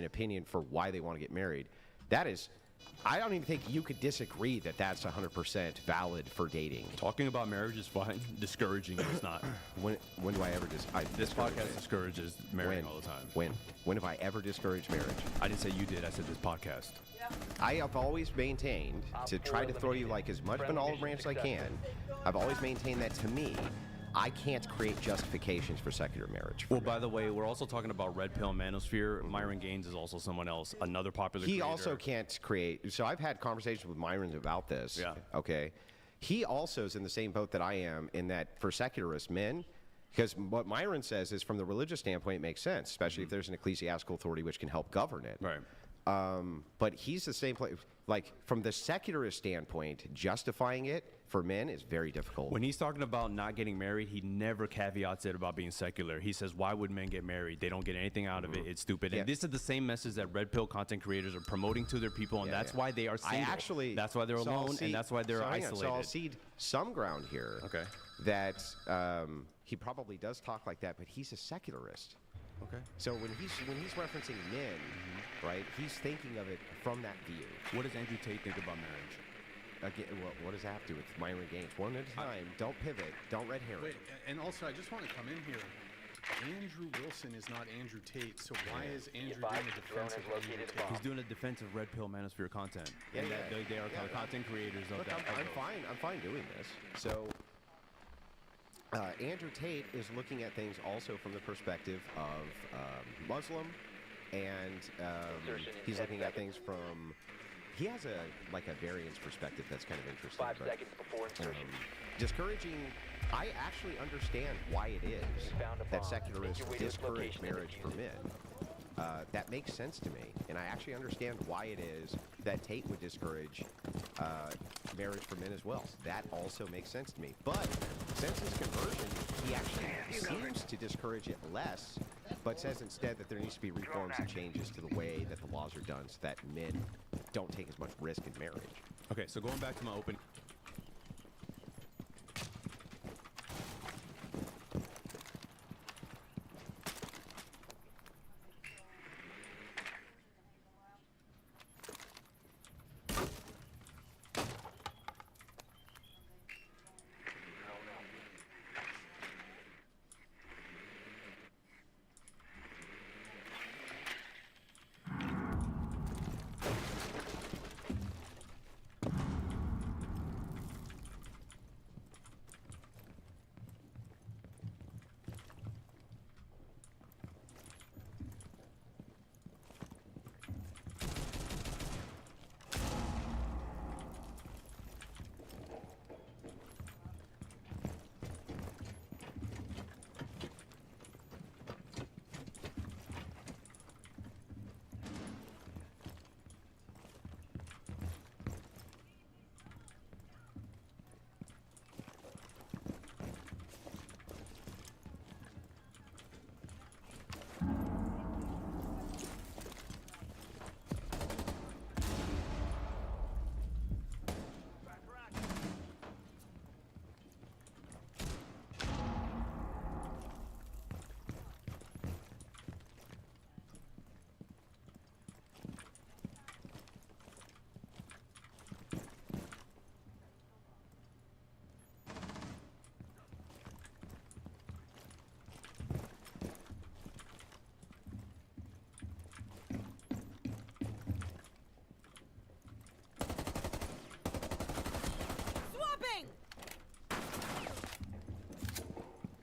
opinion for why they want to get married. That is, I don't even think you could disagree that that's 100% valid for dating. Talking about marriage is fine. Discouraging is not. When do I ever This podcast discourages marrying all the time. When have I ever discouraged marriage? I didn't say you did. I said this podcast. I have always maintained, to try to throw you like as much of an olive branch as I can, I've always maintained that to me, I can't create justifications for secular marriage. Well, by the way, we're also talking about Red Pill Manosphere. Myron Gaines is also someone else, another popular creator. He also can't create. So I've had conversations with Myron about this. Yeah. Okay. He also is in the same boat that I am in that for secularist men, because what Myron says is from the religious standpoint, it makes sense, especially if there's an ecclesiastical authority which can help govern it. Right. But he's the same place. Like from the secularist standpoint, justifying it for men is very difficult. When he's talking about not getting married, he never caveats it about being secular. He says, why would men get married? They don't get anything out of it. It's stupid. Yeah. And this is the same message that Red Pill content creators are promoting to their people, and that's why they are single. That's why they're alone, and that's why they're isolated. So I'll cede some ground here. Okay. That he probably does talk like that, but he's a secularist. Okay. So when he's referencing men, right, he's thinking of it from that view. What does Andrew Tate think about marriage? Again, what does that have to do with Myron Gaines? One at a time. Don't pivot. Don't red herring. Wait, and also I just want to come in here. Andrew Wilson is not Andrew Tate, so why is Andrew doing a defensive Andrew Tate? He's doing a defensive Red Pill Manosphere content. Yeah, and yeah. They are content creators of Look, that. I'm fine. I'm fine doing this. So Andrew Tate is looking at things also from the perspective of Muslim, and he's looking at things from. He has a variance perspective that's kind of interesting. 5 seconds before insertion. Discouraging. I actually understand why it is that secularists discourage marriage for men. That makes sense to me, and I actually understand why it is that Tate would discourage marriage for men as well. That also makes sense to me. But since his conversion, he actually seems to discourage it less, but says instead that there needs to be reforms and changes to the way that the laws are done so that men don't take as much risk in marriage. Okay, so going back to my open.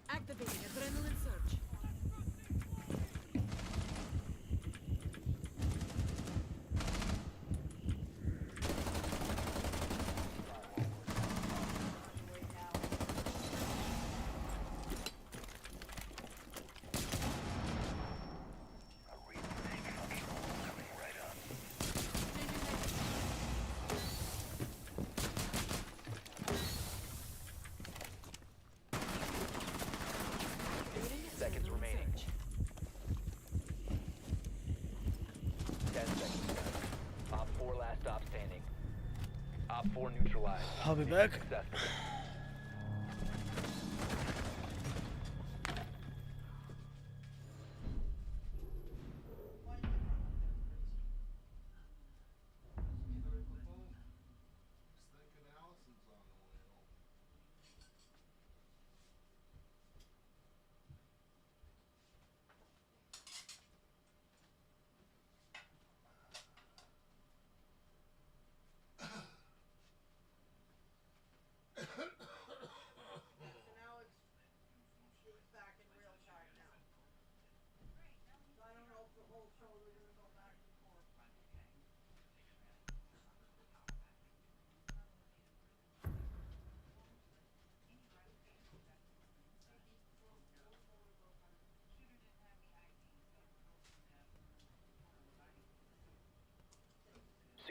Activating adrenaline surge. Seconds remaining. 10 seconds left. Op 4 last stop standing. Op 4 neutralized. I'll be back. Successful.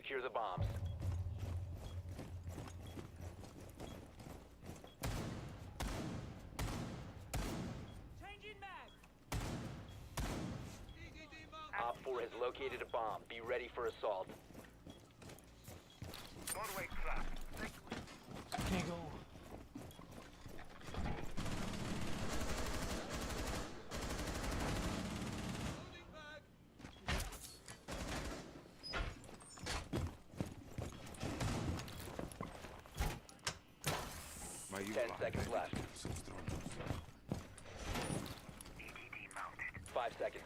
Secure the bombs. Changing mag. Op 4 has located a bomb. Be ready for assault. Can't go. My 10 seconds left. 5 seconds.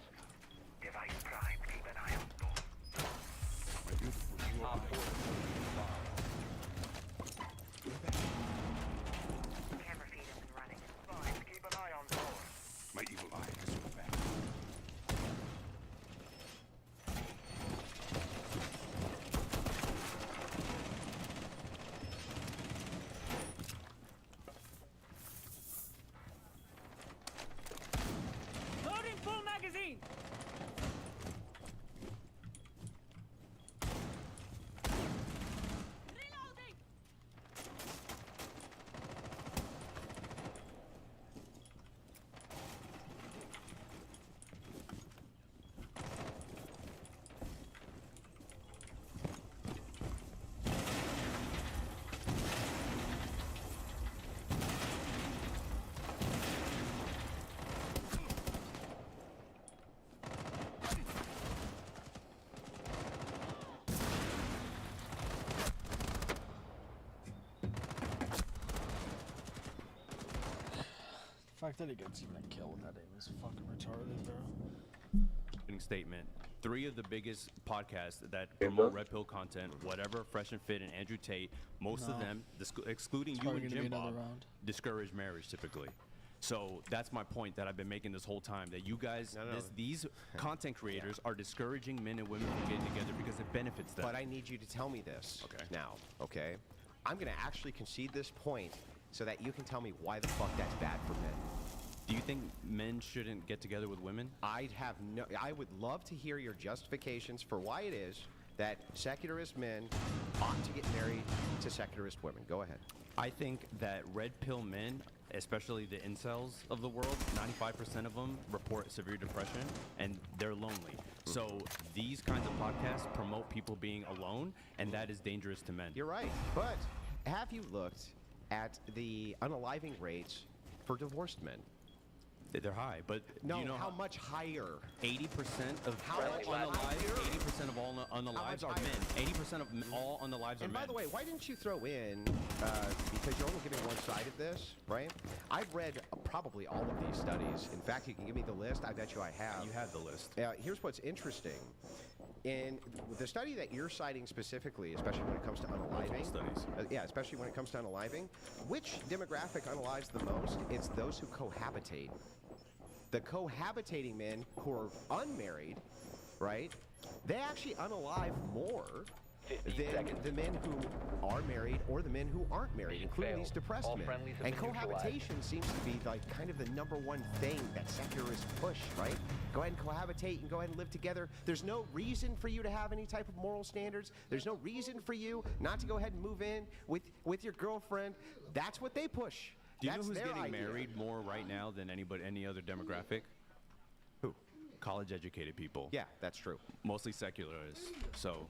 Device prime, keep an eye on door. My beautiful Op 4 has located a bomb. Camera feed up and running. Fine, keep an eye on door. My evil eye has your back. Loading full magazine. Reloading. The fact that he gets even a kill with that aim is fucking retarded, bro. Opening statement. 3 of the biggest podcasts that promote Red Pill content, whatever, Fresh and Fit and Andrew Tate, most of No. them, excluding you probably and gonna be Jim another Bob, round. discourage marriage typically. So that's my point that I've been making this whole time, that you guys, No. these content creators are discouraging men and women from getting together because it benefits them. But I need you to tell me this Okay. now, okay? I'm going to actually concede this point so that you can tell me why the fuck that's bad for men. Do you think men shouldn't get together with women? I would love to hear your justifications for why it is that secularist men ought to get married to secularist women. Go ahead. I think that red pill men, especially the incels of the world, 95% of them report severe depression and they're lonely. So these kinds of podcasts promote people being alone, and that is dangerous to men. You're right. But have you looked at the unaliving rates for divorced men? They're high, but No, do you know how much higher? 80% of How all much unalive, higher? 80% of all unalives are higher? men. 80% of all unalives are And men. by the way, why didn't you throw in, because you're only giving one side of this, right? I've read probably all of these studies. In fact, you can give me the list. I bet you I have. You have the list. Here's what's interesting. In the study that you're citing specifically, especially when it comes to unaliving, studies. yeah, especially when it comes to unaliving, which demographic unalives the most? It's those who cohabitate. The cohabitating men who are unmarried, right? They actually unalive more 15 than seconds. the men who are married or the men who aren't married, Mission including failed. these depressed All men. friendlies have And been neutralized. cohabitation seems to be like kind of the #1 thing that secularists push, right? Go ahead and cohabitate and go ahead and live together. There's no reason for you to have any type of moral standards. There's no reason for you not to go ahead and move in with your girlfriend. That's what they push. Do you know That's who's their getting idea. married more right now than any other demographic? Who? College-educated people. Yeah, that's true. Mostly secularists. So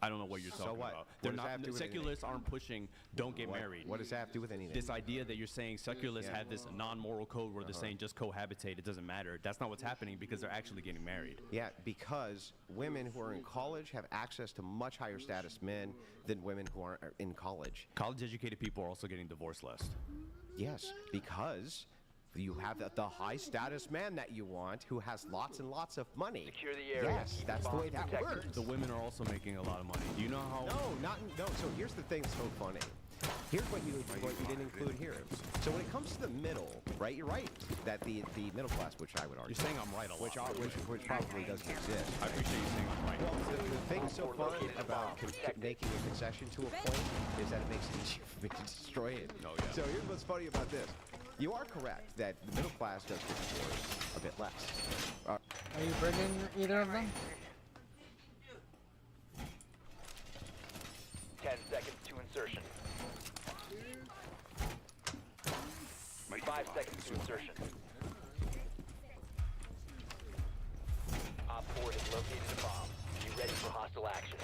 I don't know what you're So talking what? about. What They're does that have to do with secularists aren't pushing don't get married. What does that have to do with anything? This idea that you're saying secularists Yeah. have this non-moral code where they're saying just cohabitate, it doesn't matter. That's not what's happening because they're actually getting married. Yeah, because women who are in college have access to much higher status men than women who aren't in college. College-educated people are also getting divorced less. Yes, because you have the high status man that you want who has lots and lots of money. Secure the area. Yes, Keep that's the bombs way that protected. works. The women are also making a lot of money. Do you know how? No. So here's the thing that's so funny. Here's what you didn't include here. So when it comes to the middle, right? You're right that the middle class, which I would argue, You're saying I'm right a lot. which probably doesn't exist. I appreciate you saying I'm right. Well, the thing so fun about making a concession to a point is that it makes it easier for me to destroy it. Oh, yeah. So here's what's funny about this. You are correct that the middle class does get divorced a bit less. Are you bringing either of them? 5 seconds to insertion. Op 4 has located a bomb. Be ready for hostile action.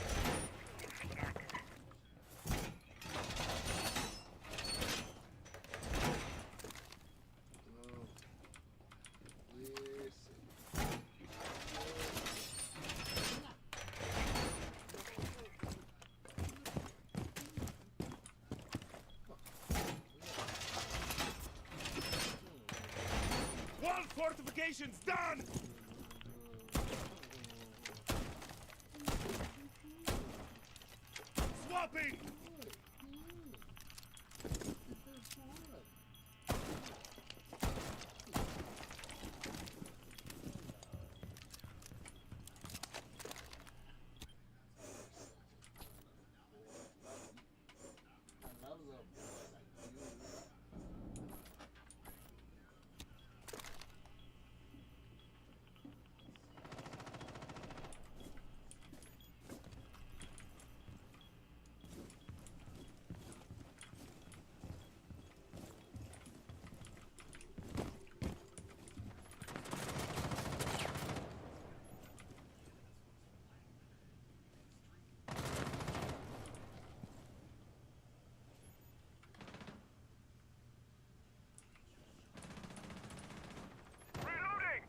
Wall fortifications done! Swapping! Reloading!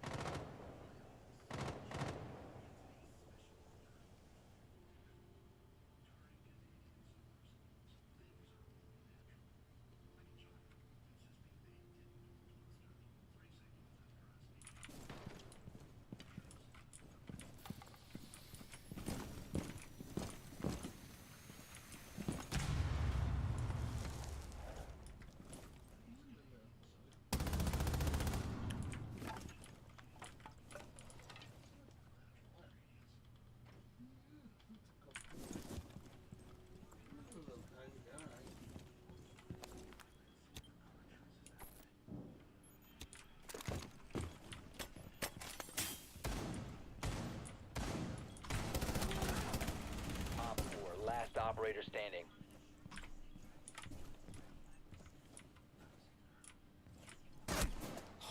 Op 4, last operator standing.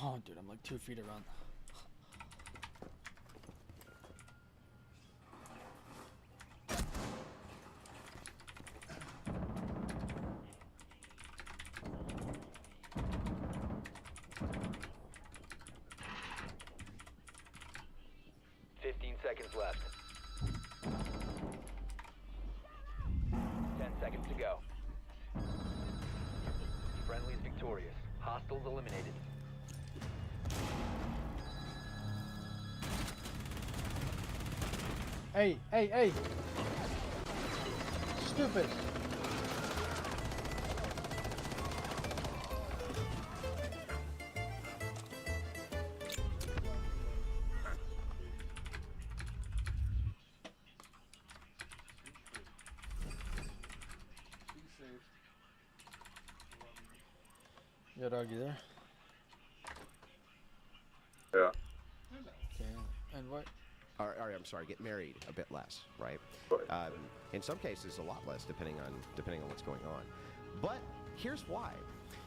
Oh, dude, I'm like 2 feet around. 15 seconds left. 10 seconds to go. Friendly's victorious. Hostiles eliminated. Hey, hey, hey! Stupid! Yo, dog, you there? Yeah. Okay, and what? All right, I'm sorry. Get married a bit less, right? Right. In some cases, a lot less, depending on what's going on. But here's why: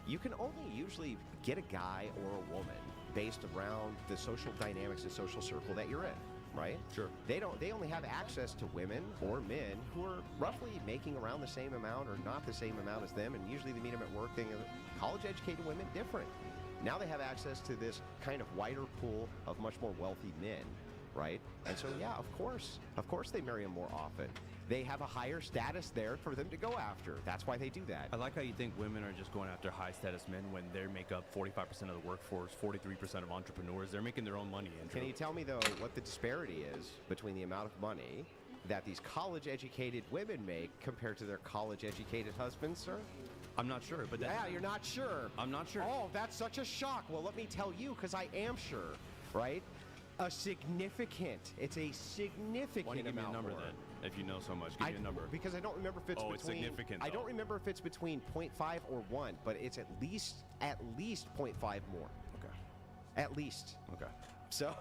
you can only usually get a guy or a woman based around the social dynamics and social circle that you're in, right? Sure. They only have access to women or men who are roughly making around the same amount or not the same amount as them, and usually they meet them at work. College-educated women, different. Now they have access to this kind of wider pool of much more wealthy men, right? And so, yeah, of course they marry them more often. They have a higher status there for them to go after. That's why they do that. I like how you think women are just going after high status men when they make up 45% of the workforce, 43% of entrepreneurs. They're making their own money. Andrew. Can you tell me, though, what the disparity is between the amount of money that these college-educated women make compared to their college-educated husbands, sir? I'm not sure, but that's... Yeah, you're not sure. I'm not sure. Oh, that's such a shock. Well, let me tell you, because I am sure, right? It's a significant Why don't you give me a amount number more. then? If you know so much, give me a number. Because I don't remember if it's Oh, between... it's significant, I don't though. remember if it's between 0.5 or 1, but it's at least 0.5 more. Okay. At least. Okay. So,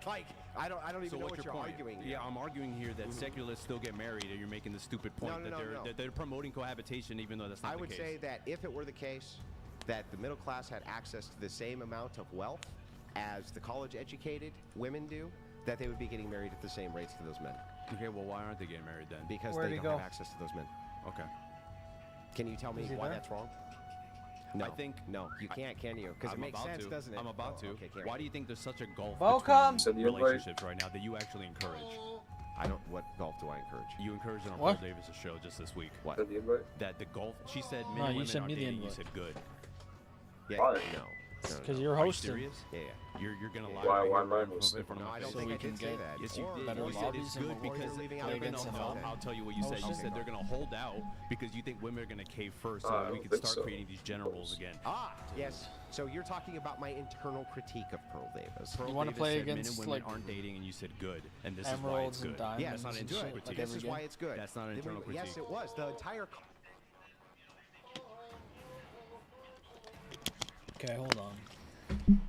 like, I don't even So know what's what your you're point? arguing here. Yeah, I'm arguing here that secularists still get married, and you're making the stupid point No. that they're promoting cohabitation, even though that's not I the would case. say that if it were the case, that the middle class had access to the same amount of wealth as the college-educated women do, that they would be getting married at the same rates to those men. Okay, well, why aren't they getting married then? Because Where'd they he don't go? have access to those men. Okay. Can you tell me Is he why there? that's wrong? No. I think no, you can't, can you? Because it I'm makes about sense, to. doesn't it? I'm about Oh, to. okay, can't Why we? do you think there's such a gulf Welcome. between relationships right now that you actually encourage? I don't. What golf do I encourage? You encouraged it on What? Pearl Davis' show just this week. What? That the golf. She said men No, and you women sent are me the dating. You invite. said good. Yeah. Why? No. Because you're Are you hosting. serious? Yeah. You're gonna lie Why- right why here am I in front hosting? of No, my I don't face. So think we I can did say get that. Yes, you Or- did. better You said lobbies it's and good more because leaving out they're against gonna. the I'll, men. I'll tell you what you said. You Okay. said they're gonna hold out because you think women are gonna cave first, so I that we don't can think start so. creating these generals again. Ah, yes. So you're talking about my internal critique of Pearl Davis. Pearl You wanna Davis play said men against, and women like, aren't dating, and you said good, and this Emeralds is why and it's good. diamonds Yes, That's not and internal shit, critique. like This every is game? why it's good. That's not an Then internal we- Yes, critique. it was. The entire. Okay, hold on.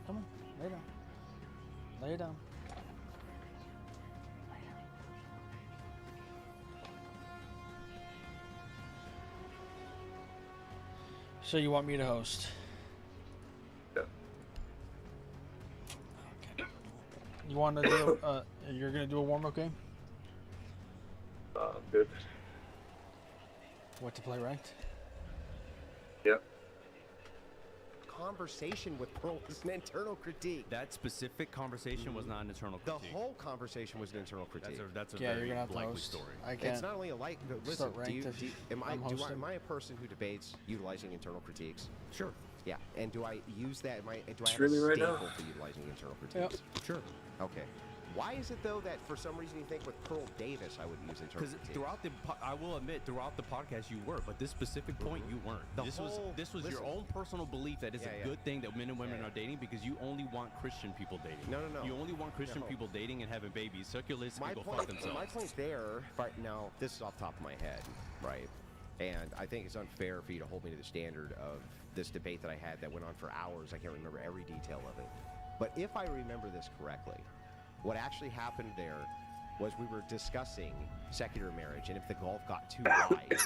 Come on, lay down. Lay down. So you want me to host? Yeah. Okay. You want to do? You're gonna do a warm-up game? Good. What to play ranked? Yep. Conversation with Pearl is an internal critique. That specific conversation was not an internal The critique. whole conversation was an internal critique. That's a Yeah, very you're gonna have to likely host. story. I can't. It's not only a like. No, listen, Start ranked if am I'm hosting. am I a person who debates utilizing internal critiques? Sure. Yeah. And do I use that? Do I have a Streaming right now. staple for utilizing internal critiques? Sure. Okay. Why is it though that for some reason you think with Pearl Davis I would use internal Because critiques? throughout I will admit, throughout the podcast you were, but this specific point you weren't. The This whole- was your listen. own personal belief that it's Yeah, a yeah. good thing that men and women Yeah, yeah. are dating because you only want Christian people dating. No, no, no. You only want Christian No. people dating and having babies. Secularists my can go fuck point, themselves. my point there, right now, this is off the top of my head, right? And I think it's unfair for you to hold me to the standard of this debate that I had that went on for hours. I can't remember every detail of it. But if I remember this correctly, what actually happened there was we were discussing secular marriage, and if the gulf got too wide,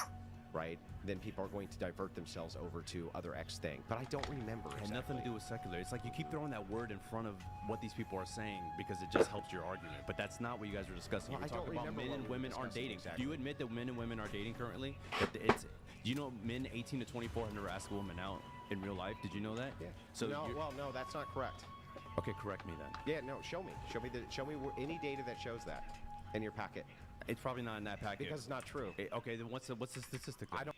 right, then people are going to divert themselves over to other X thing. But I don't remember. It had exactly. nothing to do with secular. It's like you keep throwing that word in front of what these people are saying because it just helps your argument. But that's not what you guys were discussing. Well, You I were don't talking about remember men what and we were women aren't discussing dating. exactly. Do you admit that men and women are dating currently? That it's, do you know men 18 to 24 have never asked a woman out in real life? Did you know that? Yeah. So no, you're- well, no, that's not correct. okay, correct me then. Yeah, no, show me any data that shows that in your packet, It's probably not in that packet. because it's not true. Okay, then what's the statistic? Then? I don't.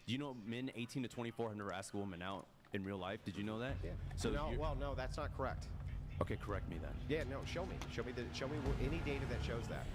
Do you know men 18 to 24 have never asked a woman out in real life? Did you know that? Yeah. So no, you're- well, no, that's not correct. okay, correct me then. Yeah, no, show me any data that shows that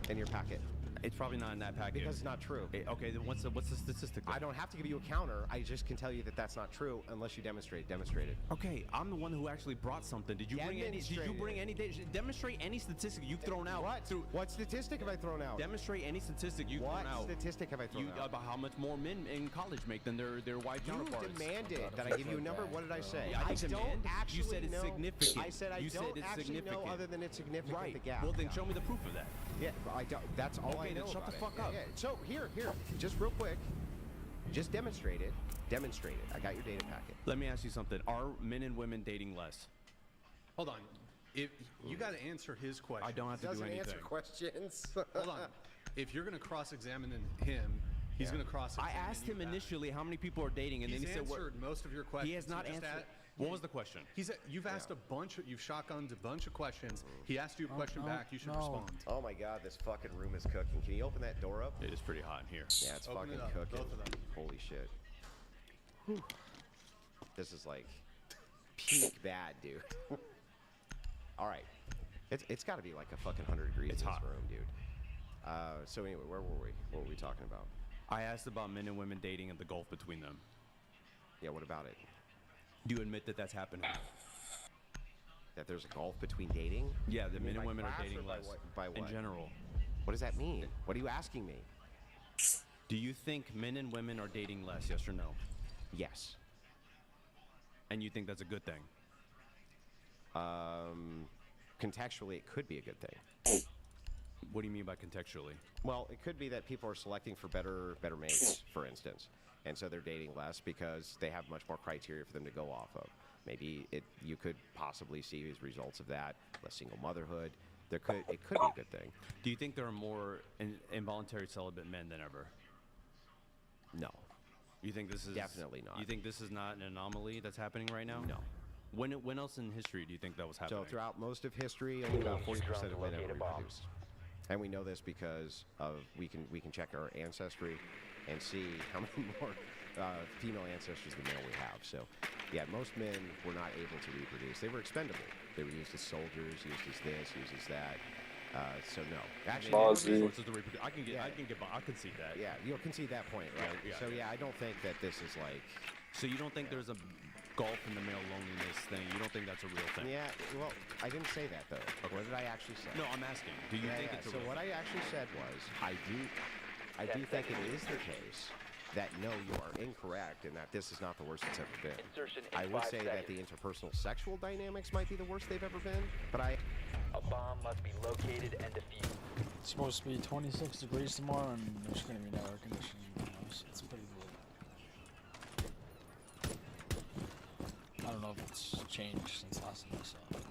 in your packet, It's probably not in that packet. because it's not true. Okay, then what's the statistic? Then? I don't have to give you a counter. I just can tell you that that's not true unless you demonstrate it. Okay, I'm the one who actually brought something. Did you bring any? Did you Demonstrate bring it. any? Demonstrate any statistic you've thrown out. What? What statistic have I thrown out? Demonstrate any statistic you've What thrown out. statistic have I thrown out? About how much more men in college make than their white You counterparts. demanded God, that if I we give you a play number. back, What did I say? Yeah, I didn't don't demand. actually You said it's know. significant. I said I You said don't it's actually significant. know other than it's significant. Right. The gap. Well, then show me the proof of that. Yeah, but I don't. That's all Okay, I know then shut the about fuck it. up. Yeah, so here, just real quick, just demonstrate it. Demonstrate it. I got your data packet. Let me ask you something. Are men and women dating less? Hold on. If you got to answer his question. I don't have to do Doesn't anything. answer questions. Hold on. If you're going to cross-examine him, he's going to I cross-examine asked you him back. initially how many people are dating, and He's then he said, answered most of your questions. He has not just answered. What was the question? He said you've asked you've shotgunned a bunch of questions. He asked you a question back. You should respond. Oh my God, this fucking room is cooking. Can you open that door up? It is pretty hot in here. Yeah, it's Open fucking it up, cooking. both of them. Holy shit. This is like peak bad, dude. All right. It's got to be like a fucking 100 degrees It's in hot. this room, dude. So anyway, where were we? What were we talking about? I asked about men and women dating and the gulf between them. Yeah, what about it? Do you admit that that's happening? That there's a gulf between dating? Yeah, the You mean men and by women are class dating or by less. what- by In what? general. What does that mean? What are you asking me? Do you think men and women are dating less, yes or no? Yes. And you think that's a good thing? Contextually, it could be a good thing. What do you mean by contextually? Well, it could be that people are selecting for better mates, for instance, and so they're dating less because they have much more criteria for them to go off of. Maybe you could possibly see as results of that less single motherhood. It could be a good thing. Do you think there are more involuntary celibate men than ever? No. You think this is Definitely not. You think this is not an anomaly that's happening right now? No. When else in history do you think that was happening? So throughout most of history, only about 40% of men Locate ever a bomb. reproduced. And we know this because we can check our ancestry and see how many more female ancestors than male we have. So, yeah, most men were not able to reproduce. They were expendable. They were used as soldiers, used as this, used as that. So no, actually, Resources to reproduce. I can see that. yeah, you'll concede that point, right? Yeah, So yeah, I don't think that this is like. So you don't think there's a gulf in the male loneliness thing? You don't think that's a real thing? Yeah, well, I didn't say that though. What did I actually say? No, I'm asking. Do you think it's a So real what thing? I actually said was, I do think it is the case that no, you are incorrect, and that this is not the worst it's ever been. Insertion in I would 5 say that the seconds. interpersonal sexual dynamics might be the worst they've ever been, but A bomb must be located and defused. It's supposed to be 26 degrees tomorrow, and there's gonna be no air conditioning in the house. It's pretty cool. I don't know if it's changed since last time I saw it.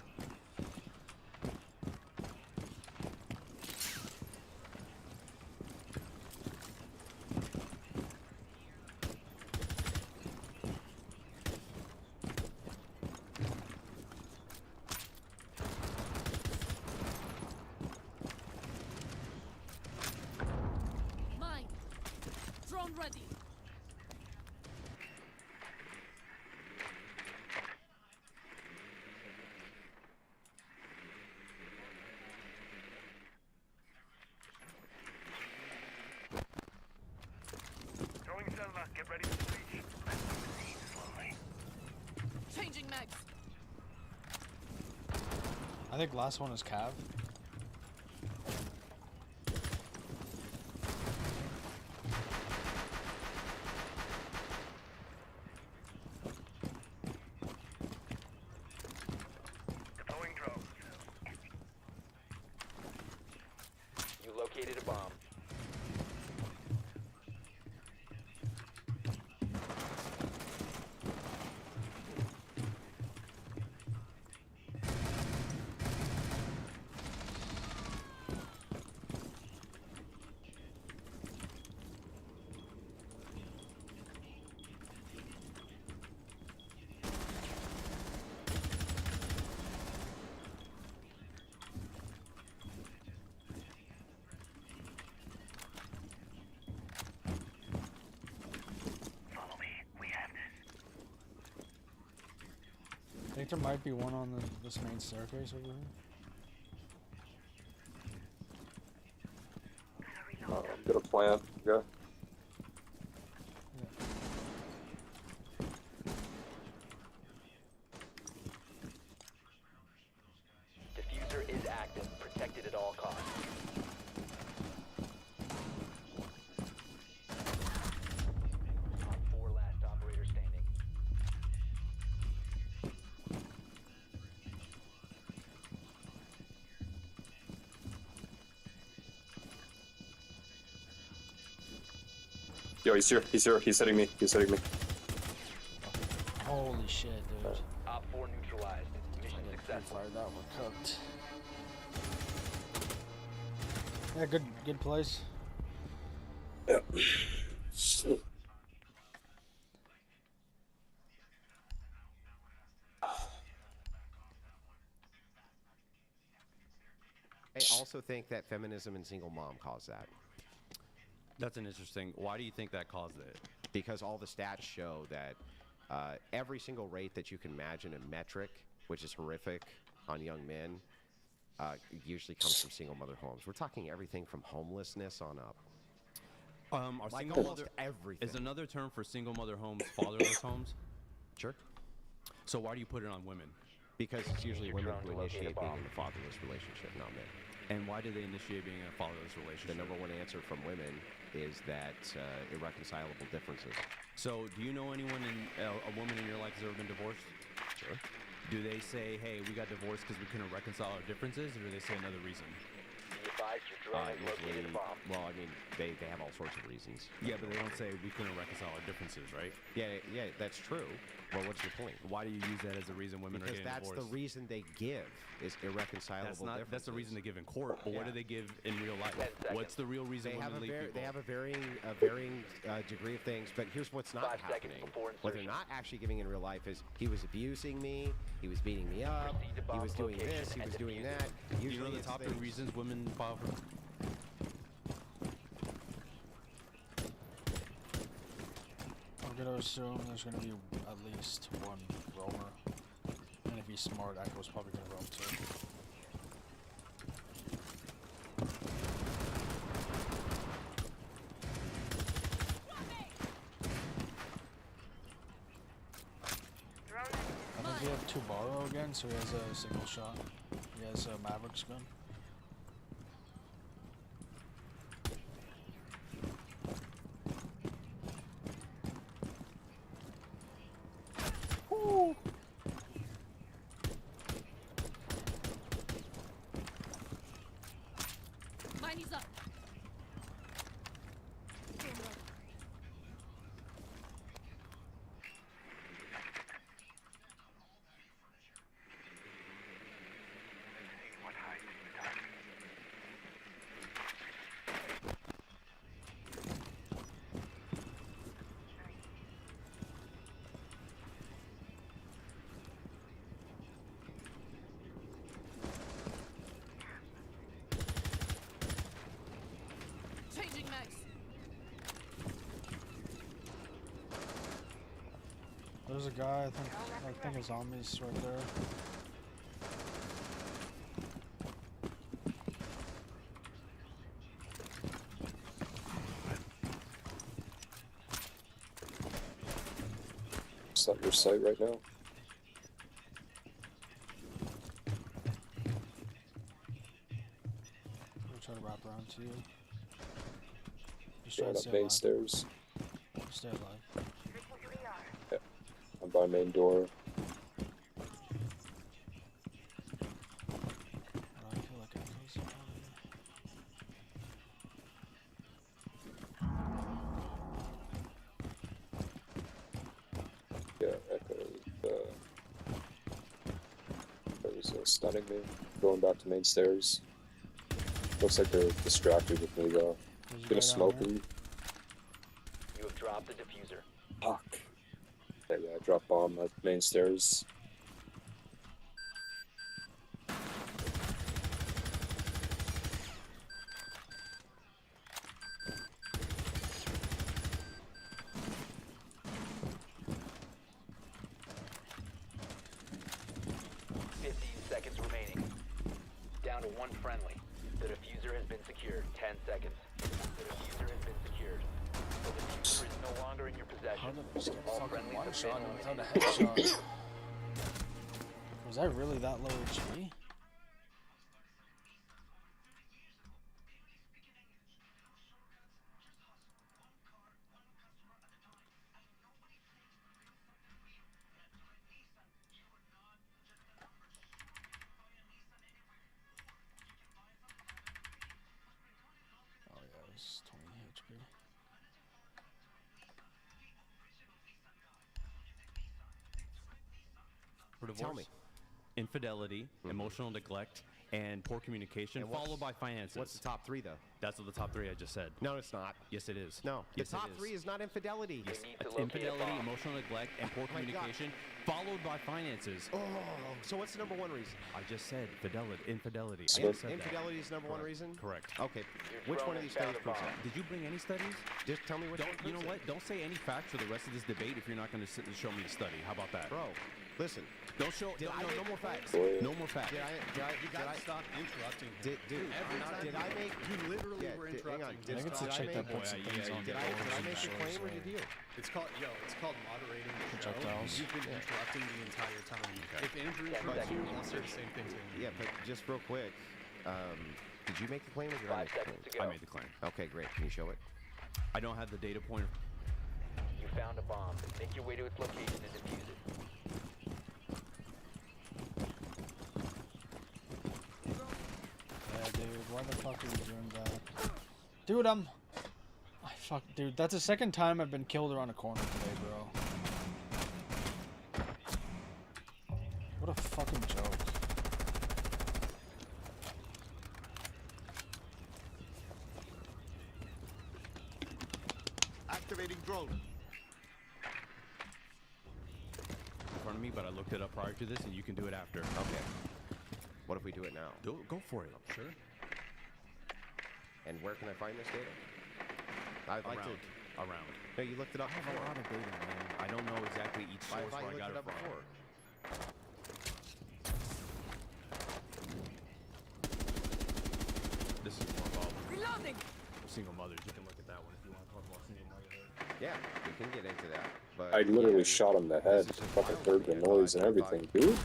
Mine. Drone ready. Throwing silver. Get ready for breach. Let's proceed slowly. Changing mags. I think last one is Cav. Deploying drones. You located a bomb. Follow me. We have this. I think there might be one on this main staircase over here. Get a plan. Yeah. Diffuser is active. Protected at all costs. Top 4 last operator standing. Yo, he's here. He's here. He's hitting me. He's hitting me. Holy shit, dude. Op 4 neutralized. Mission I successful. fired that one cooked. Yeah, good place. also think that feminism and single mom caused that. That's an interesting. Why do you think that caused it? Because all the stats show that every single rate that you can imagine a metric, which is horrific on young men, usually comes from single mother homes. We're talking everything from homelessness on up. Are Like single almost mother everything. is another term for single mother homes fatherless homes? Sure. So why do you put it on women? Because it's usually women drone who to locate initiate a being bomb. in the fatherless relationship, not men. And why do they initiate being in a fatherless The relationship? number one answer from women is that irreconcilable differences. So do you know anyone a woman in your life has ever been divorced? Sure. Do they say, hey, we got divorced because we couldn't reconcile our differences, or do they say another reason? Be advised your drone has located a bomb. Well, I mean, they have all sorts of reasons. Yeah, but they don't say we couldn't reconcile our differences, right? Yeah, that's true. Well, what's your point? Why do you use that as a reason women Because are getting that's divorced? the reason they give is irreconcilable differences. That's the reason they give in court, but what do Yeah. they give in real life? 10 seconds. What's the real reason They have women leave people? they have a varying degree of things, but here's what's not 5 seconds happening. before What they're insertion. not actually giving in real life is he was abusing me, he was beating me up, Proceed to he bomb was doing location this, he and was doing defuse that. Do you know Usually the it's top 3 things- reasons women file for? I'm gonna assume there's gonna be at least one roamer. And if he's smart, Echo's probably gonna roam too. Drone I think we have Tubaro again, so he has a single shot. He has a Maverick's gun. Mine is up. What height is the target? Changing mags. There's a guy, I think his zombies right there. Is that your sight right now? We'll try to wrap around to you. Just Yeah, try to that stay main alive. stairs. Stay alive. Switching to ER. I'm by main door. I feel like Echo's probably... Yeah, Echo. Echo's stunning me. Going back to main stairs. Looks like they're distracted with me though. There's a Gonna guy down smoke there. him. You have dropped the diffuser. Fuck. Yeah, I dropped bomb at main stairs. Down to one friendly. The diffuser has been secured. 10 seconds. The diffuser has been secured. The diffuser is no longer in your How possession. did I just get All fucking friendlies one have shot been without a eliminated. headshot? Was that really that low HP? Oh yeah, it was 20 HP. For divorce? Tell me. infidelity, emotional neglect, and poor communication, And what's- followed by finances. What's the top three, though? That's what the top three I just said. No, it's not. Yes, it is. No, Yes, the top it is. three is not infidelity. You need to It's locate a infidelity, bomb. emotional neglect, and poor my God. communication, followed by finances. Oh, so what's the number one reason? I just said infidelity. I So- just said that. Infidelity is number one reason? Correct. Okay. Your Which drone one of has these found studies a proves bomb. that? Did you bring any studies? Just tell me which one Don't, you know proves what? Don't say any facts for the rest of this debate if you're not going to show me the study. How about that? it. Bro, listen. Don't show. Did I No make more the point? facts. Boy. No more facts. Did I You gotta stop interrupting him. did Every time did I make you literally yeah, were hang on. interrupting. Did, I think it's did a I chick make, that puts some yeah, things yeah, on did the I doors make and the claim or shows, did you? It's called moderating the show. Projectiles. You've been interrupting the entire time. If Andrew Yeah, interrupts you, seconds. I'll say the same thing to him. Yeah, but just real quick, did you make the claim or did I 5 make the seconds claim? to go. I made the claim. Okay, great. Can you show it? I don't have the data point. You found a bomb. Make your way to its location and defuse it. Yeah, dude, why the fuck are you doing that? Dude, dude, that's the second time I've been killed around a corner today, bro. What a fucking joke. Activating drone. In front of me, but I looked it up prior to this, and you can do it after. Okay. What if we do it now? Go for it. Sure. And where can I find this data? I'd like to. Around. No, you looked it up I have a before. lot of data, man. I don't know exactly each I source thought where you I got looked it it up from. before. This is more about Reloading! single mothers. You can look at that one if you want to talk about single motherhood. Yeah, we can get into that. But I literally yeah, shot him in the head. this is just Fucking wild heard to the me. noise and I thought- everything, dude.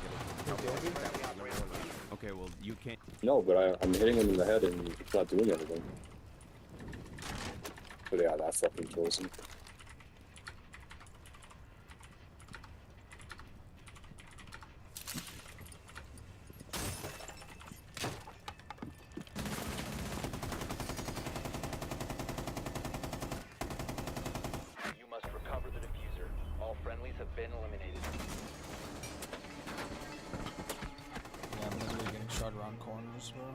Okay, well, you can't. No, but I'm hitting him in the head and he's not doing anything. But yeah, that fucking kills him. You must recover the diffuser. All friendlies have been eliminated. Yeah, I'm literally getting shot around corners, bro.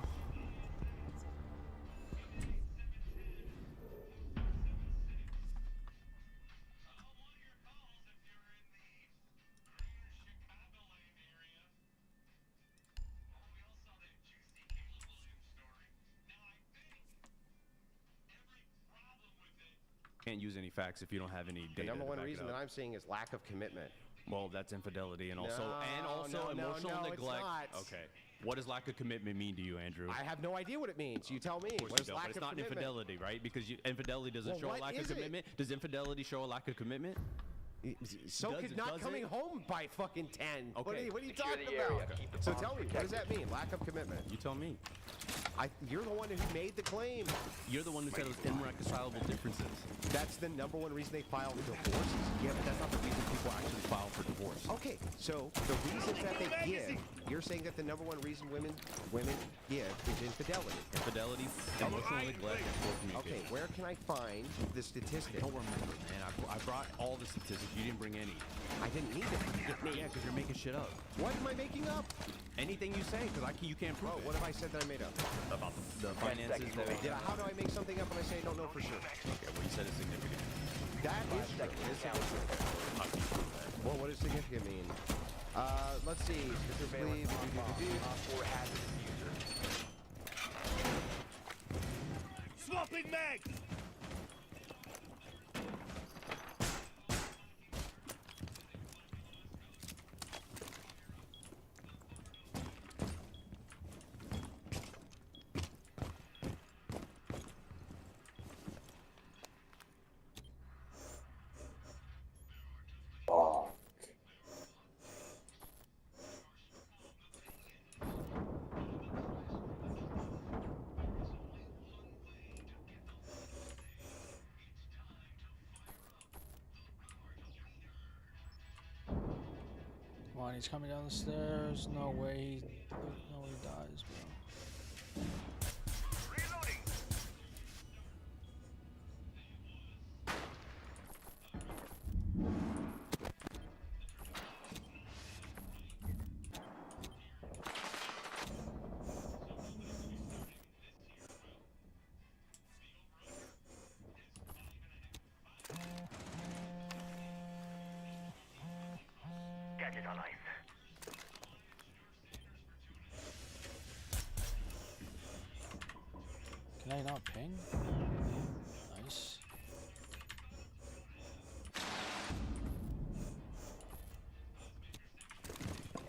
Can't use any facts if you don't have any The data. number to one back it reason up. that I'm seeing is lack of commitment. Well, that's infidelity and also No, emotional it's neglect. not. Okay. What does lack of commitment mean to you, Andrew? I have no idea what it means. You tell me. Of course What you is don't, lack but it's of not commitment? infidelity, right? Because infidelity doesn't Well, show a what lack of is it? commitment. Does infidelity show a lack of commitment? So Does could it- not does coming it? home by fucking 10. What Okay. are you Secure talking the area. about? Keep the So bombs tell me, what does that mean? Lack of commitment. You tell me. You're the one who made the claim. You're the one who said it was irreconcilable differences. That's the number one reason they filed divorces. Yeah, but that's not the reason people actually file for divorce. Okay, so the reasons that they give, you're saying that the number one reason women give is infidelity. Infidelity, emotional neglect, and poor communication. Okay, where can I find the statistic? I don't remember, man. I brought all the statistics. You didn't bring any. I didn't need it. Yeah, because you're making shit up. What am I making up? Anything you say, because you can't prove Oh, it. what have I said that I made up? About the finances seconds that remaining. How do I make something up when I say I don't know for sure? Okay, well, you said it's significant. That is true. Seconds It's to count. How can you prove that? Well, what does significant mean? Let's see. Specifically, Op 4 has the diffuser. Swapping mag. Fuck. Come on, he's coming down the stairs. No way he dies, bro. Reloading. Can I not ping? Nice.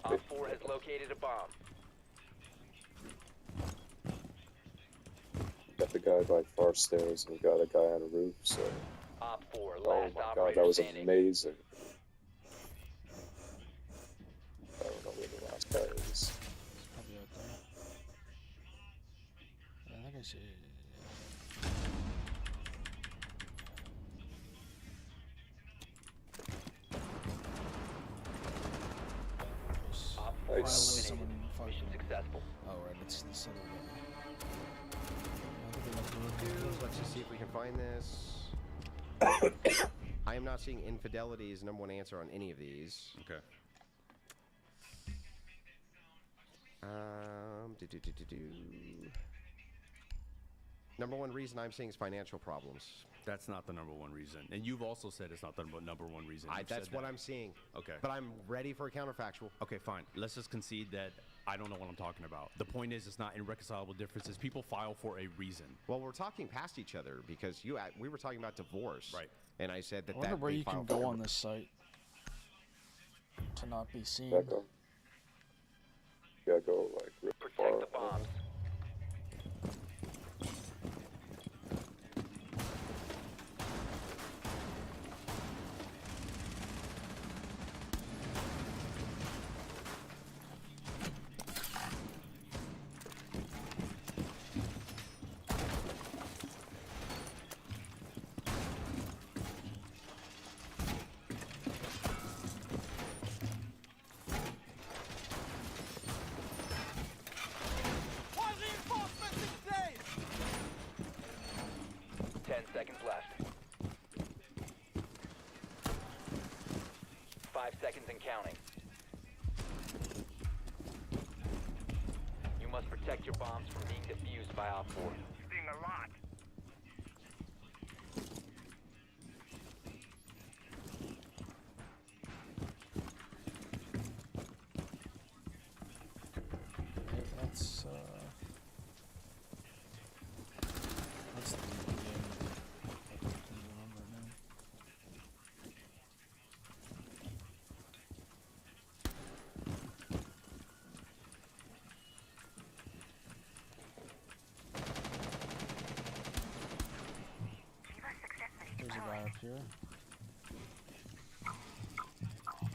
Op 4 has located a bomb. Got the guy by far stairs and we got a guy on a roof, so. Op 4, Oh last my god, operator that was standing. amazing. I don't know where the last guy is. Probably out there. I think I see. Op 4 Nice. eliminated. Someone fucking. Mission successful. Oh right, it's the center guy. Let's just see if we can find this. I am not seeing infidelity as number one answer on any of these. Okay. Number one reason I'm seeing is financial problems. That's not the number one reason. And you've also said it's not the number one reason. You've That's said what that. I'm seeing. Okay. But I'm ready for a counterfactual. Okay, fine. Let's just concede that I don't know what I'm talking about. The point is, it's not irreconcilable differences. People file for a reason. Well, we're talking past each other because we were talking about divorce. Right. And I said that I wonder where they you can file go for- on this site to not be seen. Back up. You gotta go like real far. Protect the bombs. All reinforcements in place! 10 seconds left. 5 seconds and counting. You must protect your bombs from being defused by Op 4. Seeing a lot. Yeah, that's the game. I don't remember now. Shiva successfully There's a deployed. guy up here.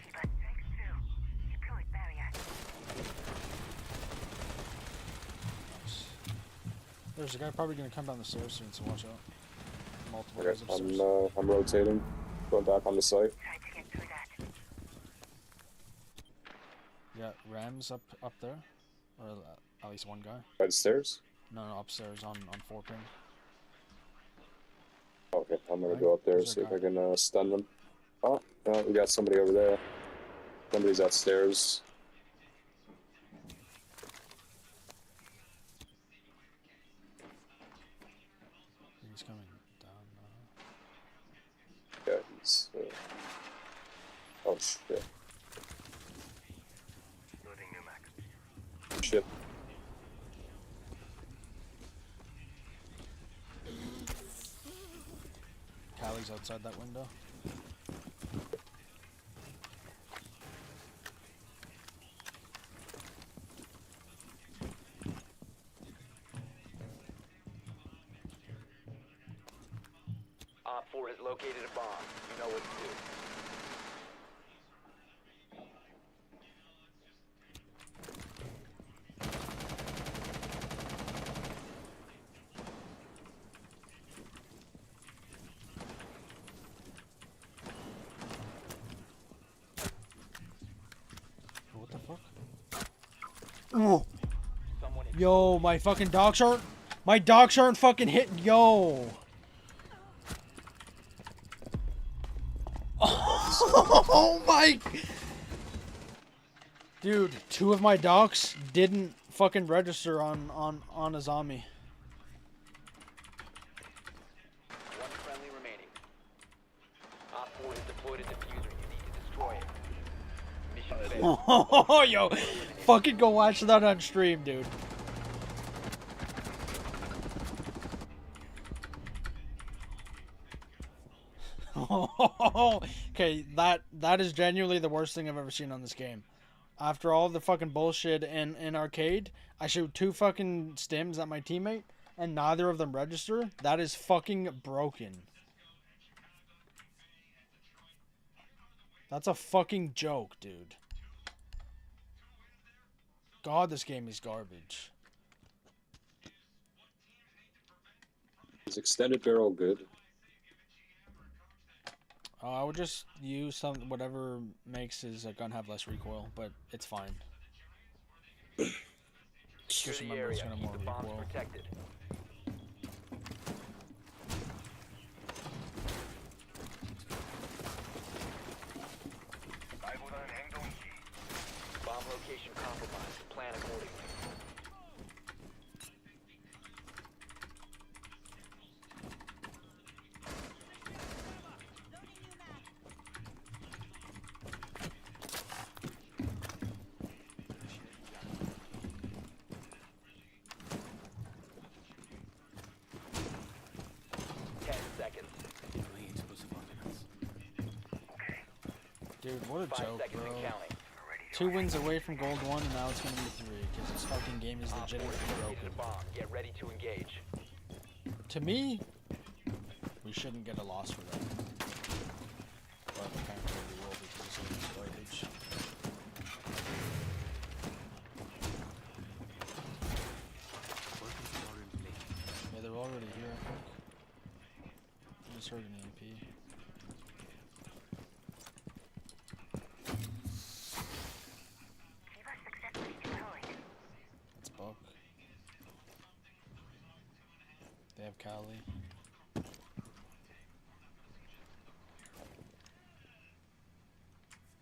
Shiva strikes through. Deployed barrier. Nice. There's a guy probably gonna come down the stairs soon, so watch out. Multiple Okay, guys upstairs. I'm rotating, going back on the site. Try to get through that. Yeah, Rams up there, or at least one guy. By the stairs? No, upstairs on 4 ping. Okay, I'm gonna Right, go up there, there's see a if I guy. can stun them. Oh, no, we got somebody over there. Somebody's upstairs. He's coming down now. Yeah, he's. Oh shit. Loading new mag. Shit. Callie's outside that window. Op 4 has located a bomb. You know what to do. What the fuck? Oh, Someone yo, my fucking dogs aren't fucking hitting, yo. Oh my. Dude, 2 of my docs didn't fucking register on a zombie. One friendly remaining. Op 4 has deployed a diffuser. You need to destroy it. Mission failed. Oh, yo, fucking go watch that on stream, dude. Okay, that is genuinely the worst thing I've ever seen on this game. After all the fucking bullshit in arcade, I shoot 2 fucking stims at my teammate, and neither of them register. That is fucking broken. That's a fucking joke, dude. God, this game is garbage. Is extended barrel good? I would just use whatever makes his gun have less recoil, but it's fine. Just remember it's gonna have more recoil. Protected. Bomb location compromised. Plan accordingly. Dude, what a joke, bro. 2 wins away from gold 1, and now it's gonna be 3, because this fucking game is legitimately broken. Get ready to engage. To me, we shouldn't get a loss for that. But apparently we will, because this game is garbage. Yeah, they're already here, I think. I just heard an EMP. They have Cali.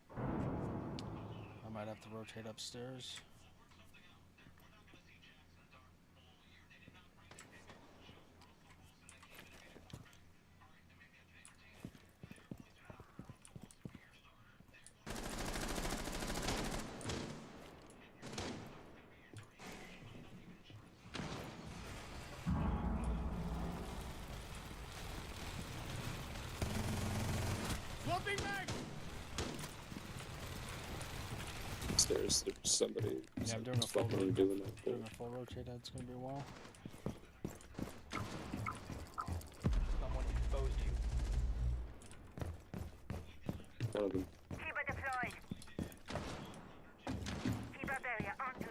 I might have to rotate upstairs. There's somebody. Yeah, I'm doing a full doing that. Doing a full rotate. That's gonna be a while. Someone exposed you. One of them. Keeper deployed. Keeper barrier onto.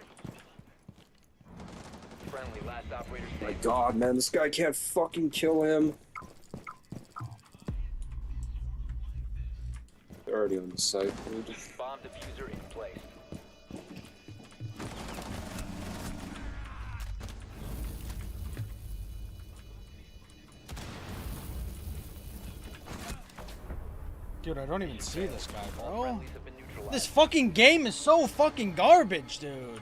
Friendly, last operator My standing. God, man, this guy can't fucking kill him. They're already on the site, dude. Bomb diffuser in place. Dude, I don't even see this guy, bro. Friendlies have been neutralized. This fucking game is so fucking garbage, dude.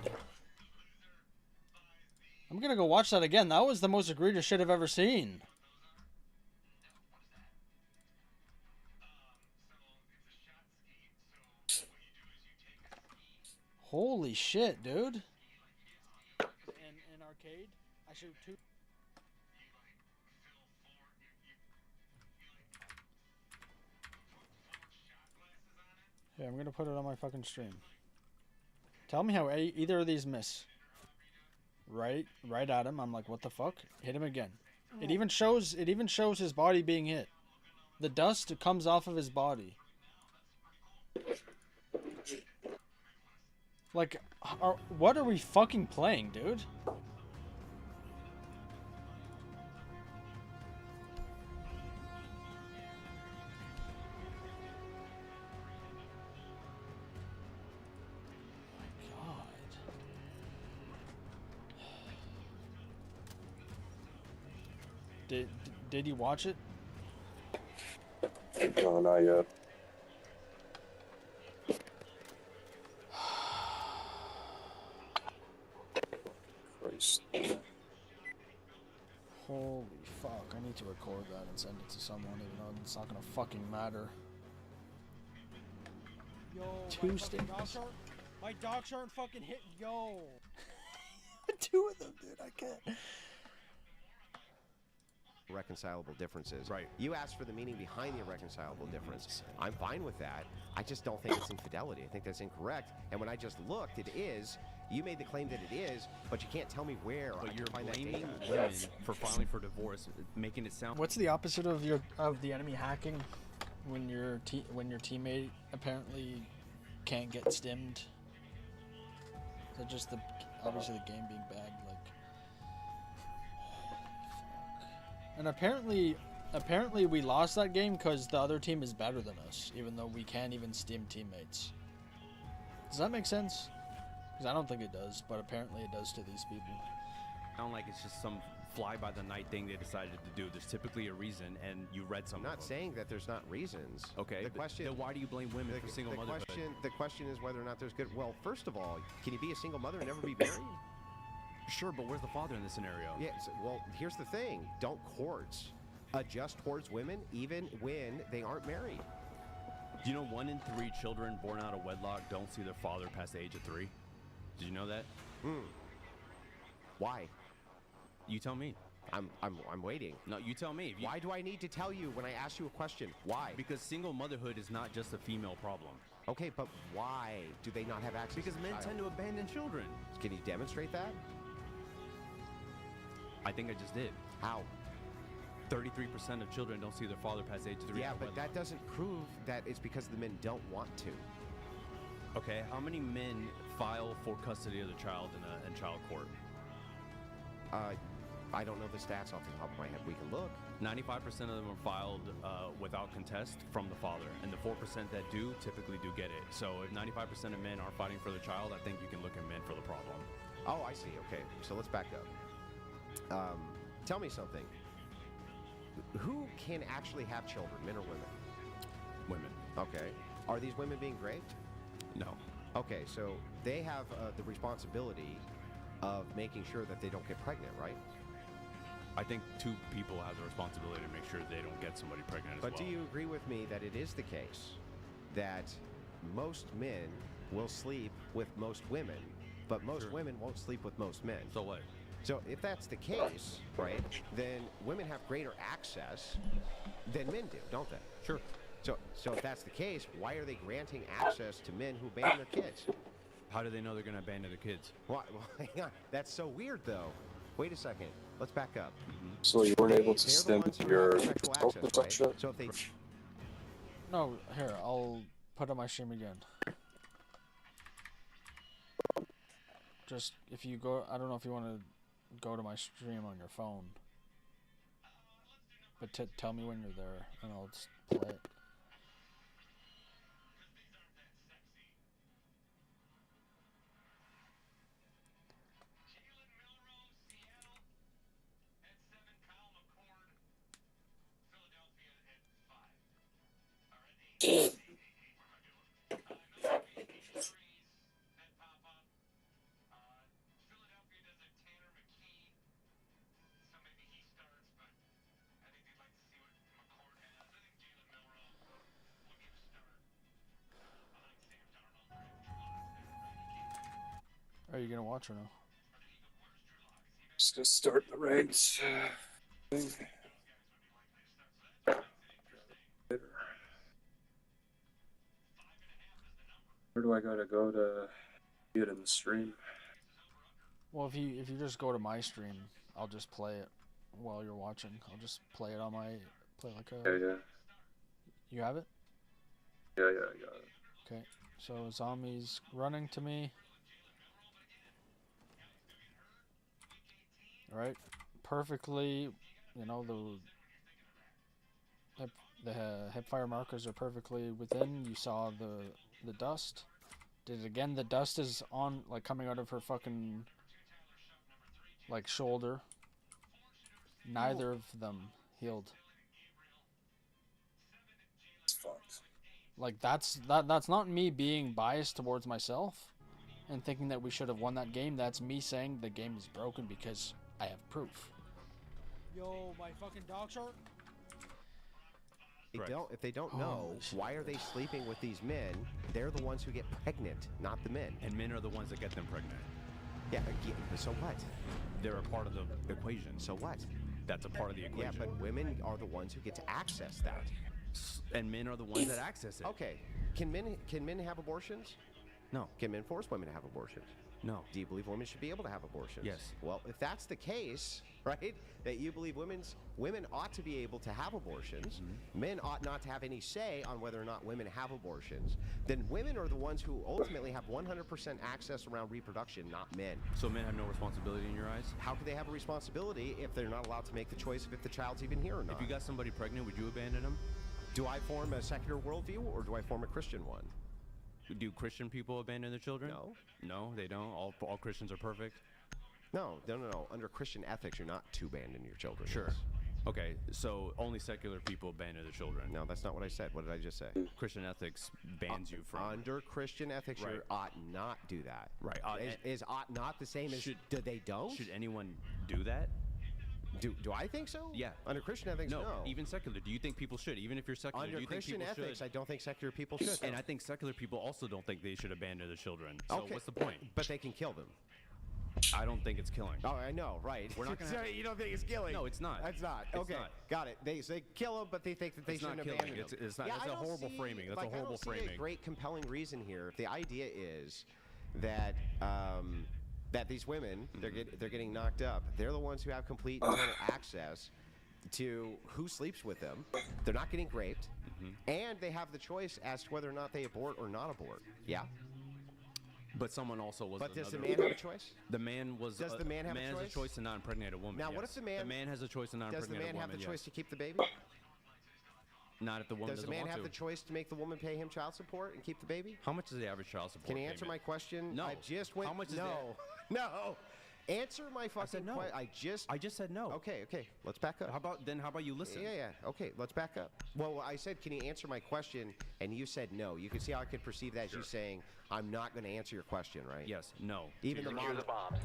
I'm gonna go watch that again. That was the most egregious shit I've ever seen. Holy shit, dude. In arcade, I shoot 2. Yeah, I'm gonna put it on my fucking stream. Tell me how either of these miss. Right at him. I'm like, what the fuck? Hit him again. It even shows his body being hit. The dust comes off of his body. Like, what are we fucking playing, dude? Did you watch it? No, not yet. Christ. Holy fuck, I need to record that and send it to someone, even though it's not gonna fucking matter. Yo, 2 sticks. My dogs aren't fucking hit. Yo. 2 of them, dude. I can't. irreconcilable differences. Right. You asked for the meaning behind the irreconcilable difference. I'm fine with that. I just don't think it's infidelity. I think that's incorrect. And when I just looked, it is. You made the claim that it is, but you can't tell me where. I But can you're find that blaming data. women for filing for divorce, making it sound. What's the opposite of the enemy hacking? When your teammate apparently can't get stimmed. Is that just obviously the game being bad? Like, and apparently we lost that game because the other team is better than us, even though we can't even stim teammates. Does that make sense? Because I don't think it does, but apparently it does to these people. Sound like it's just some fly-by-the-night thing they decided to do. There's typically a reason, and you read some. I'm not saying that there's not reasons. Okay. The question. Then why do you blame women for single motherhood? The question is whether or not there's good. Well, first of all, can you be a single mother and never be married? Sure, but where's the father in this scenario? Yeah. Well, here's the thing. Don't courts adjust towards women even when they aren't married? Do you know 1 in 3 children born out of wedlock don't see their father past the age of 3? Did you know that? Why? You tell me. I'm waiting. No, you tell me. Why do I need to tell you when I ask you a question? Why? Because single motherhood is not just a female problem. Okay, but why do they not have access? Because to men child? tend to abandon children. Can you demonstrate that? I think I just did. How? 33% of children don't see their father past the age of 3. Yeah, but that doesn't prove that it's because the men don't want to. Okay, how many men file for custody of the child in child court? I don't know the stats off the top of my head. We can look. 95% of them are filed without contest from the father, and the 4% that do typically do get it. So if 95% of men are fighting for the child, I think you can look at men for the problem. Oh, I see. Okay, so let's back up. Tell me something. Who can actually have children, men or women? Women. Okay. Are these women being raped? No. Okay, so they have the responsibility of making sure that they don't get pregnant, right? I think 2 people have the responsibility to make sure they don't get somebody pregnant as well. But do you agree with me that it is the case that most men will sleep with most women, but most women won't sleep with most men? So what? So if that's the case, right, then women have greater access than men do, don't they? Sure. So if that's the case, why are they granting access to men who abandon their kids? How do they know they're going to abandon their kids? Well, hang on. That's so weird, though. Wait a second. Let's back up. So you weren't able to They're the stem ones who your have sexual self access, protection? right? So if they No, here, I'll put on my stream again. Just, if you go, I don't know if you want to go to my stream on your phone. But tell me when you're there, and I'll just play it. Are you gonna watch or no? Just gonna start the ranks. Where do I gotta go to get in the stream? Well, if you just go to my stream, I'll just play it while you're watching. I'll just play it on my like a. Yeah. You have it? Yeah, I got it. Okay. So zombies running to me. Right, perfectly. You know the hipfire markers are perfectly within. You saw the dust. Did it again. The dust is on, like, coming out of her fucking, like, shoulder. Neither of them healed. It's fucked. Like, that's not me being biased towards myself and thinking that we should have won that game. That's me saying the game is broken because I have proof. Yo, my fucking dog short. If they don't know, why are they sleeping with these men? They're the ones who get pregnant, not the men. And men are the ones that get them pregnant. Yeah, so what? They're a part of the equation. So what? That's a part of the equation. Yeah, but women are the ones who get to access that. And men are the ones that access it. Okay, can men have abortions? No. Can men force women to have abortions? No. Do you believe women should be able to have abortions? Yes. Well, if that's the case, right, that you believe women ought to be able to have abortions, men ought not to have any say on whether or not women have abortions, then women are the ones who ultimately have 100% access around reproduction, not men. So men have no responsibility in your eyes? How could they have a responsibility if they're not allowed to make the choice of if the child's even here or not? If you got somebody pregnant, would you abandon them? Do I form a secular worldview or do I form a Christian one? Do Christian people abandon their children? No. No, they don't. All Christians are perfect? No. Under Christian ethics, you're not to abandon your children. Sure. Okay, so only secular people abandon their children. No, that's not what I said. What did I just say? Christian ethics bans you from... Under Christian ethics, Right. you ought not do that. Right. Is ought not the same as they don't? Should anyone do that? Do I think so? Yeah. Under Christian ethics, no. Even secular. Do you think people should? Even if you're secular, do Under you Christian think people ethics, should? I don't think secular people should. And I think secular people also don't think they should abandon their children. So Okay. what's the point? But they can kill them. I don't think it's killing. Oh, I know, right. We're not gonna have- You don't think it's killing? No, it's not. That's not. It's Okay, not. got it. They kill them, but they think that they It's not shouldn't killing. abandon them. It's not. Yeah, That's I a don't horrible see- framing. That's a like, horrible I don't see framing. a great compelling reason here. If the idea is that that these women they're getting knocked up, they're the ones who have complete and total access to who sleeps with them. They're not getting raped, and they have the choice as to whether or not they abort or not abort. Yeah. But someone also was. But does the another- man have a choice? The man was. Does the man have a has choice? a choice to not impregnate a woman. Now, what yes. if the man- The man has a choice to not Does the impregnate man a have woman. the choice yes. to keep the baby? Not if the woman Does the doesn't man want have to. the choice to make the woman pay him child support and keep the baby? How much is the average child support? Can you answer my payment? question? No. I just went. How much is no? No. Answer my fucking said no. question. I just said no. Okay. Let's back up. How about you listen? Yeah. Okay, let's back up. Well, I said, can you answer my question? And you said no. You can see how I could perceive that as you saying, I'm not going to answer your question, right? Yes. No. Even the Secure mom. the bombs.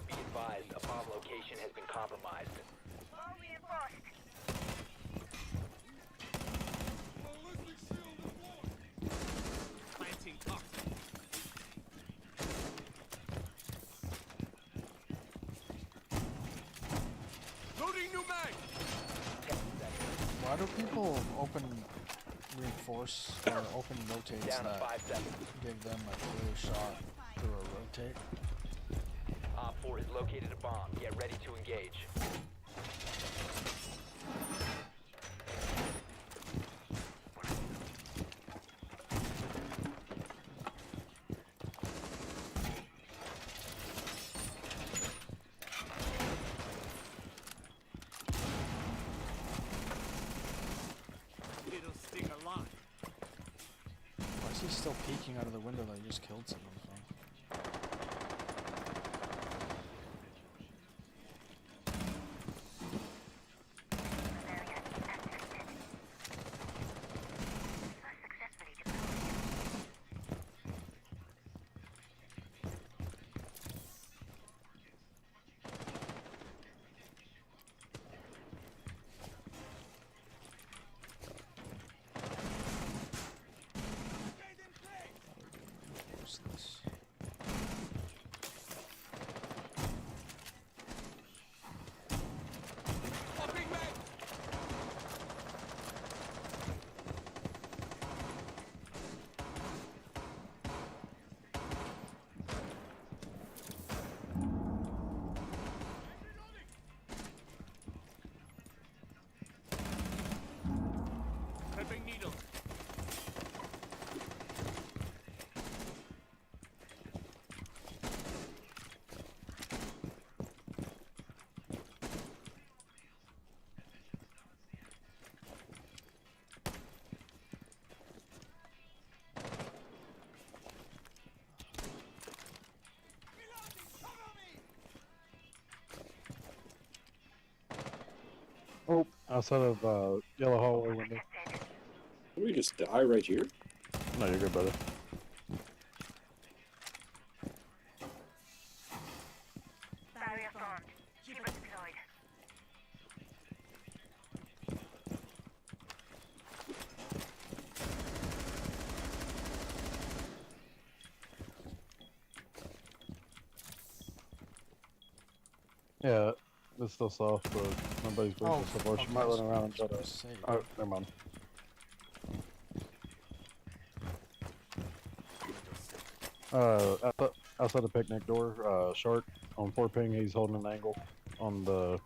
Be advised, a bomb location has been compromised. All reinforced. Why do people open reinforce or open rotates Down to that 5 seconds. give them a clear shot through a rotate? Op 4 has located a bomb. Get ready to engage. Why is he still peeking out of the window that he just killed someone from? Successfully deployed. What's this? Oh, outside of yellow hallway window. Detected. Did we just die right here? No, you're good, brother. Barrier formed. Keep it deployed. Yeah, it's still soft, but nobody's breathing Oh, so far. She okay, might run so around and try I was to. gonna say. Oh, never mind. Outside the picnic door, Shark on 4 ping, he's holding an angle on the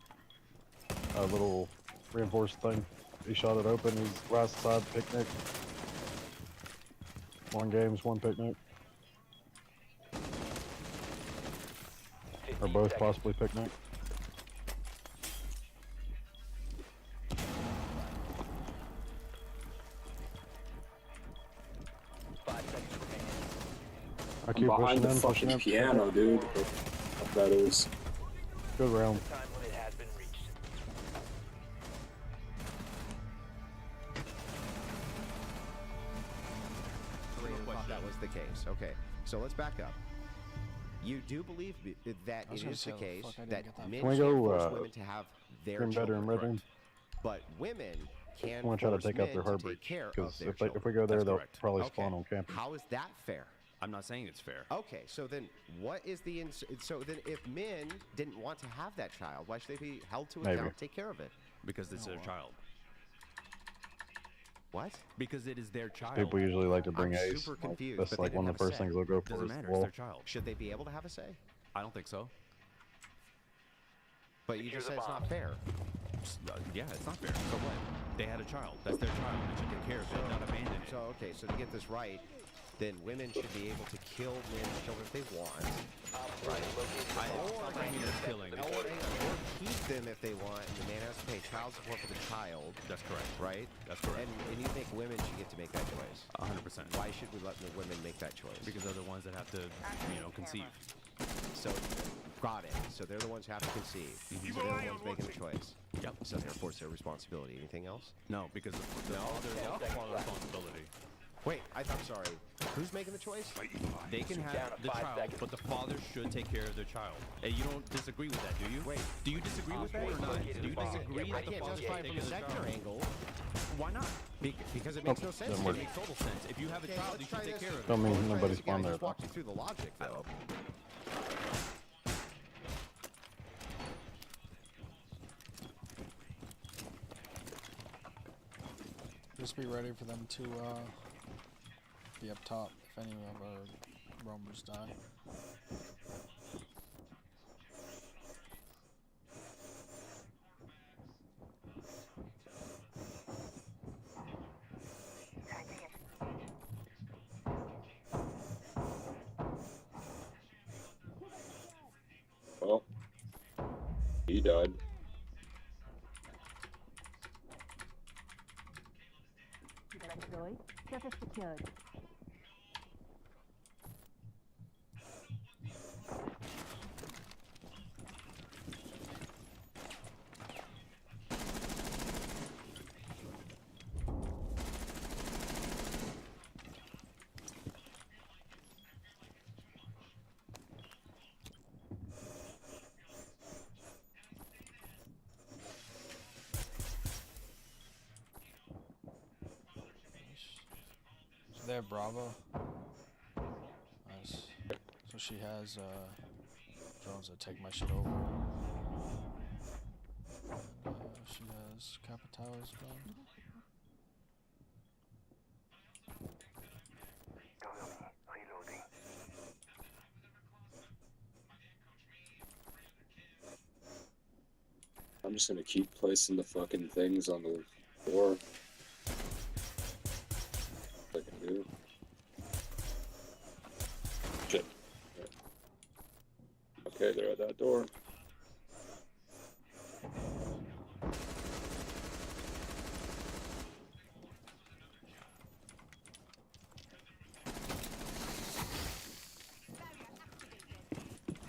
little reinforced thing. He shot it open. He's right side picnic. 1 games, 1 picnic. Or 15 both seconds. possibly picnic. I keep Behind pushing the in, pushing fucking in. piano, dude. What that is. Good round. Time limit has been reached. Thought that was the case. Okay, so let's back up. You do believe that I was it gonna is say, the how the case fuck I didn't that get that men Can we can't go, force women to have their Green children, bedroom, red room? but women can I want to try to force take out men their to heartbreak. take care of Because their if we children. go there, That's they'll correct. probably Okay, spawn on campers. how is that fair? I'm not saying it's fair. Okay, so then what is the so then if men didn't want to have that child, why should they be held to Maybe. account to take care of it? Because it's their child. What? Because it is their child. People usually like to bring I'm Ace. super confused, That's but they like one didn't of the have a first say. things they'll go for. Doesn't is matter. the It's wall. their child. Should they be able to have a say? I don't think so. But you just said it's not fair. Yeah, it's not fair. So what? They had a child. That's their child. They should take care of it, not abandon it. So okay, so to get this right, then women should be able to kill men's children if they want, right? I mean, it's killing. Or keep them if they want, and the man has to pay child support for the child. That's correct. Right? That's correct. And you think women should get to make that choice? 100%. Why should we let the women make that choice? Because they're the ones that have to, conceive. So, got it. So they're the ones who have to conceive. So they're the ones making the choice. Yep. So therefore, it's their responsibility. Anything else? No, because the father is all responsibility. Wait, I'm sorry. Who's making the choice? They can have the child, but the father should take care of their child. And you don't disagree with that, do you? Wait. Do you disagree with that or not? Do you disagree I that the can't father justify should it take from care a of the sector child? angle. Why not? Because it makes no sense. doesn't It work. makes total sense. If you have a child, you should take care of it. Don't mean Let's try nobody this again. spawned there. Just walk you through the logic, though. Just be ready for them to be up top if any of our roamers die. Well, he died. Deployed. Surface secured. So they have Bravo. Nice. So she has drones that take my shit over. And she has Capital as well. Reloading. I'm just gonna keep placing the fucking things on the door. I can do. Shit. Okay, they're at that door.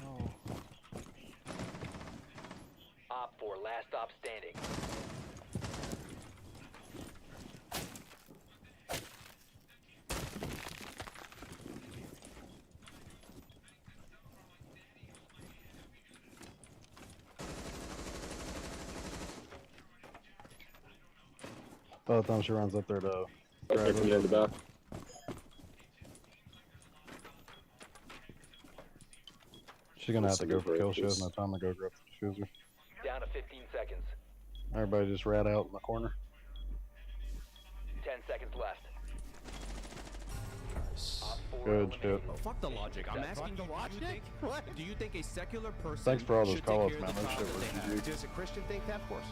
Oh, Op 4, last stop standing. By the time she runs up there to Okay, grab coming her. in the back. She's gonna have to go for kill. She has no time to go grab the diffuser. Down to 15 seconds. Everybody just rat out in the corner. 10 seconds left. Op 4 Good shit. eliminated. Oh, fuck the logic. I'm asking the you, logic? do you think a secular person Thanks for all those should take calls, care man. of the That child shit that was they have? huge. Does a Christian think that? Of course.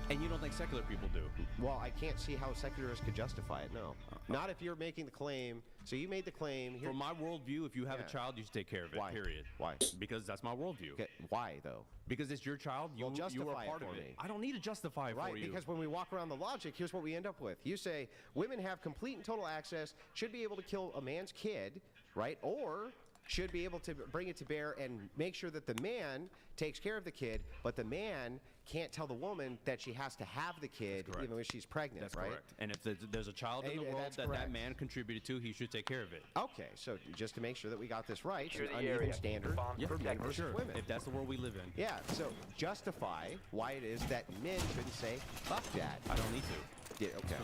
And you don't think secular people do? Well, I can't see how secularists could justify it, no. Not if you're making the claim. So you made the claim. Here, From my worldview, if you have Yeah. a child, you should take care of it, Why? period. Why? Because that's my worldview. Okay, why, though? Because it's your child, you, Well, you are justify it part for of it. me. I don't need to justify it Right, for you. because when we walk around the logic, here's what we end up with. You say women have complete and total access, should be able to kill a man's kid, right? Or should be able to bring it to bear and make sure that the man takes care of the kid, but the man can't tell the woman that she has to have the kid correct. even when she's pregnant, That's right? correct. And if there's a child in the world that's that correct. that man contributed to, he should take care of it. Okay, so just to make sure that we got this right, Secure an the uneven area. standard Yeah, for men versus Sure, women. if that's the world we live in. Yeah, so justify why it is that men shouldn't say, fuck that. I don't need to. Yeah, okay.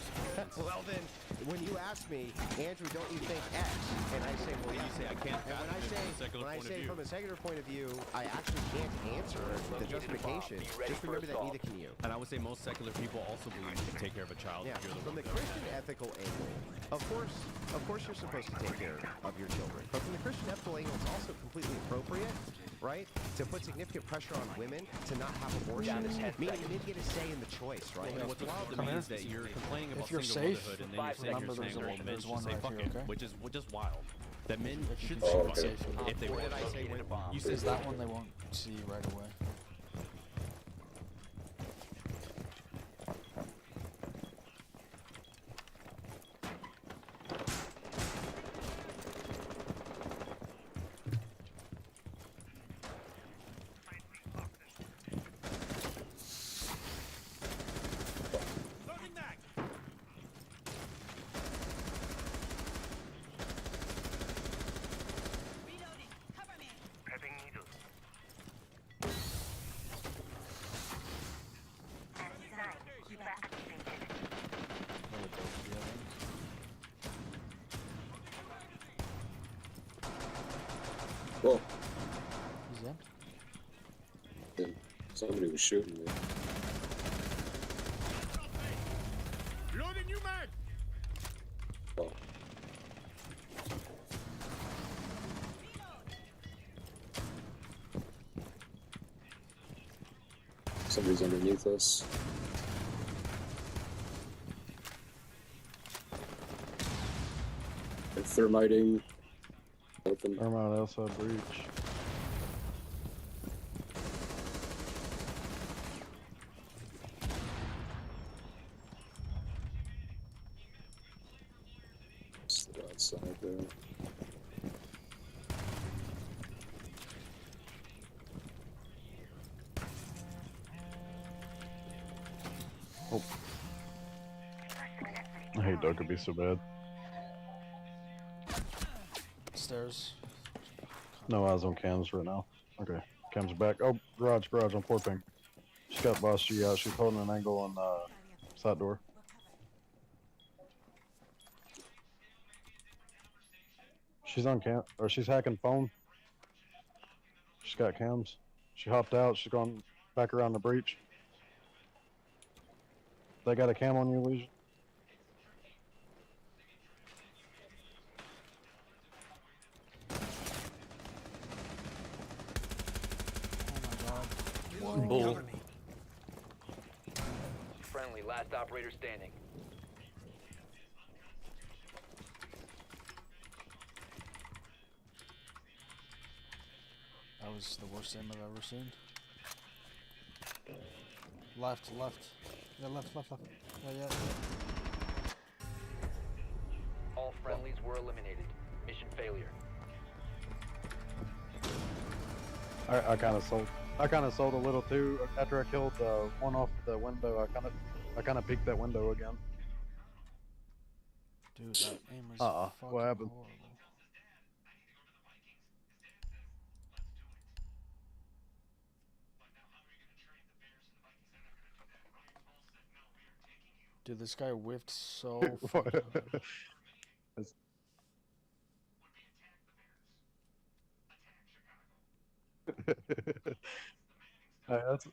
Well then, when you ask me, Andrew, don't you think X? And I say, well, And yeah. you say, I can't And when I fathom it say, from a secular when I point of say view. from a secular point of view, I actually can't answer the Located a justification. bomb. Be ready Just for remember that assault. neither can you. And I would say most secular people also believe you should take care of a child Yeah, if you're the from one the that- Christian ethical angle, of course you're supposed to take care of your children. But from the Christian ethical angle, it's also completely appropriate, right, to put significant pressure on women to not have abortions, meaning men get a say in the choice, right? And what's wild to me is that you're complaining about If you're single safe, motherhood and then you're saying, remember well, men there's should one say right fuck here, it, okay? which is wild. That men should Oh, say fuck okay. it if they What want. did I say when You Is said that one they won't see right away? Prepping needles. As designed, keep activated. Really dope, yeah. Well, He's in. then somebody was shooting me. Loading you mag! Oh. Somebody's underneath us. They're thermiting. Open. Thermite outside breach. Still outside there. I hate Doug could be so bad. Stairs. No eyes on cams right now. Okay, cams back. Oh, garage on 4 ping. She's got boss G out. She's holding an angle on side door. She's on cam, or she's hacking phone. She's got cams. She hopped out. She's gone back around the breach. They got a cam on you, Legion? Oh my god. Bull. Friendly, last operator standing. That was the worst aim I've ever seen. Left. Yeah, left. Yeah. All friendlies were eliminated. Mission failure. I kind of sold a little too after I killed one off the window. I kind of peeked that window again. Dude, that aim is What fucking happened? horrible. Dude, this guy whiffed so fucking hard. That's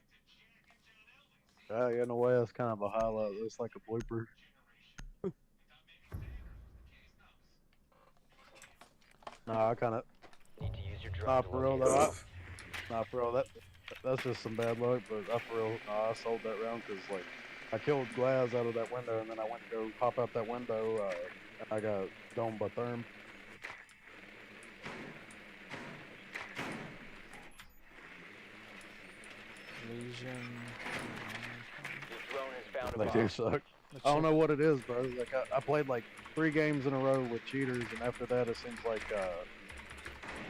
in a way that's kind of a highlight. It's like a blooper. Nah, I kind of Need to use your nah drone to for real locate though. the Nah, for real that's just some bad luck. But I for real, nah, I sold that round because like I killed Glaz out of that window, and then I went to go pop out that window, and I got domed by Therm. Legion. Your drone has found a They bomb. do suck. I don't know what it is, bro. Like I played like 3 games in a row with cheaters, and after that, it seems like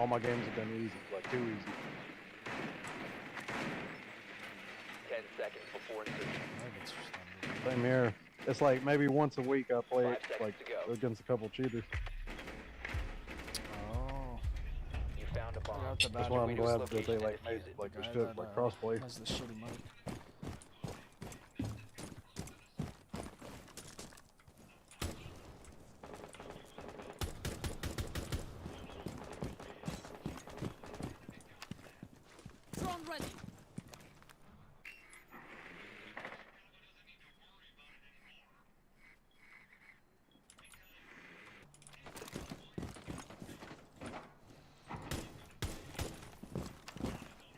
all my games have been easy, like too easy. 10 seconds before insertion. Same here. It's like maybe once a week I play 5 seconds like to go. against a couple cheaters. Oh. You found a bomb. Got the That's bad why I'm one. glad that they like made like Guy restrict that, like crossplay. has the shitty mic. Drone ready.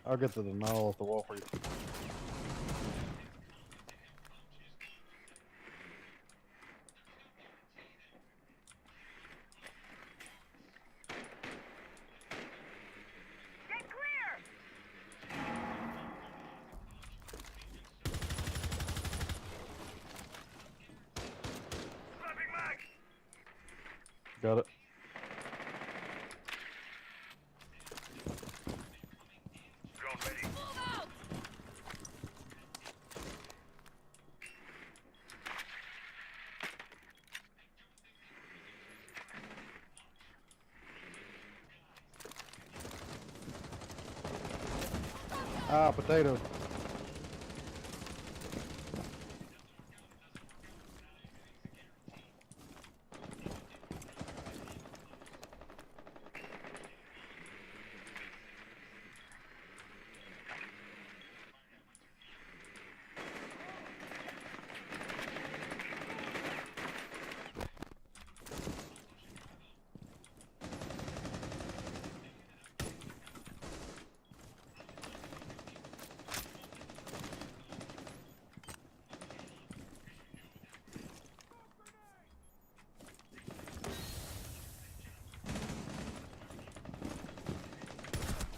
I'll get the denial off the wall for you. Get clear! Slapping mag! Got it. Drone ready. Move out. Ah, potato.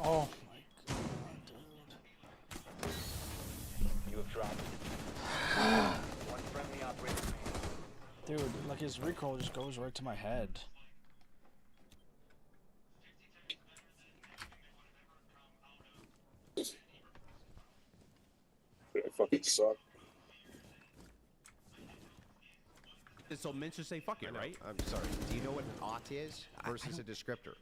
Oh my god, You have dropped. One friendly operator. dude. Dude, like his recoil just goes right to my head. They fucking suck. So men should say fuck it, right? I'm sorry. Do you know what an aught is versus a descriptor?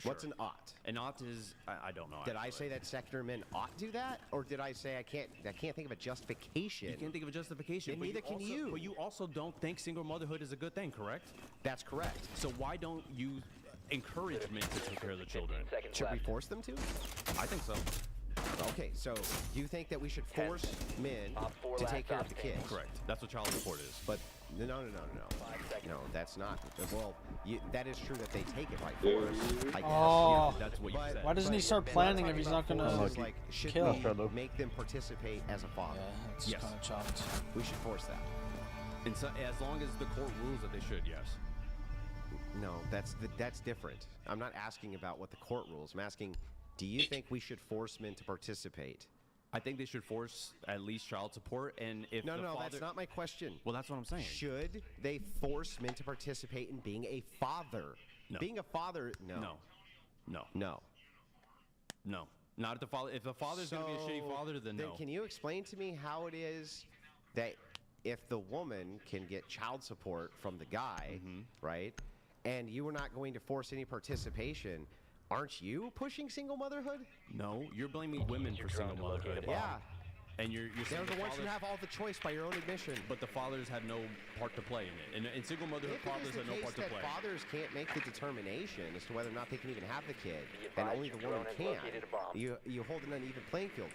What's an aught? An aught is I don't know. Did I actually. say that secular men ought to do that, or did I say I can't think of a justification? You can't think of a justification. And but neither can also, you. But you also don't think single motherhood is a good thing, correct? That's correct. So why don't you encourage men to take care of the children? 15 seconds Should we left. force them to? I think so. Okay, so you think that we should force men Op four to last take care of the stop standing. kids? Correct. That's what child support is. But no. 5 seconds. No, that's not. Well, that is true that they take it by Yeah. force. I guess. Oh. That's what you But- said. Why doesn't he but start then planning we're if he's talking not about gonna force, like, should kill? we make them participate as a father? Yeah, that's Yes. kind of chopped. We should force that. And so, as long as the court rules that they should, yes. No, that's different. I'm not asking about what the court rules. I'm asking, do you think we should force men to participate? I think they should force at least child support, and if No, the father... that's not my question. Well, that's what I'm saying. Should they force men to participate in being a father? No. Being a father, no. No. Not if the father. If the father's going to be a shitty father, then no. Can you explain to me how it is that if the woman can get child support from the guy, right, and you are not going to force any participation, aren't you pushing single motherhood? No, you're blaming women for single motherhood. Yeah. And you're They're saying the ones who fathers- have all the choice by your own admission. But the fathers have no part to play in it. And in single motherhood, If it is fathers the have no case part to that play. fathers can't make the determination as to whether or not they can even have the kid, and advised only your the woman drone has can, located a bomb. you hold an uneven playing field.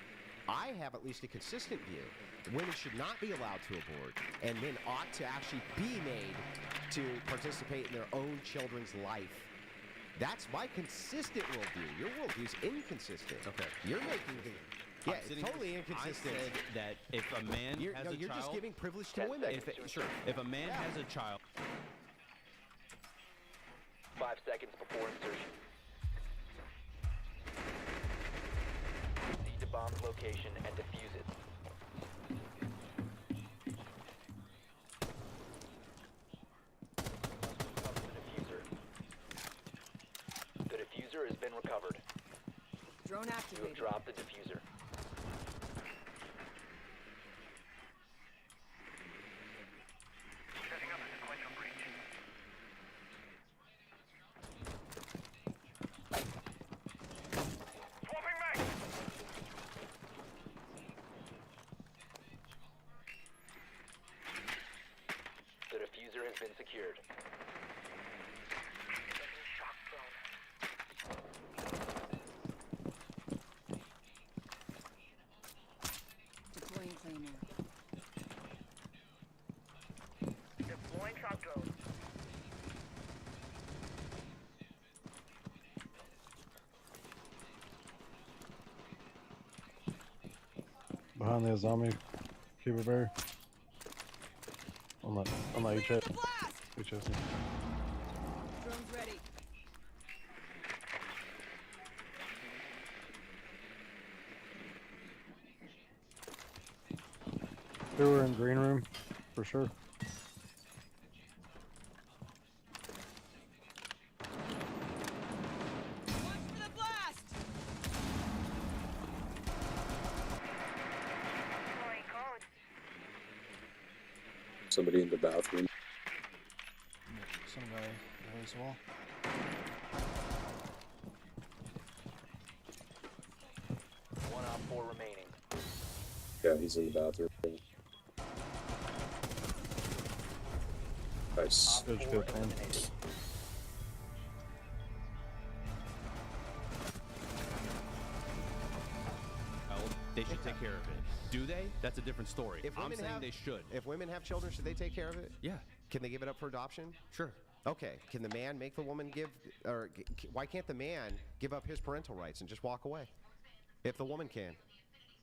I have at least a consistent view. Women should not be allowed to abort, and men ought to actually be made to participate in their own children's life. That's my consistent worldview. Your worldview's inconsistent. Okay. You're making the... Yeah, I'm it's sitting- totally I inconsistent. said that if a man You're, has no, a you're child, just giving privilege to 10 women. seconds. if a man has a child, 5 seconds before insertion. Proceed to bomb's location and defuse it. Recover the diffuser. The diffuser has been recovered. Drone You have activated. dropped the diffuser. Setting up a sequential breach. Swapping mag! The diffuser has been secured. Setting shock zone. Deploying Claymore. Deploying shock drone. Behind the zombie. Keep it very. On the HS. The blast! HS. Drone's ready. They were in green room, for sure. Watch for the blast! Deploying code. Somebody in the bathroom. Some guy as well. One op 4 remaining. Yeah, he's in the bathroom. Nice. Good, Op 4 good, man. eliminated. they should take care of it. Do they? That's a different story. If I'm women saying have- they should. If women have children, should they take care of it? Yeah, Can they give it up for adoption? sure. Okay. Can the man make the woman give, or why can't the man give up his parental rights and just walk away? If the woman can.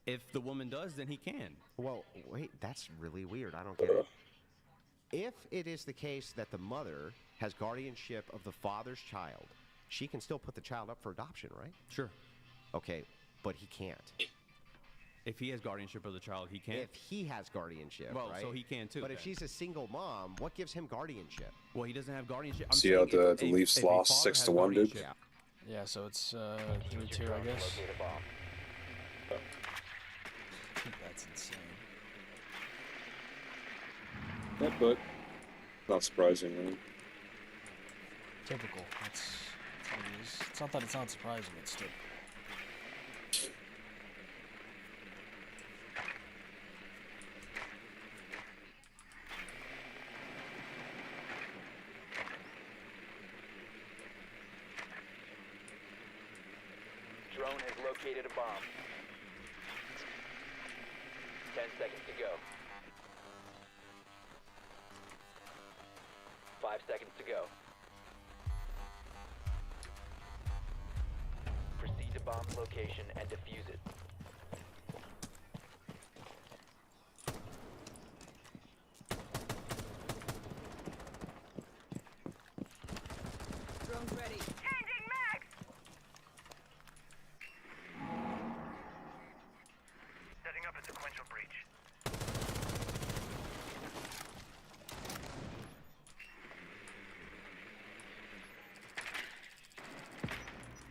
If the woman does, then he can. Well, wait, that's really weird. I don't get it. If it is the case that the mother has guardianship of the father's child, she can still put the child up for adoption, right? Sure. Okay, but he can't. If he has guardianship of the child, he can. If he has guardianship, Well, right? so he can too, But if then. she's a single mom, what gives him guardianship? Well, he doesn't have guardianship. I'm See saying how the if a- Leafs if a lost father 6 to has 1, dude? guardianship- Yeah, so it's Use 3-2, your I drone to guess. locate a bomb. That's insane. Yeah, but not surprising, right? Typical. That's what it is. It's not that it's not surprising. It's typical. Drone has located a bomb. 10 seconds to go. 5 seconds to go. Proceed to bomb's location and defuse it. Drone's ready. Changing mag! Setting up a sequential breach.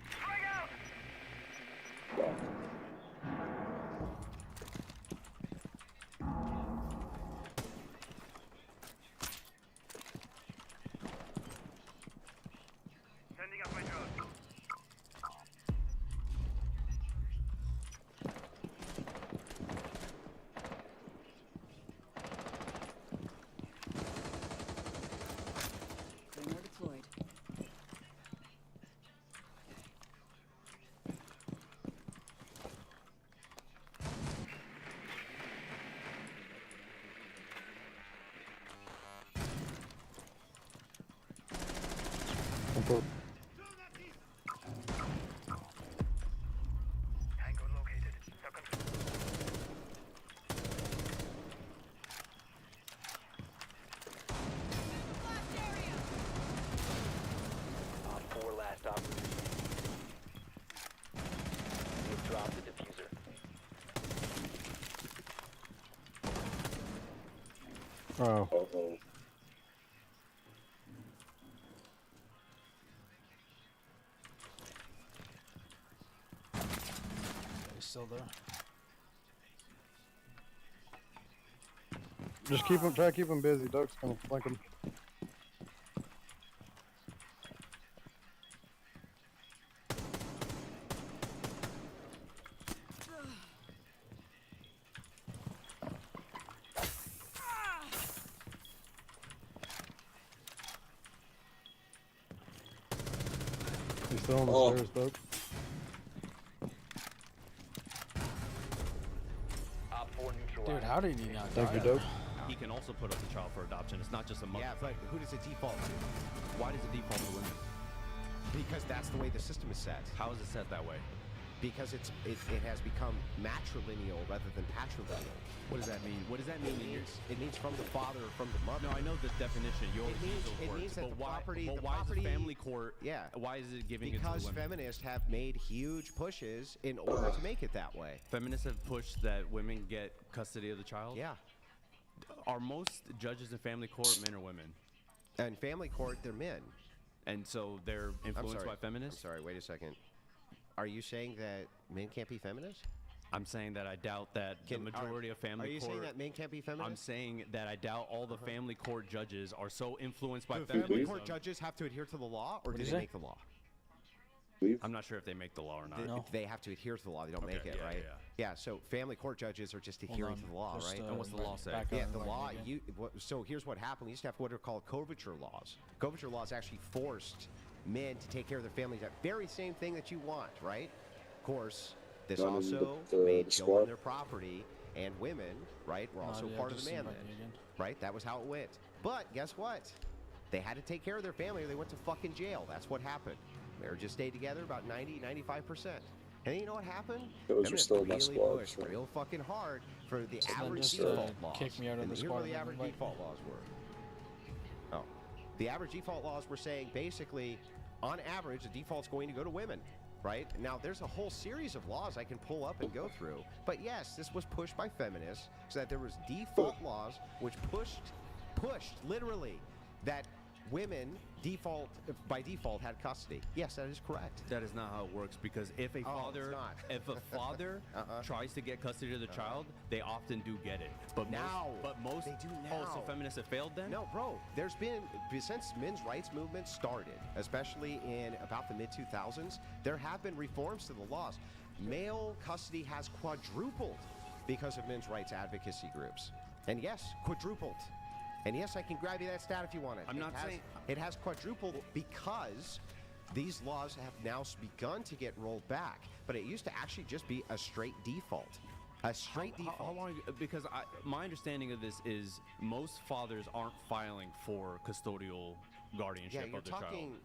Frag out! Wow. court. Tango located. Second floor. Blast area! Op 4 last operator. You've dropped the diffuser. Oh, Uh-oh. He's still there. just keep him. Try to keep him busy. Doug's gonna flank him. He's still on the Oh. stairs, Doug. Op 4 neutralized. Dude, how did he not Thank die? you, Doug. He can also put up the child for adoption. It's not just a mother. Yeah, but who does it default to? Why does it default to women? Because that's the way the system is set. How is it set that way? Because it has become matrilineal rather than patrilineal. What does that mean? What does that mean? It means from the father or from the mother. No, I know the definition. You always use those it words. means that but the why, property- but the why property- is the family court? Yeah. Why is it giving it to Because the women? feminists have made huge pushes in order to make it that way. Feminists have pushed that women get custody of the child. Yeah. Are most judges in family court men or women? And family court, they're men. And so they're I'm influenced sorry. by feminists? I'm sorry, wait a second. Are you saying that men can't be feminists? I'm saying that I doubt that the majority of family Are you court. saying that men can't be feminists? I'm saying that I doubt all the family court judges are so influenced by Do feminism. family court judges have to adhere to the law, or do What'd they you say? make the law? I'm not sure if they make the law or not. No. If they have to adhere to the law, they don't make Okay, it, yeah, right? yeah. Yeah, so family court judges are just Hold adhering on, to the law, just, right? And what's the law say? back Yeah, up the and law. again. So here's what happened. We used to have what are called coverture laws. Coverture laws actually forced men to take care of their families. That very same thing that you want, right? Of course, this Not in also the made squad. children their property, and women, right, were also yeah, part of just the man invite then, me again. right? That was how it went. But guess what? They had to take care of their family, or they went to fucking jail. That's what happened. Marriages stayed together about 95%. And then you know what happened? Those are Feminists still in that really squad, pushed so- real fucking hard for the So then average just, default laws. kick me out of And the here's squad what the and average invite me. default laws were. Oh. The average default laws were saying basically, on average, the default's going to go to women, right? Now, there's a whole series of laws I can pull up and go through. But yes, this was pushed by feminists so that there was default laws which pushed literally that women by default had custody. Yes, that is correct. That is not how it works because if a Oh, father it's not. if a father tries to get custody of the child, they often do get it. But Now. most They do Oh, so now. feminists have failed then? No, bro. There's been since men's rights movement started, especially in about the mid 2000s, there have been reforms to the laws. Male custody has quadrupled because of men's rights advocacy groups. And yes, quadrupled. And yes, I can grab you that stat if you want it. I'm not saying- it has quadrupled because these laws have now begun to get rolled back. But it used to actually just be a straight default. A straight default. How long? Because my understanding of this is most fathers aren't filing for custodial guardianship Yeah, you're of the talking.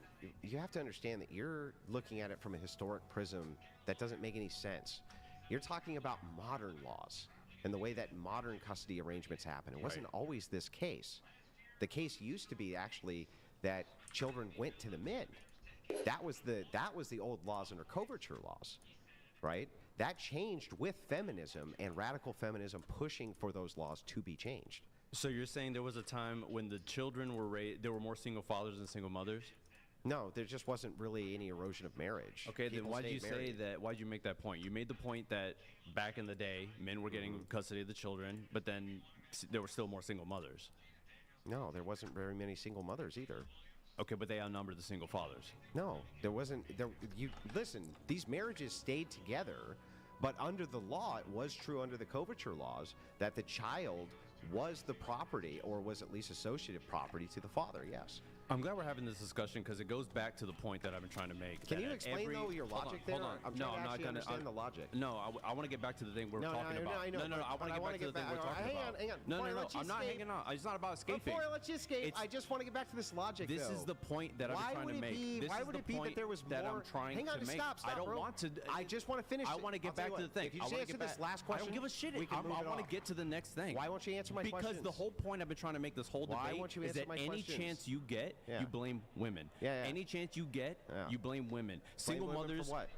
You have to understand that you're looking at it from a historic prism that doesn't make any sense. You're talking about modern laws and the way that modern custody arrangements happen. It wasn't always this case. The case used to be actually that children went to the men. That was the old laws under coverture laws, right? That changed with feminism and radical feminism pushing for those laws to be changed. child. So you're saying there was a time when the children were raised, there were more single fathers than single mothers? No, there just wasn't really any erosion of marriage. Okay, then People why did you stayed say married. that? Why did you make that point? You made the point that back in the day, men were getting custody of the children, but then there were still more single mothers. No, there wasn't very many single mothers either. Okay, but they outnumbered the single fathers. No, there wasn't. You listen. These marriages stayed together, but under the law, it was true under the coverture laws that the child was the property, or was at least associative property to the father. Yes. I'm glad we're having this discussion because it goes back to the point that I've been trying to make. Can that you at explain every- though your Hold on, logic there? Hold on. I'm No, trying I'm to not actually gonna understand the logic. No, I want to get back to the thing we're talking about. I know, no, I want to get back to the thing we're talking hang about. on, hang on. No, Before I no, no. let you I'm not escape- hanging on. It's not about escaping. Before I let you escape, It's- I just want to get back to this logic. This though. is the point that I've Why been trying would to it make. be? This Why is would the it be point that there was more? that I'm trying Hang on, to make. stop, I don't bro. want to. I just want to finish. I want to get back to the thing. If you I just want to answer get this back. last I question, don't give a shit. we can I move it want to off. get to the next thing. Why won't you answer my because questions? the whole point I've been trying to make this whole Why debate won't you is answer that my any questions? chance you get, Yeah. you blame women. Yeah, yeah. Any chance you get, Yeah. you blame women. Blame Single women mothers. for what?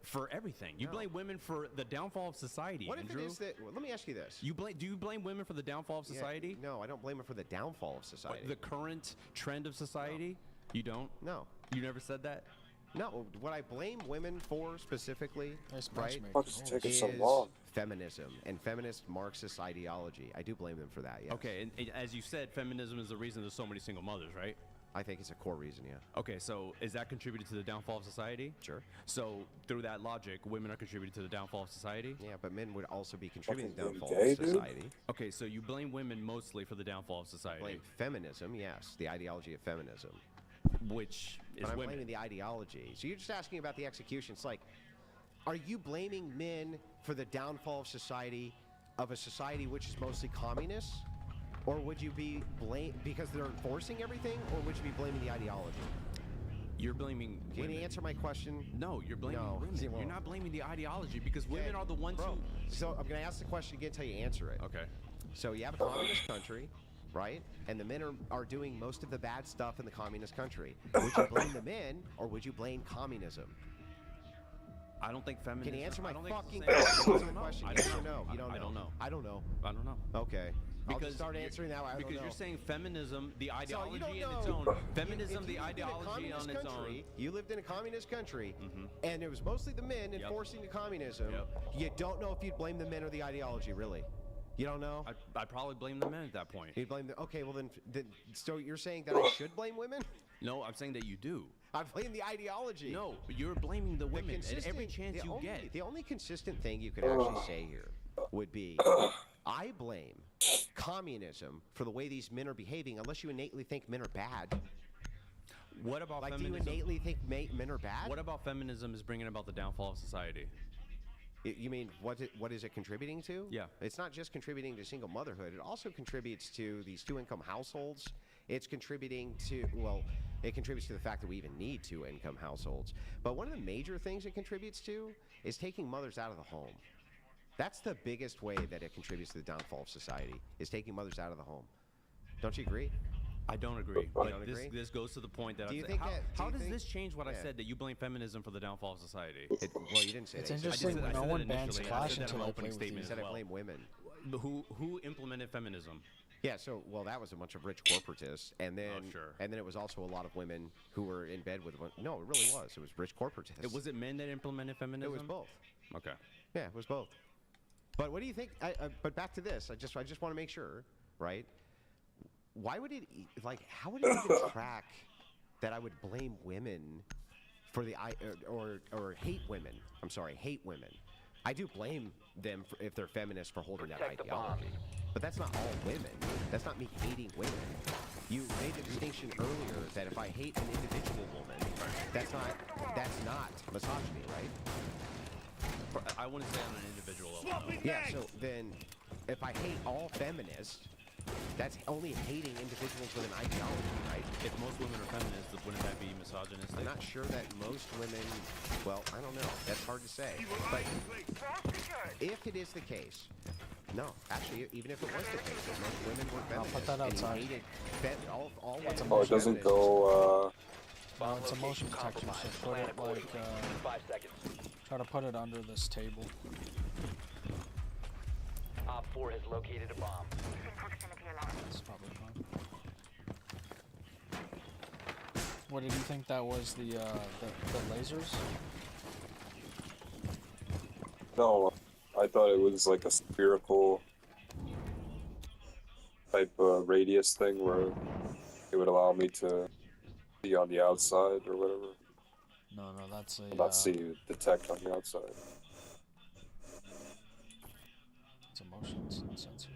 For everything. You No. blame women for the downfall of society. What if Andrew. it is that? Well, let me ask you this. Do you blame women for the downfall of Yeah, society? no, I don't blame it for the downfall of society. The current trend of society? You don't? No. You never said that? No, what I blame women for specifically, Nice right, matchmaking. Fuck's taking is so long? feminism and feminist Marxist ideology. I do blame them for that, yes. Okay, and as you said, feminism is the reason there's so many single mothers, right? I think it's a core reason, yeah. Okay, so is that contributed to the downfall of society? Sure. So through that logic, women are contributing to the downfall of society? Yeah, but men would also be contributing to the Fucking downfall gay, of dude? society. Okay, so you blame women mostly for the downfall of society, Blame feminism, yes, the ideology of feminism. which is But I'm women. blaming the ideology. So you're just asking about the execution. It's like, are you blaming men for the downfall of a society which is mostly communist? Or would you be because they're enforcing everything? Or would you be blaming the ideology? You're blaming Can women. you answer my question? No, you're blaming No, women. you won't. You're not blaming the ideology because women Yeah, are the ones bro, who... So I'm going to ask the question again until you answer it. Okay. So you have a communist country, right? And the men are doing most of the bad stuff in the communist country. Would you blame the men or would you blame communism? I don't think feminism... Can you answer my I don't think fucking it's the same. question? I Yes don't or know. no? You don't know. I don't know. I don't know. I don't know. Okay. I'll Because just start you're- answering that way. I don't Because know. you're saying feminism, the So you ideology don't in know. its own. Feminism, If the you lived in a ideology communist on its country, own. You lived in a communist country, and it was mostly the men enforcing the communism. Yep. You don't know if you'd blame the men or the ideology, really. You don't know? I'd probably blame the men at that point. You'd blame the. Okay, well then. So you're saying that I should blame women? No, I'm saying that you do. I blame the ideology. No, you're blaming the women at consistent- every chance you get. The only consistent thing you could actually say here would be, I blame communism for the way these men are behaving, unless you innately think men are bad. What about Like, do feminism? you innately think men are bad? What about feminism is bringing about the downfall of society? You mean what is it contributing to? Yeah. It's not just contributing to single motherhood. It also contributes to these two-income households. It's contributing to, well, it contributes to the fact that we even need two-income households. But one of the major things it contributes to is taking mothers out of the home. That's the biggest way that it contributes to the downfall of society, is taking mothers out of the home. Don't you agree? I don't agree. But don't agree? this goes to the point that Do I'm you saying. think that- do How you does think- this change what I yeah. said that you blame feminism for the downfall of society? Well, you didn't say It's that. You said- interesting I no said one that bans initially. I Clash said that in until my I opening play with statement you. You said as I well. blame women. Who implemented feminism? Yeah, so that was a bunch of rich corporatists, and then sure. and then it was also a lot of women who were in bed with. No, it really was. It was rich corporatists. Was it men that implemented feminism? It was both. Okay. Yeah, it was both. But what do you think? But back to this. I just want to make sure, right? Why would it how would it even track that I would blame women for or hate women? I'm sorry, hate women. I do blame them if they're feminists for holding that Protect the ideology. But that's not all women. That's not me hating women. You made the distinction earlier that if I hate an individual woman, that's not misogyny, right? I wouldn't say on an individual level. no. Yeah, so then if I hate all feminists, that's only hating individuals with an ideology, right? If most women are feminists, wouldn't that be misogynistic? I'm not sure that most women, well, I don't know. That's hard to say. But if it is the case, no, actually, even if it was the case, that most women were I'll feminists, put that outside. and you hated all women Oh, were it doesn't feminists. go, No, it's a motion detector, so put it like, 5 seconds. try to put it under this table. Op 4 has located a bomb. That's probably fine. What did you think that was, the lasers? no, I thought it was like a spherical type radius thing where it would allow me to be on the outside or whatever. No, that's a, Not see detect on the outside. it's a motion sensor.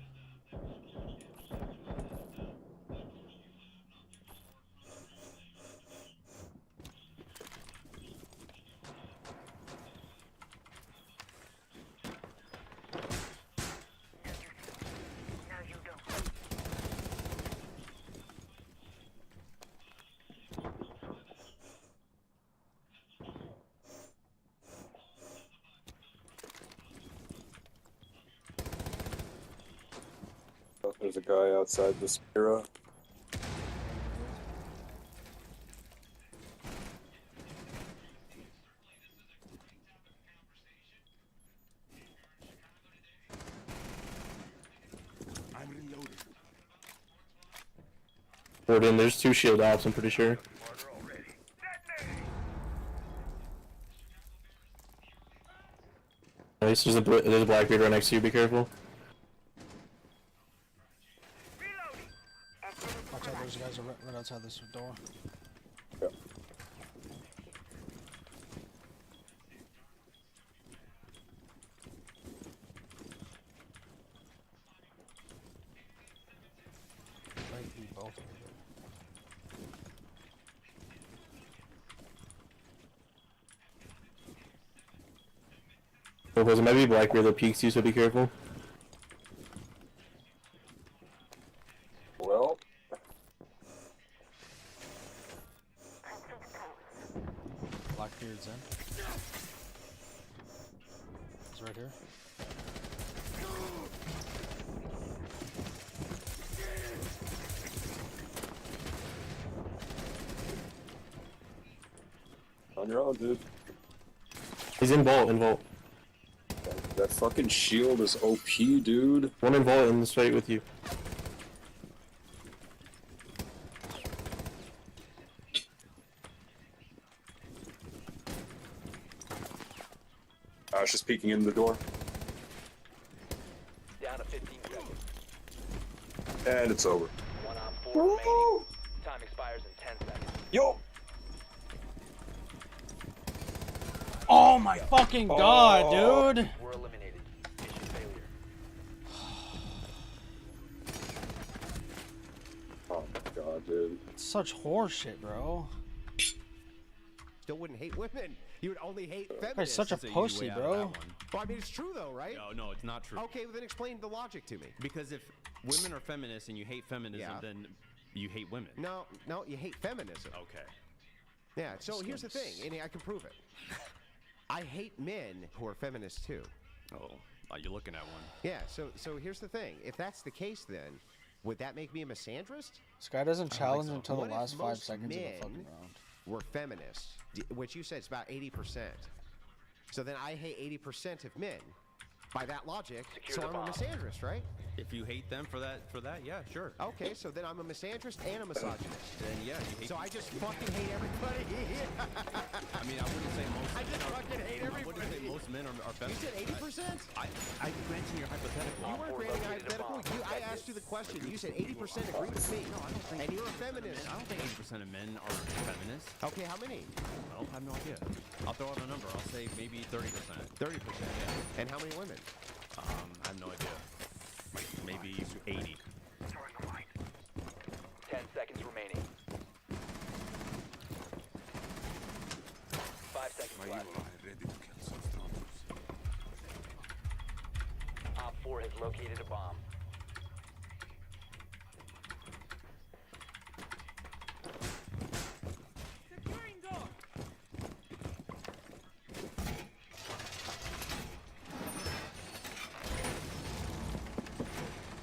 There's a guy outside the Spira. Warden, there's 2 shield ops, I'm pretty sure. Nice, there's a Blackbeard right next to you, be careful. Watch out, those guys are right outside this door. Yep. Might be both of them. It might be Blackbeard that peeks you, so be careful. Well, Blackbeard's in. He's right here. on your own, dude. He's in vault, That fucking shield is OP, dude. One in vault in this fight with you. I was just peeking in the door. Down to 15 seconds. And it's over. 1 on 4 remaining. Time expires in 10 seconds. Yo! Oh my fucking god, dude! We're eliminated. Mission failure. Oh my god, dude. Such horseshit, bro. Still wouldn't hate women. You would only hate Guy's feminists. such a That's an easy pussy, way out of bro. that one. Well, I mean, it's true though, right? No, it's not true. Okay, well then explain the logic to me. Because if women are feminists and you hate feminism, Yeah. then you hate women. No, you hate feminism. Okay. Yeah, so here's the thing, and I can prove it. I hate men who are feminists too. Oh, you're looking at one. Yeah, so here's the thing. If that's the case, then would that make me a misandrist? This guy doesn't challenge so. until the What if last 5 most seconds of the men fucking round. were feminists, which you said is about 80%. So then I hate 80% of men. By that logic, Secure so the I'm a bomb. misandrist, right? If you hate them for that, yeah, sure. Okay, so then I'm a misandrist and a misogynist. Then yeah, you hate. So I just fucking hate everybody. I mean, I wouldn't say most. I just fucking hate I wouldn't say everybody. most men are You feminists. said 80%? I granted your hypothetical. You weren't granting a hypothetical. I asked you the question. You said 80% agree with me. No, I don't think. And you're a feminist. I don't think 80% of men are feminists. Okay, how many? Well, I have no idea. I'll throw out a number. I'll say maybe 30%. 30%. And how many women? I have no idea. Like maybe 80. 10 seconds remaining. 5 seconds left. Op 4 has located a bomb. Securing door.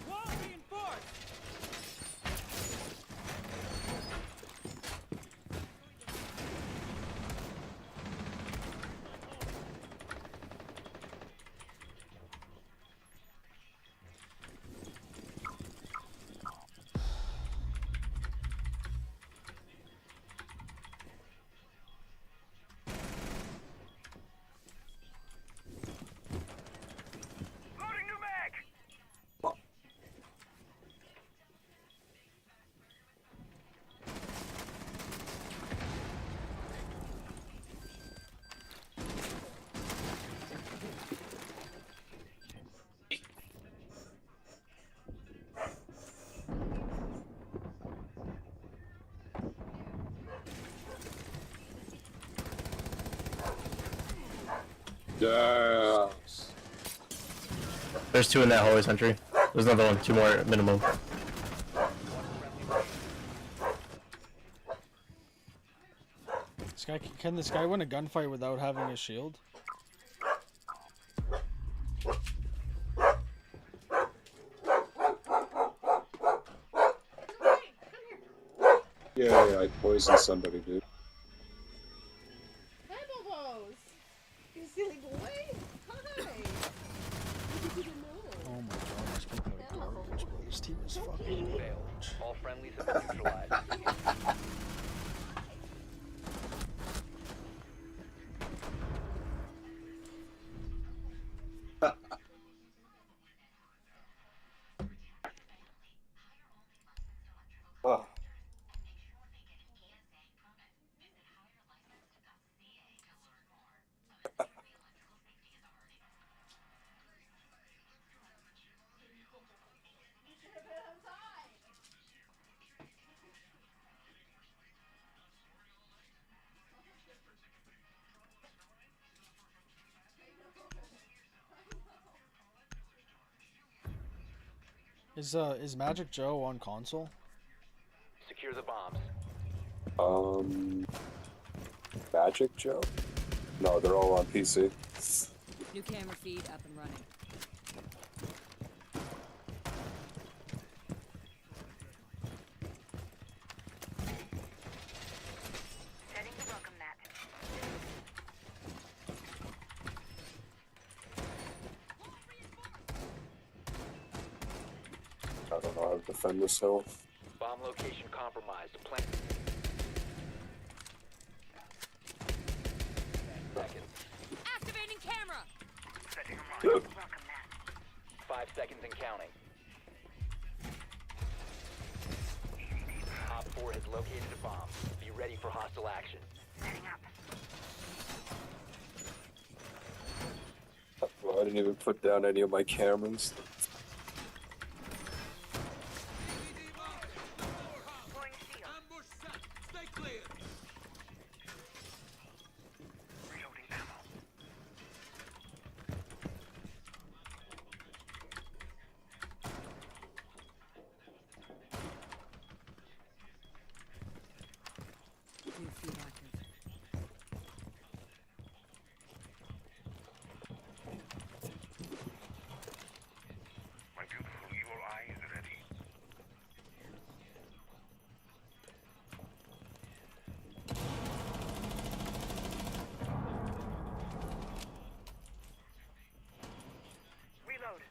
Wall reinforced. Loading new mag! Yeah. There's 2 in that hallway sentry. There's another one, 2 more minimum. Can this guy win a gunfight without having a shield? Yeah, I poisoned somebody, dude. Hi, Bobos! You silly boy! Hi! You didn't know. Oh my god, these people are garbage, bro. This team is fucking Failed. garbage. All friendlies have been neutralized. Oh. Is Magic Joe on console? Secure the bombs. Magic Joe? No, they're all on PC. New camera feed up and running. Setting the welcome mat. I don't know how to defend this hill. Bomb location compromised. Plant. Seconds. Activating camera! Setting a welcome mat. 5 seconds and counting. Op 4 has located a bomb. Be ready for hostile action. Setting up. Well, I didn't even put down any of my cameras. Blowing shield. Reloading ammo. New feed active. My beautiful evil eye is ready. Reload.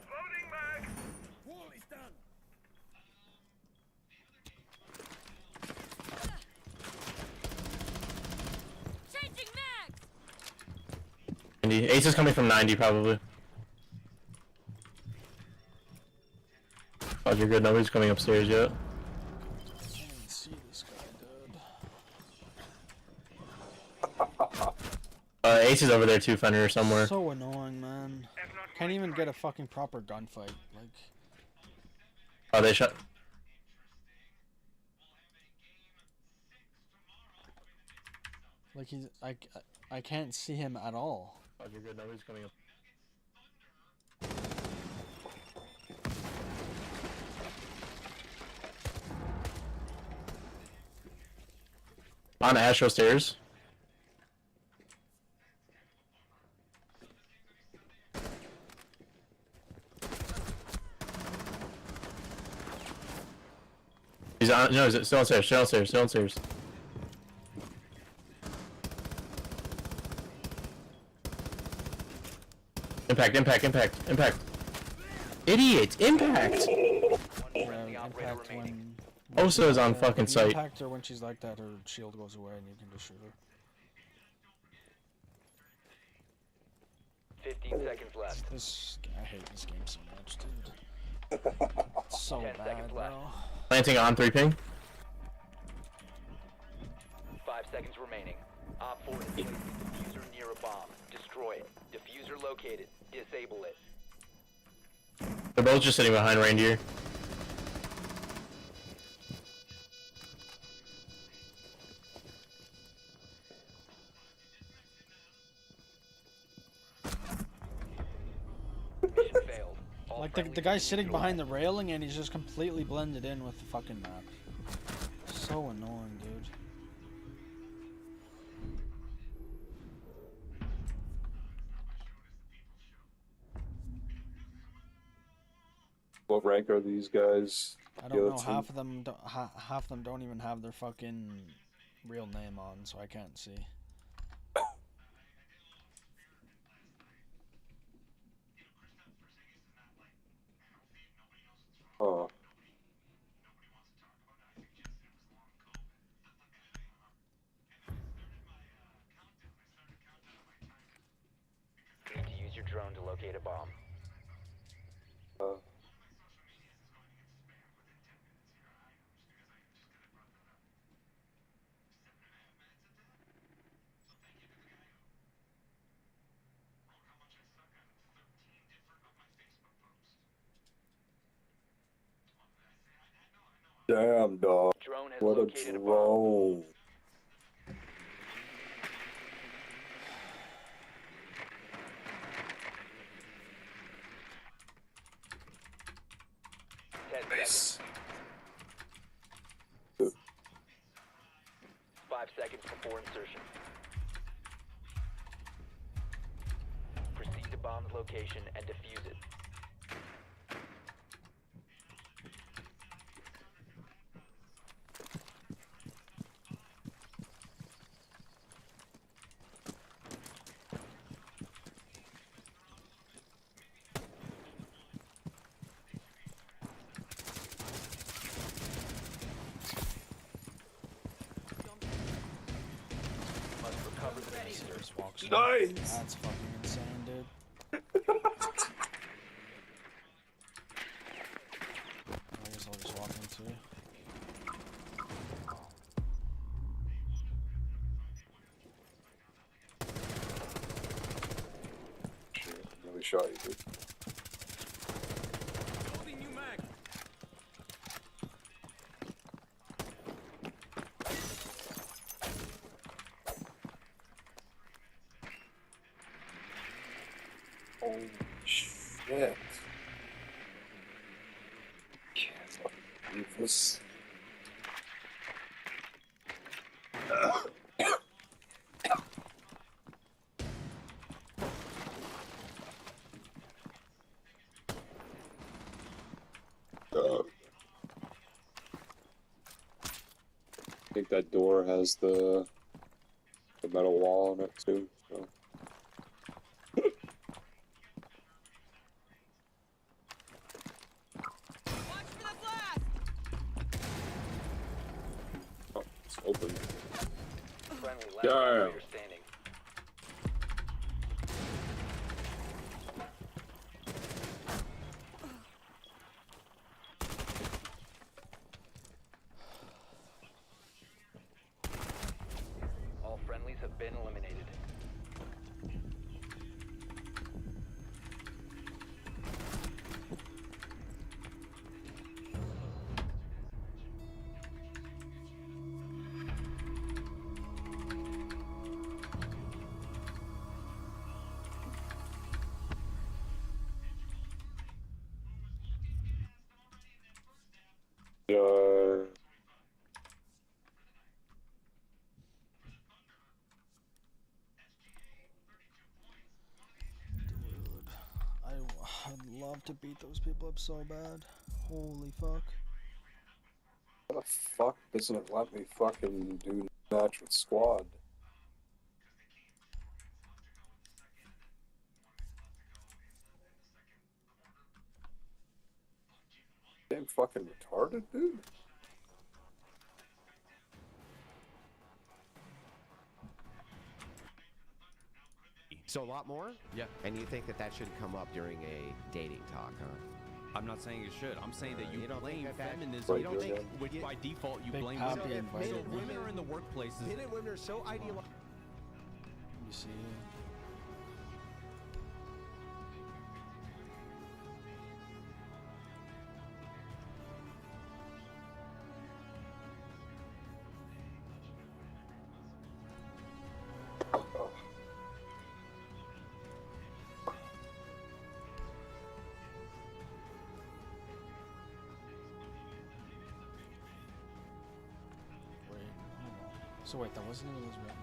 Loading mag. Wall is done! Changing mags! 90. Ace is coming from 90 probably. Oh, you're good. Nobody's coming upstairs yet. I can't even see this guy, dude. Ace is over there too, Fenrir, somewhere. So annoying, man. Can't even get a fucking proper gunfight. Like, Oh, they shot. he's I can't see him at all. Oh, you're good. Nobody's coming up. On Astro stairs. He's on. No, he's still on stairs. Still on stairs. Still on stairs. Impact! Impact! Impact! Impact! Idiot! Impact! Yeah, impact when Osa is on yeah, fucking the site. Impact her when she's like that, her shield goes away and you can just shoot her. 15 seconds left. I hate this game so much, dude. It's so 10 bad, seconds bro. left. Planting on 3 ping. 5 seconds remaining. Op 4 has placed a diffuser near a bomb. Destroy it. Diffuser located. Disable it. They're both just sitting behind reindeer. Mission failed. All Like friendlies the have guy's been sitting behind the neutralized. railing and he's just completely blended in with the fucking map. So annoying, dude. What rank are these guys? I don't know. Guillotine? Half of them, half of them don't even have their fucking real name on, so I can't see. Oh. You need to use your drone to locate a bomb. Damn, dog. Drone has What a located a bomb. drone. 10 Nice. seconds. 5 seconds before insertion. Proceed to bomb's location and defuse it. Must recover the diffuser. Just walks in. Nice. That's fucking insane, dude. I guess I'll just walk into it. Shit, really shot you, dude. Holy shit. Can't fucking believe this. I think that door has the metal wall on it too. So. Oh, it's open. Friendly last Damn. operator standing. All friendlies have been eliminated. I'd love to beat those people up so bad. Holy fuck. How the fuck doesn't it let me fucking do match with squad? Damn fucking retarded, dude. So a lot more? Yeah. And you think that that should come up during a dating talk, huh? I'm not saying it should. I'm saying that you don't blame think that feminism, you don't think- which by default you Big blame Papi women. invited So me. women are in the workplaces. Men and women are so ideological. You see? So wait, that wasn't even Elizabeth.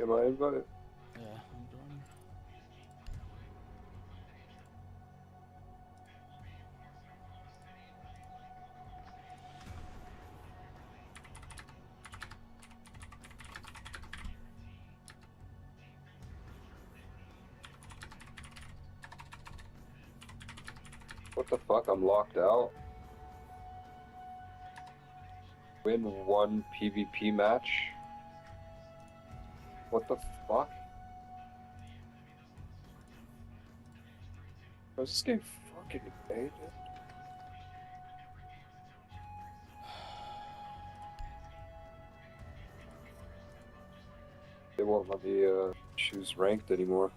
Am I invited? Yeah, I'm doing. What the fuck? I'm locked out. Win one PvP match? What the fuck? Was this game fucking invaded? They won't let me choose ranked anymore.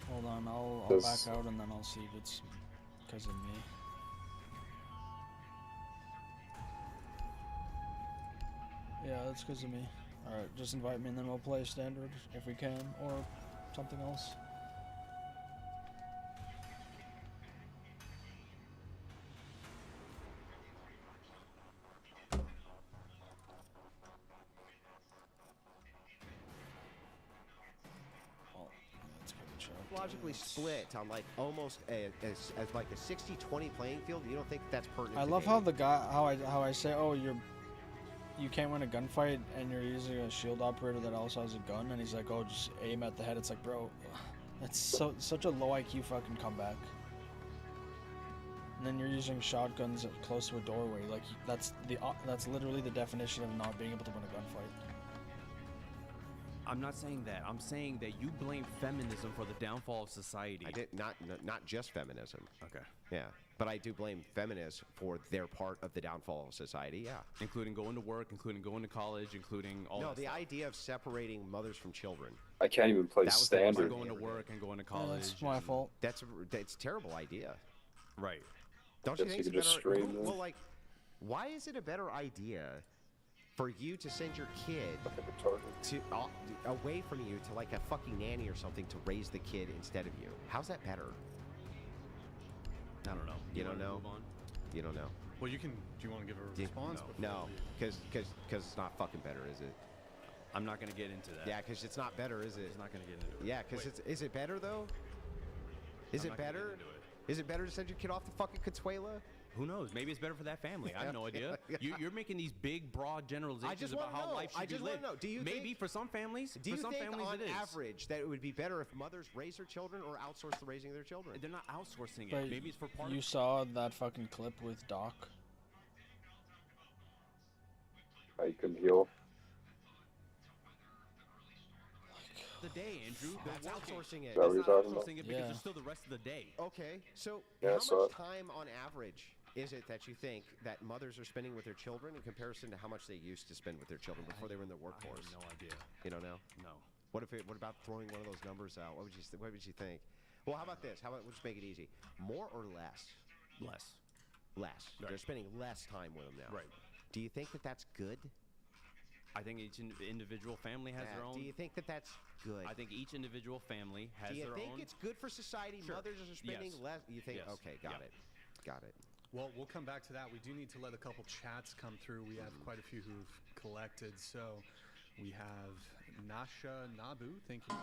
Hold on, I'll Does- back out and then I'll see if it's because of me. Yeah, that's because of me. Alright, just invite me and then we'll play standard if we can, or something else. Well, that's good to check. Logically split on like almost as like a 60-20 playing field. You don't think that's pertinent? I to love game? how the guy, how I say, oh, you can't win a gunfight and you're using a shield operator that also has a gun, and he's like, oh, just aim at the head. It's like, bro, that's such a low IQ fucking comeback. And then you're using shotguns close to a doorway. Like that's literally the definition of not being able to win a gunfight. I'm not saying that. I'm saying that you blame feminism for the downfall of society. I did not just feminism. Okay. Yeah, but I do blame feminists for their part of the downfall of society. Yeah, Including going to work, including going to college, including all no, that the stuff. idea of separating mothers from children. I can't even play That was the standard. Going to work and going to Yeah, college. that's my and- fault. That's a terrible idea. Right. Don't you Guess think you it's could a just better? stream Well, them. like, why is it a better idea for you to send your kid Fucking retarded. to away from you to like a fucking nanny or something to raise the kid instead of you? How's that better? I don't know. You don't wanna know? move on? You don't know. Well, you can. Do you want to give a response? before No, we- because it's not fucking better, is it? I'm not gonna get into that. Yeah, because it's not better, is it? It's not gonna get into it. Yeah, because Wait, is it better though? Is I'm it not gonna get better? into it. Is it better to send your kid off to fucking Consuela? Who knows? Maybe it's better for that family. I have no idea. You're making these big, broad generalizations just about wanna how know. life should I be just wanna lived. know. Do you Maybe think- for some families, Do you for some think families on it is. average that it would be better if mothers raise their children or outsource the raising of their children? They're not outsourcing it. But Maybe it's for part you of saw that fucking clip with Doc. How you can heal. the day, Andrew. They're That's working. outsourcing it. Is that what That's you're not talking about? outsourcing it because Yeah. there's still the rest of the day. Okay, so Yeah, I how saw much it. time on average is it that you think that mothers are spending with their children in comparison to how much they used to spend with their children before they were in their I workforce? have no idea. You don't know? No. What about throwing one of those numbers out? What would you think? Well, how about this? How about we'll just make it easy? More or less? Less. Less. Right. They're spending less time with them now. Right. Do you think that that's good? I think each individual family has their own. Do you think that that's good? I think each individual family has Do you their think own. it's good for society? Sure. Mothers are spending Yes. less. You think? Yes. Okay, got Yeah. it. Got it. Well, we'll come back to that. We do need to let a couple chats come through. We have quite a few who've collected. So we have Nasha Nabu. Thank you.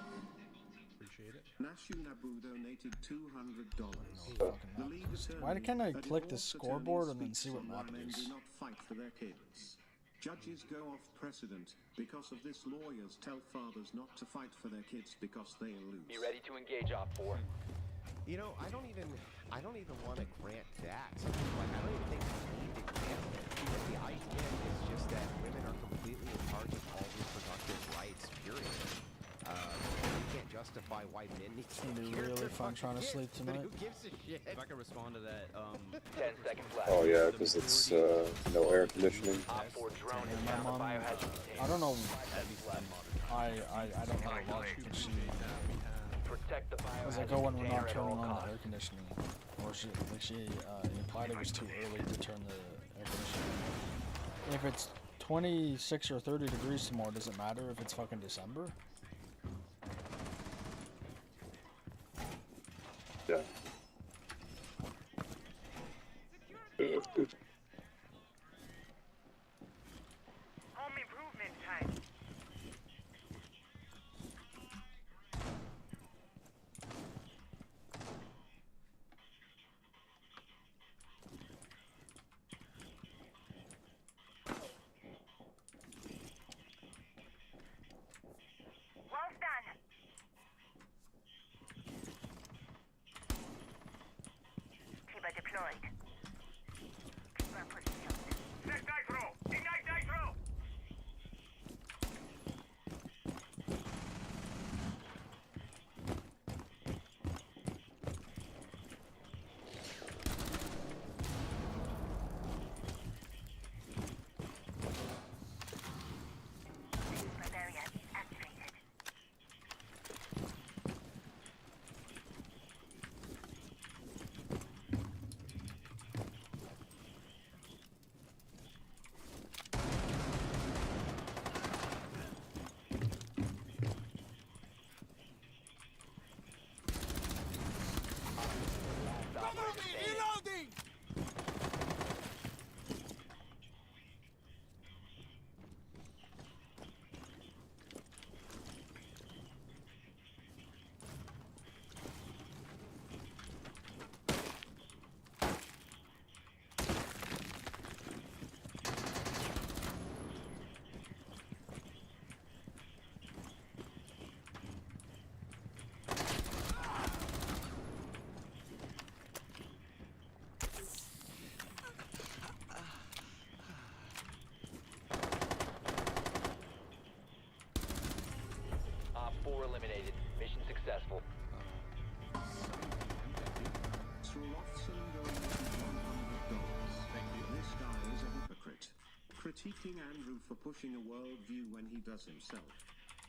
Appreciate it. Nashu Nabu donated $200. Fucking The hell. league attorney, Why can't I a click the divorce scoreboard attorney and then speaks see what on why map it men is? do not fight for their kids. Judges go off precedent. Because of this, lawyers tell fathers not to fight for their kids because they'll lose. Be ready to engage, Op 4. You know, I don't even want to grant that. Like, I don't even think we need to grant it. Because the idea is just that women are completely in charge of all reproductive rights, period. You can't justify why men need to It's gonna be care really for fun fucking trying to kids, sleep but tonight. who gives a shit? If I can respond to that, 10 seconds left. Oh yeah, because it's no air conditioning. Op 4 drone has My found the mom, biohazard I don't know. at least 10 modern. I don't know the logic, but she Protect the was biohazard like, oh, when we're not container at turning all on the costs. air conditioning, or she implied it was too early to turn the air conditioning on. If it's 26 or 30 degrees tomorrow, does it matter if it's fucking December? Yeah. Home improvement time. Well done. Kiba deployed. Kiba positioned. Set nitro! Ignite nitro! Kiba barrier is activated. Reloading! Op 4 eliminated. Mission successful. Srolofson donated $100. Thank you. This guy is a hypocrite. Critiquing Andrew for pushing a worldview when he does himself.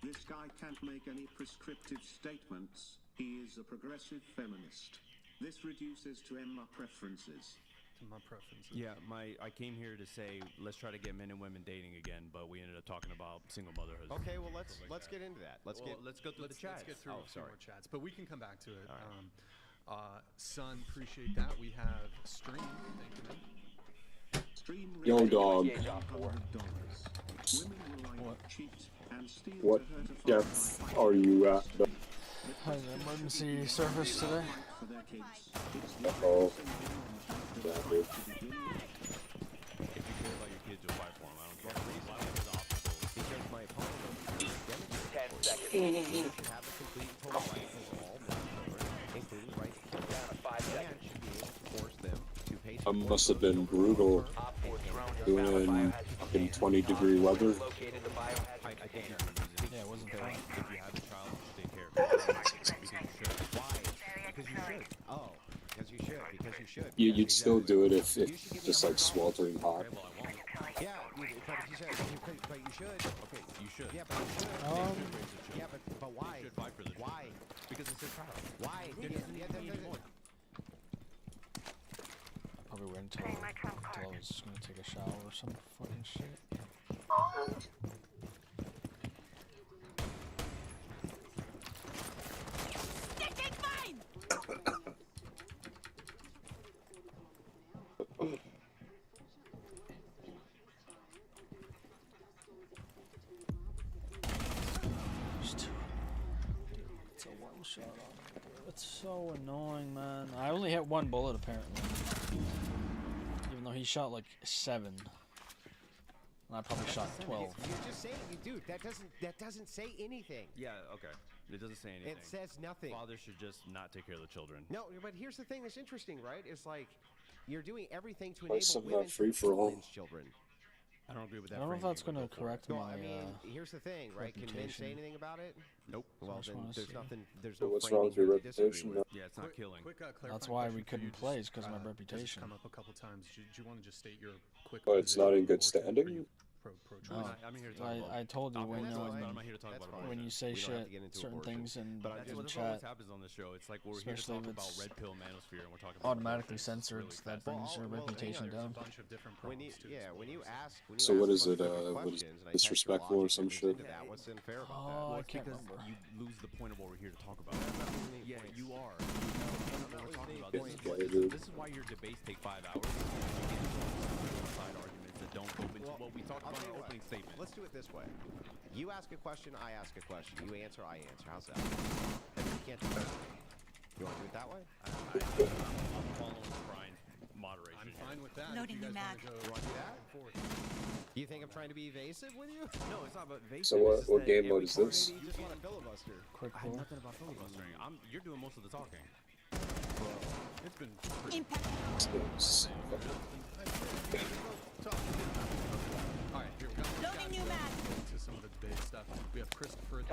This guy can't make any prescriptive statements. He is a progressive feminist. This reduces to Emma preferences. To my preferences. Yeah, I came here to say let's try to get men and women dating again, but we ended up talking about single motherhood. Okay, well let's get into that. Let's go through the chats. Let's get through Oh, a few sorry. more chats, but we can come back to it. All right. Son, appreciate that. We have Stream. Thank you, man. Stream Yo, rated dog. Engage Op 4. $100. Women will either What? cheat and steal What to hurt a father depth by are you at? Has an emergency service today? for their kids. It's the Uh-oh. greatest Yeah, thing dude. to begin with. If you care about your kids, you'll fight for them. I don't care. Why don't you the obstacles? Because my opponent over here demonstrated 10 for you. seconds. Women should have a complete and total right as all men children, including the right to kill Down to 5 and seconds. should be able to force them to pay That must have been brutal Op 4 drone has found the doing biohazard fucking container. 20-degree Op 4 weather. located the biohazard I can't container. hear the reason. Yeah, it wasn't fun. If you have a child, you should take care of it. Because you should. Why? Because you should. Oh, because you should. Because you should. You'd Because still do it if You should give me just like $100. sweltering hot. Okay, well, I won't. Yeah, but you said, but you should. Okay, you should. Yeah, but you should. Yeah, but why? You should fight for this. Why? Because it's a child. Why? Probably wait until I was just gonna take a shower or some fucking shit. It's a one shot on me. It's so annoying, man. I only hit one bullet apparently. Even though he shot like 7. And I probably shot 12. You're just saying, dude. That doesn't say anything. Yeah, okay. It doesn't say anything. It says nothing. Fathers should just not take care of the children. No, but here's the thing that's interesting, right? It's like you're doing everything to Why enable some women free to for kill all? men's children. I don't agree with that. I don't know if that's going to correct No, my. I mean, here's the thing, right? Can men say anything about it? Nope. Well, just then wanna there's see. nothing. There's So no. what's wrong with your framing here to disagree reputation? with. Yeah, it's not killing. Quick, That's clarifying why question we for couldn't you, play, just, is 'cause of my this has reputation. come up a couple times. Do you want to just state your quick? But it's not in good position, or are standing. you pro-choice? No. I'm here to talk about. I told you I'm when not here to talk That's about fine. when you say We don't have to shit, get into certain abortion. things in, But That's in what chat always happens on this show. It's like we're here to Especially talk if about it's red pill manosphere, and we're talking about automatically abortion. It's censored. really That fascinating. brings your Well, reputation hang on, down. There's a bunch of different When you, problems too. yeah, when you ask, So ask what a is it, bunch of what is questions and I test your disrespectful or logic some and shit? into that, what's unfair about Oh, that? Well, I it's can't because remember. you lose the point of what we're here to talk about. Yeah, points. you are. What we're talking about. It's okay, dude. This is why your debates take 5 hours. You get into all these side arguments that don't open to what we talked I'll about tell in you our opening what. statement. Let's do it this way. You ask a question, I ask a question. You answer, I answer. How's that? You can't do that. You want to do it that way? I'm following Brian moderation. I'm here. fine with that. Loading if you the guys map. want to You go want to do that? forward. You think I'm trying to be evasive with you? No, it's not about evasive. So it's just what that game mode every is party- this? You just want to filibuster. Quick I have pull. nothing about filibustering. You're doing most of the talking. It's been Impact. Stims. all right. Here we go. Loading new map. To some of the debate stuff. We have Christopher.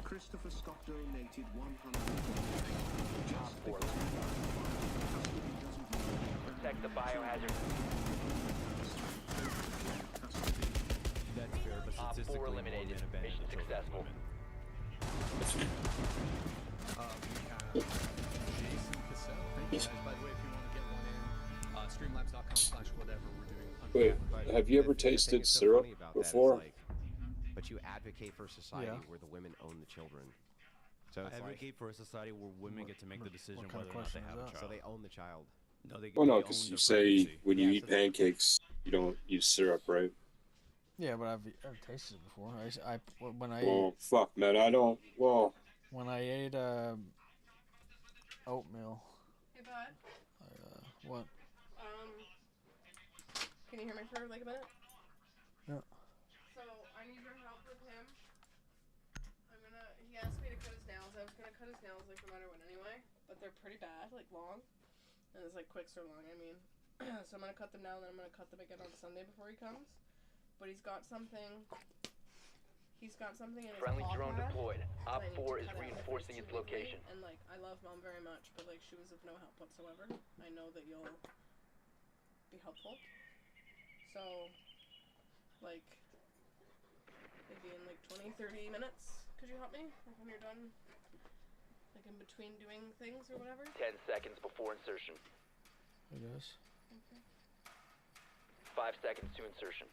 Christopher Scott donated 100. Just Four. because custody doesn't mean Protect the biohazard. custody. That's fair, but Op 4 statistically, more eliminated. men abandon Mission children than successful. women. We have Jason Cassell. Thank you guys. By the way, if you want to get one in, streamlabs.com/whatever we're doing. Wait, But have you ever the thing tasted that's so syrup funny about that is, before? like, but you advocate for a society Yeah. where the women own the children. So I it's like, advocate for a society where women get to make the decision what kind whether of or not they question have is a that? child. so they own the child. No, they. Well, no, they because own you the say pregnancy. when you Yeah, eat so- pancakes, you don't use syrup, right? Yeah, but I've tasted it before. When I Well, fuck, man, I don't. Well, when I ate oatmeal. Hey, bud. What? Can you hear me for like a minute? Yeah. So I need your help with him. He asked me to cut his nails. I was gonna cut his nails like no matter what anyway, but they're pretty bad, like long, and it's like quicks are long. I mean, so I'm gonna cut them now, and then I'm gonna cut them again on Sunday before he comes. But he's got something. He's got something in his Friendly paw drone pad deployed. that Op I need 4 to is cut out reinforcing if its it's too location. wiggly. And like, I love Mom very much, but like, she was of no help whatsoever. I know that you'll be helpful. So, like, maybe in like 20, 30 minutes, could you help me? Like when you're done, like in between doing things or whatever? 10 seconds before insertion. It is. Okay. 5 seconds to insertion.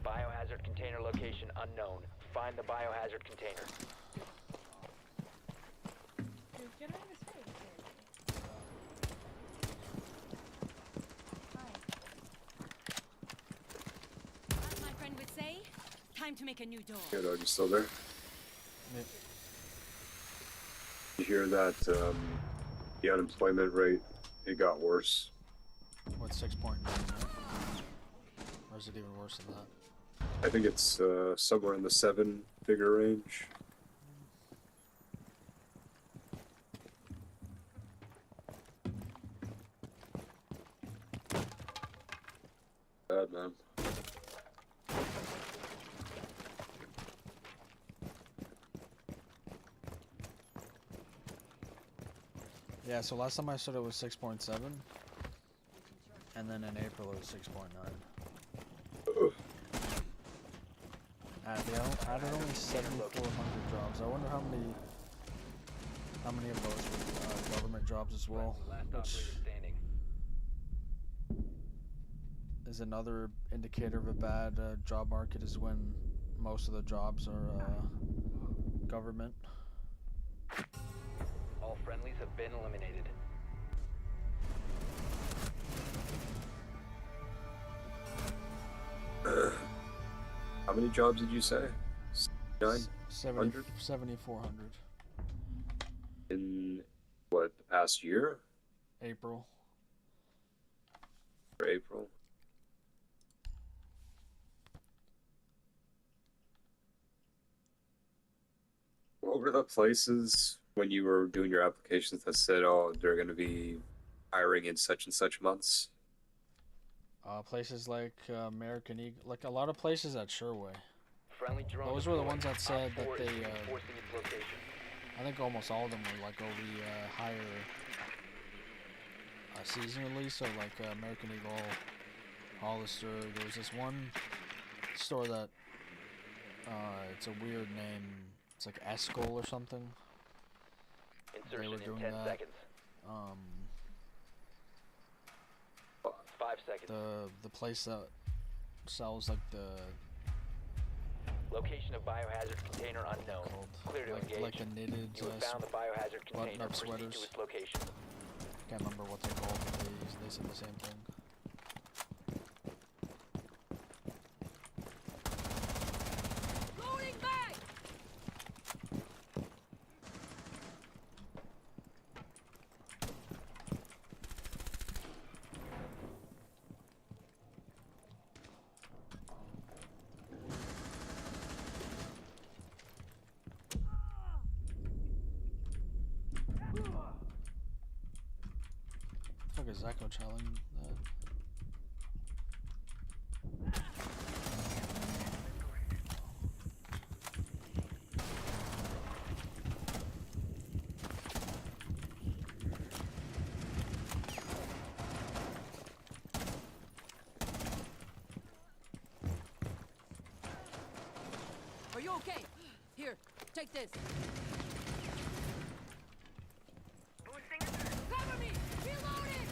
Biohazard container location unknown. Find the biohazard container. Dude, get out of his face. As my friend would say, time to make a new door. yeah, dog, you still there? Yep. You hear that? The unemployment rate, it got worse. What 6.9? Or is it even worse than that? I think it's somewhere in the 7-figure range. Bad, man. Yeah. So last time I said it was 6.7, and then in April it was 6.9. They added only 7,400 jobs. I wonder how many of those were government jobs as well, Last which operator standing. is another indicator of a bad job market, is when most of the jobs are government. All friendlies have been eliminated. How many jobs did you say? 9? 7,400. In what, the past year? April. For April. What were the places when you were doing your applications that said, "Oh, they're going to be hiring in such and such months"? Places like American Eagle, like a lot of places at Sherway. Friendly drone Those were the deployed. ones that said Op that 4 is they. reinforcing its location. I think almost all of them were like, oh, we hire seasonally, so like American Eagle, Hollister. There was this one store that it's a weird name. It's like Escol or something. Insertion They were in doing 10 that. seconds. 5 seconds. The place that sells like the Location of biohazard container unknown. Clear to engage. like the knitted You have found the biohazard container. button-up Proceed sweaters. to its location. Can't remember what they're called, but they said the same thing. Loading back! Fuck is Echo challenging that? Are you okay? Here, take this. Cover me! Reloading!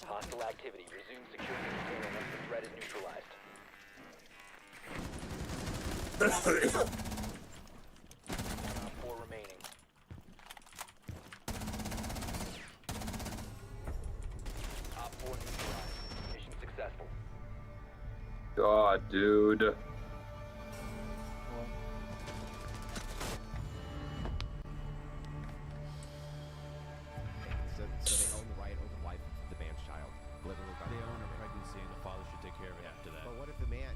Hostile activity. Resume securing the container once the threat is neutralized. Op 4 remaining. Op 4 neutralized. Mission successful. God, dude. So they own the right over the life of the man's child, literally. They own a pregnancy, and the father should take care of it after that. But what if the man?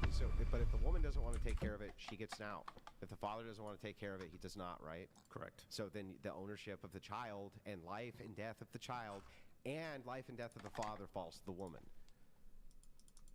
But if the woman doesn't want to take care of it, she gets an out. If the father doesn't want to take care of it, he does not, right? Correct. So then the ownership of the child and life and death of the child and life and death of the father falls to the woman.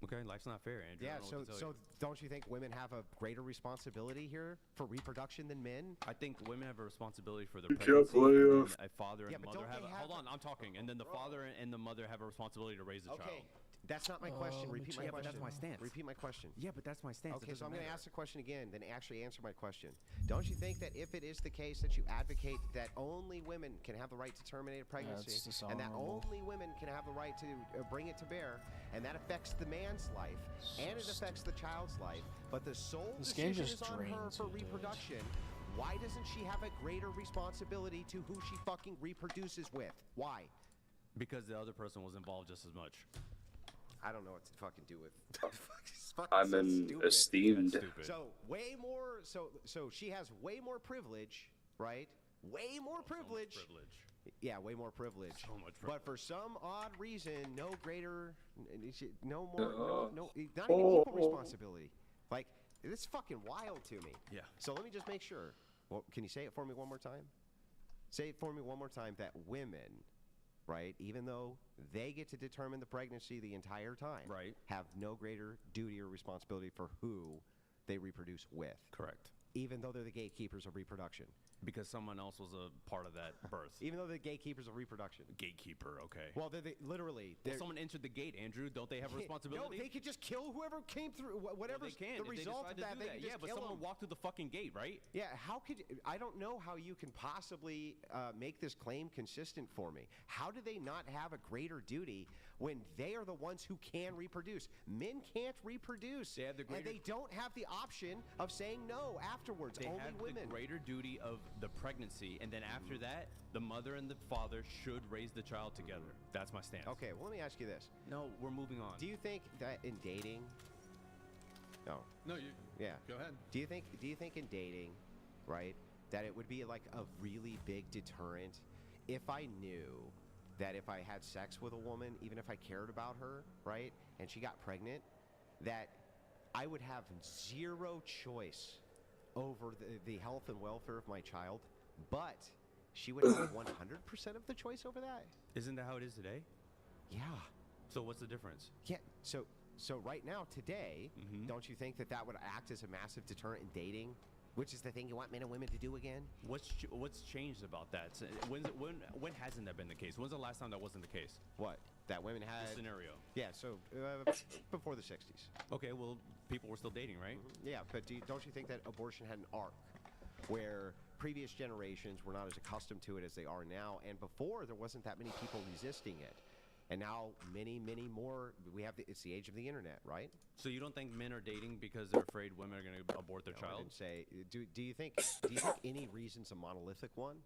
Okay, life's not fair, Andrew. Yeah, I don't know what to tell so you. don't you think women have a greater responsibility here for reproduction than men? I think women have a responsibility for their You can't pregnancy, play and off. then a father and Yeah, but mother don't have. they have Hold on, I'm talking, and then the father and the mother have a responsibility to raise the Okay, child. that's not my question. let me Repeat my check. question. Yeah, but that's my stance. Repeat my question. Yeah, but that's my stance. Okay, so I'm going to ask the question again, then actually answer my question. Don't you think that if it is the case that you advocate that only women can have the right to terminate a pregnancy, it's and that dishonorable. only women can have the right to bring it to bear, and that affects the man's life, and it affects the child's life, but the sole This game decision just is on her drains for you, dude. reproduction, why doesn't she have a greater responsibility to who she fucking reproduces with? Why? Because the other person was involved just as much. I don't know what to fucking do with. It's fucking I'm so an stupid. esteemed. That's stupid. So way more. So she has way more privilege, right? Way more privilege. So much privilege. Yeah, way more privilege. So much But privilege. for some odd reason, no greater, no more, not even Oh. equal responsibility. Like it's fucking wild to me. Yeah. So let me just make sure. Well, can you say it for me one more time? Say it for me one more time. That women, right, even though they get to determine the pregnancy the entire time, Right. have no greater duty or responsibility for who they reproduce with, Correct. even though they're the gatekeepers of reproduction. Because someone else was a part of that birth. Even though they're gatekeepers of reproduction. Gatekeeper, okay. Well, they literally. Well, someone entered the gate, Andrew. Don't they have a responsibility? No, they could just kill whoever came through. Whatever they can. the If they result decide of to that, do they that. can Yeah, just but kill someone them. walked through the fucking gate, right? Yeah, how could I don't know how you can possibly make this claim consistent for me. How do they not have a greater duty when they are the ones who can reproduce? Men can't reproduce, They have the and greater- they don't have the option of saying no afterwards. They Only have women. the greater duty of the pregnancy, and then after that, the mother and the father should raise the child together. That's my stance. Okay, well, let me ask you this. No, we're moving on. Do you think that in dating, No. No, you. Yeah. Go ahead. Do you think in dating, right, that it would be like a really big deterrent if I knew that if I had sex with a woman, even if I cared about her, right, and she got pregnant, that I would have zero choice over the health and welfare of my child, but she would have 100% of the choice over that? Isn't that how it is today? Yeah. So what's the difference? Yeah. So right now, today, don't you think that would act as a massive deterrent in dating, which is the thing you want men and women to do again? What's changed about that? So when hasn't that been the case? When's the last time that wasn't the case? What? That women had... The scenario. Yeah, so before the 60s. Okay, well, people were still dating, right? Yeah, but don't you think that abortion had an arc where previous generations were not as accustomed to it as they are now, and before there wasn't that many people resisting it? And now many, many more. It's the age of the internet, right? So you don't think men are dating because they're afraid women are going to abort their child? I didn't say. Do you think any reason's a monolithic one?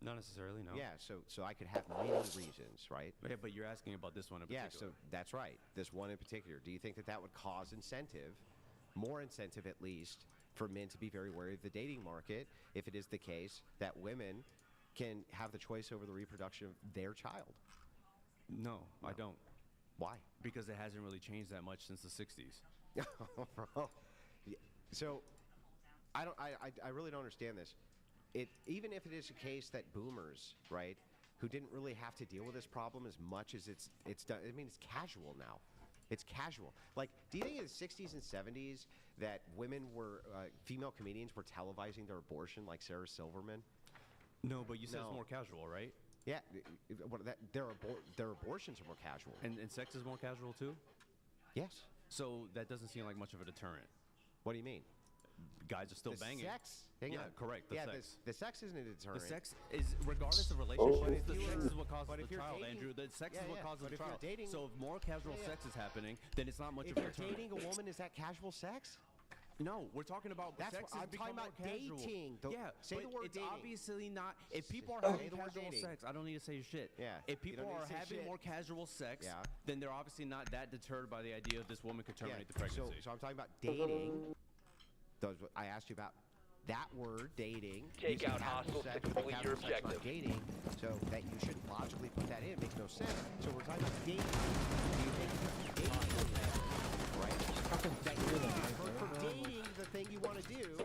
Not necessarily, no. Yeah, so I could have many reasons, right? Yeah, but you're asking about this one in particular. Yeah, so that's right. This one in particular. Do you think that would cause incentive, more incentive at least, for men to be very wary of the dating market if it is the case that women can have the choice over the reproduction of their child? No, I don't. Why? Because it hasn't really changed that much since the 60s. So, I really don't understand this. Even if it is a case that boomers, right, who didn't really have to deal with this problem as much as it's done. I mean, it's casual now. It's casual. Like, do you think in the 60s and 70s that female comedians were televising their abortion like Sarah Silverman? No, but you said it's more casual, right? Yeah, their abortions are more casual. And sex is more casual too? Yes. So that doesn't seem like much of a deterrent. What do you mean? Guys are still banging. Sex? Correct. The sex. The sex isn't a deterrent. The sex is, regardless of relationship, the sex is what causes the child, dating, Andrew. The sex is what causes the child. Dating, so if more casual sex is happening, then it's not much of a deterrent. If you're dating a woman, is that casual sex? No, we're talking about That's sex. what I'm talking about. Dating. Say the word it's dating. Obviously not. If people are having casual sex, I don't need to say shit. Yeah. If people are having more casual sex, then they're obviously not that deterred by the idea of this woman could terminate the pregnancy. So I'm talking about dating. I asked you about that word, dating. Take out hostile to complete your objective. Dating, so that you shouldn't logically put that in. It makes no sense. So we're talking about dating. Do you think dating, right? That you're for dating the thing you want to do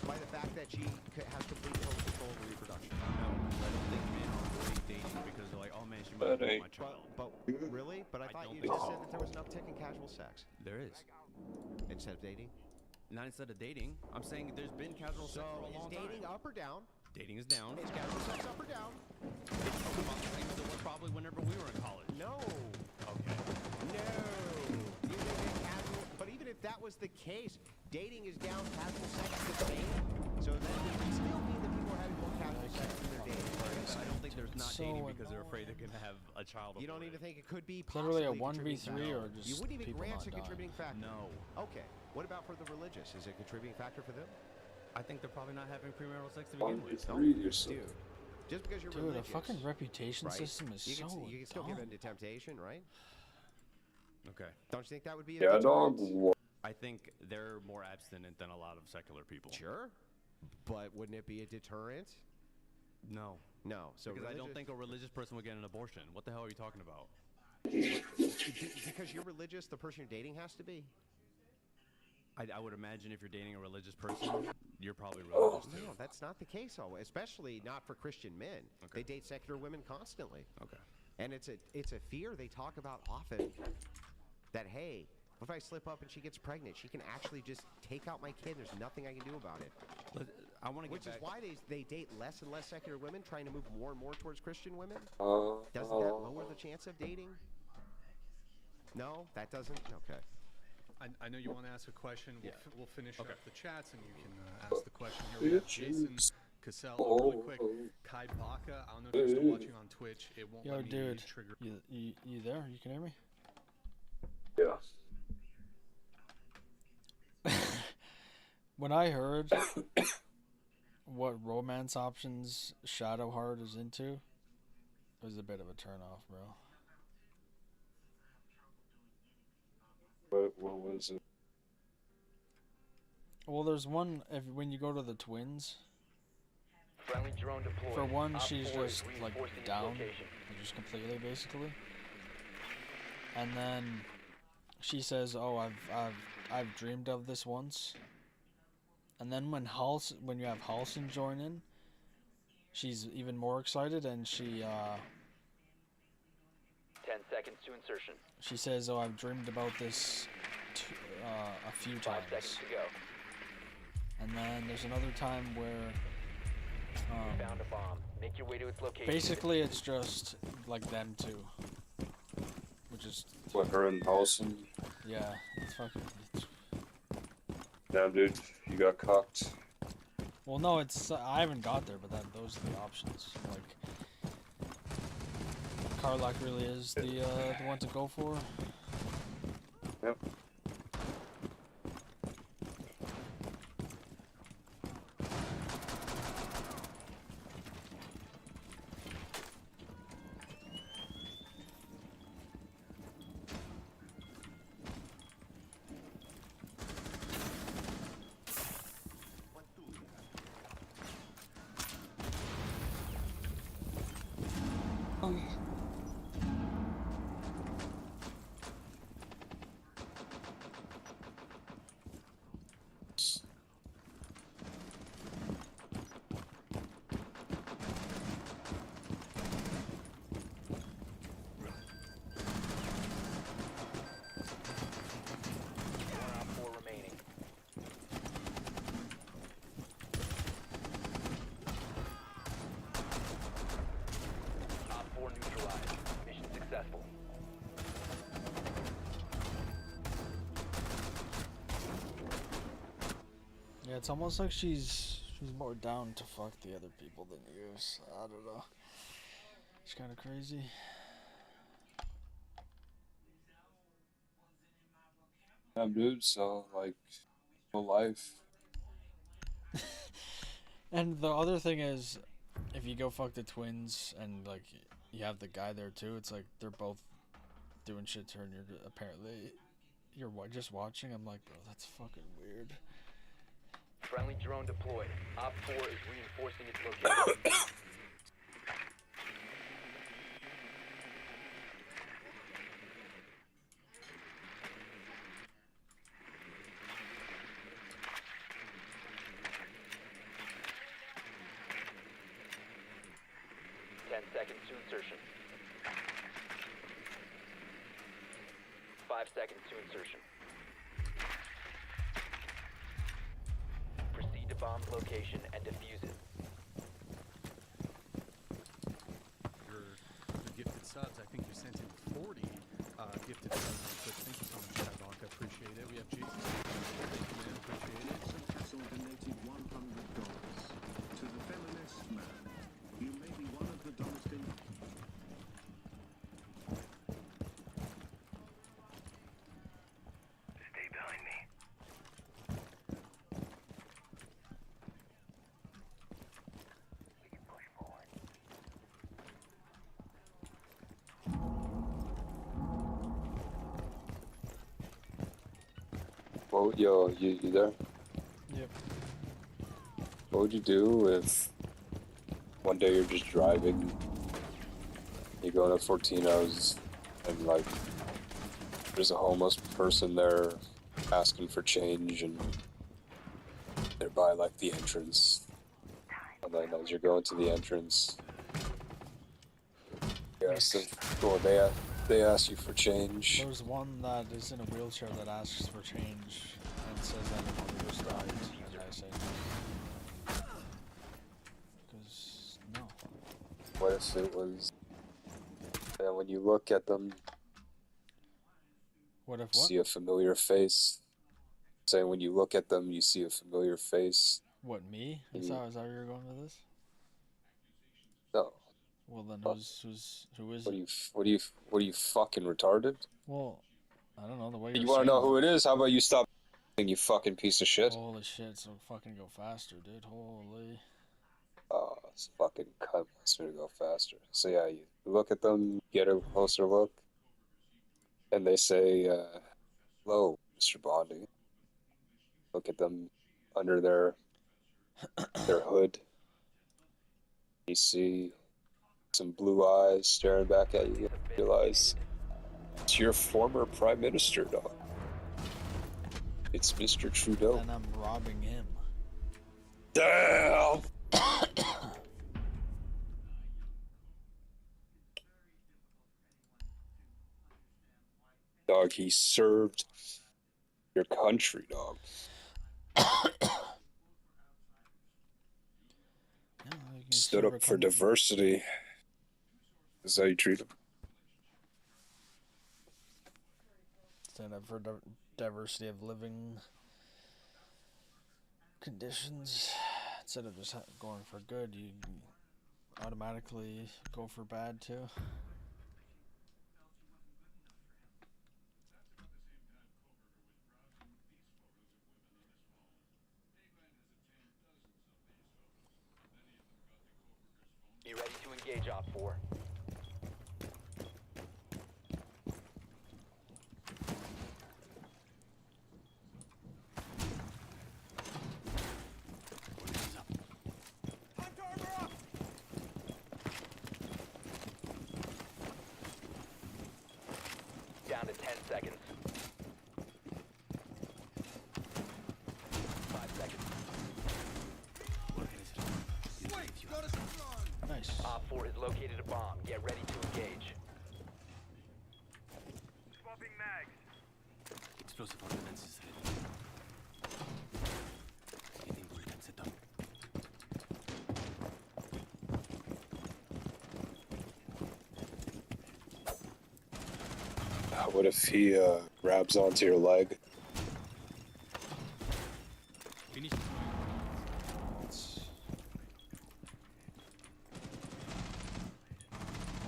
by the fact that she has complete control over reproduction. No, I don't think men are really dating because they're like, oh man, she might abort my child. But really? But I thought you just said that there was an uptick in casual sex. There is. Instead of dating? Not instead of dating. I'm saying there's been casual sex for a long time. Is dating up or down? Dating is down. Is casual sex up or down? It's about the same as it was probably whenever we were in college. No. Okay. No. You think that casual, but even if that was the case, dating is down, casual sex is the same. So then it would still mean that people are having more casual sex than they're dating. But I don't think there's not dating because they're afraid they're going to have a child. You don't even think it could be literally possibly a 1v3 or just you wouldn't even people grant not a contributing factor. No. Okay. What about for the religious? Is it a contributing factor for them? I think they're probably not having premarital sex to begin with. Dude, just because you're religious, a fucking reputation right? system is you so can still dumb. give in to temptation, right? Okay. Don't you think that would be a I think they're more abstinent than a lot of secular people. Sure. But wouldn't it be a deterrent? No. No. So because I don't think a religious person would get an abortion. What the hell are you talking about? Because you're religious, the person you're dating has to be? I would imagine if you're dating a religious person, you're probably religious too. No, that's not the case always, especially not for Christian men. Okay. They date secular women constantly. Okay. And it's a fear they talk about often that, hey, what if I slip up and she gets pregnant? She can actually just take out my kid. There's nothing I can do about it. I want to Which is why they date less and less secular women, trying to move more and more towards Christian women. Doesn't that lower the chance of dating? No, that doesn't? Okay. I know you want to ask a question. We'll finish up the chats and you can ask the question here. We have Jason Cassell, really quick. Kai Baka, I don't know if you're still watching on Twitch. It won't let me trigger. You there? You can hear me? Yeah. When I heard what romance options Shadowheart is into, it was a bit of a turnoff, bro. What was it? Well, there's one when you go to the twins. Friendly drone deployed. For one, Op she's 4 is just like reinforcing its down, location. just completely, basically. And then she says, "Oh, I've dreamed of this once." And then when you have Halson join in, she's even more excited, and she 10 seconds to insertion. she says, "Oh, I've dreamed about this a few 5 times." seconds to go. And then there's another time where Found a bomb. Make your way to its location. basically it's just like them two, which is What, her and Paulson? yeah, it's fucking. Damn, dude, you got cocked. Well, no, it's I haven't got there, but those are the options. Like, Karlak really is the one to go for. Yep. Yeah, it's almost like she's more down to fuck the other people than you. So I don't know. It's kind of crazy. Damn, dude, so, like, full life. And the other thing is, if you go fuck the twins and like you have the guy there too, it's like they're both doing shit to her, and you're just watching. I'm like, bro, that's fucking weird. Friendly drone deployed. Op 4 is reinforcing its location. Seconds to insertion. 5 seconds to insertion. Proceed to bomb's location and defuse it. Your gifted subs, I think you sent in 40 gifted subs on Twitch. Thank you so much, Skybaka. Appreciate it. We have Jesus. Thank you, man. Appreciate it. Castle donated $100 to the feminist man. You may be one of the dumbest in. Stay behind me. We can push forward. Well, yo, you there? Yep. What would you do if one day you're just driving, you go to Fortino's, and like there's a homeless person there asking for change, and they're by like the entrance, and then as you're going to the entrance, they ask you for change. There's one that is in a wheelchair that asks for change and says that her mother just died, and I say no. Because no. What if it was, and when you look at them, What if you what? see a familiar face? Saying when you look at them, you see a familiar face. What, me? Is that where you're going with this? No. Well then, who is it? What are you fucking retarded? Well, I don't know the way You you're want to know saying who it is? How about you stop, you fucking piece of shit? Holy shit! So fucking go faster, dude. Holy. Oh, it's fucking cunt wants me to go faster. So yeah, you look at them, get a closer look, and they say, "Hello, Mr. Bondi." Look at them, under their hood. You see some blue eyes staring back at you. You realize it's your former prime minister, dog. It's Mr. Trudeau. And I'm robbing him. Damn! Dog, he served your country, dog. Stood up for diversity. Is how you treat him. Stand up for diversity of living conditions. Instead of just going for good, you automatically go for bad too. Be ready to engage Op 4. Down to 10 seconds. 5 seconds. Nice. Op 4 has located a bomb. Get ready to engage. Swapping mags. Explosive ordnance is anything we can set up. What if he grabs onto your leg? Finish.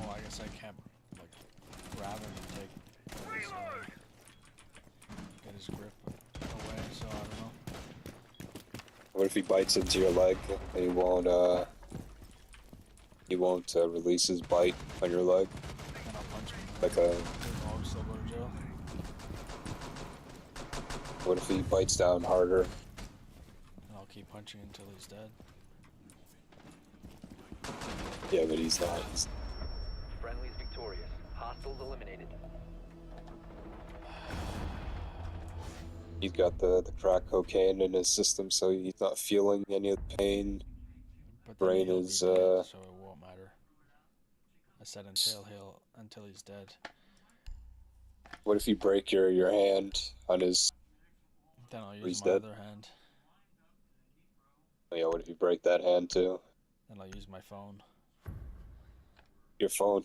Oh, I guess I can't like grab him and take his, get his grip away. So I don't know. What if he bites into your leg and he won't release his bite on your leg? Then I'll punch him. Like a. I'll still go to jail. What if he bites down harder? And I'll keep punching until he's dead. Yeah, but he's not. Friendly's victorious. Hostiles eliminated. He's got the crack cocaine in his system, so he's not feeling any of the pain. But Brain he'll is be dead, so it won't matter. I said until he's dead. What if you break your hand on his? Then I'll He's use my dead. other hand. Oh, yeah, what if you break that hand too? Then I'll use my phone. Your phone.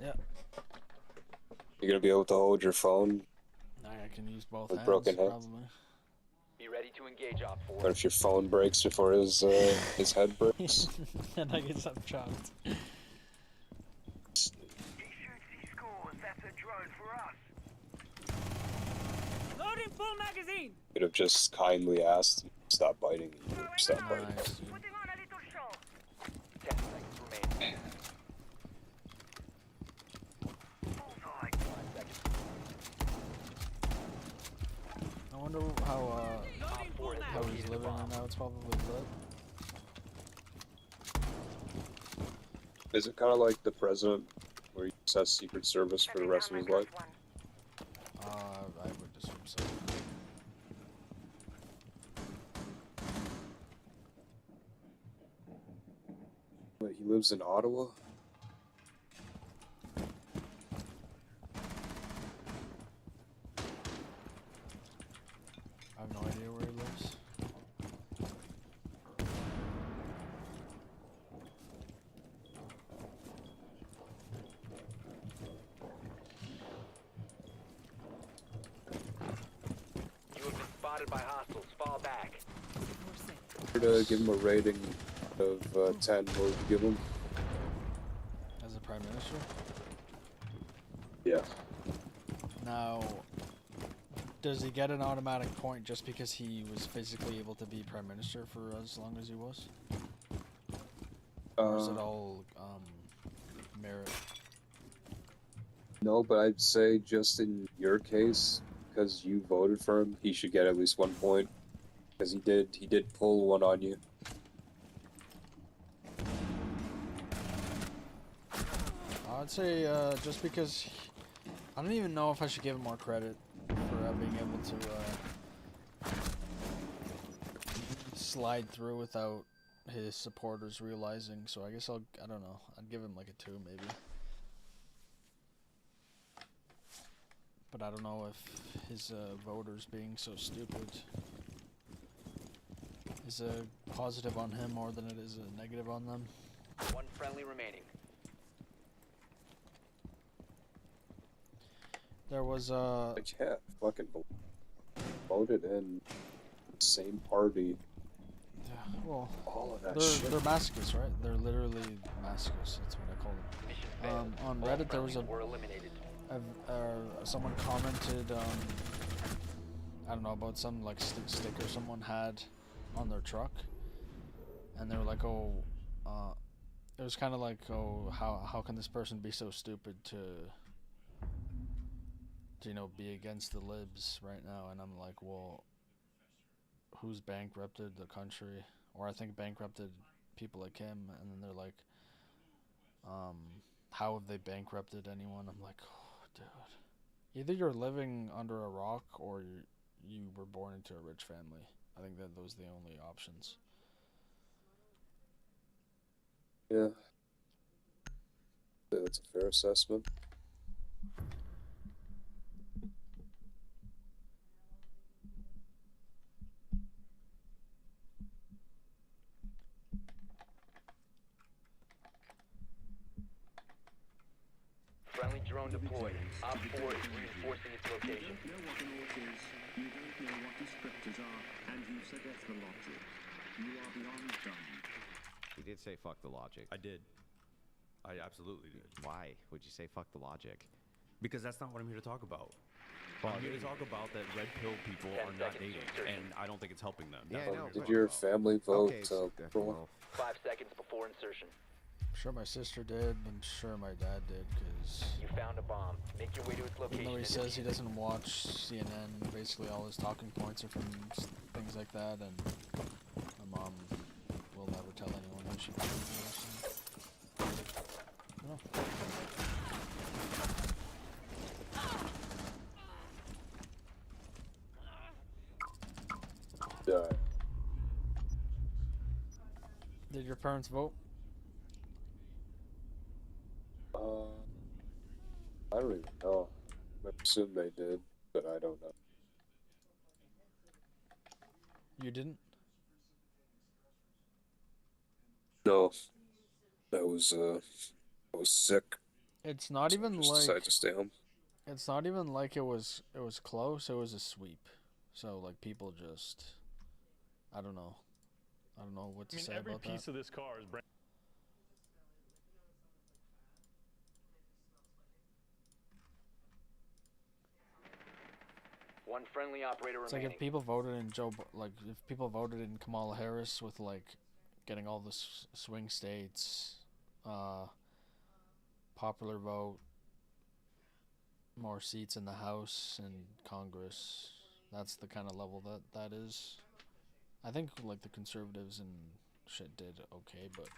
Yeah. You're gonna be able to hold your phone I can use both with hands, broken hands. probably. Be ready to engage Op 4. What if your phone breaks before his head breaks? And I get some chopped. He shoots, he scores. That's a drone for us. Loading full magazine. Could have just kindly asked him to stop biting. You would have stopped biting. Nice, dude. Putting on a little show. 10 seconds remaining. Bullseye. 5 seconds. I wonder how Op 4 has how he's located a living bomb. right now. It's probably lit. Is it kind of like the president, where he just has Secret Service for the rest of his life? I would assume so. Wait, he lives in Ottawa? I have no idea where he lives. You have been spotted by hostiles. Fall back. If you were to give him a rating of 10, what would you give him? As a prime minister? Yeah. Now, does he get an automatic point just because he was physically able to be prime minister for as long as he was? Or is it all merit? No, but I'd say just in your case, because you voted for him, he should get at least 1 point. Because he did pull one on you. I'd say just because I don't even know if I should give him more credit for being able to slide through without his supporters realizing. So I guess I don't know. I'd give him like a 2 maybe. But I don't know if his voters being so stupid is a positive on him more than it is a negative on them. One friendly remaining. There was like, yeah, fucking voted in the same party. Yeah, well, all of that shit. They're masochists, right? They're literally masochists. That's what I call them. On Reddit, there was someone commented, I don't know, about some like sticker someone had on their truck, and they were like, oh, it was kind of like, oh, how can this person be so stupid to you know, be against the libs right now? And I'm like, well, who's bankrupted the country? Or I think bankrupted people like him. And then they're like, how have they bankrupted anyone? I'm like, oh, dude. Either you're living under a rock or you were born into a rich family. I think that those are the only options. Yeah. That's a fair assessment. Friendly drone deployed. Op 4 is reinforcing its location. You don't know what an alt is, you don't know what descriptors are, and you forget the logic. You are beyond dumb. He did say fuck the logic. I did. I absolutely did. Why would you say fuck the logic? Because that's not what I'm here to talk about. I'm here to talk about that red pill people are not dating, and I don't think it's helping them. Yeah, no, did your family vote for one? 5 seconds before insertion. I'm sure my sister did. I'm sure my dad did, because You found a bomb. Make your way to its location. even though he and says he defuse it. doesn't watch CNN, basically all his talking points are from things like that, and my mom will never tell anyone who she believes. No. Yeah. Did your parents vote? I don't even know. I assume they did, but I don't know. You didn't? No. I was sick. It's not even Just like decided to stay home. it's not even like it was close. It was a sweep. So like people just, I don't know. I don't know what to say every about piece that. of this car is brand. One friendly operator It's like remaining. if people voted in if people voted in Kamala Harris with like getting all the swing states, popular vote, more seats in the House and Congress. That's the kind of level that is. I think like the conservatives and shit did okay, but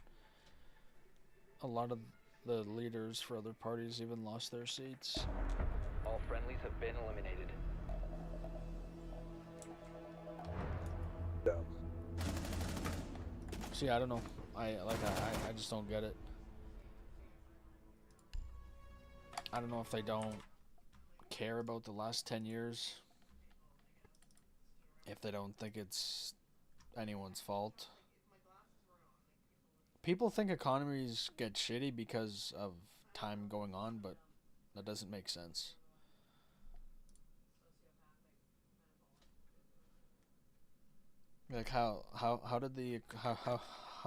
a lot of the leaders for other parties even lost their seats. All friendlies have been eliminated. Yeah. See, I don't know. I just don't get it. I don't know if they don't care about the last 10 years. If they don't think it's anyone's fault. People think economies get shitty because of time going on, but that doesn't make sense. Like how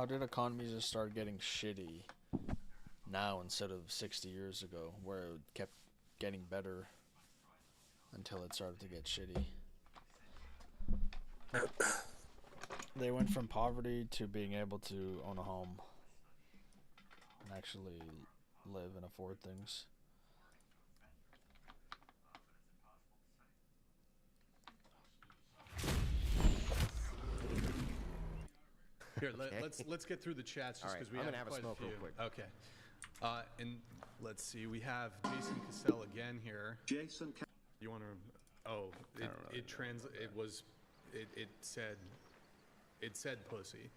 did economies just start getting shitty now instead of 60 years ago, where it kept getting better until it started to get shitty? They went from poverty to being able to own a home and actually live and afford things. Here, Okay. let's get through the chats just All right, because we I'm have gonna have a quite smoke few. real quick. Okay. And let's see, we have Jason Cassell again here. Jason. You want to? Oh, it said pussy.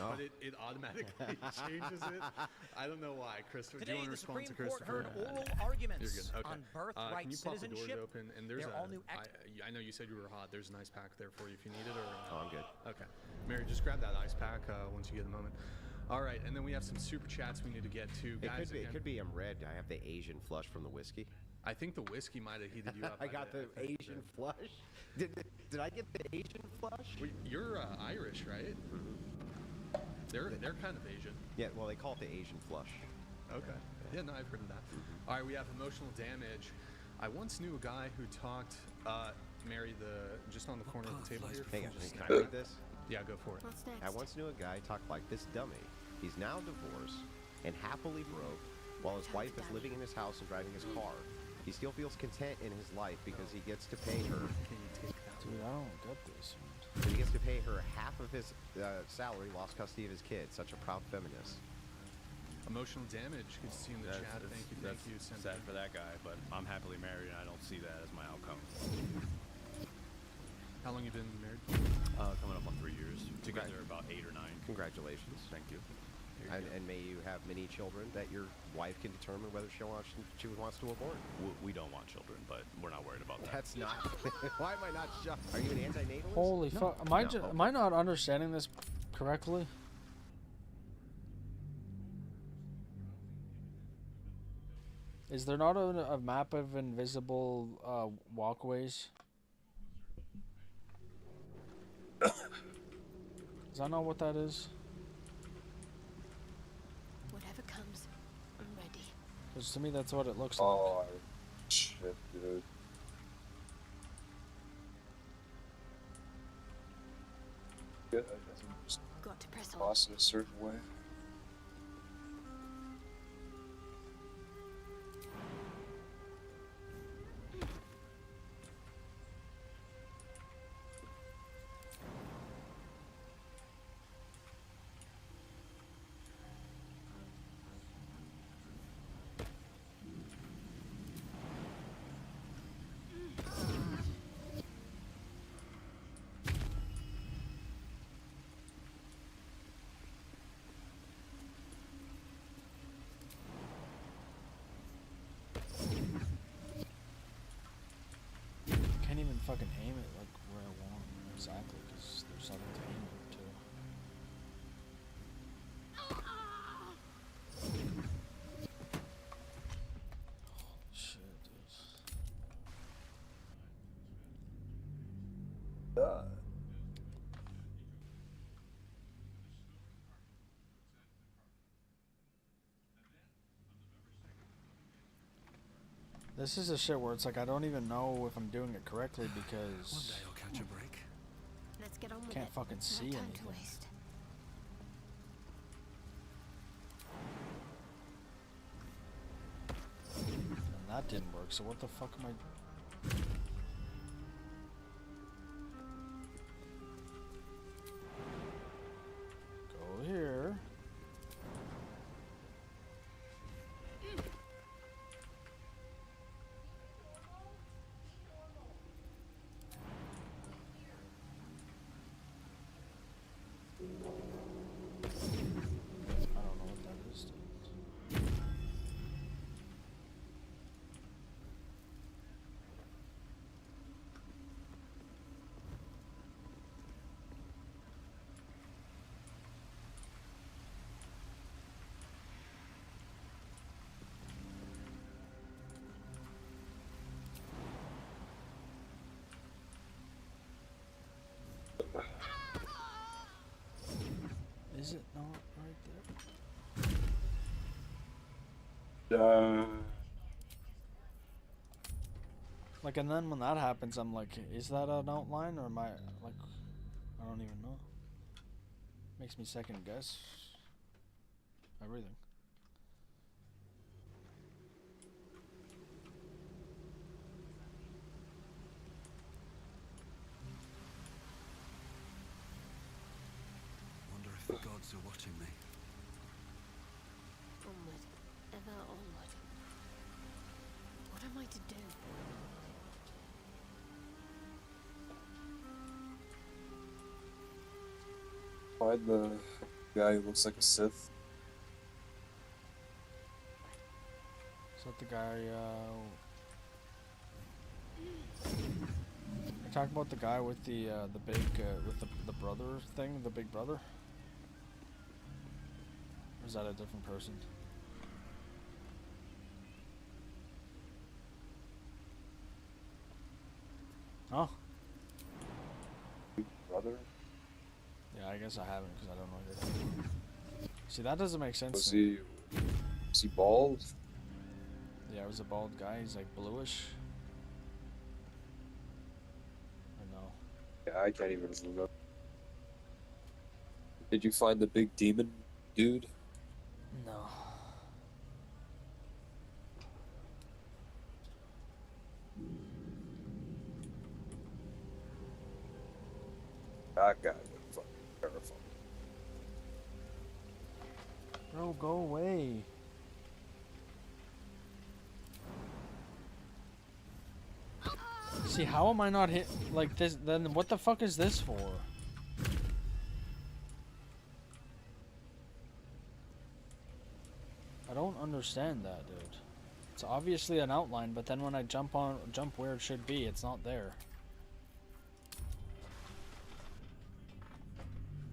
Oh. But it automatically changes it. I don't know why. Christopher, do you want to respond to Christopher? Oral arguments You're good. Okay. on birthright Can you pop the citizenship. doors open? And there's They're all new I know you said you were hot. There's an ice pack there for you if you need it. Or Oh, I'm good. Okay. Mary, just grab that ice pack once you get a moment. All right, and then we have some super chats we need to get to. Guys, It could be I'm red. I have the Asian flush from the whiskey. I think the whiskey might have heated you up. I got the Asian flush. Did I get the Asian flush? Well, you're Irish, right? Mm-hmm. They're kind of Asian. Yeah, well, they call it the Asian flush. Okay. Yeah, no, I've heard of that. All right, we have emotional damage. I once knew a guy who talked, Mary, just on the corner of the table here. Hang on, can I read this? Yeah, go for it. What's next? I once knew a guy talk like this dummy. He's now divorced and happily broke, while his wife is living in his house and driving his car. He still feels content in his life because he gets to pay her. Can you take that? Dude, I don't get this. He gets to pay her half of his salary, lost custody of his kids. Such a proud feminist. Emotional damage. Good to see you in the chat. Thank you. Sad for that guy, but I'm happily married and I don't see that as my outcome. How long you been married? Coming up on 3 years. Together about 8 or 9. Congratulations. Thank you. And may you have many children that your wife can determine whether she wants to abort. We don't want children, but we're not worried about that. That's not. Why am I not shocked? Are you an anti-natalist? Holy fuck! Am I not understanding this correctly? Is there not a map of invisible walkways? Is that not what that is? Whatever comes, I'm ready. Because to me, that's what it looks like. Oh, shit, dude. Yeah, I think just Got to press on. toss it a certain way. Can't even fucking aim it like where I want exactly because there's nothing to aim it to. Holy shit, dude. This is a shit where it's like I don't even know if I'm doing it correctly because One day I'll catch a break. Let's get on with can't it. fucking see No time anything. to waste. And that didn't work, so what the fuck am I... Go here. I don't know what that is. Is it not right there? Like, and then when that happens, I'm like, is that an outline or am I, like, I don't even know. Makes me second guess everything. Wonder if gods are watching me. Onward, ever onward. What am I to do? Find the guy who looks like a Sith. Is that the guy, You're talking about the guy with the big, with the brother thing, the big brother? Or is that a different person? Oh. Big brother? Yeah, I guess I haven't because I don't know your name. See, that doesn't make sense Was to me. he bald? Yeah, it was a bald guy. He's like bluish. I know. Yeah, I can't even remember. Did you find the big demon dude? No. That guy looked fucking terrifying. Bro, go away. See, how am I not hit like this? Then what the fuck is this for? I don't understand that, dude. It's obviously an outline, but then when I jump where it should be, it's not there.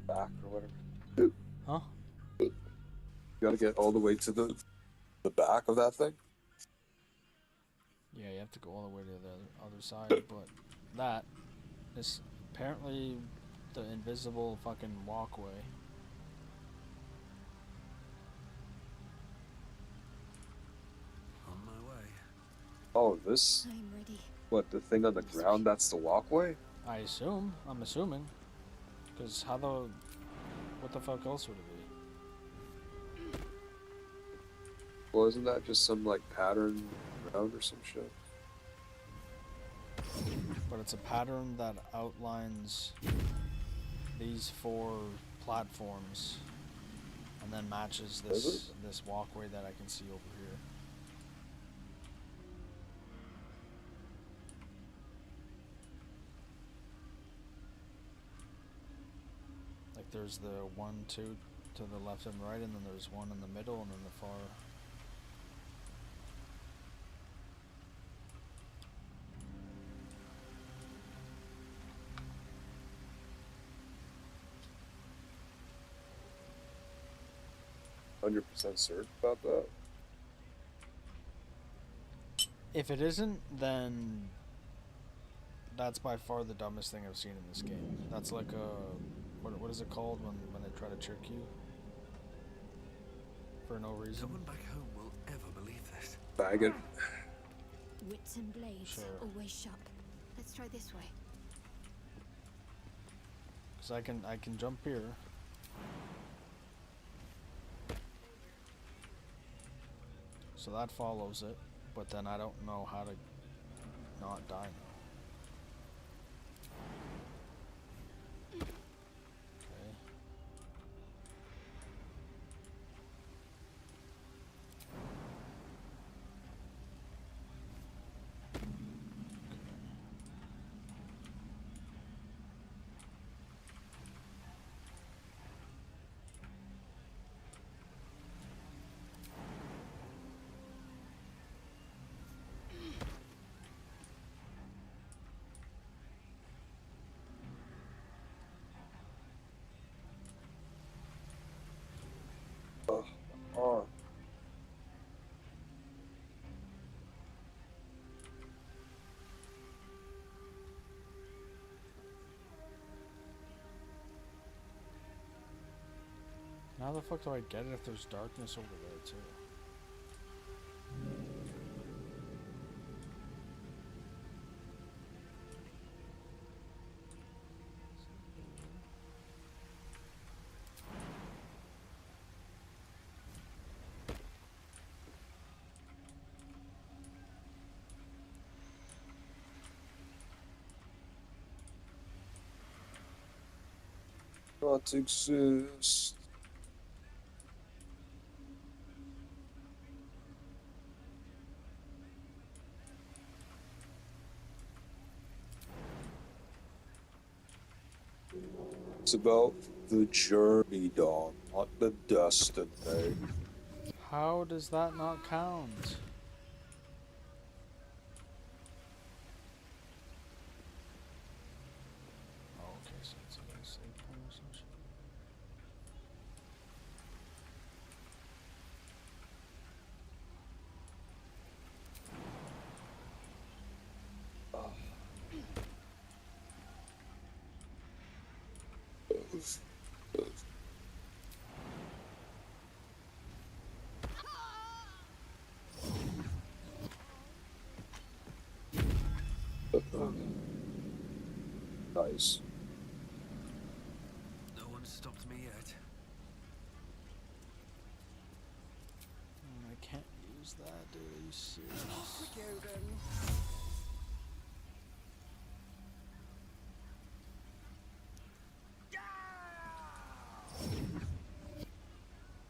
Back or whatever. Huh? You gotta get all the way to the back of that thing? Yeah, you have to go all the way to the other side, but that is apparently the invisible fucking walkway. On my way. Oh, this? I'm ready. What, the thing on the ground, that's the walkway? I assume. I'm assuming. Because what the fuck else would it be? Well, isn't that just some, like, pattern around or some shit? But it's a pattern that outlines these 4 platforms and then matches this walkway that I can see over here. Like there's the 1, 2 to the left and right, and then there's one in the middle, and then the far. 100% certain about that? If it isn't, then that's by far the dumbest thing I've seen in this game. That's like a what is it called when they try to trick you for no reason? No one back home will ever believe this. Bag it. Wits and blades, Sure. always sharp. Let's try this way. Cause I can jump here. So that follows it, but then I don't know how to not die now. Okay. Oh. How the fuck do I get it if there's darkness over there too? Not exist. It's about the journey, dog, not the destiny. How does that not count? Oh, okay, so it's a save point or some shit. Nice. No one stopped me yet. I can't use that, dude. Are you serious? Off we go then.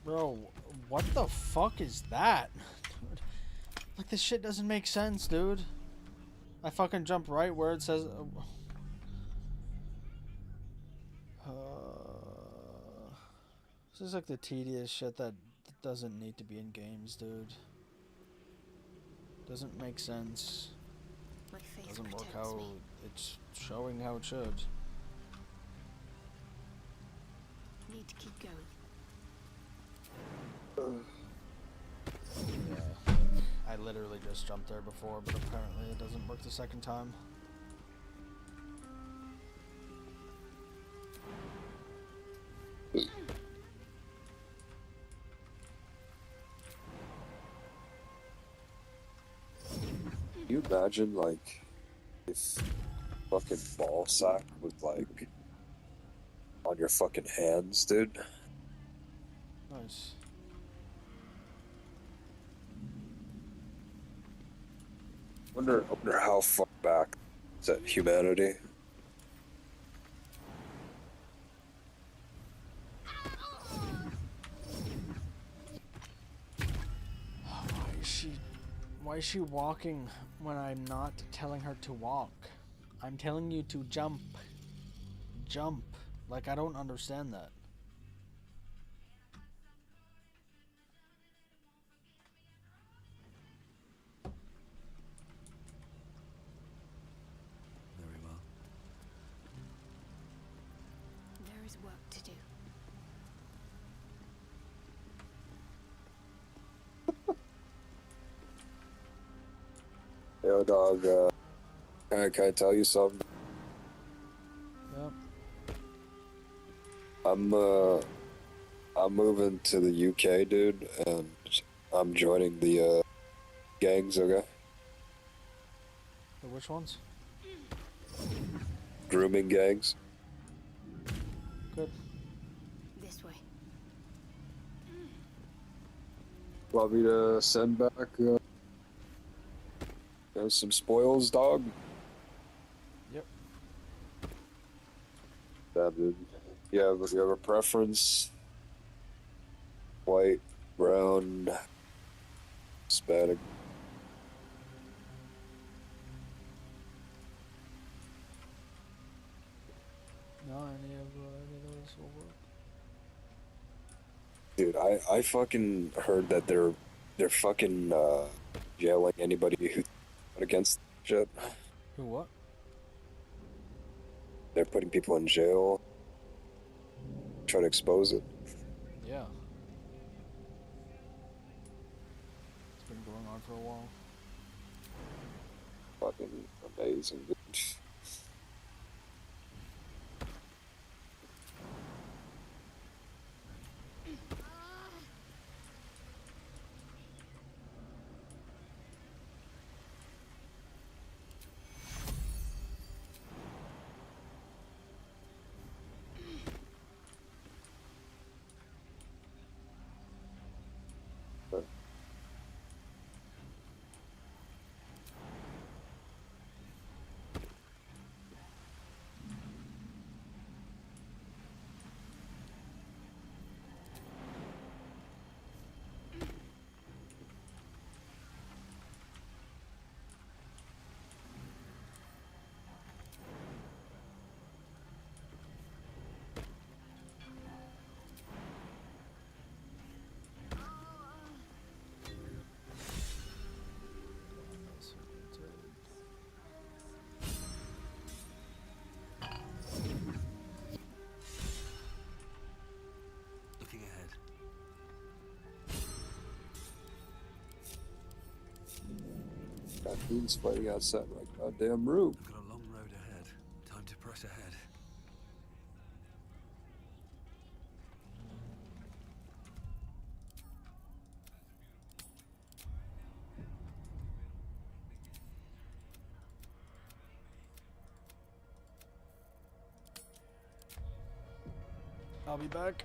Bro, what the fuck is that? Dude, like, this shit doesn't make sense, dude. I fucking jump right where it says... this is like the tedious shit that doesn't need to be in games, dude. Doesn't make sense. My faith Doesn't work protects how me. it's showing how it should. Need to keep going. Yeah. I literally just jumped there before, but apparently it doesn't work the second time. Can you imagine, like, if fucking ball sack was, like, on your fucking hands, dude? Nice. Wonder how far back is that humanity? Why is she walking when I'm not telling her to walk? I'm telling you to jump. Jump. Like, I don't understand that. Very well. There is work to do. Yo, dog, can I tell you something? Yep. I'm moving to the UK, dude, and I'm joining the, gangs, okay? The which ones? Grooming gangs. Good. This way. Want me to send back, some spoils, dog? Yep. Yeah, dude. You have a preference? White, brown, Hispanic. No, any of those will work. Dude, I fucking heard that they're fucking jailing anybody who against shit. Who what? They're putting people in jail, trying to expose it. Yeah. It's been going on for a while. Fucking amazing, dude. Marines fighting outside my goddamn room. I've got a long road ahead. Time to press ahead. I'll be back.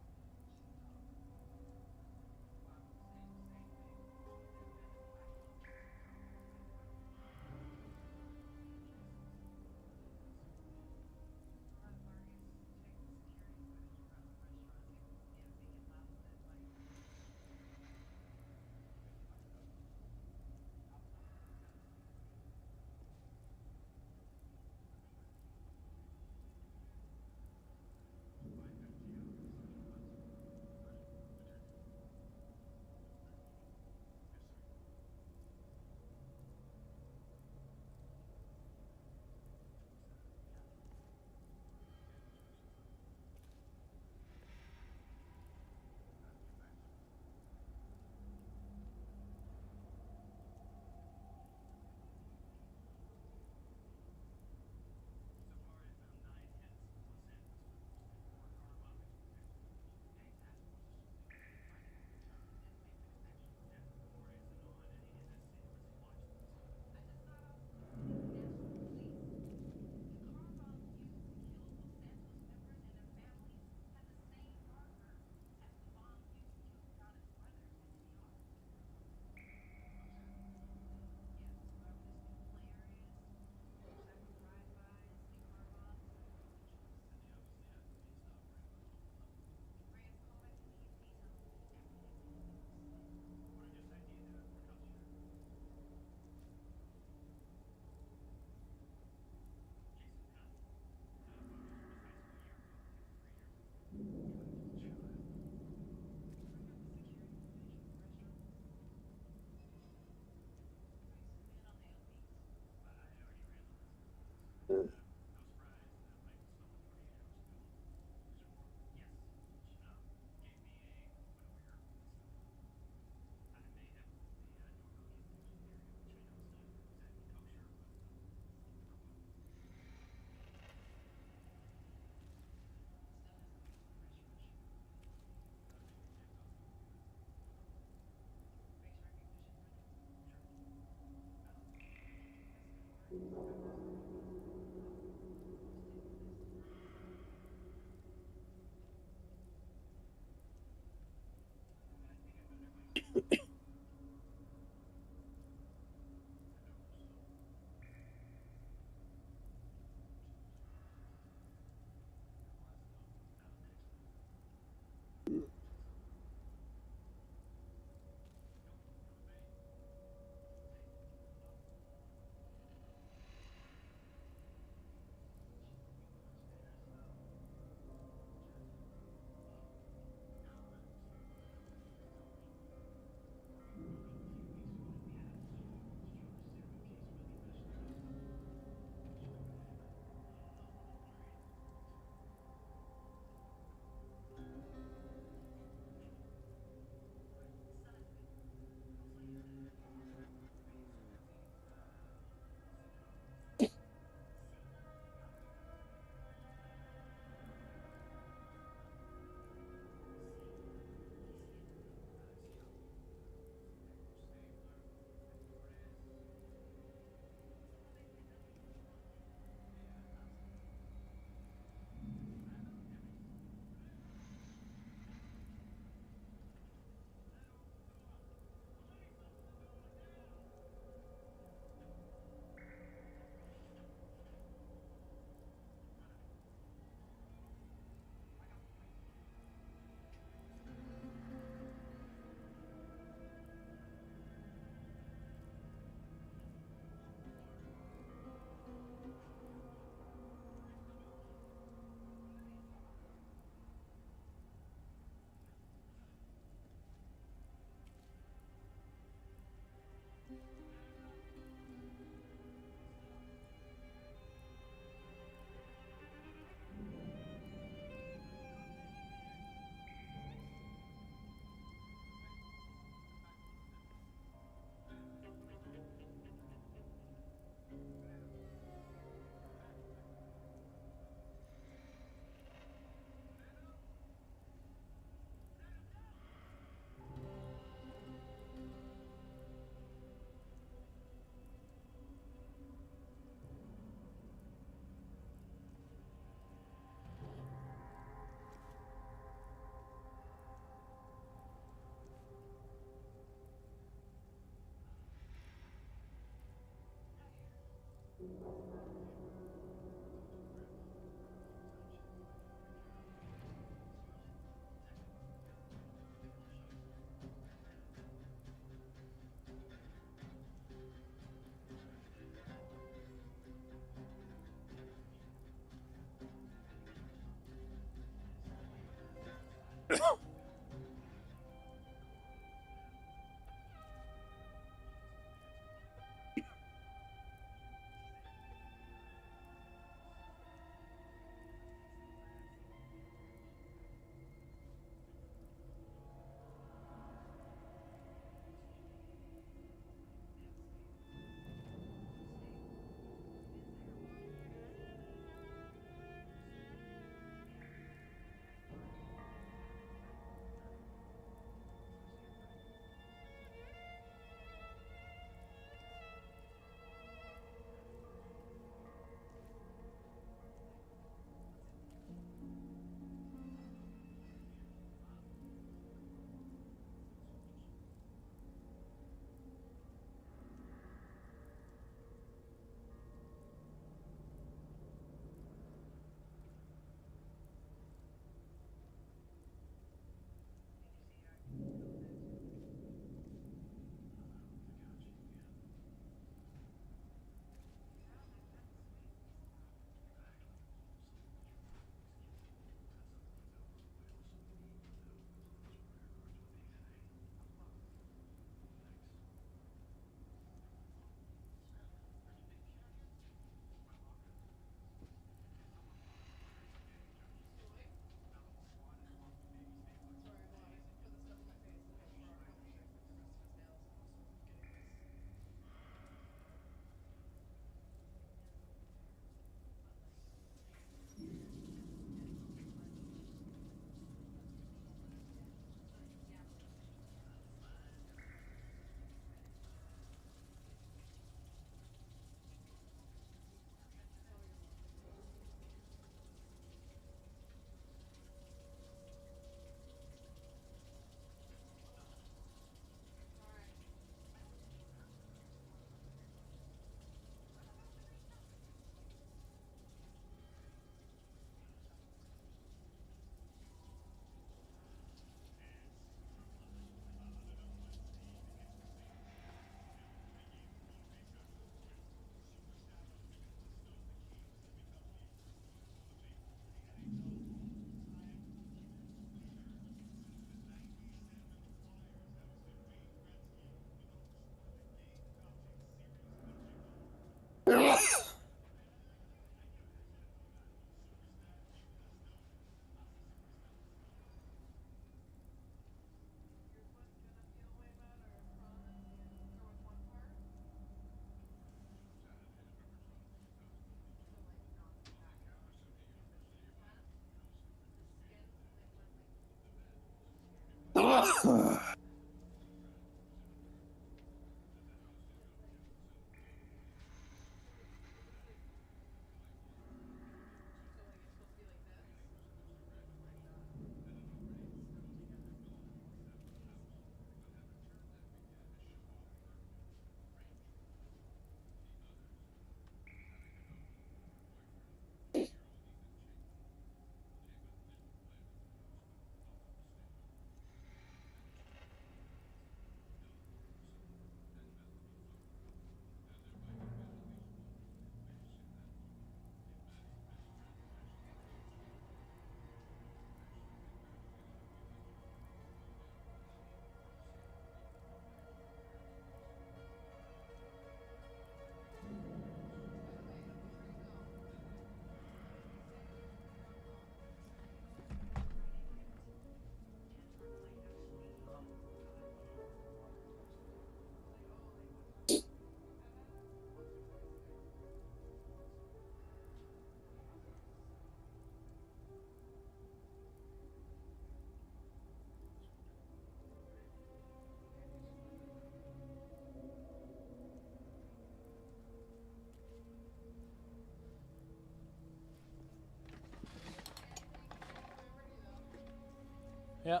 Yeah.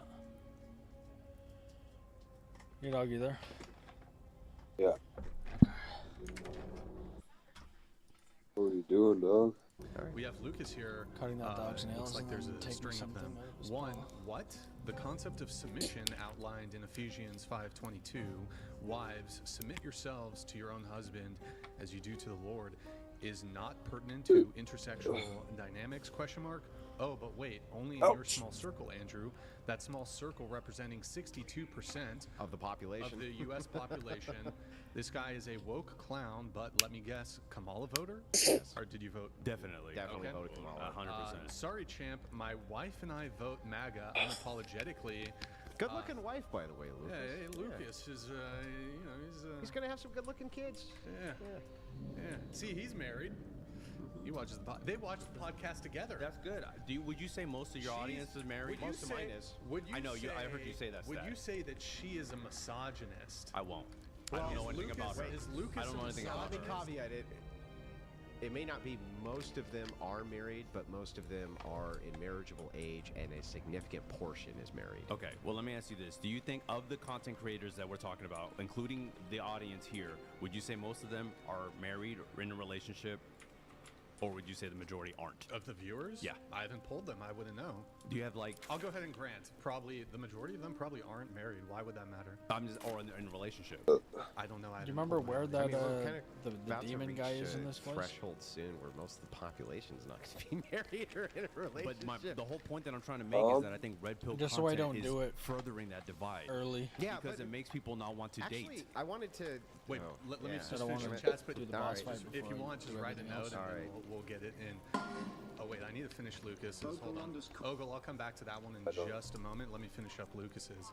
Your dog either? Yeah. What are you doing, dog? We have Lucas here. Cutting that dog's nails. Looks like and there's then a taking string of something them. out of his One, paw. what? The concept of submission outlined in Ephesians 5:22. Wives, submit yourselves to your own husband as you do to the Lord, is not pertinent to intersexual dynamics, ? Oh, but wait, only in your small circle, Andrew. That small circle representing 62% of the population. Of the U.S. population. This guy is a woke clown, but let me guess, Kamala voter? Yes. Or did you vote? Definitely. Definitely voted Kamala. 100%. Sorry, champ. My wife and I vote MAGA unapologetically. Good-looking wife, by the way, Lucas. Yeah, hey, Lucas is, you know, he's gonna have some good-looking kids. Yeah. See, he's married. He watches they watch the podcast together. That's good. Would you say most of your audience is married? Most of mine is. I know. I heard you say that. Would you say that she is a misogynist? I won't. I don't know anything about her. Is Lucas I don't know anything about her. Let me caveat it. It may not be most of them are married, but most of them are in marriageable age, and a significant portion is married. Okay, well, let me ask you this. Do you think of the content creators that we're talking about, including the audience here, would you say most of them are married or in a relationship? Or would you say the majority aren't? Of the viewers? Yeah. I haven't polled them. I wouldn't know. Do you have like... I'll go ahead and grant. Probably the majority of them probably aren't married. Why would that matter? Or in a relationship. I don't know. Do you remember where that the demon guy is in this place? Threshold soon where most of the population is not going to be married or in a relationship. But the whole point that I'm trying to make is that I think red pill just content so I don't is do it furthering that divide. Early. Yeah, because it makes people not want to actually, date. I wanted to... Wait, let me just finish the the chats, but if you want, just write a note and we'll get it in. Oh wait, I need to finish Lucas's. Hold on. Ogle, I'll come back to that one in just a moment. Let me finish up Lucas's.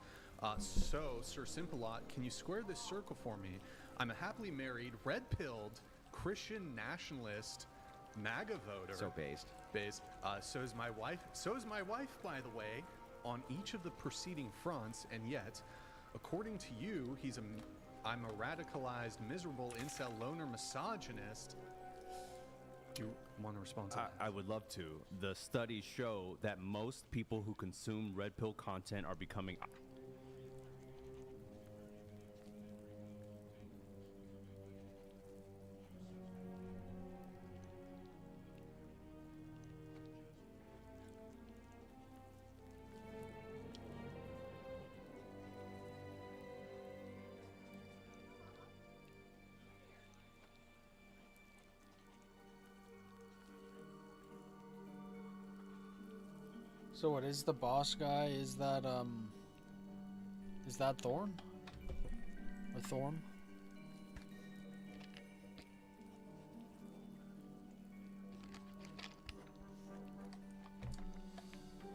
So, Sir Simpalot, can you square this circle for me? I'm a happily married, red-pilled, Christian nationalist, MAGA voter. So based. So is my wife. So is my wife, by the way, on each of the preceding fronts, and yet, according to you, I'm a radicalized, miserable, incel, loner, misogynist. Do you want to respond to that? I would love to. The studies show that most people who consume red pill content are becoming... So what is the boss guy? Is that Thorn? Or Thorn?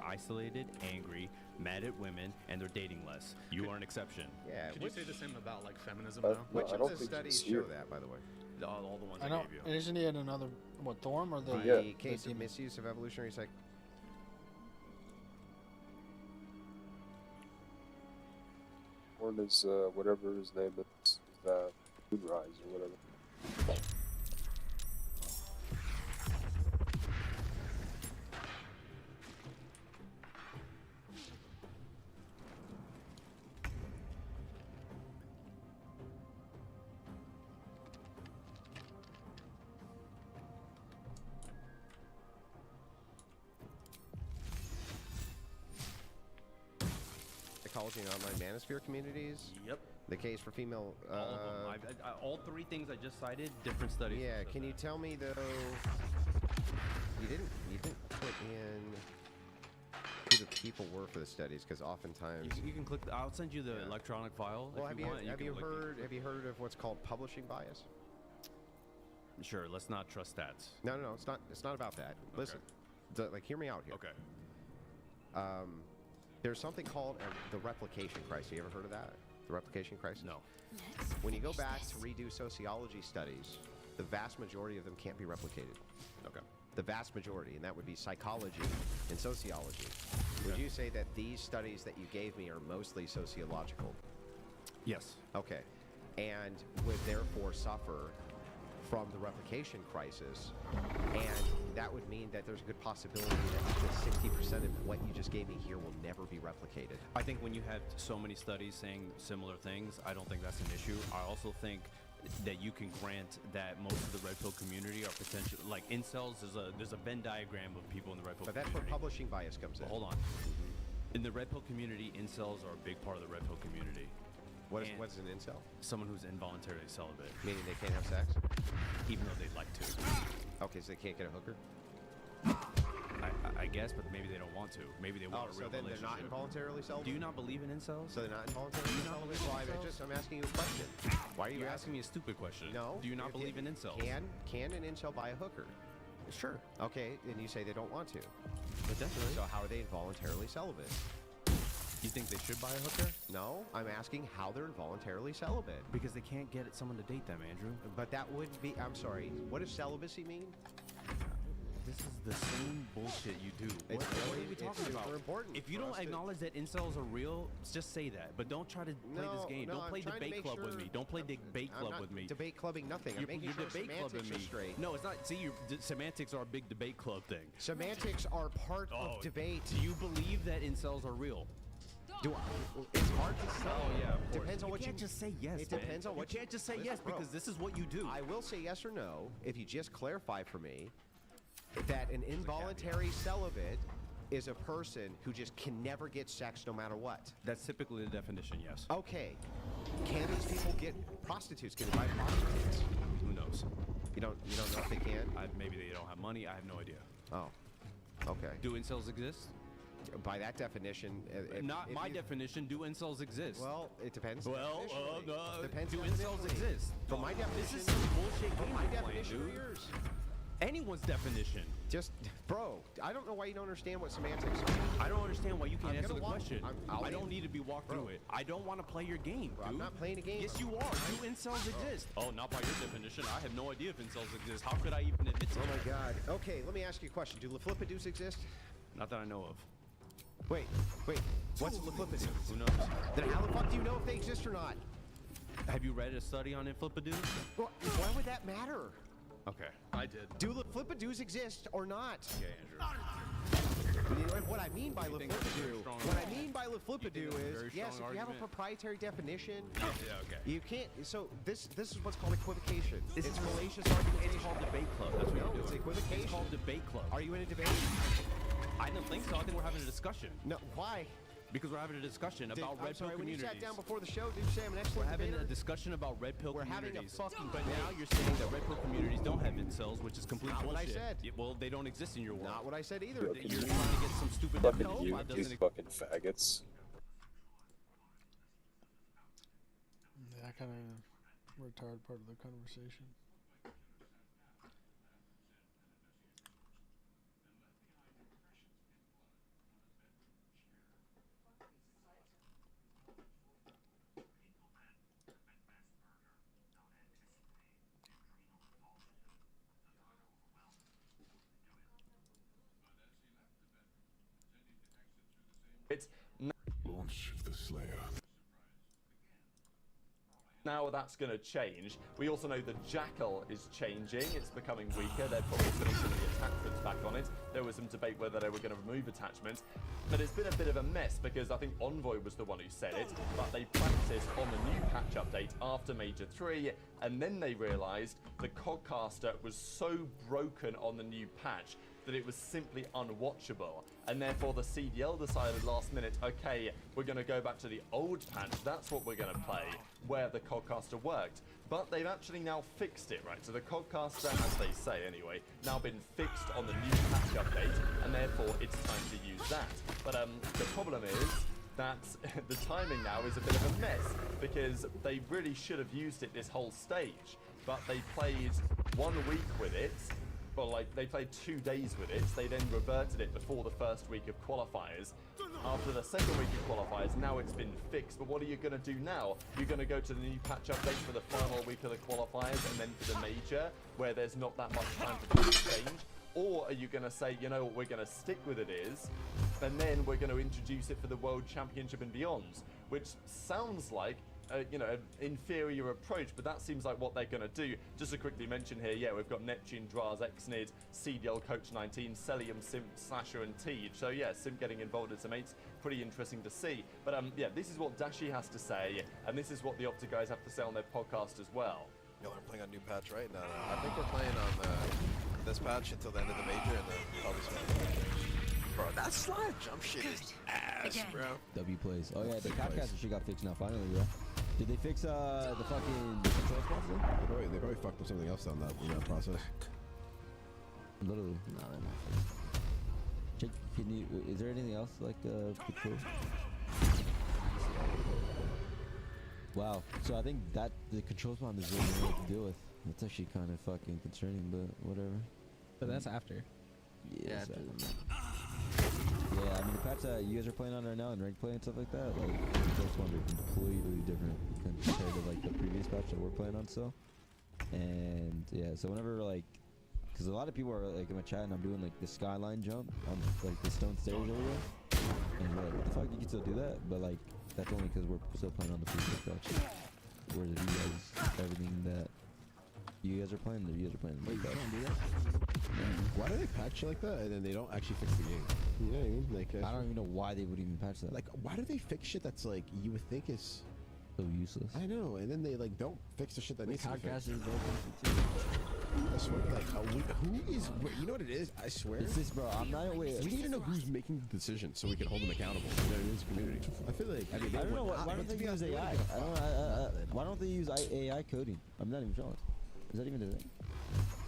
Isolated, angry, mad at women, and they're dating less. You are an exception. Yeah. Could you say the same about like feminism now? Which of the studies show that, by the way? All the ones I I know. gave you. Isn't he in another Thorn or the Case of misuse of evolutionary psych? Or is whatever his name is Moonrise or whatever. Psychology and online manosphere communities. Yep. The case for female. All of them. All three things I just cited, different studies. Yeah. Can you tell me though? You didn't put in who the people were for the studies, because oftentimes you can click. I'll send you the electronic file. Well, if you want. Have you heard of what's called publishing bias? Sure. Let's not trust stats. No. It's not about that. Okay. Listen, hear me out here. Okay. There's something called the replication crisis. You ever heard of that? The replication crisis? No. When you go back to redo sociology studies, the vast majority of them can't be replicated. Okay. The vast majority, and that would be psychology and sociology. Would you say that these studies that you gave me are mostly sociological? Yes. Okay. And would therefore suffer from the replication crisis, and that would mean that there's a good possibility that 60% of what you just gave me here will never be replicated. I think when you have so many studies saying similar things, I don't think that's an issue. I also think that you can grant that most of the red pill community are potential, like incels. There's a Venn diagram of people in the red pill. But that's where publishing bias comes in. Hold on. In the red pill community, incels are a big part of the red pill community. What is an incel? Someone who's involuntarily celibate. Meaning they can't have sex? Even though they'd like to. Okay, so they can't get a hooker? I guess, but maybe they don't want to. Maybe they want a real so then relationship. they're not involuntarily celibate? Do you not believe in incels? So they're not involuntarily celibate? Well, I'm asking you a question. Why are you You're asking me a stupid question. No. Do you not believe in incels? Can an incel buy a hooker? Sure. Okay, and you say they don't want to. Potentially. So how are they involuntarily celibate? You think they should buy a hooker? No, I'm asking how they're involuntarily celibate. Because they can't get someone to date them, Andrew. But that would be, I'm sorry, what does celibacy mean? This is the same bullshit you do. What are we talking about? Super important. If you don't acknowledge that incels are real, just say that. But don't try to play this game. No, don't play debate club with me. Don't play debate club with me. Debate clubbing nothing. I'm making sure debate clubbing semantics are straight. No, it's not. See, semantics are a big debate club thing. Semantics are part of debate. Do you believe that incels are real? It's hard to say. Oh yeah, of course. Depends on what you can't just say yes. It depends on what you can't just say yes because this is what you do. I will say yes or no if you just clarify for me that an involuntary celibate is a person who just can never get sex no matter what. That's typically the definition, yes. Okay. Can these people get prostitutes? Can they buy prostitutes? Who knows? You don't know if they can? Maybe they don't have money. I have no idea. Oh. Okay. Do incels exist? By that definition, not my definition. Do incels exist? Well, it depends. Well, depends. Do incels exist? For my definition, this is some bullshit game my you're playing, definition dude. or yours? Anyone's definition. Just, bro, I don't know why you don't understand what semantics are. I don't understand why you can't answer the walk, question. I don't need to be walked through it. I don't want to play your game, dude. I'm not playing a game. Yes, you are. Do incels exist? Oh, not by your definition. I have no idea if incels exist. How could I even admit to that? Oh my god. Okay, let me ask you a question. Do Laflipadoos exist? Not that I know of. Wait. What's Laflipadoos? Who knows? Then how the fuck do you know if they exist or not? Have you read a study on Inflipadoos? Well, why would that matter? Okay. I did. Do Laflipadoos exist or not? Okay, Andrew. What I mean by Laflippadoo, is, yes, if you have a proprietary definition, okay. You can't. So this is what's called equivocation. It's fallacious argument. It's called debate club. That's what you're doing. It's equivocation. It's called debate club. Are you in a debate? I don't think so. I think we're having a discussion. No, why? Because we're having a discussion about red pill communities. When you sat down before the show, did you say I'm an excellent We're having debater? a discussion about red pill communities. Having a fucking but now you're saying that red pill communities don't have incels, which is complete Not bullshit. what I said. Well, they don't exist in your world. Not what I said either. You're trying to get some stupid Fucking definition. you, That you doesn't fucking faggots. That kind of retarded part of the conversation. It's launch the Slayer. Now that's going to change. We also know the Jackal is changing. It's becoming weaker. They're probably putting some of the attachments back on it. There was some debate whether they were going to remove attachments. But it's been a bit of a mess because I think Envoy was the one who said it. But they practiced on the new patch update after Major 3. And then they realised the Codcaster was so broken on the new patch that it was simply unwatchable. And therefore the CDL decided last minute, okay, we're going to go back to the old patch. That's what we're going to play, where the Codcaster worked. But they've actually now fixed it, right? So the Codcaster, as they say anyway, now been fixed on the new patch update, and therefore it's time to use that. But the problem is that the timing now is a bit of a mess, because they really should have used it this whole stage. But they played 1 week with it, well, like, they played 2 days with it. They then reverted it before the first week of qualifiers. After the second week of qualifiers, now it's been fixed. But what are you going to do now? You're going to go to the new patch update for the final week of the qualifiers and then for the major, where there's not that much time for the change? Or are you going to say, you know what, we're going to stick with it is, and then we're going to introduce it for the World Championship and beyond? Which sounds like you know, an inferior approach, but that seems like what they're going to do. Just to quickly mention here, yeah, we've got Neptune, Draz, Xnid, CDL, Coach 19, Celium, Simp, Slasher, and Tej. So yeah, Simp getting involved in some mates, pretty interesting to see. But yeah, this is what Dashi has to say, and this is what the Optic guys have to say on their podcast as well. Y'all are playing on new patch, right? No, I think we're playing on this patch until the end of the major, and then probably some. Bro, that slide jump shit is ass, bro. W plays. Oh yeah, the Capcaster shit got fixed now finally, bro. Did they fix the fucking control spots though? They probably fucked up something else on that process. Literally. Nah, they're not fixed. Check, can you? Is there anything else like control? Wow. So I think that the control bomb is really hard to deal with. That's actually kind of fucking concerning, but whatever. But that's after. Yeah. Yeah, I mean the patch that you guys are playing on right now and rank play and stuff like that, like those ones are completely different compared to like the previous patch that we're playing on still. And yeah, so whenever like, because a lot of people are like in my chat and I'm doing like the skyline jump on like the stone stairs over there, and you're like, what the fuck, you can still do that? But like that's only because we're still playing on the previous patch. Whereas if you guys, everything that you guys are playing, you guys are playing. Wait, you can't do that? Why do they patch like that and then they don't actually fix the game? You know what I mean? Like, I don't even know why they would even patch that. Like, why do they fix shit that's like you would think is so useless? I know, and then they like don't fix the shit that needs to be fixed. Is broken. I swear, like, who is? You know what it is? I swear. It's this, bro. I'm not aware. We need to know who's making the decision so we can hold them accountable. You know, in this community. I feel like. I mean, I don't know. Why don't they use AI? Why don't they use AI coding? I'm not even sure. Is that even a thing?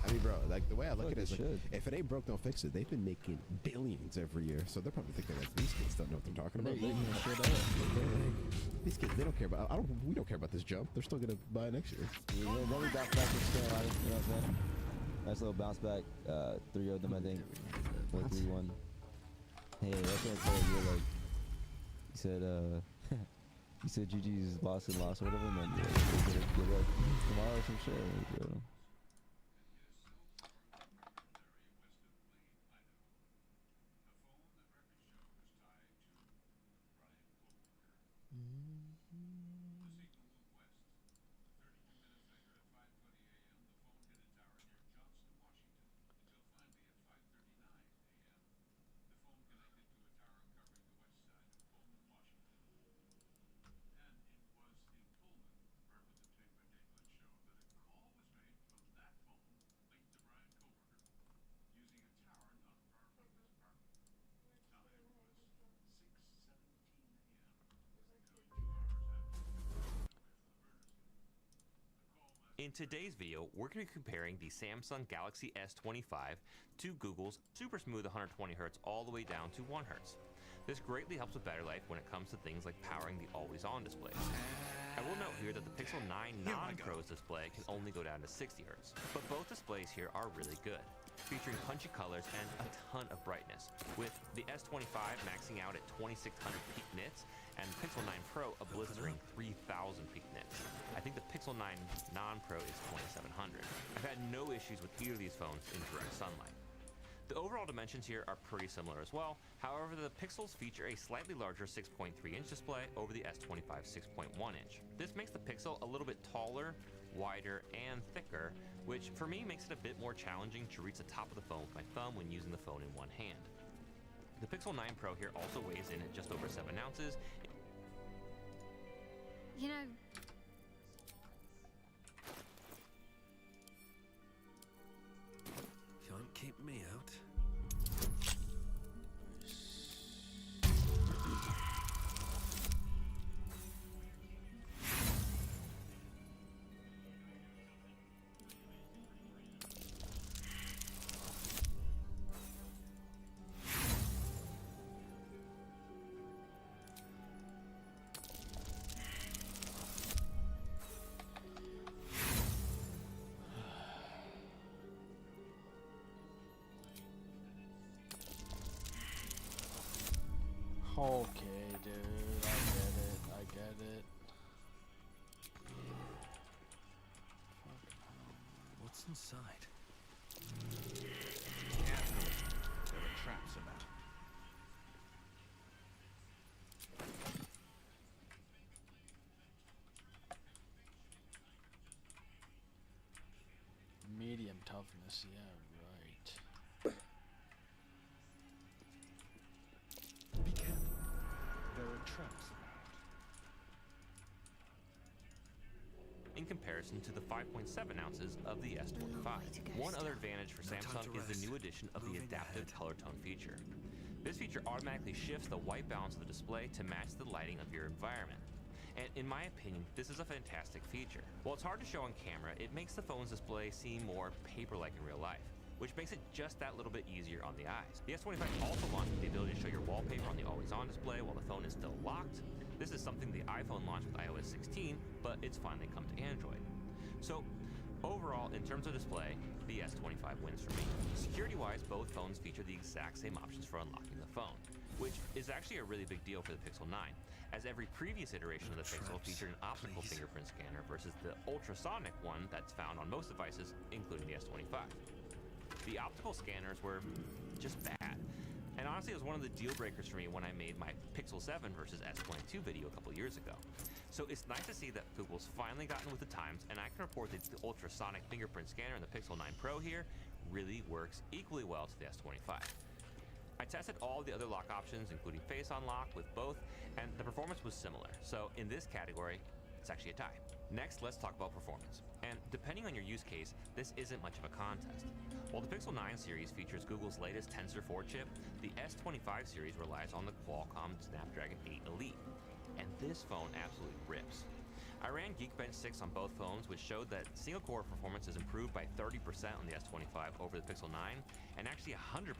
I mean, bro, like the way I look at it is, they like, if it ain't broke, don't fix it. They've been making billions every year, so they're probably thinking like these kids don't know what they're talking about. These kids, they don't care about. We don't care about this jump. They're still gonna buy it next year. Yeah, then we bounce back to Carolina. You know what I'm saying? Nice little bounce back. 3 of them, I think. Or 3-1. Hey, that's what I said. You're like, you said, you said GG's lost and lost or whatever, and then you're like, give up tomorrow or some shit. Like, yo. In today's video, we're going to be comparing the Samsung Galaxy S25 to Google's Super Smooth 120Hz all the way down to 1Hz. This greatly helps with battery life when it comes to things like powering the always-on display. I will note here that the Pixel 9 non-Pro's display can only go down to 60Hz, but both displays here are really good, featuring punchy colors and a ton of brightness, with the S25 maxing out at 2600 peak nits and the Pixel 9 Pro a blistering 3000 peak nits. I think the Pixel 9 non-Pro is 2700. I've had no issues with either of these phones in direct sunlight. The overall dimensions here are pretty similar as well. However, the Pixels feature a slightly larger 6.3-inch display over the S25's 6.1-inch. This makes the Pixel a little bit taller, wider, and thicker, which for me makes it a bit more challenging to reach the top of the phone with my thumb when using the phone in one hand. The Pixel 9 Pro here also weighs in at just over 7 ounces. You know, Can't keep me out. Okay, dude, I get it. What's inside? Careful. There are traps about. Medium toughness, yeah, right. Be careful. There are traps about. In comparison to the 5.7 ounces of the S25. One other advantage for Samsung is the new addition of the adaptive color tone feature. This feature automatically shifts the white balance of the display to match the lighting of your environment. And in my opinion, this is a fantastic feature. While it's hard to show on camera, it makes the phone's display seem more paper-like in real life. which makes it just that little bit easier on the eyes. The S25 also launched with the ability to show your wallpaper on the always-on display while the phone is still locked. This is something the iPhone launched with iOS 16, but it's finally come to Android. So overall, in terms of display, the S25 wins for me. Security-wise, both phones feature the exact same options for unlocking the phone, which is actually a really big deal for the Pixel 9, as every previous iteration of the Pixel featured an optical fingerprint scanner versus the ultrasonic one that's found on most devices, including the S25. The optical scanners were just bad. And honestly, it was one of the deal breakers for me when I made my Pixel 7 versus S22 video a couple years ago. So it's nice to see that Google's finally gotten with the times, and I can report that the ultrasonic fingerprint scanner in the Pixel 9 Pro here really works equally well to the S25. I tested all the other lock options, including Face Unlock, with both, and the performance was similar. So in this category, it's actually a tie. Next, let's talk about performance. And depending on your use case, this isn't much of a contest. While the Pixel 9 series features Google's latest Tensor 4 chip, the S25 series relies on the Qualcomm Snapdragon 8 Elite. And this phone absolutely rips. I ran Geekbench 6 on both phones, which showed that single-core performance is improved by 30% on the S25 over the Pixel 9, and actually 100%,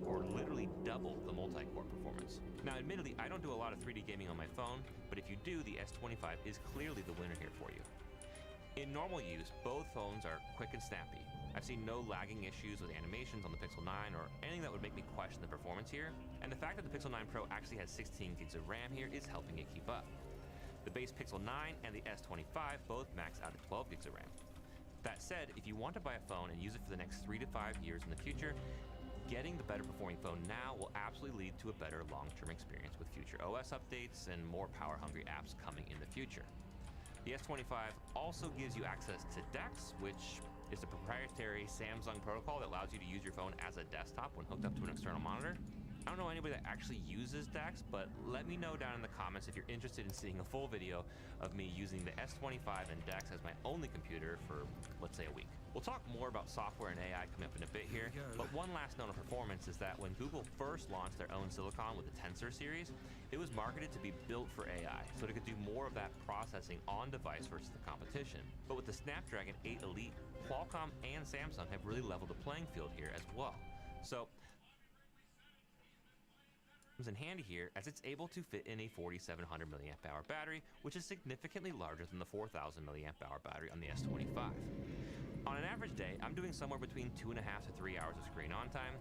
or literally double the multi-core performance. Now, admittedly, I don't do a lot of 3D gaming on my phone, but if you do, the S25 is clearly the winner here for you. In normal use, both phones are quick and snappy. I've seen no lagging issues with animations on the Pixel 9 or anything that would make me question the performance here, and the fact that the Pixel 9 Pro actually has 16 gigs of RAM here is helping it keep up. The base Pixel 9 and the S25 both max out at 12 gigs of RAM. That said, if you want to buy a phone and use it for the next 3 to 5 years in the future, getting the better performing phone now will absolutely lead to a better long-term experience with future OS updates and more power-hungry apps coming in the future. The S25 also gives you access to DeX, which is the proprietary Samsung protocol that allows you to use your phone as a desktop when hooked up to an external monitor. I don't know anybody that actually uses DeX, but let me know down in the comments if you're interested in seeing a full video of me using the S25 and DeX as my only computer for, let's say, a week. We'll talk more about software and AI coming up in a bit here, but one last note on performance is that when Google first launched their own silicon with the Tensor series, it was marketed to be built for AI, so it could do more of that processing on device versus the competition. But with the Snapdragon 8 Elite, Qualcomm and Samsung have really leveled the playing field here as well. So in handy here, as it's able to fit in a 4700 milliamp hour battery, which is significantly larger than the 4000 milliamp hour battery on the S25. On an average day, I'm doing somewhere between 2.5 to 3 hours of screen on time,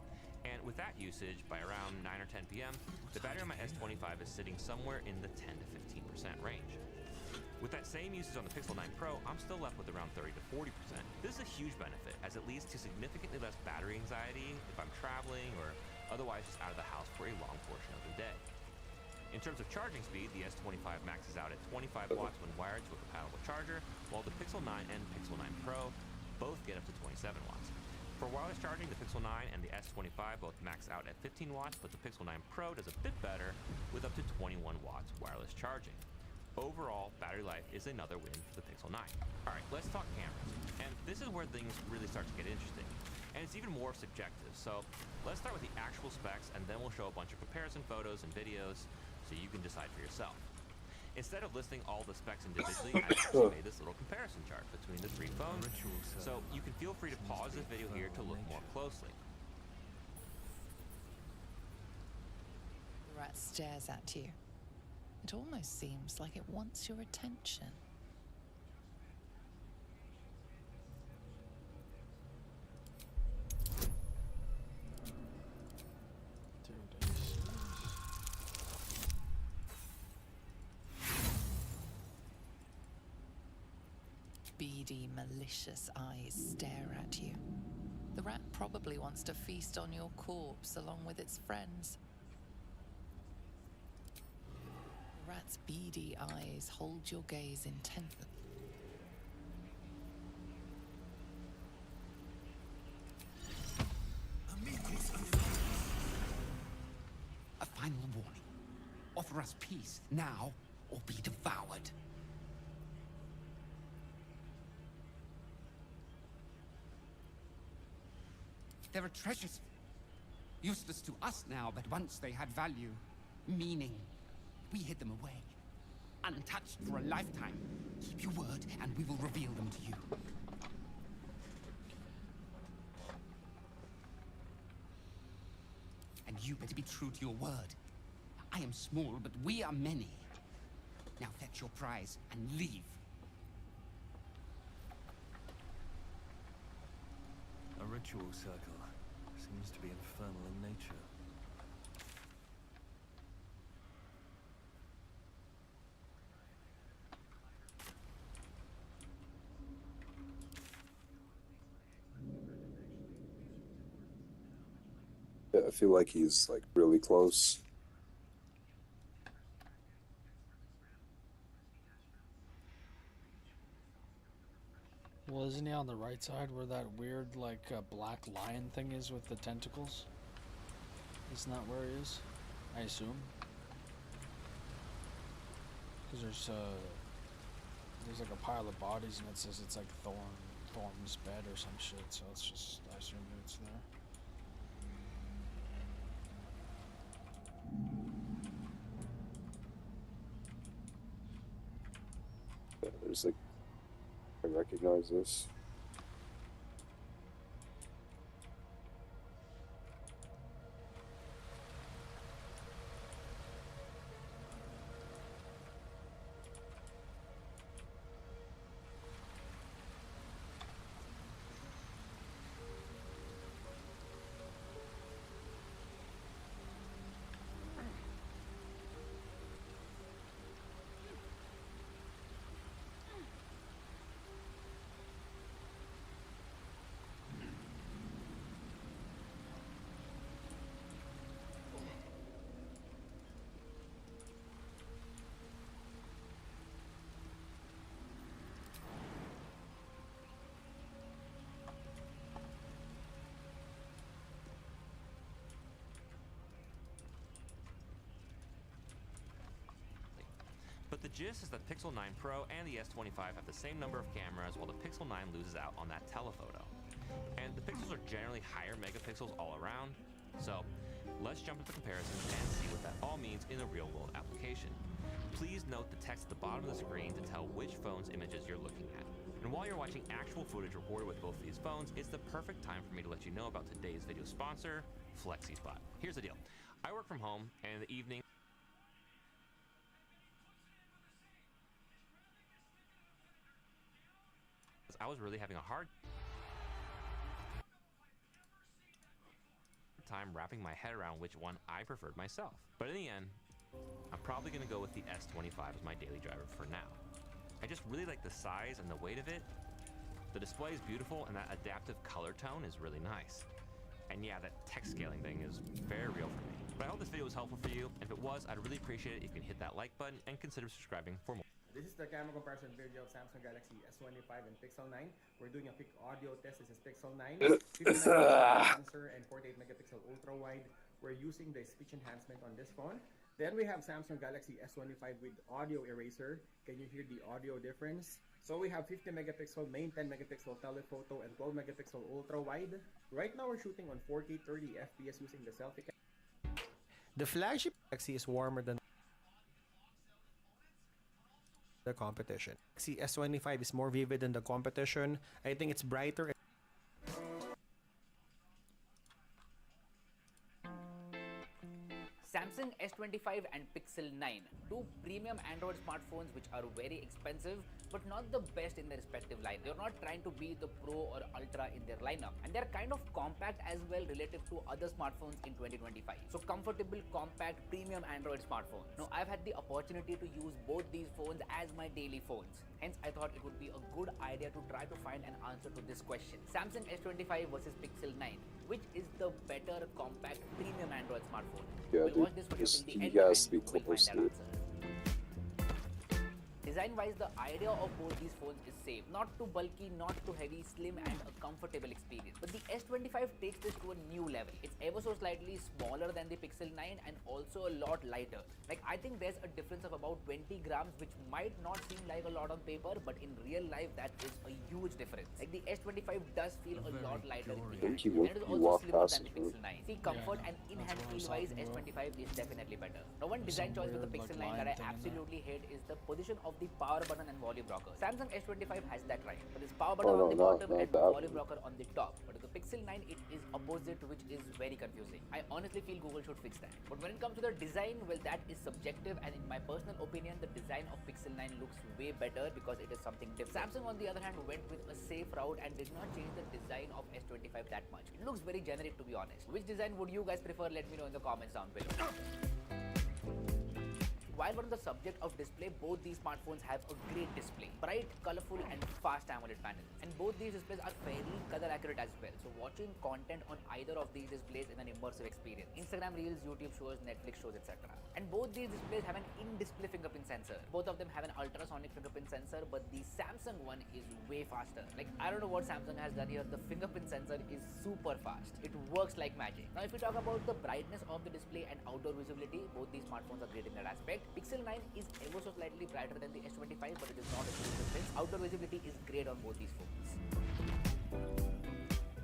and with that usage, by around 9 or 10 p.m., the battery on my S25 is sitting somewhere in the 10 to 15% range. With that same usage on the Pixel 9 Pro, I'm still left with around 30 to 40%. This is a huge benefit, as it leads to significantly less battery anxiety if I'm traveling or otherwise just out of the house for a long portion of the day. In terms of charging speed, the S25 maxes out at 25 watts when wired to a compatible charger, while the Pixel 9 and Pixel 9 Pro both get up to 27 watts. For wireless charging, the Pixel 9 and the S25 both max out at 15 watts, but the Pixel 9 Pro does a bit better with up to 21 watts wireless charging. Overall, battery life is another win for the Pixel 9. Alright, let's talk cameras. And this is where things really start to get interesting. And it's even more subjective, so let's start with the actual specs and then we'll show a bunch of comparison photos and videos so you can decide for yourself. Instead of listing all the specs individually, I actually made this little comparison chart between the 3 phones, so you can feel free to pause this video here to look more closely. The rat stares at you. It almost seems like it wants your attention. Beady, malicious eyes stare at you. The rat probably wants to feast on your corpse along with its friends. The rat's beady eyes hold your gaze intently. A final warning. Offer us peace now, or be devoured. There are treasures. Useless to us now, but once they had value, meaning. We hid them away. Untouched for a lifetime. Keep your word, and we will reveal them to you. you better be true to your word. I am small, but we are many. Now fetch your prize and leave. A ritual circle. Seems to be infernal in nature. Yeah, I feel like he's like really close. Well, isn't he on the right side where that weird, like, black lion thing is with the tentacles? Isn't that where he is? I assume. Because there's like a pile of bodies and it says it's like Thorn's bed or some shit, so it's just, I assume it's there. Yeah, there's like, I recognize this. But the gist is that Pixel 9 Pro and the S25 have the same number of cameras, while the Pixel 9 loses out on that telephoto. And the pixels are generally higher megapixels all around, so let's jump into the comparisons and see what that all means in a real-world application. Please note the text at the bottom of the screen to tell which phone's images you're looking at. And while you're watching actual footage recorded with both of these phones, it's the perfect time for me to let you know about today's video sponsor, FlexiSpot. Here's the deal. I work from home, and in the evening, I was really having a hard time wrapping my head around which one I preferred myself. But in the end, I'm probably going to go with the S25 as my daily driver for now. I just really like the size and the weight of it. The display is beautiful and that adaptive color tone is really nice. And yeah, that text scaling thing is very real for me. But I hope this video was helpful for you. And if it was, I'd really appreciate it if you can hit that like button and consider subscribing for more. This is the camera comparison video of Samsung Galaxy S25 and Pixel 9. We're doing a quick audio test. This is Pixel 9. 50 megapixel sensor and 48 megapixel ultra wide. We're using the speech enhancement on this phone. Then we have Samsung Galaxy S25 with audio eraser. Can you hear the audio difference? So we have 50 megapixel main, 10 megapixel telephoto, and 12 megapixel ultra wide. Right now we're shooting on 4K 30 FPS using the selfie camera. The flagship Galaxy is warmer than the competition. Galaxy S25 is more vivid than the competition. I think it's brighter. Samsung S25 and Pixel 9, two premium Android smartphones which are very expensive but not the best in their respective line. They're not trying to be the Pro or Ultra in their lineup, and they're kind of compact as well relative to other smartphones in 2025. So comfortable, compact, premium Android smartphones. Now I've had the opportunity to use both these phones as my daily phones. Hence I thought it would be a good idea to try to find an answer to this question. Samsung S25 versus Pixel 9. Which is the better compact premium Android smartphone? Yeah, We'll watch this video till the end has to be and we'll find close that to it. answer. Design-wise, the idea of both these phones is same. Not too bulky, not too heavy, slim and a comfortable experience. But the S25 takes this to a new level. It's ever so slightly smaller than the Pixel 9 and also a lot lighter. Like, I think there's a difference of about 20 grams, which might not seem like a lot on paper, but in real life, that is a huge difference. Like, the S25 does feel a lot lighter in the hand, and it is also slimmer than the Pixel 9. See, comfort and in-hand feel-wise, S25 is definitely better. Now, one design choice with the Pixel 9 that I absolutely hate is the position of the power button and volume rocker. Samsung S25 has that right, but it's power button on the bottom and volume rocker on the top. But with the Pixel 9, it is opposite, which is very confusing. I honestly feel Google should fix that. But when it comes to the design, well, that is subjective, and in my personal opinion, the design of Pixel 9 looks way better because it is something different. Samsung, on the other hand, went with a safe route and did not change the design of S25 that much. It looks very generic, to be honest. Which design would you guys prefer? Let me know in the comments down below. While we're on the subject of display, both these smartphones have a great display. Bright, colorful and fast AMOLED panels. And both these displays are fairly color accurate as well. So watching content on either of these displays is an immersive experience. Instagram Reels, YouTube shows, Netflix shows, etc. And both these displays have an in-display fingerprint sensor. Both of them have an ultrasonic fingerprint sensor, but the Samsung one is way faster. Like, I don't know what Samsung has done here. The fingerprint sensor is super fast. It works like magic. Now, if we talk about the brightness of the display and outdoor visibility, both these smartphones are great in that aspect. Pixel 9 is ever so slightly brighter than the S25, but it is not a huge difference. Outdoor visibility is great on both these phones.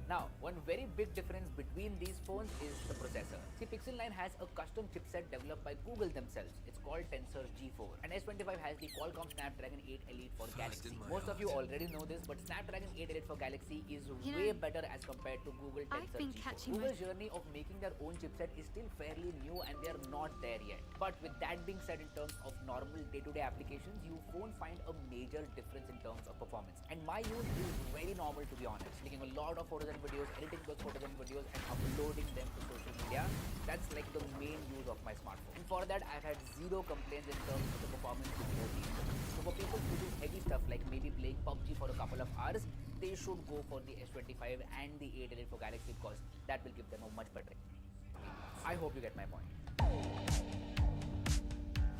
Now, one very big difference between these phones is the processor. See, Pixel 9 has a custom chipset developed by Google themselves. It's called Tensor G4. And S25 has the Qualcomm Snapdragon 8 Elite for Galaxy. Most of you already know this, but Snapdragon 8 Elite for Galaxy is way better as compared to Google Tensor G4. Google's journey of making their own chipset is still fairly new and they are not there yet. But with that being said, in terms of normal day-to-day applications, you won't find a major difference in terms of performance. And my use is very normal, to be honest. Taking a lot of photos and videos, editing those photos and videos and uploading them to social media. That's like the main use of my smartphone. And for that, I've had zero complaints in terms of the performance of both these phones. So for people who do heavy stuff like maybe playing PUBG for a couple of hours, they should go for the S25 and the 8 Elite for Galaxy because that will give them a much better experience. I hope you get my point.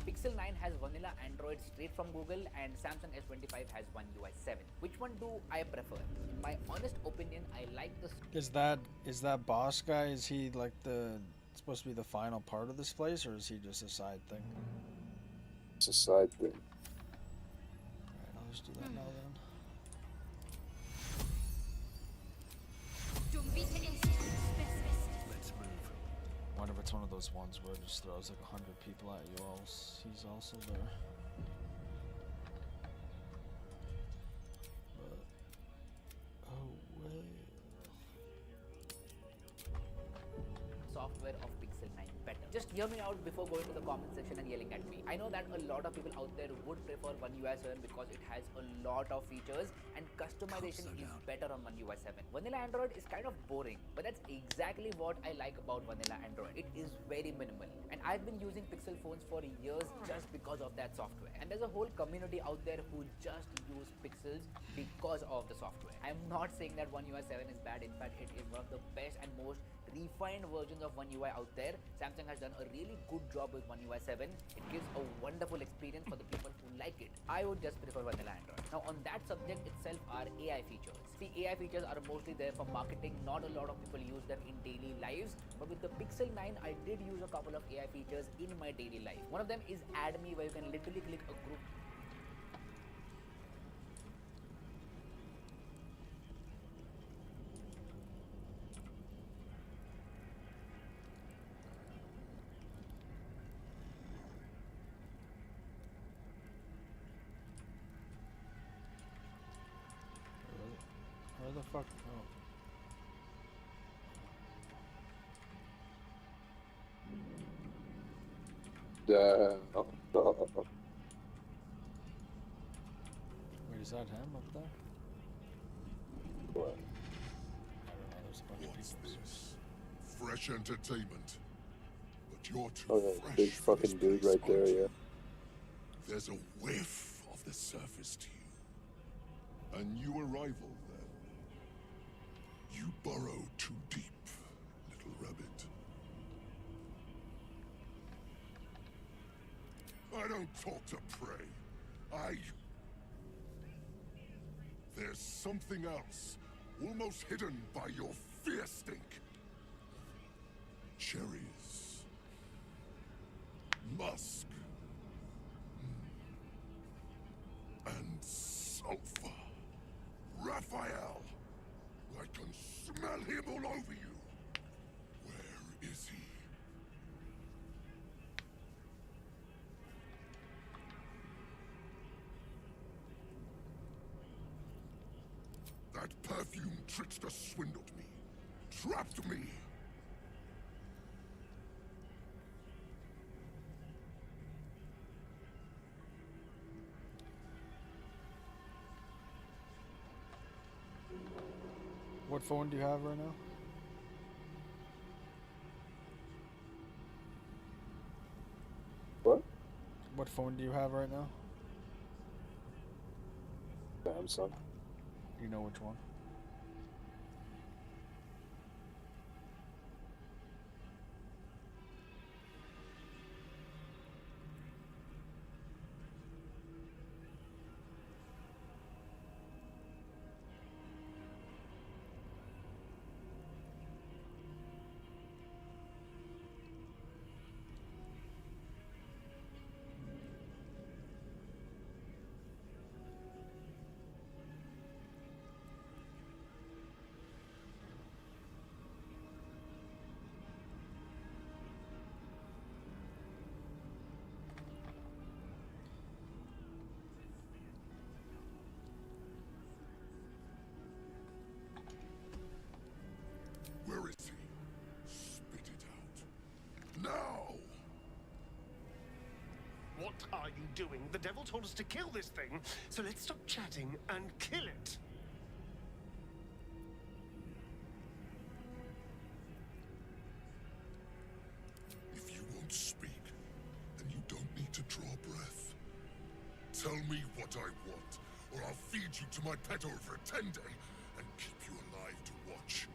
Pixel 9 has vanilla Android straight from Google and Samsung S25 has One UI 7. Which one do I prefer? In my honest opinion, I like the... Is that boss guy, is he like supposed to be the final part of this place, or is he just a side thing? It's a side thing. Alright, I'll just do that now then. Let's move. I wonder if it's one of those ones where it just throws like 100 people at you all. He's also there. But, oh well. Software of Pixel 9 better. Just hear me out before going to the comment section and yelling at me. I know that a lot of people out there would prefer One UI 7 because it has a lot of features and customization is better on One UI 7. Vanilla Android is kind of boring, but that's exactly what I like about Vanilla Android. It is very minimal. And I've been using Pixel phones for years just because of that software. And there's a whole community out there who just use Pixels because of the software. I'm not saying that One UI 7 is bad. In fact, it is one of the best and most refined versions of One UI out there. Samsung has done a really good job with One UI 7. It gives a wonderful experience for the people who like it. I would just prefer Vanilla Android. Now on that subject itself are AI features. See, AI features are mostly there for marketing. Not a lot of people use them in daily lives. But with the Pixel 9, I did use a couple of AI features in my daily life. One of them is Add Me, where you can literally click a group. Where the fuck? Oh. Wait, is that him up there? What? I don't know, there's a bunch What's of people. this? Fresh entertainment. But you're too Oh yeah, fresh big for this fucking dude place, right there, aren't you? yeah. There's a whiff of the surface to you. A new arrival, then. You burrow too deep, little rabbit. I don't talk to prey. There's something else, almost hidden by your fear stink. Cherries. Musk. And sulfur. Raphael. I can smell him all over you. Where is he? That perfume trickster swindled me, trapped me. What phone do you have right now? What? What phone do you have right now? Samsung. Do you know which one? Where is he? Spit it out. Now! What are you doing? The devil told us to kill this thing, so let's stop chatting and kill it. If you won't speak, then you don't need to draw breath. Tell me what I want, or I'll feed you to my pet over a 10-day and keep you alive to watch.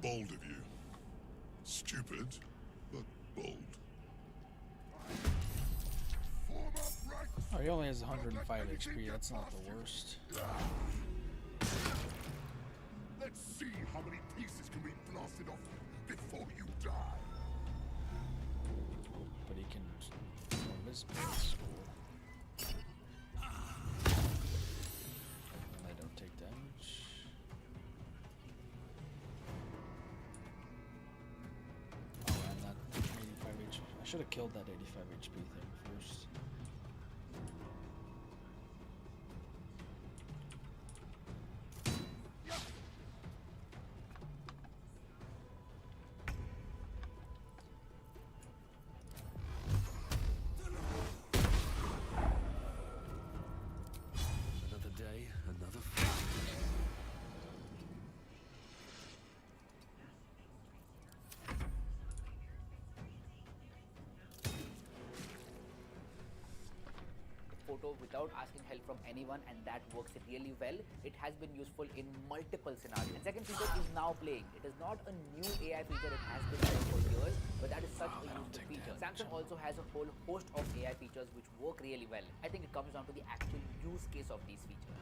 Bold of you. Stupid, but bold. Oh, he only has 105 HP. That's not the worst. Let's see how many pieces can be blasted off before you die. But he can from his base. I don't take damage. Oh, and that 85 HP. I should have killed that 85 HP thing first. Another day, another fight. Photo without asking help from anyone, and that works really well. It has been useful in multiple scenarios. And second feature is now playing. It is not a new AI feature, it has been there for years, but that is such a useful feature. Samsung also has a whole host of AI features which work really well. I think it comes down to the actual use case of these features.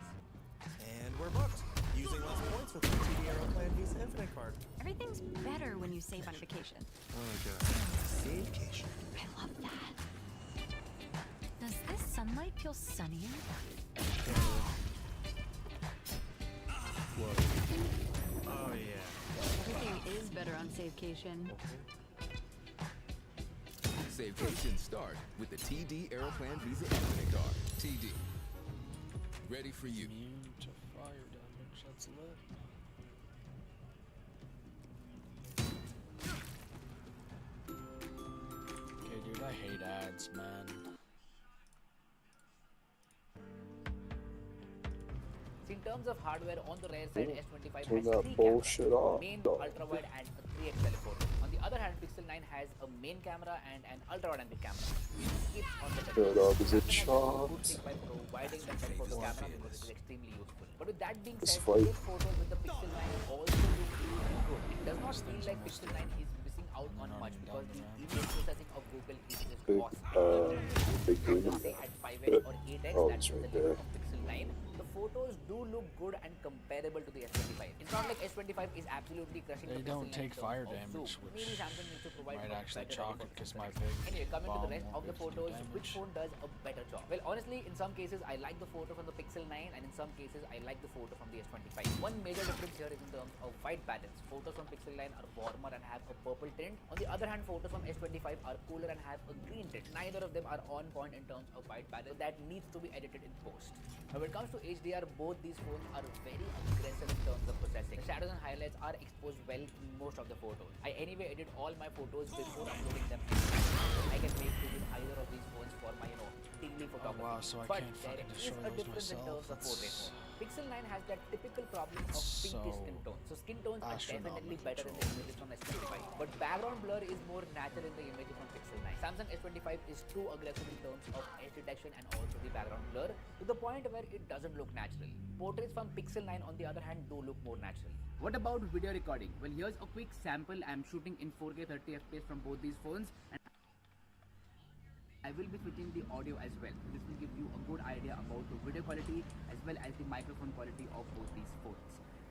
And we're booked. Using less points with the TD Aeroplan Visa Infinite card. Everything's better when you save on vacation. Oh my god. Savecation. I love that. Does this sunlight feel sunnier? Whoa. Oh yeah. Everything is better on Savecation. Savecation start with the TD Aeroplan Visa Infinite card. TD. Ready for you. Immune to fire damage. That's lit. Okay, dude, I hate ads, man. In terms of hardware, on the rare side, S25 Turn has that 3 bullshit cameras, off, main, dog. ultra-wide and a 3x telephoto. On the other hand, Pixel 9 has a main camera and an ultra-wide angle camera. It skips on the Good telephoto. opposite Samsung has shots. done a good thing by providing the telephoto camera because it is extremely useful. But with that being This said, fight. take photos with the Pixel 9 also look really good. It does not feel like Pixel 9 is missing out on much because the image processing of Google is just Big, awesome. big green. Say at 5x or 8x, Oh, that's it's the right limit there. of Pixel 9. The photos do look good and comparable to the S25. It's not like S25 is absolutely crushing They the don't Pixel 9 take in terms fire of damage, zoom. which Maybe Samsung needs to provide might a actually better chalk record it because for my this. big Anyway, coming to the bomb rest won't of the be able to do photos, which damage. phone does a better job? Well, honestly, in some cases I like the photo from the Pixel 9 and in some cases I like the photo from the S25. One major difference here is in terms of white balance. Photos from Pixel 9 are warmer and have a purple tint. On the other hand, photos from S25 are cooler and have a green tint. Neither of them are on point in terms of white balance, so that needs to be edited in post. Now, when it comes to HDR, both these phones are very aggressive in terms of processing. The shadows and highlights are exposed well in most of the photos. I anyway edit all my photos before uploading them. I can make do with either of these phones for my, daily photography. Oh wow, so I but can't there fucking is destroy a those difference in myself. terms of portrait mode. Pixel 9 has that typical problem of pinkish skin tone. So skin tones are definitely better in the images from S25. But background blur is more natural in the images from Pixel 9. Samsung S25 is too aggressive in terms of edge detection and also the background blur to the point where it doesn't look natural. Portraits from Pixel 9 on the other hand do look more natural. What about video recording? Well, here's a quick sample. I'm shooting in 4K 30 FPS from both these phones. And I will be switching the audio as well. This will give you a good idea about the video quality as well as the microphone quality of both these phones.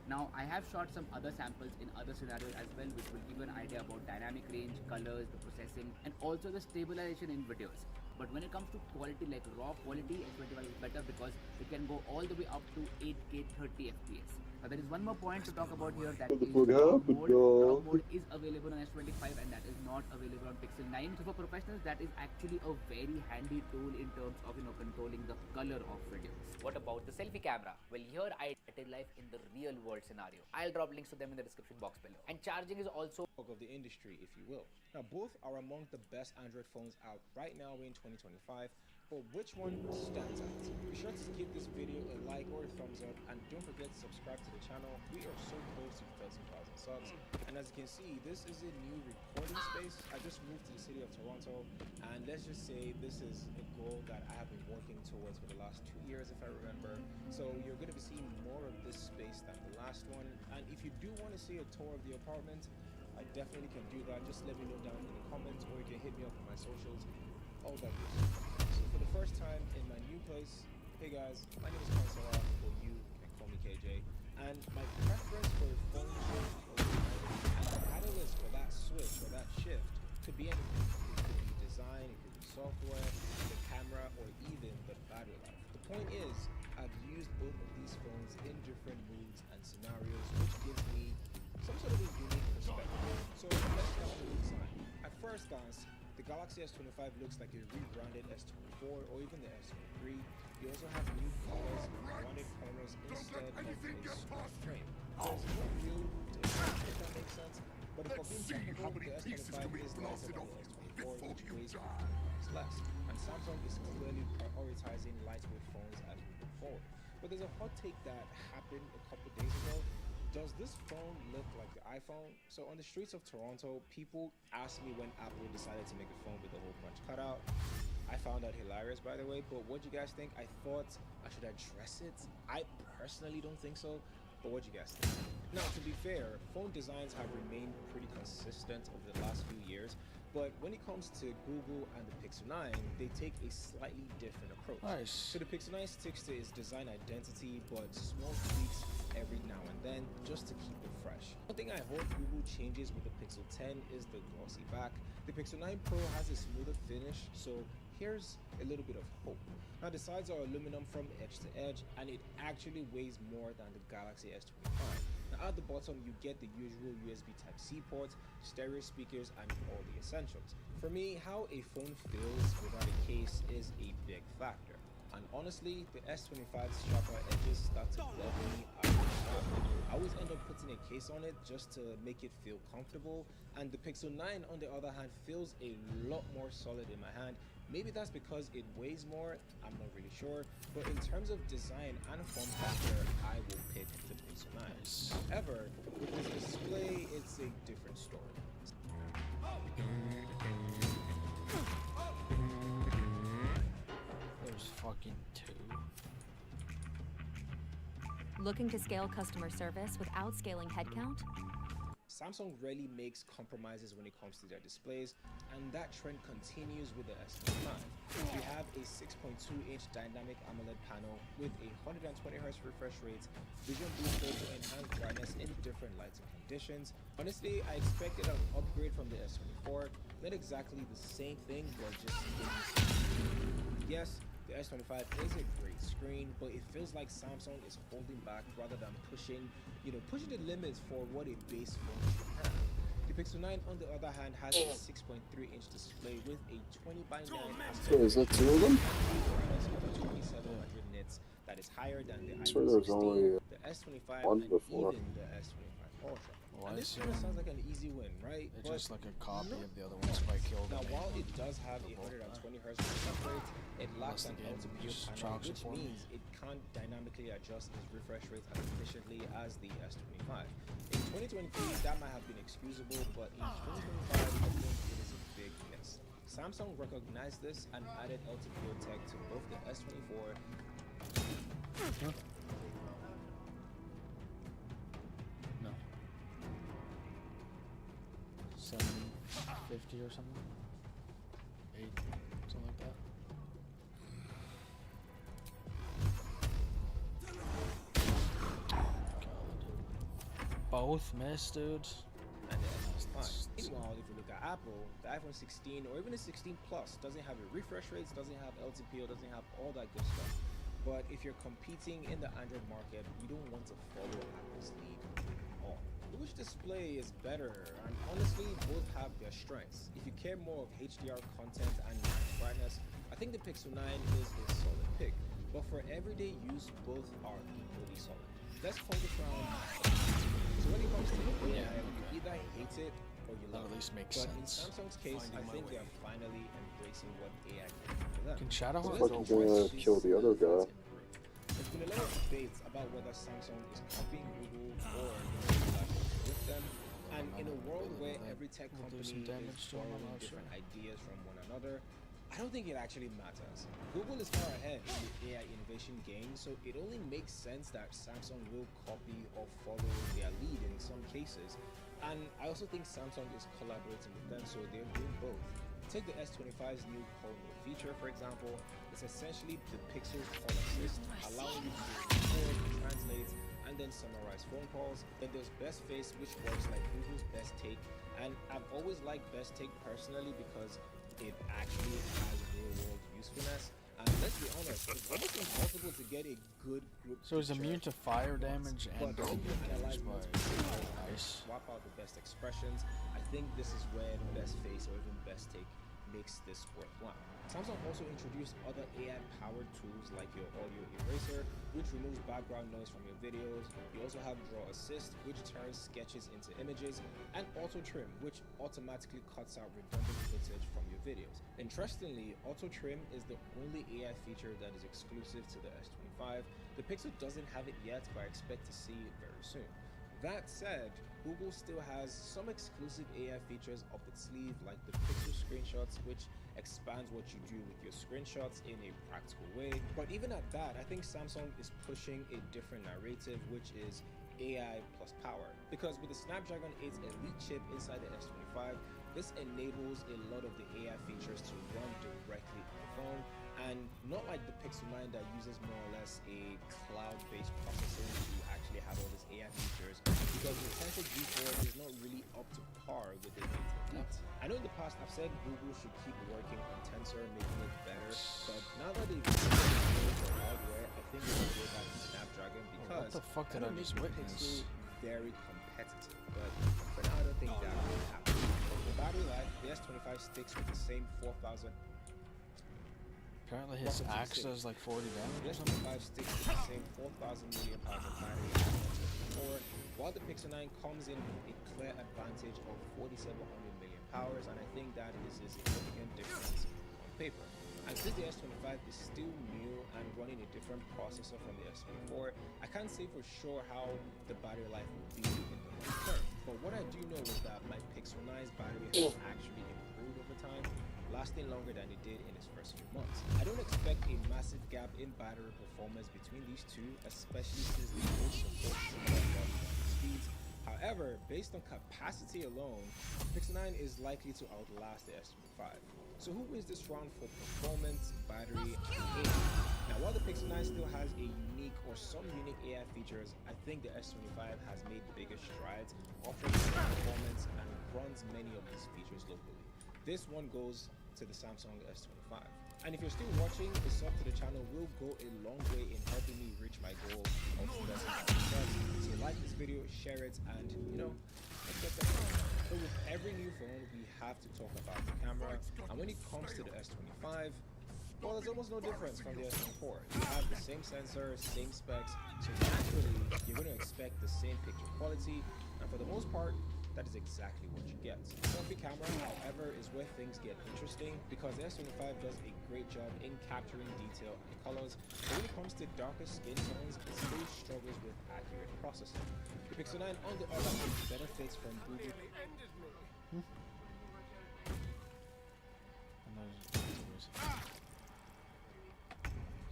Now, I have shot some other samples in other scenarios as well, which will give you an idea about dynamic range, colors, the processing, and also the stabilization in videos. But when it comes to quality, like raw quality, S25 is better because it can go all the way up to 8K 30 FPS. Now, there is one more point to talk about here, that is RAW mode. RAW mode is available on S25 and that is not available on Pixel 9. So for professionals, that is actually a very handy tool in terms of controlling the color of videos. What about the selfie camera? Well, here I did life in the real world scenario. I'll drop links to them in the description box below. And charging is also of the industry, if you will. Now, both are among the best Android phones out right now in 2025. But which one stands out? Be sure to give this video a like or a thumbs up, and don't forget to subscribe to the channel. We are so close to 13,000 subs, and as you can see, this is a new recording space. I just moved to the city of Toronto, and let's just say this is a goal that I have been working towards for the last 2 years, if I remember. So you're going to be seeing more of this space than the last one, and if you do want to see a tour of the apartment, I definitely can do that. Just let me know down in the comments, or you can hit me up on my socials, all that good stuff. So for the first time in my new place, hey guys, my name is Kansara, or you can call me KJ, and my preference for a phone shift and the catalyst for that switch or that shift could be anything. It could be design, it could be software, the camera, or even the battery life. The point is, I've used both of these phones in different moods and scenarios, which gives me some sort of a unique perspective. So let's start with the design. At first glance, the Galaxy S25 looks like a rebranded S24 or even the S23. You also have new colors, rounded corners instead of a square frame. There's no real difference, if that makes sense. But if we're being technical, the S25 is lighter than the S24, which weighs less. And Samsung is clearly prioritizing lightweight phones as we move forward. But there's a hot take that happened a couple days ago. Does this phone look like the iPhone? So on the streets of Toronto, people asked me when Apple decided to make a phone with the hole punch cutout. I found that hilarious, by the way, but what do you guys think? I thought I should address it. I personally don't think so, but what do you guys think? Now, to be fair, phone designs have remained pretty consistent over the last few years, but when it comes to Google and the Pixel 9, they take a slightly different approach. Nice. So the Pixel 9 sticks to its design identity, but small tweaks every now and then just to keep it fresh. One thing I hope Google changes with the Pixel 10 is the glossy back. The Pixel 9 Pro has a smoother finish, so here's a little bit of hope. Now the sides are aluminum from edge to edge, and it actually weighs more than the Galaxy S25. Now at the bottom you get the usual USB Type-C port, stereo speakers, and all the essentials. For me, how a phone feels without a case is a big factor. And honestly, the S25's sharper edges start to bug me after a while. I always end up putting a case on it just to make it feel comfortable, and the Pixel 9 on the other hand feels a lot more solid in my hand. Maybe that's because it weighs more, I'm not really sure, but in terms of design and form factor, I will pick the Pixel 9. However, with this display, it's a different story. There's fucking two. Looking to scale customer service without scaling headcount? Samsung rarely makes compromises when it comes to their displays, and that trend continues with the S25. We have a 6.2-inch dynamic AMOLED panel with a 120Hz refresh rate, vision booster to enhance brightness in different lighting conditions. Honestly, I expected an upgrade from the S24, not exactly the same thing, but just yes, the S25 is a great screen, but it feels like Samsung is holding back rather than pushing the limits for what a base phone should have. The Pixel 9, on the other hand, has a 6.3-inch display with a 20:9 aspect So is that two of them? 2700 nits that is higher than the I swear iPhone there was 16, only the S25, one and before. even the S25 Ultra. Well, And this kind of sounds like an easy win, right? It's But just like a copy no. of the other one, Spike Hill. Now, while it does have a 120Hz refresh rate, it lacks an LTPO panel, which means it can't dynamically adjust its refresh rate as efficiently as the S25. In 2023, that might have been excusable, but in 2025, I think it is a big miss. Samsung recognized this and added LTPO tech to both the S24 No. 750 or something? 8, something like that. Both missed, dude. And the S25. Meanwhile, if you look at Apple, the iPhone 16 or even the 16 Plus doesn't have a refresh rates, doesn't have LTPO, doesn't have all that good stuff. But if you're competing in the Android market, you don't want to follow Apple's lead at all. Which display is better? And honestly, both have their strengths. If you care more of HDR content and brightness, I think the Pixel 9 is a solid pick. But for everyday use, both are equally solid. Let's focus on. So when it comes to AI, you either hate it or you love it. At least makes but sense. in Samsung's case, I think they are finally embracing what AI can do for them. Can Shadow So Hawk let's go gonna address kill the other guy? There's been a lot of debates about whether Samsung is copying Google or collaborating with them. And in a world where every tech company is borrowing different ideas from one another, I don't think it actually matters. Google is far ahead in the AI innovation game, so it only makes sense that Samsung will copy or follow their lead in some cases. And I also think Samsung is collaborating with them, so they're doing both. Take the S25's new call mode feature, for example. It's essentially the Pixel's call assist, allowing you to record, translate, and then summarize phone calls. Then there's Best Face, which works like Google's Best Take. And I've always liked Best Take personally because it actually has real-world usefulness. And let's be honest, it's almost impossible to get a good group. So it's immune to fire damage and doesn't analyze nice. Swap out the best expressions. I think this is where Best Face or even Best Take makes this worthwhile. Samsung also introduced other AI-powered tools like your audio eraser, which removes background noise from your videos. You also have Draw Assist, which turns sketches into images, and Auto Trim, which automatically cuts out redundant footage from your videos. Interestingly, Auto Trim is the only AI feature that is exclusive to the S25. The Pixel doesn't have it yet, but I expect to see it very soon. That said, Google still has some exclusive AI features up its sleeve, like the Pixel Screenshots, which expands what you do with your screenshots in a practical way. But even at that, I think Samsung is pushing a different narrative, which is AI plus power. Because with the Snapdragon 8 Elite chip inside the S25, this enables a lot of the AI features to run directly on the phone, and not like the Pixel 9 that uses more or less a cloud-based processing to actually have all these AI features, because the Tensor G4 is not really up to par with the Elite. I know in the past I've said Google should keep working on Tensor, making it better, but now that they've for hardware, I think they will go back to Snapdragon because what the fuck did I just witness? Very competitive, but for now I don't think that will happen. The battery life, the S25 sticks with the same 4,000. Apparently his axe does like 40 damage or The something. S25 sticks with the same 4,000 mAh of battery as the S24, while the Pixel 9 comes in with a clear advantage of 4,700 mAh, and I think that is a significant difference on paper. And since the S25 is still new and running a different processor from the S24, I can't say for sure how the battery life will be in the long term. But what I do know is that my Pixel 9's battery has actually improved over time, lasting longer than it did in its first few months. I don't expect a massive gap in battery performance between these two, especially since they both support similar speeds. However, based on capacity alone, Pixel 9 is likely to outlast the S25. So who wins this round for performance, battery, and AI? Now, while the Pixel 9 still has a unique or some unique AI features, I think the S25 has made bigger strides, offering better performance and runs many of these features locally. This one goes to the Samsung S25. And if you're still watching, a sub to the channel will go a long way in helping me reach my goal of less than 5 subs. So like this video, share it, and let's get that going. So with every new phone, we have to talk about the camera. And when it comes to the S25, well, there's almost no difference from the S24. You have the same sensor, same specs, so naturally, you're going to expect the same picture quality, and for the most part, that is exactly what you get. The selfie camera, however, is where things get interesting because the S25 does a great job in capturing detail and colors, but when it comes to darker skin tones, it still struggles with accurate processing. The Pixel 9, on the other hand, benefits from Google.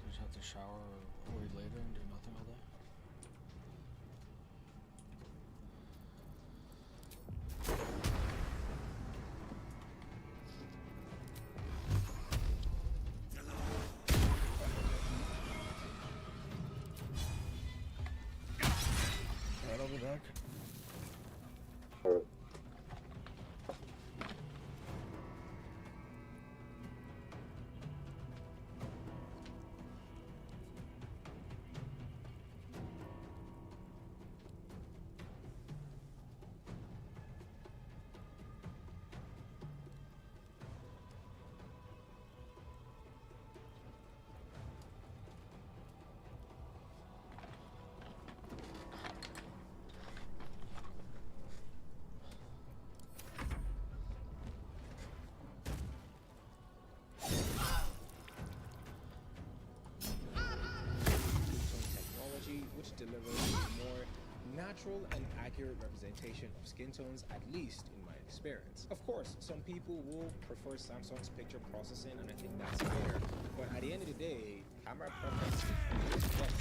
Just have to shower or wait later and do nothing all day. Right, I'll be back. Which delivers a more natural and accurate representation of skin tones, at least in my experience. Of course, some people will prefer Samsung's picture processing, and I think that's fair, but at the end of the day, camera preference is best.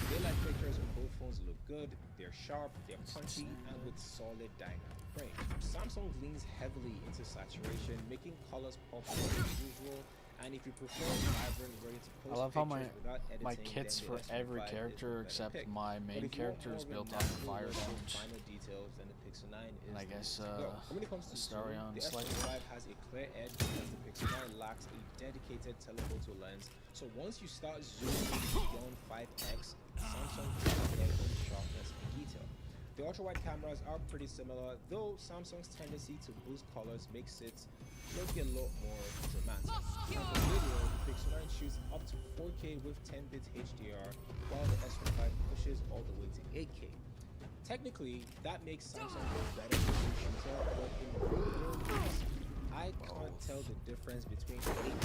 Daylight pictures on both phones look good, they're sharp, they're punchy, and with solid dynamic range. Samsung leans heavily into saturation, making colors pop more than usual. And if you prefer vibrant, ready to post I love how editing, my kits for every character except my main character is built on fire damage. And I guess Astarion the slightly. S25 has a clear edge because the Pixel 9 lacks a dedicated telephoto lens. So once you start zooming beyond 5x, Samsung picks their own sharpness and detail. The ultra-wide cameras are pretty similar, though Samsung's tendency to boost colors makes it look a lot more dramatic. And for video, the Pixel 9 shoots up to 4K with 10-bit HDR, while the S25 pushes all the way to 8K. Technically, that makes Samsung a better video shooter, but in real use, I can't tell the difference between 8K and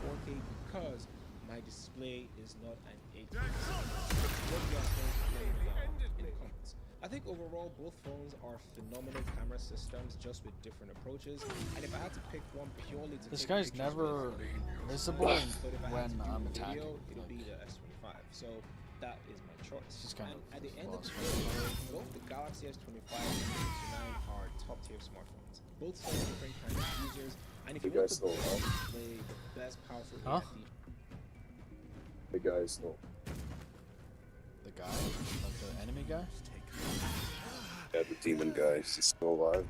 4K because my display is not an 8K. What do you guys think? Let me know in the comments. I think overall both phones are phenomenal camera systems just with different approaches, and if I had to pick one purely to This take guy's pictures never with, visible but if I had when to do I'm a attacking. video, it'll be the S25. So that is my choice. Just kind And of at the end of the lost day, both the Galaxy S25 and the Pixel 9 are top tier smartphones. Both serve different kinds of users, and if you want the best display, the best powerful AI feature. The guy is still. The guy? Like the enemy guy? Yeah, the demon guy. Is he still alive?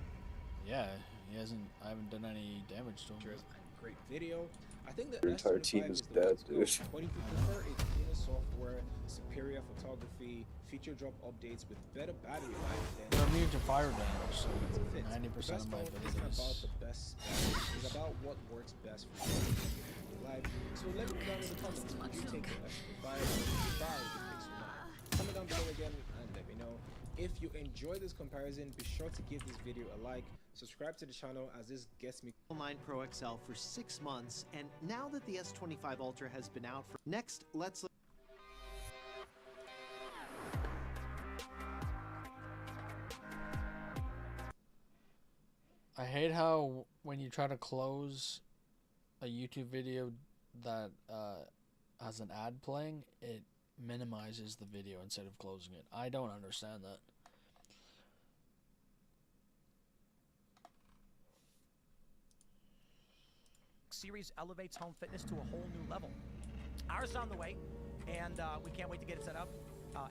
Yeah, he hasn't. I haven't done any damage to him. Great video. I think the Your entire S25 team is the dead, way to go. dude. But if you prefer a cleaner software, superior photography, feature drop updates with better battery life, then I'm immune to fire damage, so it's a fit. 90% of my The best phone isn't about abilities. the best spec, it's about what works best for you in your life. So let me know down in the comments, would you take the S25 or would you buy the Pixel 9? Comment down below again and let me know. If you enjoy this comparison, be sure to give this video a like, subscribe to the channel as this gets me 9 Pro XL for 6 months, and now that the S25 Ultra has been out for next, let's look. I hate how when you try to close a YouTube video that has an ad playing, it minimizes the video instead of closing it. I don't understand that. series elevates home fitness to a whole new level. Ours is on the way, and we can't wait to get it set up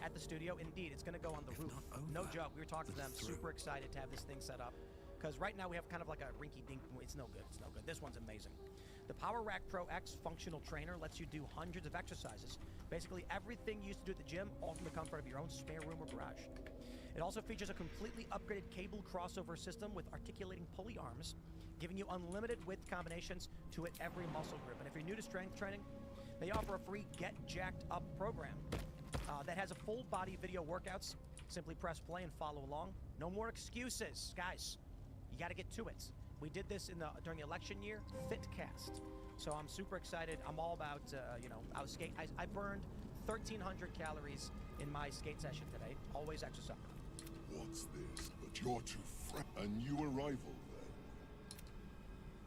at the studio. Indeed, it's going to go on the roof. No joke. We were talking to them, super excited to have this thing set up. Because right now we have kind of like a rinky-dink. It's no good. It's no good. This one's amazing. The Power Rack Pro X functional trainer lets you do hundreds of exercises. Basically everything you used to do at the gym, all from the comfort of your own spare room or garage. It also features a completely upgraded cable crossover system with articulating pulley arms, giving you unlimited width combinations to hit every muscle group. And if you're new to strength training, they offer a free Get Jacked Up program that has a full body video workouts. Simply press play and follow along. No more excuses, guys. You got to get to it. We did this during the election year, FitCast. So I'm super excited. I'm all about, I burned 1,300 calories in my skate session today. Always exercise. What's this? But you're too a new arrival, then.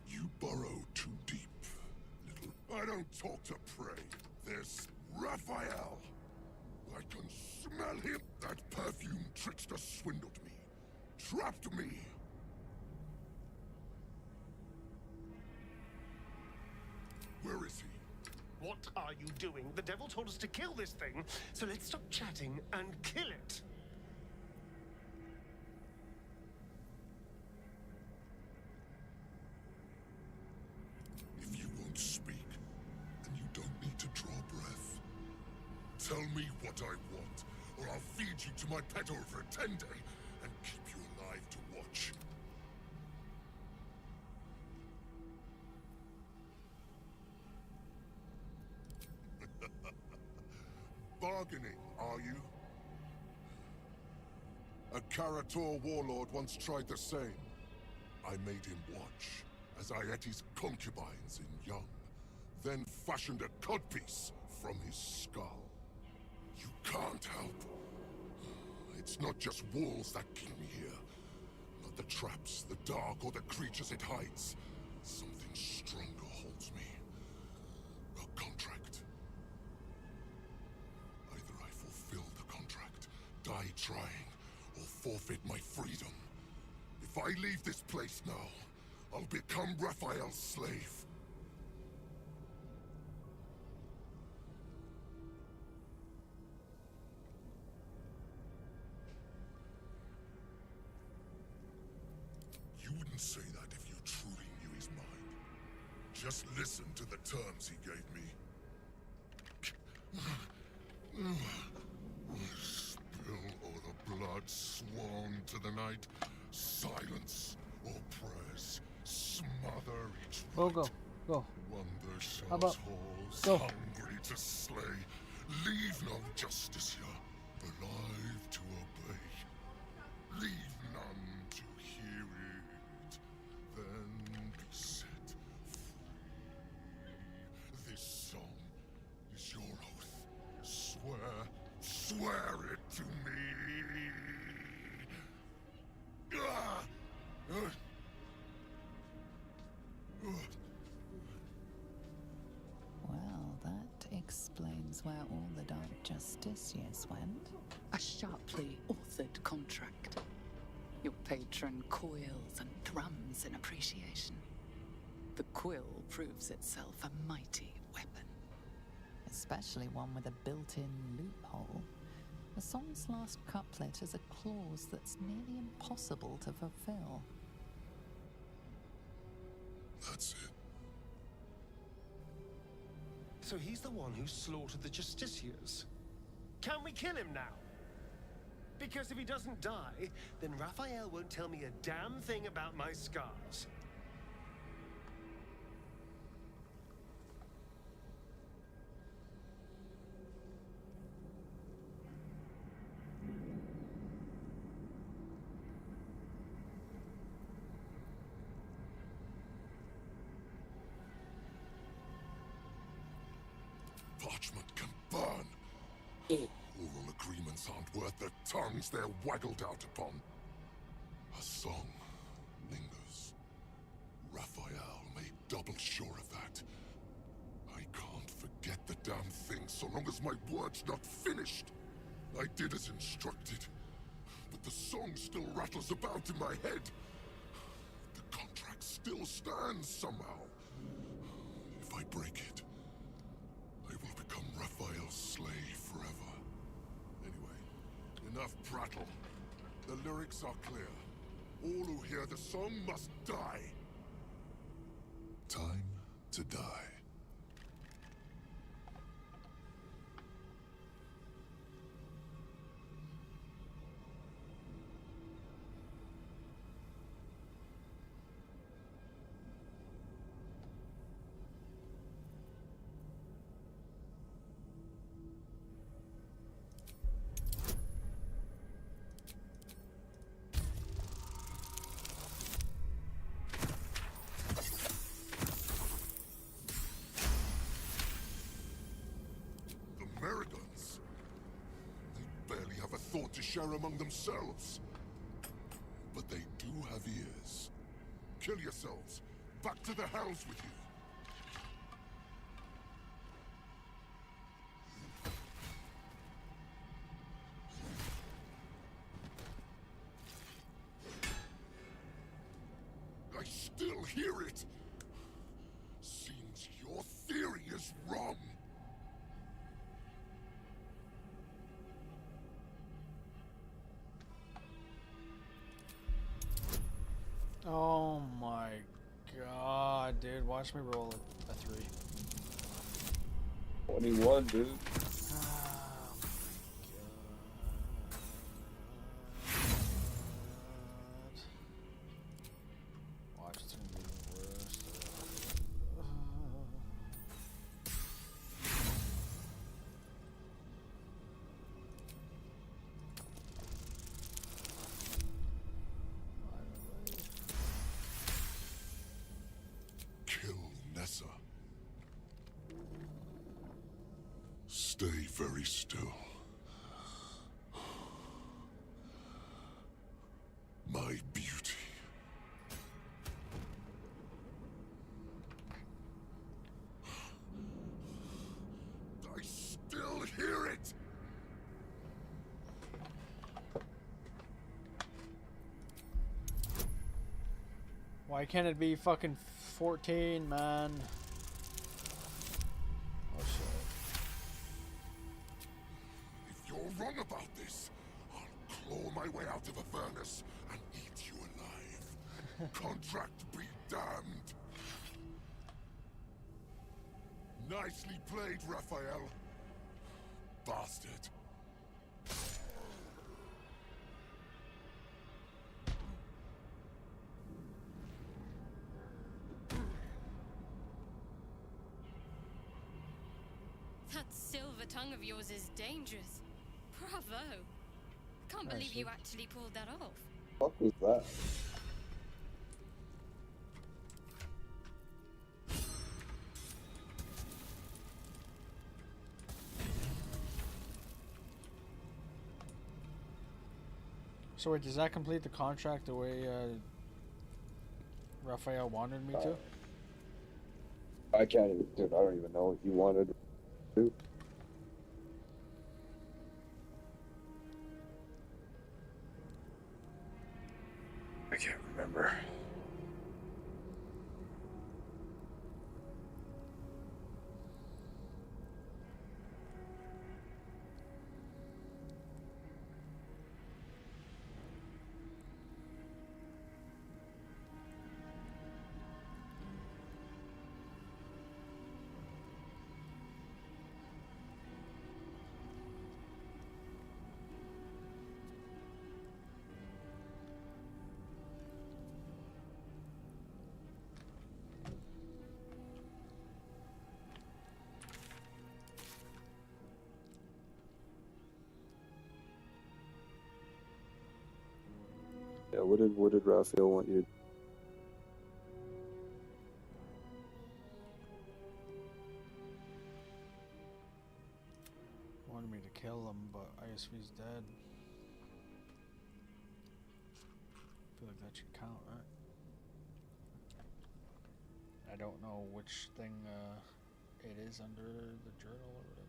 You burrow too deep, little. I don't talk to prey. There's Raphael. I can smell him. That perfume trickster swindled me. Trapped me. Where is he? What are you doing? The devil told us to kill this thing, so let's stop chatting and kill it. If you won't speak, then you don't need to draw breath. Tell me what I want, or I'll feed you to my pet over a 10-day and keep you alive to watch. Bargaining, are you? A Karator warlord once tried the same. I made him watch as I ate his concubines in young, then fashioned a codpiece from his skull. You can't help. It's not just walls that keep me here. Not the traps, the dark, or the creatures it hides. Something stronger holds me. A contract. Either I fulfill the contract, die trying, or forfeit my freedom. If I leave this place now, I'll become Raphael's slave. You wouldn't say that if you truly knew his mind. Just listen to the terms he gave me. Spill all the blood sworn to the night. Silence all prayers. Smother each Go. Wonder How about halls go? hungry to slay. Leave no justice here, alive to obey. Leave none to hear it. Then be set free. This song is your oath. Swear it to me. Well, that explains where all the Dark Justiciars went. A sharply authored contract. Your patron coils and thrums in appreciation. The quill proves itself a mighty weapon. Especially one with a built-in loophole. The song's last couplet is a clause that's nearly impossible to fulfill. That's it. So he's the one who slaughtered the Justiciars. Can we kill him now? Because if he doesn't die, then Raphael won't tell me a damn thing about my scars. Parchment can burn. Oral agreements aren't worth the tongues they're waggled out upon. A song lingers. Raphael made double sure of that. I can't forget the damn thing so long as my word's not finished. I did as instructed, but the song still rattles about in my head. The contract still stands somehow. break it, I will become Raphael's slave forever. Anyway, enough prattle. The lyrics are clear. All who hear the song must die. Time to die. Americans. They barely have a thought to share among themselves. But they do have ears. Kill yourselves. Back to the hells with you. I still hear it. Seems your theory is wrong. Oh my god, dude. Watch me roll a 3. 21, dude. Watch, it's gonna be the worst. Kill Nessa. Stay very still. My beauty. I still hear it! Why can't it be fucking 14, man? Oh shit. If you're wrong about this, I'll claw my way out of a furnace and eat you alive. Contract be damned. Nicely played, Raphael. Bastard. That silver tongue of yours is dangerous. Bravo. Can't believe you actually pulled that off. What was that? So wait, does that complete the contract the way Raphael wanted me to? I can't even, dude, I don't even know what you wanted to do. I can't remember. Yeah, what did Raphael want you? Wanted me to kill him, but I guess he's dead. I feel like that should count, right? I don't know which thing it is under the journal or whatever.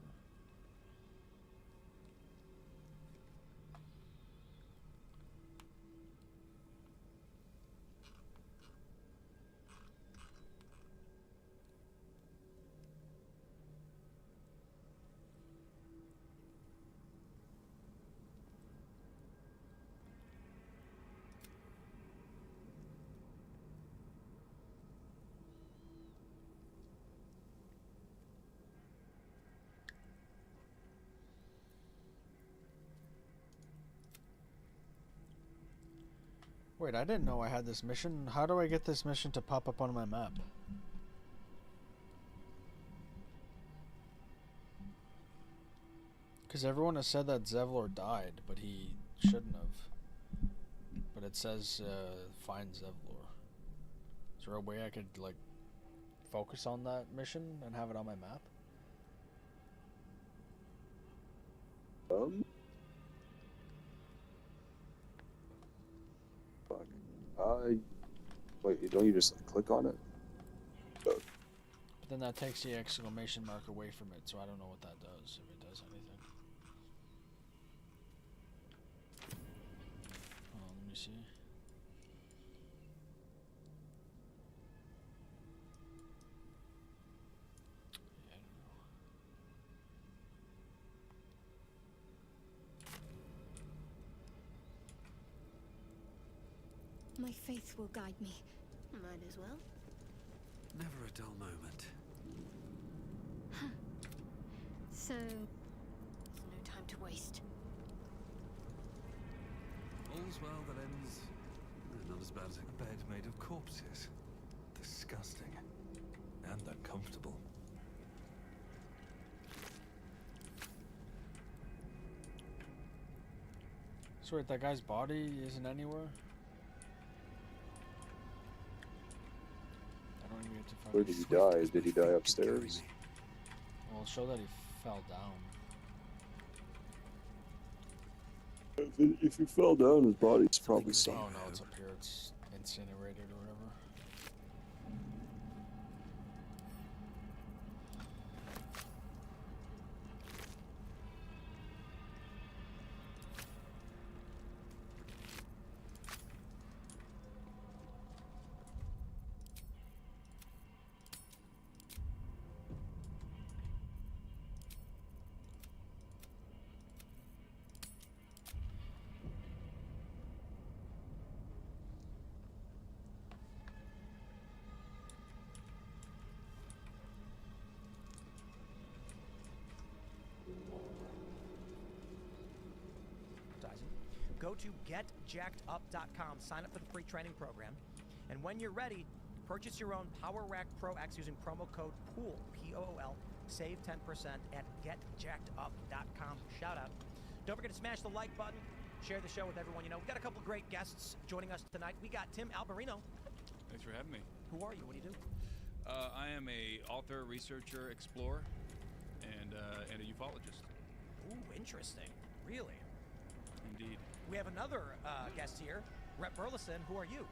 Wait, I didn't know I had this mission. How do I get this mission to pop up on my map? Because everyone has said that Zevlor died, but he shouldn't have. But it says, find Zevlor. Is there a way I could, like, focus on that mission and have it on my map? Fuck. Wait, don't you just like, click on it? But then that takes the exclamation mark away from it, so I don't know what that does, if it does anything. Oh, let me see. Yeah, I don't know. My faith will guide me. Might as well. Never a dull moment. So, there's no time to waste. All's well that ends. Not as bad as a bed made of corpses. Disgusting. And uncomfortable. So wait, that guy's body isn't anywhere? I don't even get to find. Where did he die? Did he die upstairs? Well, show that he fell down. If he fell down, his body's probably somewhere. Oh no, it's up here. It's incinerated or whatever. Go to getjackedup.com, sign up for the free training program, and when you're ready, purchase your own Power Rack Pro X using promo code POOL, P-O-O-L, save 10% at getjackedup.com. Shout out. Don't forget to smash the like button, share the show with everyone you know. We've got a couple great guests joining us tonight. We got Tim Alberino. Thanks for having me. Who are you? What do you do? I am a author, researcher, explorer, and a ufologist. Ooh, interesting. Really? Indeed. We have another guest here, Rep Burleson. Who are you?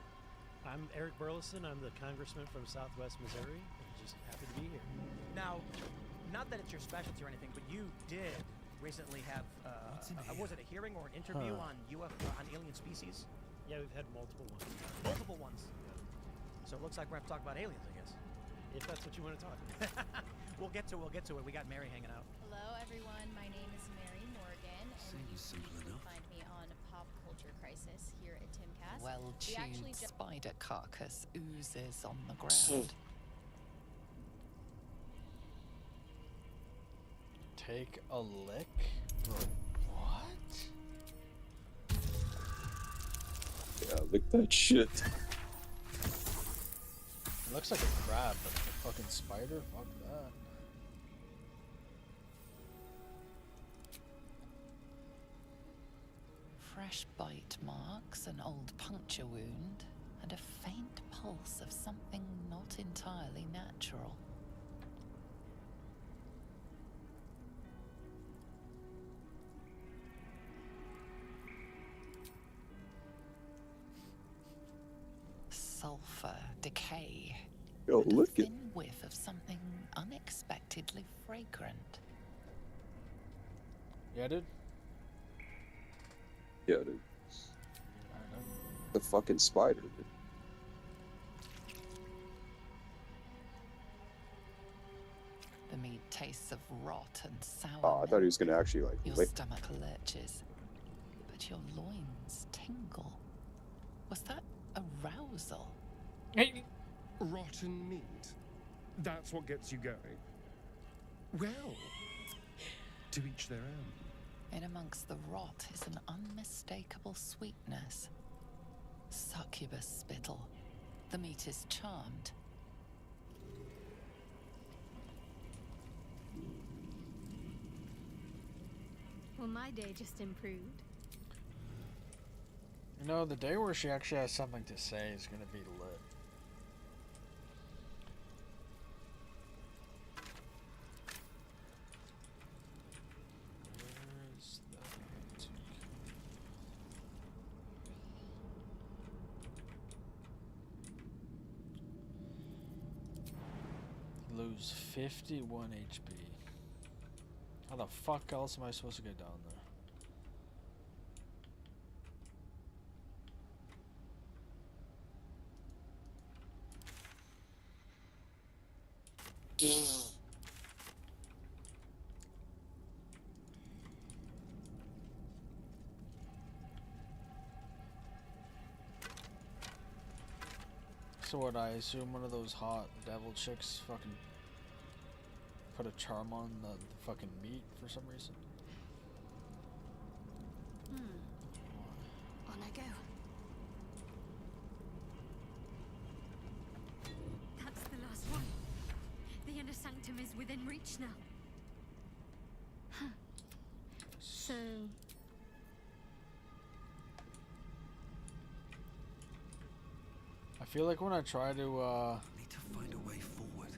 I'm Eric Burleson. I'm the congressman from Southwest Missouri. I'm just happy to be here. Now, not that it's your specialty or anything, but you did recently have, was it a hearing or an interview on on alien species? Yeah, we've had multiple ones. Multiple ones. So it looks like we're going to talk about aliens, I guess. If that's what you want to talk about. We'll get to it. We got Mary hanging out. Hello, everyone. My name is Mary Morgan, and Seems simple you can enough. find me on Pop Culture Crisis here at Timcast. Well-chewed spider carcass oozes on the ground. Take a lick? What? Yeah, lick that shit. It looks like a crab, but a fucking spider? Fuck that. Fresh bite marks, an old puncture wound, and a faint pulse of something not entirely natural. Sulfur, decay. Yo, and a look it. thin whiff of something unexpectedly fragrant. Yeah, dude? Yeah, dude. The fucking spider, dude. The meat tastes of rot and sour. Oh, I thought he was gonna actually like Your lick. stomach lurches, but your loins tingle. Was that arousal? Rotten meat. That's what gets you going. Well, to each their own. In amongst the rot is an unmistakable sweetness. Succubus spittle. The meat is charmed. Well, my day just improved. You know, the day where she actually has something to say is gonna be lit. Where's the lose 51 HP. How the fuck else am I supposed to get down there? So what, I assume one of those hot devil chicks fucking put a charm on the fucking meat for some reason? On I go. That's the last one. The inner sanctum is within reach now. Huh. So... I feel like when I try to Need to find a way forward.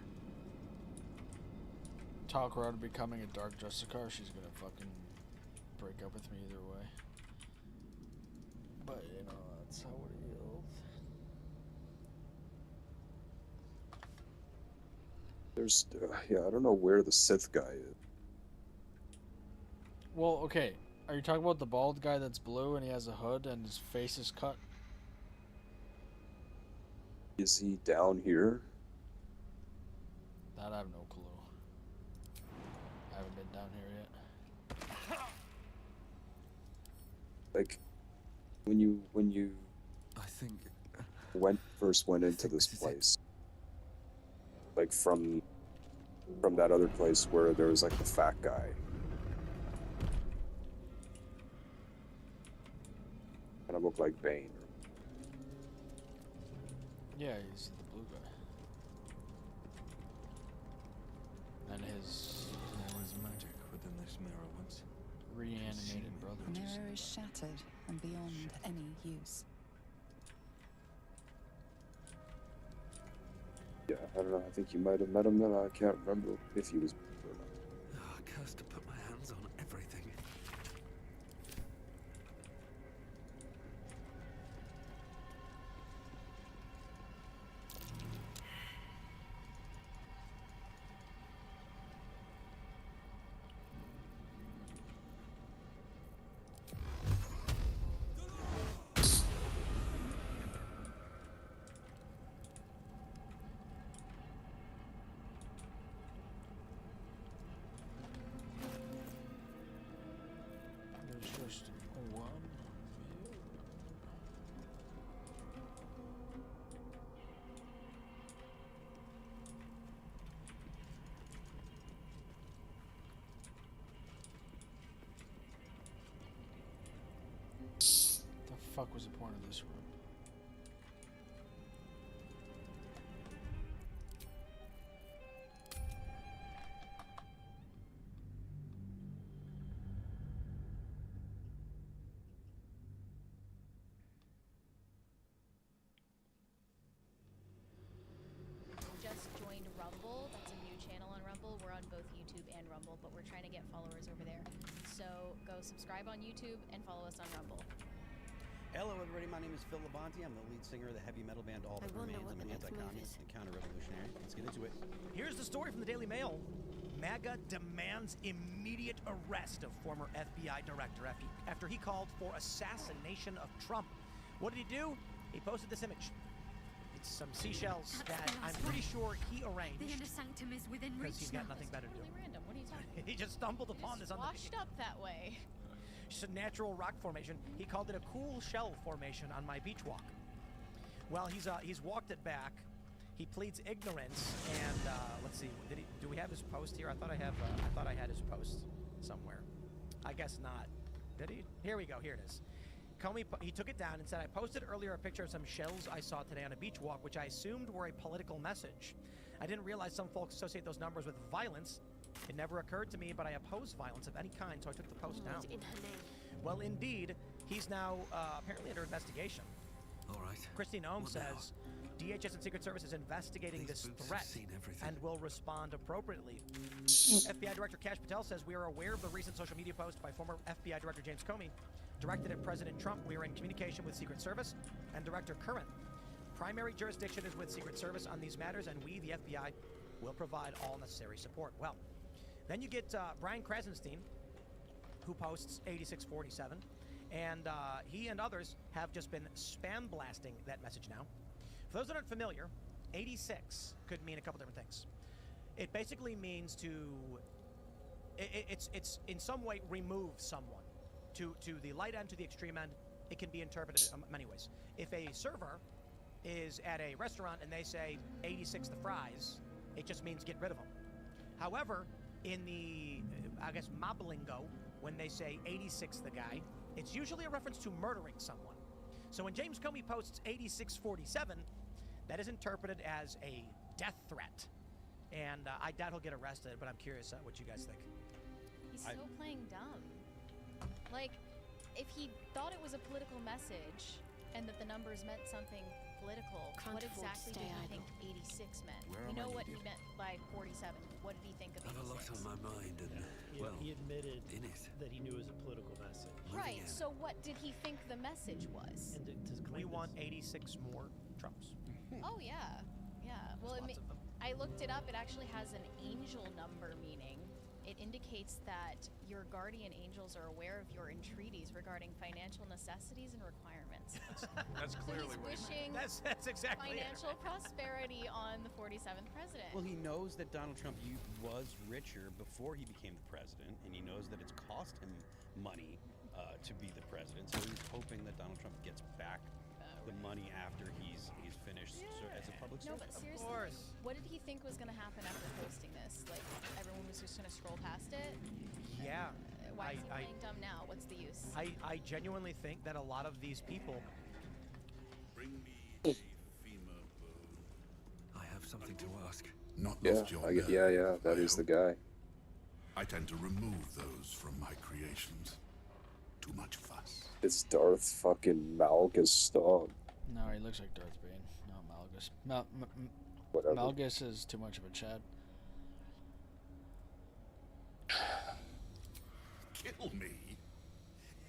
talk her out of becoming a Dark Justicar, she's gonna fucking break up with me either way. But you know, that's how it is. There's, yeah, I don't know where the Sith guy is. Well, okay. Are you talking about the bald guy that's blue and he has a hood and his face is cut? Is he down here? That I have no clue. I haven't been down here yet. Like, when you I think first went into this place, like from that other place where there was like the fat guy. Kind of looked like Bane. Yeah, he's the blue guy. And his there was magic within this mirror once. reanimated brother. The mirror is shattered and beyond any use. Yeah, I don't know. I think you might have met him then. I can't remember if he was or not. Oh, cursed to put my hands on everything. There's just one. The fuck was the point of this room? Just joined Rumble. That's a new channel on Rumble. We're on both YouTube and Rumble, but we're trying to get followers over there. So go subscribe on YouTube and follow us on Rumble. Hello everybody, my name is Phil Labonte. I'm the lead singer of the heavy metal band All That Remains. I'm an anti-communist and counter-revolutionary. Let's get into it. Here's the story from the Daily Mail. MAGA demands immediate arrest of former FBI director after he called for assassination of Trump. What did he do? He posted this image. It's some seashells that I'm pretty sure he arranged. The inner sanctum is within reach Because he's got nothing better to do. Really random. What are you talking about? He just stumbled upon this on the washed up that way. It's a natural rock formation. He called it a cool shell formation on my beach walk. Well, he's walked it back. He pleads ignorance, and let's see. Do we have his post here? I thought I had his post somewhere. I guess not. Did he? Here we go. Here it is. Comey, he took it down and said, I posted earlier a picture of some shells I saw today on a beach walk, which I assumed were a political message. I didn't realize some folks associate those numbers with violence. It never occurred to me, but I oppose violence of any kind, so I took the post down. In her name. Well, indeed, he's now apparently under investigation. All right. Christine Ohm says DHS and Secret Service is investigating this threat and will respond appropriately. FBI Director Kash Patel says we are aware of the recent social media post by former FBI Director James Comey directed at President Trump. We are in communication with Secret Service and Director Curran. Primary jurisdiction is with Secret Service on these matters, and we, the FBI, will provide all necessary support. Well, then you get Brian Krasenstein, who posts 8647, and he and others have just been spam blasting that message now. For those that aren't familiar, 86 could mean a couple different things. It basically means to, it's in some way remove someone. To the light end, to the extreme end, it can be interpreted in many ways. If a server is at a restaurant and they say 86 the fries, it just means get rid of them. However, in the, I guess, mob lingo, when they say 86 the guy, it's usually a reference to murdering someone. So when James Comey posts 8647, that is interpreted as a death threat. And I doubt he'll get arrested, but I'm curious what you guys think. He's so playing dumb. Like, if he thought it was a political message and that the numbers meant something political, what exactly did he think 86 meant? We know what he meant by 47. What did he think of 86? I have a lot on my mind, and well, he admitted in it that he knew it was a political message. Right. So what did he think the message was? And we want 86 more Trumps. Oh yeah, yeah. Well, I looked it up. It actually has an angel number meaning. It indicates that your guardian angels are aware of your entreaties regarding financial necessities and requirements. That's clearly so he's wishing that's exactly financial prosperity on the 47th president. Well, he knows that Donald Trump was richer before he became the president, and he knows that it's cost him money to be the president. So he's hoping that Donald Trump gets back the money after he's finished as a public servant. No, but seriously, what did he think was going to happen after posting this? Like, everyone was just going to scroll past it? Yeah. Why is he playing dumb now? What's the use? I genuinely think that a lot of these people... Bring me a femur bone. I have something to ask. Not lost your nerve, yeah, that is the guy. I tend to remove those from my creations. Too much fuss. It's Darth fucking Malgus dog. No, he looks like Darth Bane, not Malgus. Whatever. Malgus is too much of a Chad. Kill me?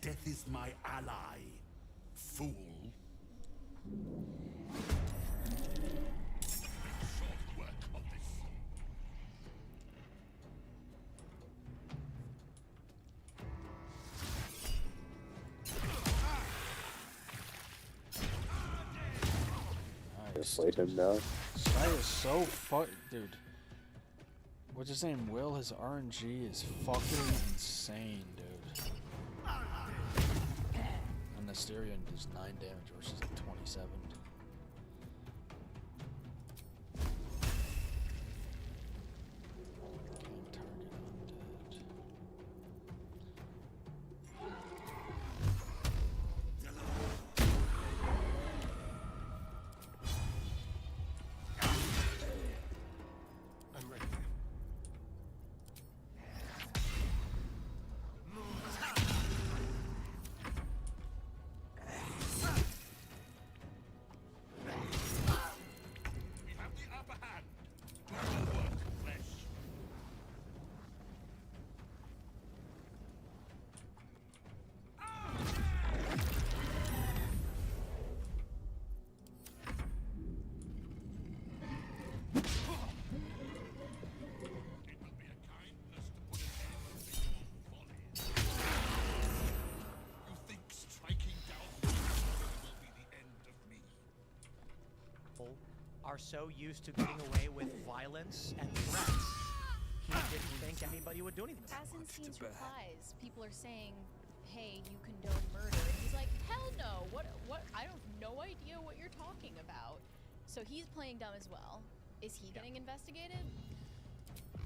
Death is my ally, fool. Short work of this. Fight him now. This guy is so dude. What's his name? Will, his RNG is fucking insane, dude. And the Asterion does 9 damage versus like 27. Can't target undead. I'm ready. We have the upper hand. Do your work, flesh. It will be a kindness to put an end to your follies. You think striking down will be the end of me? Are so used to getting away with violence and threats, he didn't think anybody would do anything about it. Krasenstein's replies, people are saying, hey, you condone murder. And he's like, hell no. What? I have no idea what you're talking about. So he's playing dumb as well. Is he getting investigated?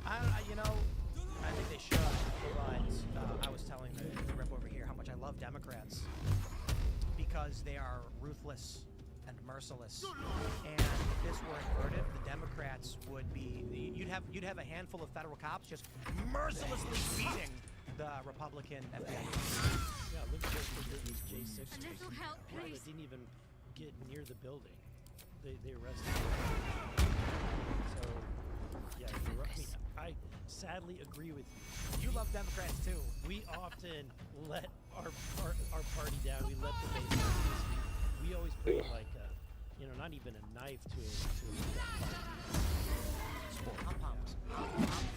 I think they should, but I was telling the rep over here how much I love Democrats. because they are ruthless and merciless. And if this were inverted, the Democrats would be you'd have a handful of federal cops just mercilessly beating the Republican FBI. Yeah, look at what they did with J6. A little help, They please. didn't even get near the building. They arrested him. So, yeah, you're right. I mean, I sadly agree with you. You love Democrats too. We often let our party down. We let the base down. We always bring like not even a knife to Pom-poms.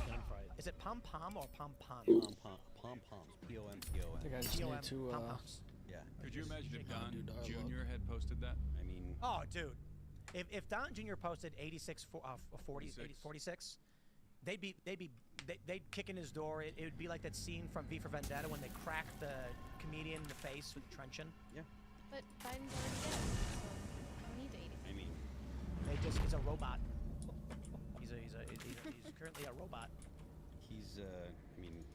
gunfight. Is it pom-pom or pom-pom? Pom-poms. P-O-M-P-O-M. I think I just need to, Pom-poms. Yeah. Could you imagine if Don Jr. had posted that? I mean... Oh, dude. If Don Jr. posted 46, they'd kick in his door. It would be like that scene from V for Vendetta when they crack the comedian in the face with truncheon. Yeah. But Biden's already dead, so no need to 86. I mean... He's a robot. He's currently a robot. He's,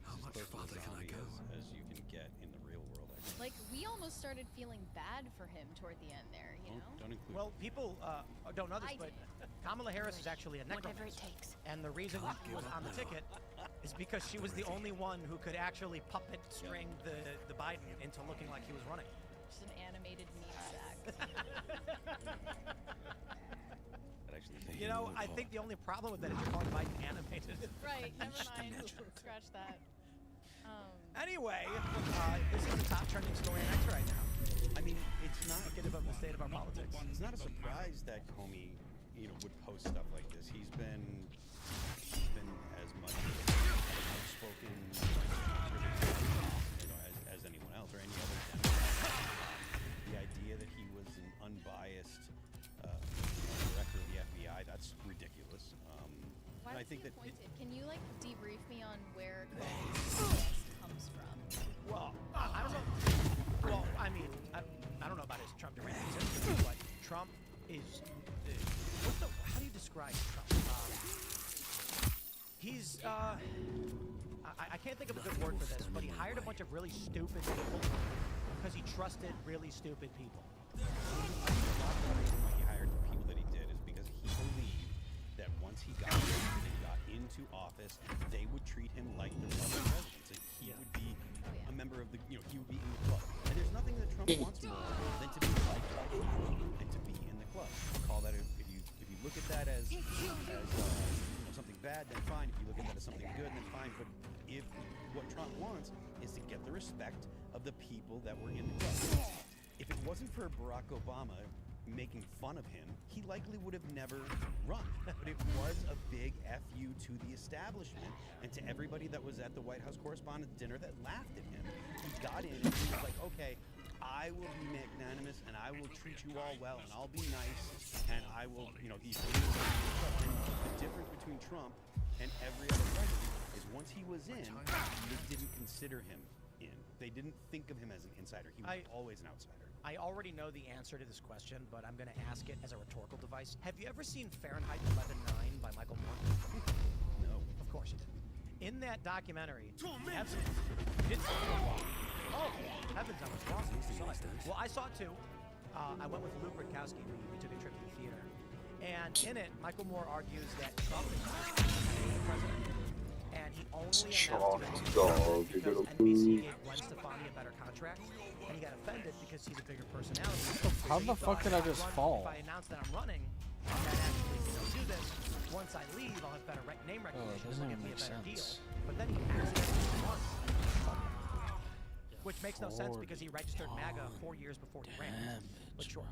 how much farther can I go? As you can get in the real world, I think. Like, we almost started feeling bad for him toward the end there, you know? Don't include Well, people don't know this, but Kamala Harris is actually a necromancer. Whatever it takes. And the reason she was on the ticket is because she was the only one who could actually puppet string the Biden into looking like he was running. Just an animated meat sack. You know, I think the only problem with that is you're calling Biden animated. Right, never mind. Scratch that. Anyway, this is the top trending story on X right now. I mean, it's not indicative of the state of our politics. It's not a surprise that Comey, would post stuff like this. He's been as much outspoken, as anyone else or any other Democrat. The idea that he was an unbiased director of the FBI, that's ridiculous. Why I was think he that appointed? Can you, like, debrief me on where Comey's comes from? Well, I don't know. Well, I mean, I don't know about his Trump directions, but Trump is. How do you describe Trump? He's. I can't think of a good word for this, but he hired a bunch of really stupid people because he trusted really stupid people. the reason why he hired the people that he did is because he believed that once he got into office, they would treat him like the Republican presidents, and he would be a member of the, he would be in the club. And there's nothing that Trump wants more than to be liked by people and to be in the club. Call that if you look at that as something bad, then fine. If you look at that as something good, then fine. But if what Trump wants is to get the respect of the people that were in the club. If it wasn't for Barack Obama making fun of him, he likely would have never run. But it was a big FU to the establishment and to everybody that was at the White House Correspondents' Dinner that laughed at him. He got in and he was like, okay, I will be magnanimous and I will treat you all well and I'll be nice and I will, he's the difference between Trump and every other president is once he was in, they didn't consider him in. They didn't think of him as an insider. He was always an outsider. I already know the answer to this question, but I'm going to ask it as a rhetorical device. Have you ever seen Fahrenheit 11/9 by Michael Moore? No. Of course you did. In that documentary, Heavens, you didn't see it? Oh, Heavens, I was wrong. You saw it. Well, I saw it too. I went with Luke Rutkowski. We took a trip to the theater. And in it, Michael Moore argues that Trump is not the president. And he only announced it because NBC gave Gwen Stefani a better contract. And he got offended because he's a bigger personality. How the fuck did I just fall? If I announce that I'm running, and that actually do this, once I leave, I'll have better name recognition. doesn't He'll give me a make better deal. sense. But then he accidentally won. Which makes no sense because he registered MAGA 4 years before he ran. But sure.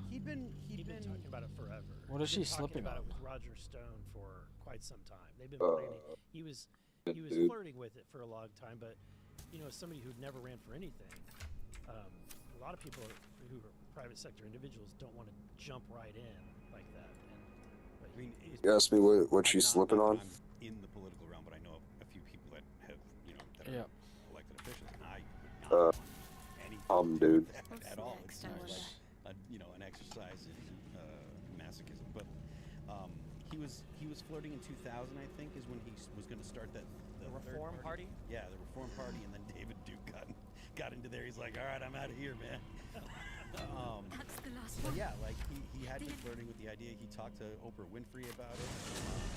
He'd been talking about it forever. What is she He'd been talking slipping about on? it with Roger Stone for quite some time. They've been planning. He was flirting with it for a long time, but as somebody who'd never ran for anything, a lot of people who are private sector individuals don't want to jump right in like that. But You asked me what she's slipping on? I'm in the political realm, but I know a few people that have, that are elected officials, and I would not any dude. at all. It's not like an exercise in masochism. But he was flirting in 2000, I think, is when he was going to start the Reform Party? Yeah, the Reform Party, and then David Duke got into there. He's like, all right, I'm out of here, man. That's the last But one. yeah, like he had been flirting with the idea. He talked to Oprah Winfrey about it,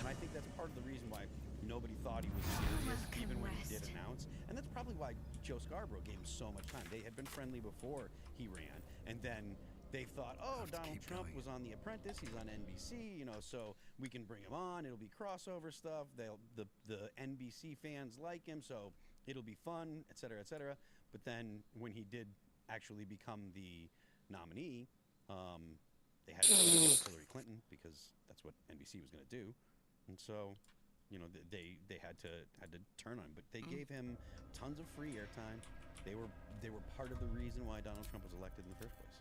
and I think that's part of the reason why nobody thought he was serious, even when he did announce. And that's probably why Joe Scarborough gave him so much time. They had been friendly before he ran, and then they thought, oh, Donald Trump was on The Apprentice. He's on NBC, so we can bring him on. It'll be crossover stuff. The NBC fans like him, so it'll be fun, et cetera, et cetera. But then when he did actually become the nominee, they had to go Hillary Clinton because that's what NBC was going to do, and so they had to turn on him. But they gave him tons of free airtime. They were part of the reason why Donald Trump was elected in the first place.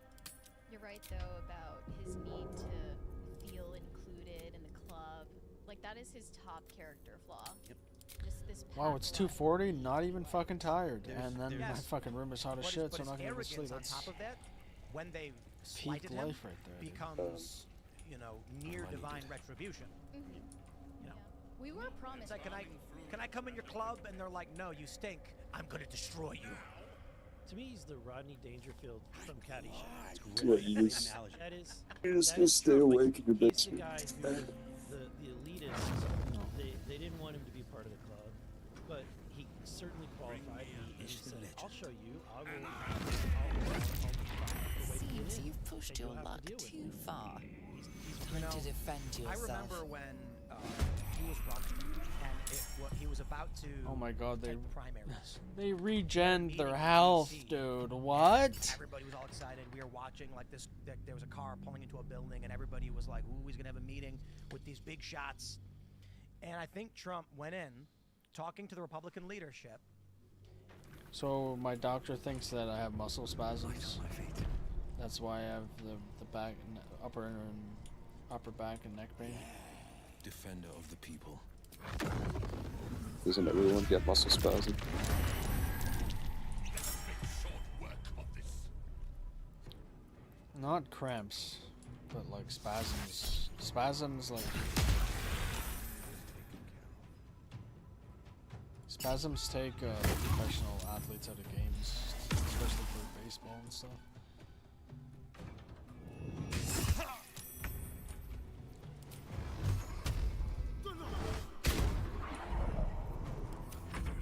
You're right though about his need to feel included in the club. Like that is his top character flaw. Yep. Just this. Wow, it's 2:40, not even fucking tired, and then my Yes. fucking room is hot as But shit, his so I'm not gonna go to sleep. arrogance on That's top of that, when they peak slighted him, life right there, dude. becomes, near divine retribution. We were promised. It's like, can I come in your club? And they're like, no, you stink. I'm gonna destroy you. To me, he's the Rodney Dangerfield from Caddyshack. Yeah, he is. That is. You're just that gonna is stay true, but awake in your he's the basement. guy who the elitists. They didn't want him to be part of the club, but he certainly qualified. And he said, "I'll show you. I'll Seems you've pushed your luck too far. Trying to defend yourself. I remember when he was running, and he was about to. Oh my God, take primaries. they regened their health, dude. What? Everybody was all excited. We were watching like this. There was a car pulling into a building, and everybody was like, "Ooh, he's gonna have a meeting with these big shots." And I think Trump went in, talking to the Republican leadership. So my doctor thinks that I have muscle spasms. That's why I have the back, upper back and neck pain. Defender of the people. Doesn't everyone get muscle spasm? Not cramps, but like spasms. Spasms like. Spasms take professional athletes out of games, especially for baseball and stuff.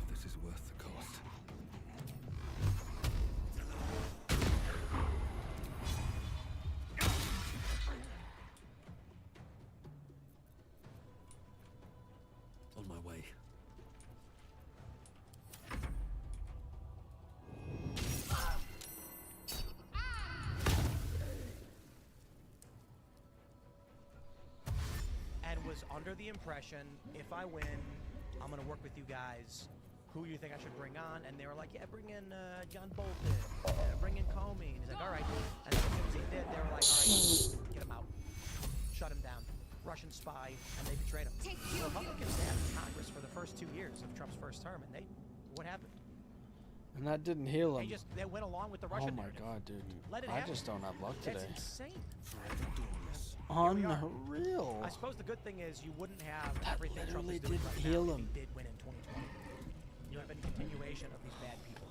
This is worth the cost. On my way. And was under the impression, if I win, I'm gonna work with you guys. Who you think I should bring on? And they were like, yeah, bring in John Bolton, bring in Comey. And he's like, all right. And as soon as he did, they were like, all right, get him out, shut him down, Russian spy, and they betrayed him. The Republicans had Congress for the first 2 years of Trump's first term, and what happened? And that didn't heal him. They went along with the Oh Russian my narrative. God, dude. Let it I happen. just don't have luck today. That's insane. Unreal. I suppose the good thing is you wouldn't have That everything Trump is literally doing didn't right heal now if him. he did win in 2020. You don't have any continuation of these bad people.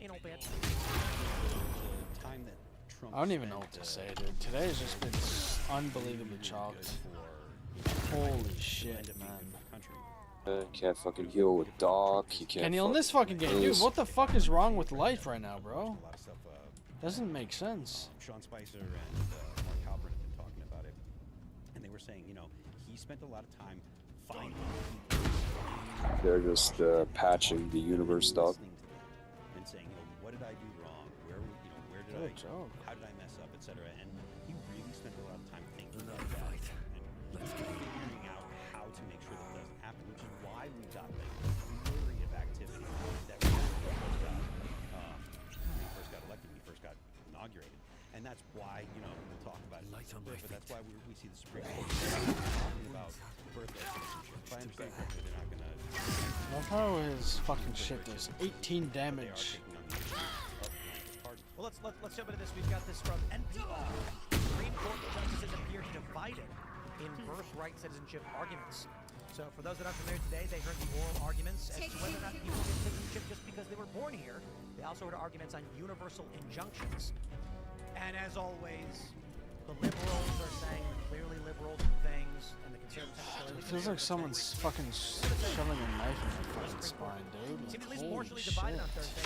Ain't all bad. The time that Trump I don't even know spent, what to say, dude. Today has just been unbelievably chalked. Holy shit, man. Can't fucking heal with Doc. He can't. Can heal in this fucking game, dude. What the fuck is wrong with life right now, bro? Doesn't make sense. Sean Spicer and Mark Halpern have been talking about it, and they were saying, he spent a lot of time finding people. They're just patching the universe stuff. And saying, what did I do wrong? Where did Good I, job. how did I mess up, etc. And he really spent a lot of time thinking about that and figuring out how to make sure that doesn't happen, which is why we got like a flurry of activity that we had when he first got elected, when he first got inaugurated. And that's why, we'll talk about it, but that's why we see the Supreme Court talking about birthright citizenship. If I understand correctly, they're not going to. Love how his fucking shit does 18 damage. Well, let's jump into this. We've got this from NPR. Supreme Court justices appear divided in birthright citizenship arguments. So for those that aren't familiar today, they heard the oral arguments as to whether or not people get citizenship just because they were born here. They also heard arguments on universal injunctions. And as always, the liberals are saying the clearly liberal things, and the conservatives are clearly It feels like someone's fucking shoving a knife in my fucking spine, dude. seemed at Like, least holy partially shit. divided on Thursday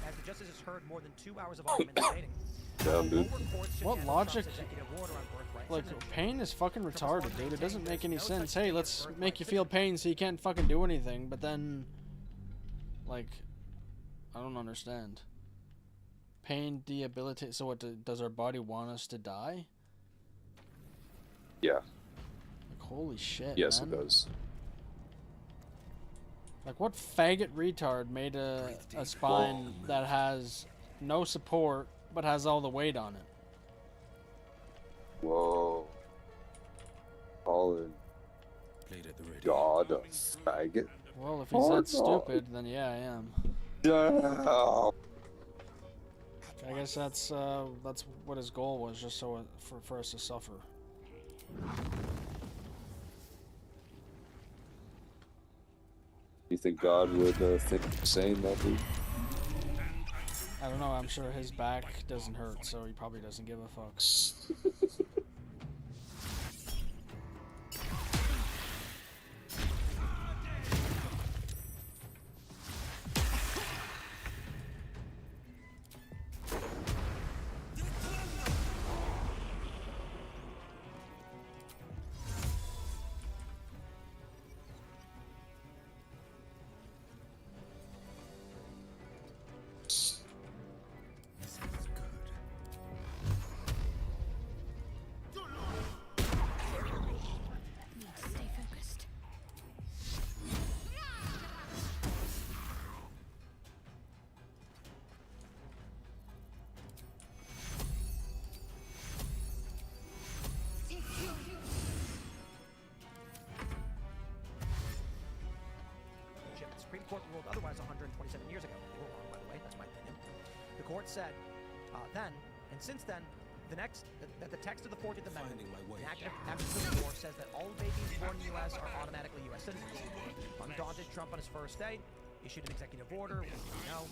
as the justices heard more than 2 hours of argument debating. Damn, dude. What logic? Like, pain is fucking retarded, dude. It doesn't make any sense. Hey, let's make you feel pain so you can't fucking do anything, but then, like, I don't understand. Pain debilitates. So what? Does our body want us to die? Yeah. Like, holy shit. Yes, man. it does. Like, what faggot retard made a spine that has no support but has all the weight on it? Whoa. Calling God a faggot? Well, if he's that stupid, then yeah, I am. Yeah. I guess that's what his goal was, just so for us to suffer. You think God would think the same, that dude? I don't know. I'm sure his back doesn't hurt, so he probably doesn't give a fuck. Stay focused. The Supreme Court ruled otherwise 127 years ago. They were wrong, by the way. That's my opinion. The court said then, and since then, that the text of the 14th Amendment, enacted after the Civil War, says that all babies born in the U.S. are automatically U.S. citizens. Undaunted, Trump on his first day issued an executive order, which we know.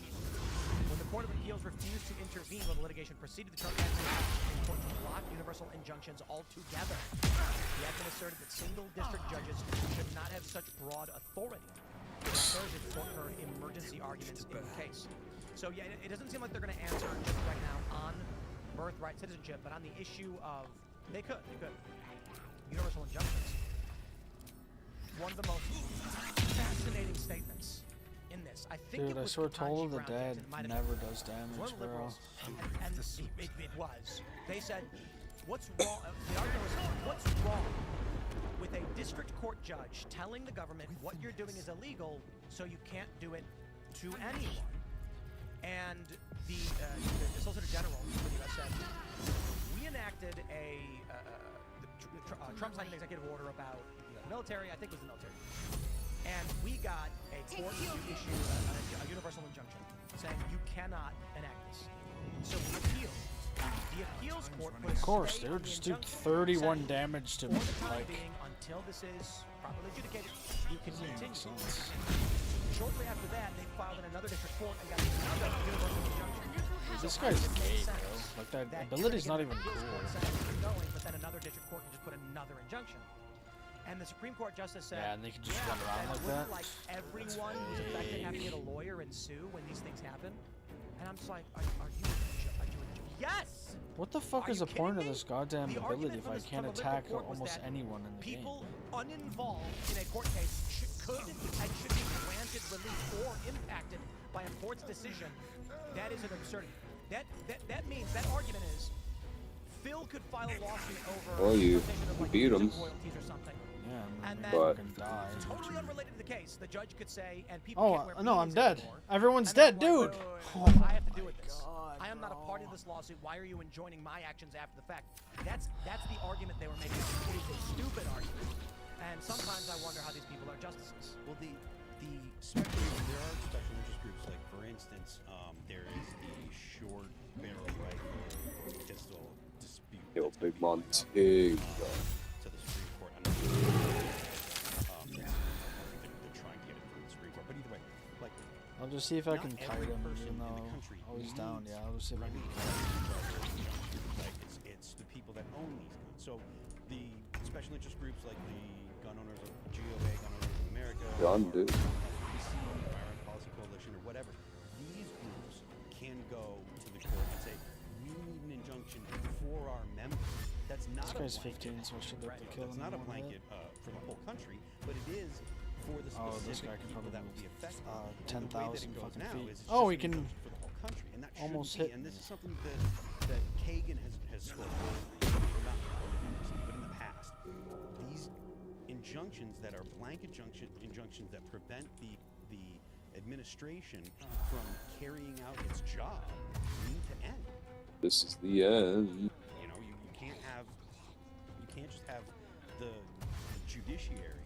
When the Court of Appeals refused to intervene while the litigation proceeded, the Trump administration asked the Supreme Court to block universal injunctions altogether. The action asserted that single district judges should not have such broad authority. Thursday, the court heard emergency arguments in the case. So yeah, it doesn't seem like they're going to answer just right now on birthright citizenship, but on the issue of they could universal injunctions. One of the most fascinating statements in this, I think. Dude, I swear Toll of the Dead never does damage, bro. And it was. They said, what's wrong? The argument was, what's wrong with a district court judge telling the government what you're doing is illegal, so you can't do it to anyone? And the Solicitor General for the U.S. said, we enacted Trump signed an executive order about the military, I think it was the military, and we got a court to issue a universal injunction saying you cannot enact this. So we appealed. The appeals court put a Of course, stay dude. on the Just do injunction, 31 damage to me. for the time Like, being, until this is properly adjudicated, you can continue. Shortly after that, they filed in another district court and got another universal injunction. this guy's gay, bro. Like, that ability's not even cool. Going, but then another district court can just put another injunction. And the Supreme Court justice said, Yeah, and they can just run around like wouldn't, that. like everyone who's affected have to get a lawyer and sue when these things happen. And I'm just like, are you yes? What the fuck is the point of this goddamn ability if I can't attack almost anyone in the game? People uninvolved in a court case could and should be granted relief or impacted by a court's decision. That is an absurdity. That means, that argument is, Phil could file a lawsuit over Well, you beat him. royalties or something. Yeah, and then, but totally unrelated to the case, the judge could say, and people Oh, can't wear no, I'm beanies dead. anymore. Everyone's And then dead, I'm like, dude. What do I have to do with this? I am not a party to this lawsuit. Why are you enjoining my actions after the fact? That's the argument they were making. It is a stupid argument. And sometimes I wonder how these people are justices. Well, the special, there are special interest groups. Like, for instance, there is the short barrel rifle pistol dispute. Yo, Big Monty. To the Supreme Court. I'm not sure. I'll just see if I Not can kite every him, person even in the though country oh, he's needs down. Yeah, I'll just see if I can kite him. Like it's the people that own these guns. So the special interest groups like the Gun Owners of GOA, Gun Owners of America, Gun, dude. PC, Firearm Policy Coalition, or whatever, these groups can go to the court and say, we need an injunction for our members. That's not This a guy's blanket. 15, so I should have to kill That's him. not a in one hit. blanket for the whole country, but it is for the Oh, this specific guy can people probably that will be move, affected. 10,000 And the way that it goes fucking now feet. is it's Oh, just he an can injunction for the whole country, and that almost shouldn't hit be. And this me. is something that Kagan has spoken, or not recently, but in the past. These injunctions that are blanket injunctions that prevent the administration from carrying out its job need to end. This is the end. You know, you can't just have the judiciary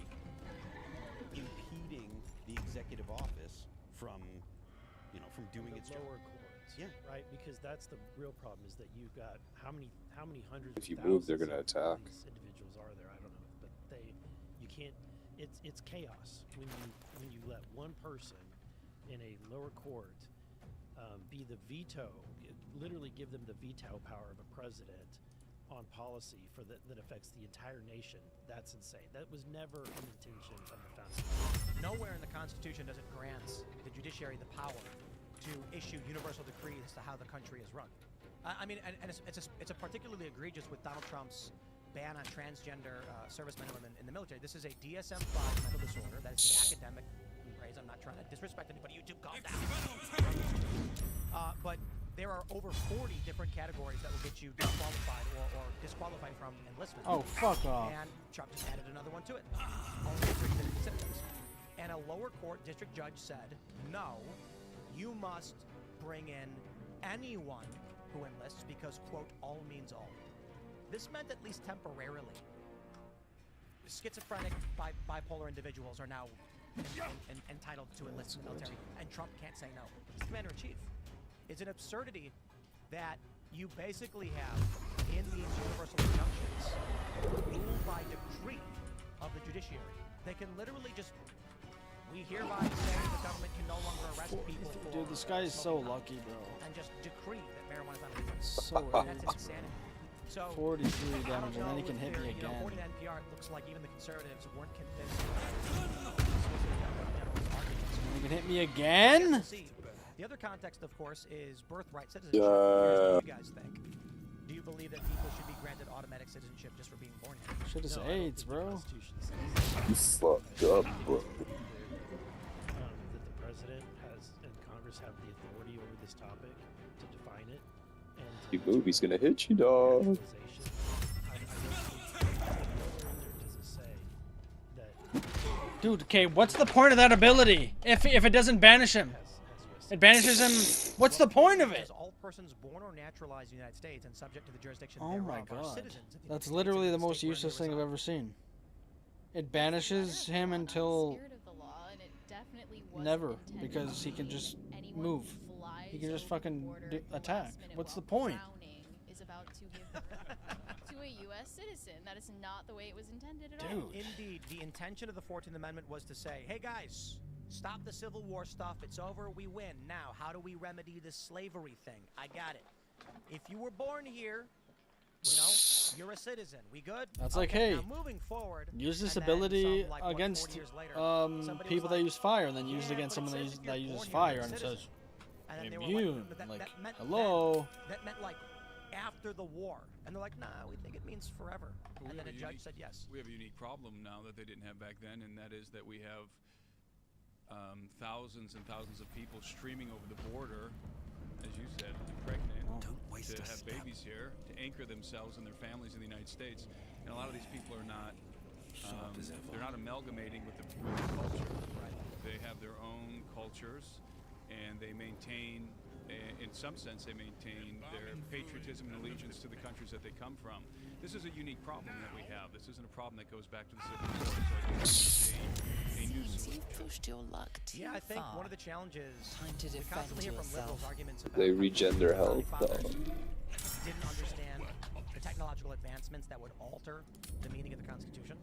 impeding the executive office from doing its job. Lower courts. Yeah. Right, because that's the real problem is that you've got how many hundreds. If you of move, they're thousands gonna of attack. These individuals are there. I don't know, but you can't. It's chaos when you let one person in a lower court be the veto, literally give them the veto power of a president on policy that affects the entire nation. That's insane. That was never an intention of the founding. Nowhere in the Constitution does it grant the judiciary the power to issue universal decrees as to how the country is run. I mean, and it's a particularly egregious with Donald Trump's ban on transgender servicemen and women in the military. This is a DSM-5 mental disorder. That is the academic phrase. I'm not trying to disrespect anybody. YouTube, calm down. But there are over 40 different categories that will get you disqualified or disqualified from enlistment. Oh, fuck off. And Trump just added another one to it. Only for citizens. And a lower court district judge said, no, you must bring in anyone who enlists because, quote, all means all. This meant at least temporarily, schizophrenic, bipolar individuals are now entitled to enlist in the military, and Trump can't say no. He's commander-in-chief. It's an absurdity that you basically have in these universal injunctions ruled by decree of the judiciary. They can literally just, we hereby say the government can no longer arrest people for Dude, this guy is so lucky, bro. and just decree that marijuana is not illegal. So That's insanity. So 43 I don't damage, and then he know can if hit they're, me you know, again. according to NPR, it looks like even the conservatives weren't convinced. He can hit me again? The other context, of course, is birthright citizenship. Here's what you guys think. Do you believe that people should be granted automatic citizenship just for being born here? Shit is AIDS, bro. You fucked up, bro. That the president and Congress have the authority over this topic to define it. And You move, he's gonna hit you, dog. Dude, okay, what's the point of that ability if it doesn't banish him? It banishes him. What's the point of it? All persons born or naturalized in the United States and subject to the jurisdiction Oh thereof my are god. citizens of the That's United literally the States most and the state useless wherein thing they I've ever seen. It banishes him until never, because he can just move. He can just fucking attack. What's the point? Is about to give birth to a U.S. citizen. That is not the way it was intended at all. Indeed, the intention of the 14th Amendment was to say, hey guys, stop the Civil War stuff. It's over. We win. Now, how do we remedy this slavery thing? I got it. If you were born here, you know, you're a citizen. We good? That's Okay, like, hey, now moving forward, use this and then ability some, like, what, against 40 years later, somebody people was that like, use fire, and then use it yeah, against but it someone says if that you're uses born here, fire, you're a and it citizen. says And then they were immune. like, that meant hello. that meant like after the war. And they're like, nah, we think it means forever. Well, And then a judge said yes. We have a unique problem now that they didn't have back then, and that is that we have thousands and thousands of people streaming over the border, as you said, pregnant, to have babies here, to anchor themselves and their families in the United States. And a lot of these people are not, they're not amalgamating with the culture. Right. They have their own cultures, and they maintain, in some sense, they maintain their patriotism and allegiance to the countries that they come from. This is a unique problem that we have. This isn't a problem that goes back to the Civil War. So a new solution. Pushed your luck too Yeah, I think far. one of the challenges Time to we defend constantly hear from liberals yourself. arguments about They how regen their health, founders though. didn't understand the technological advancements that would alter the meaning of the Constitution.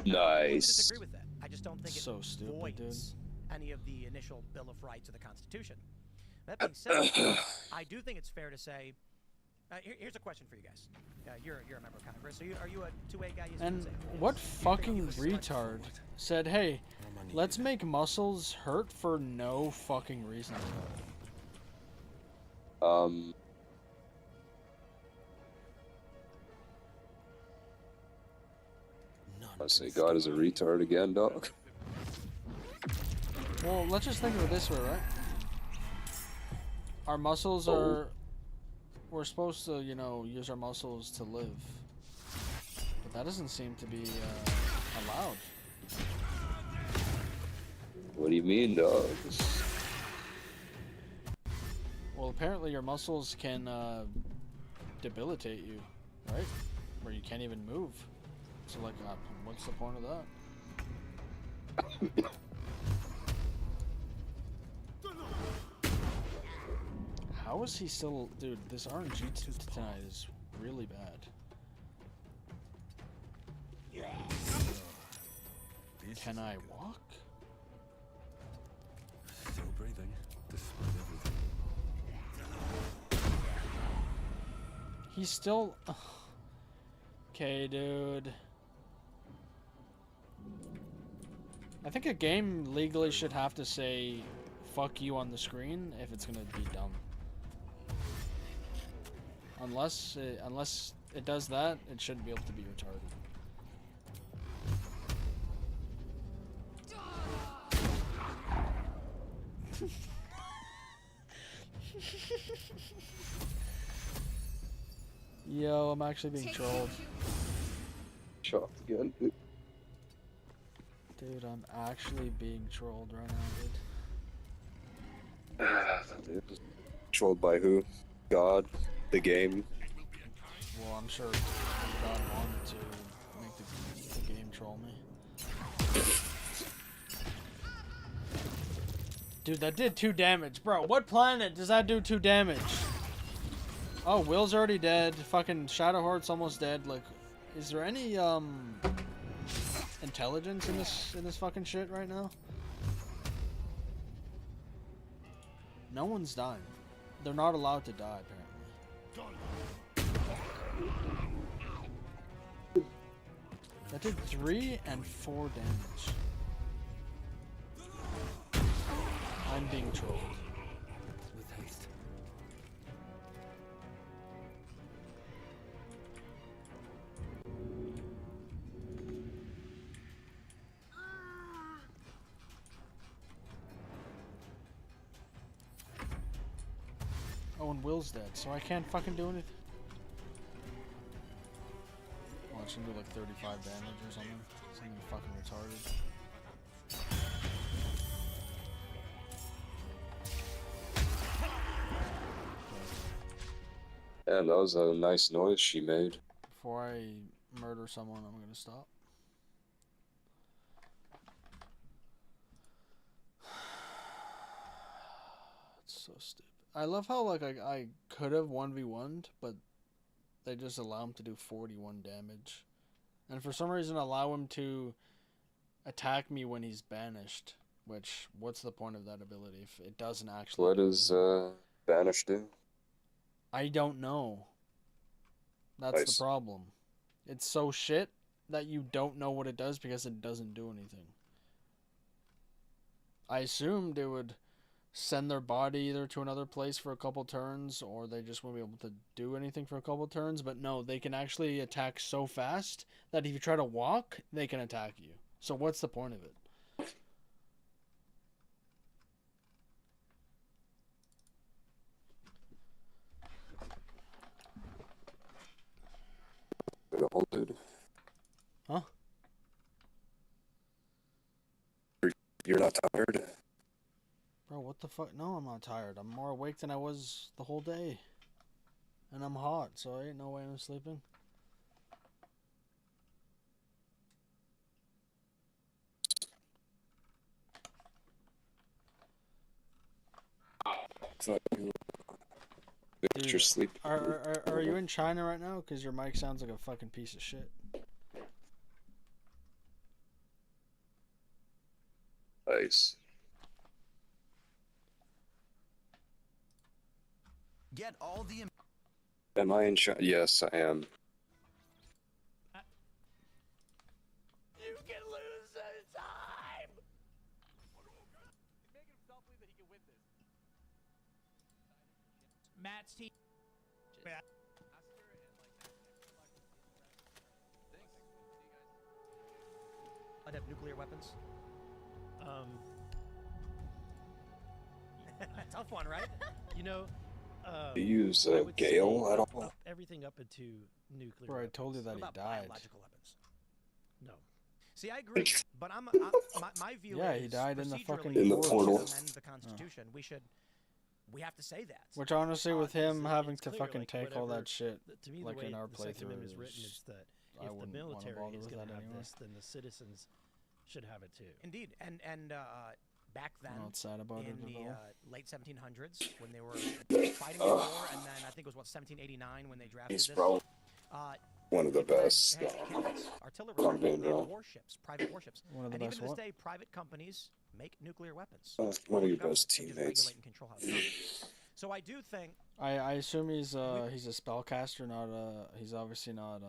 Nice. I disagree with that. I just don't think So it stupid, voids dude. any of the initial Bill of Rights or the Constitution. That being said, I do think it's fair to say, here's a question for you guys. You're a member of Congress. Are you a 2A guy? Yes, And what fucking retard said, hey, let's make muscles hurt for no fucking reason? I say God is a retard again, dog. Well, let's just think of it this way, right? Our muscles are... We're supposed to, you know, use our muscles to live. But that doesn't seem to be allowed. What do you mean, dog? Well, apparently your muscles can debilitate you, right? Where you can't even move. So, like, what's the point of that? How is he still... Dude, this RNG tonight is really bad. Can I walk? Still breathing, despite everything. He's still... Okay, dude. I think a game legally should have to say fuck you on the screen if it's gonna be dumb. Unless it does that, it shouldn't be able to be retarded. Yo, I'm actually being trolled. Shocked again. Dude, I'm actually being trolled right now, dude. Trolled by who? God? The game? Well, I'm sure God wanted to make the game troll me. Dude, that did 2 damage. Bro, what planet does that do 2 damage? Oh, Will's already dead. Fucking Shadowheart's almost dead. Like, is there any, intelligence in this fucking shit right now? No one's dying. They're not allowed to die, apparently. That did 3 and 4 damage. I'm being trolled. With haste. Oh, and Will's dead, so I can't fucking do anything. Oh, it's gonna do like 35 damage or something. Something fucking retarded. Yeah, that was a nice noise she made. Before I murder someone, I'm gonna stop. It's so stupid. I love how, like, I could have 1v1'd, but they just allow him to do 41 damage. And for some reason allow him to attack me when he's banished. Which, what's the point of that ability if it doesn't actually... What does Banish do? I don't know. That's the problem. It's so shit that you don't know what it does because it doesn't do anything. I assumed it would send their body either to another place for a couple turns, or they just won't be able to do anything for a couple turns. But no, they can actually attack so fast that if you try to walk, they can attack you. So what's the point of it? Dude. Huh? You're not tired? Bro, what the fuck? No, I'm not tired. I'm more awake than I was the whole day. And I'm hot, so ain't no way I'm sleeping. Dude, you're sleeping. Are you in China right now? Because your mic sounds like a fucking piece of shit. Nice. Get all the. Am I in charge? Yes, I am. You can lose time. Matt's team. I'd have nuclear weapons. Tough one, right? You know, Do you use I would say Gale at all? up everything up into nuclear. Bro, I told you that What he about died. biological weapons? No. See, I agree, but my view Yeah, is he died in the fucking procedurally, portal. we should amend the Constitution. We have to say that. Which honestly, with him having to clear, fucking like, take all whatever- that shit, to me, like the way in our the Second Amendment is playthrough, written is that I if the wouldn't wanna military bother is with going to that have anyway. this, then the citizens should have it too. Indeed, and back then, not sad about in it the at all. late 1700s, when they were fighting the war, and then I think it was 1789 when they drafted He's this. probably one of the people best. had cannons, artillery, I'm being they had wrong. warships, private warships, One of the and even best to this what? day, private companies make nuclear weapons. One of your Government best can just teammates. regulate and control how it's done. So I do think I assume he's a spellcaster, not he's obviously not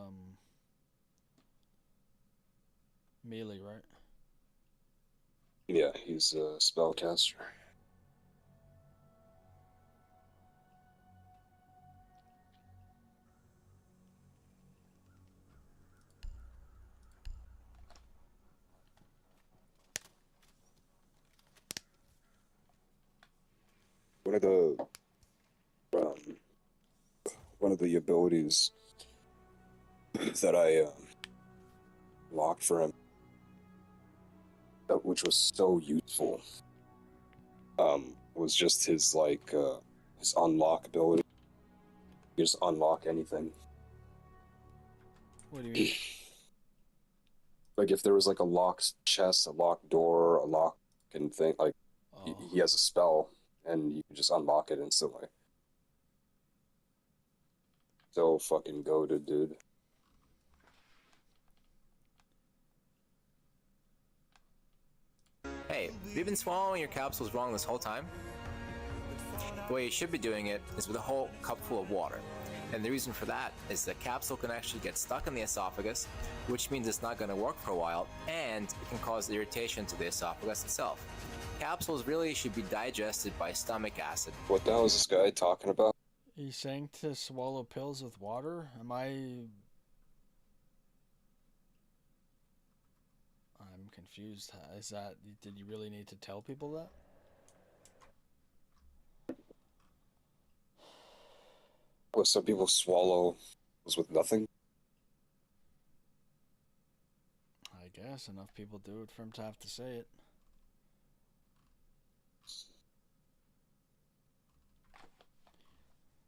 melee, right? Yeah, he's a spellcaster. One of the abilities that I locked for him, which was so useful, was just his his unlock ability. You just unlock anything. What do you mean? Like if there was like a locked chest, a locked door, a lock and thing, like he has a spell and you can just unlock it instantly. So fucking goated, dude. Hey, have you been swallowing your capsules wrong this whole time? The way you should be doing it is with a whole cup full of water. And the reason for that is the capsule can actually get stuck in the esophagus, which means it's not going to work for a while, and it can cause irritation to the esophagus itself. Capsules really should be digested by stomach acid. What the hell is this guy talking about? He's saying to swallow pills with water? I'm confused. Is that, did you really need to tell people that? What, some people swallow with nothing? I guess enough people do it for him to have to say it.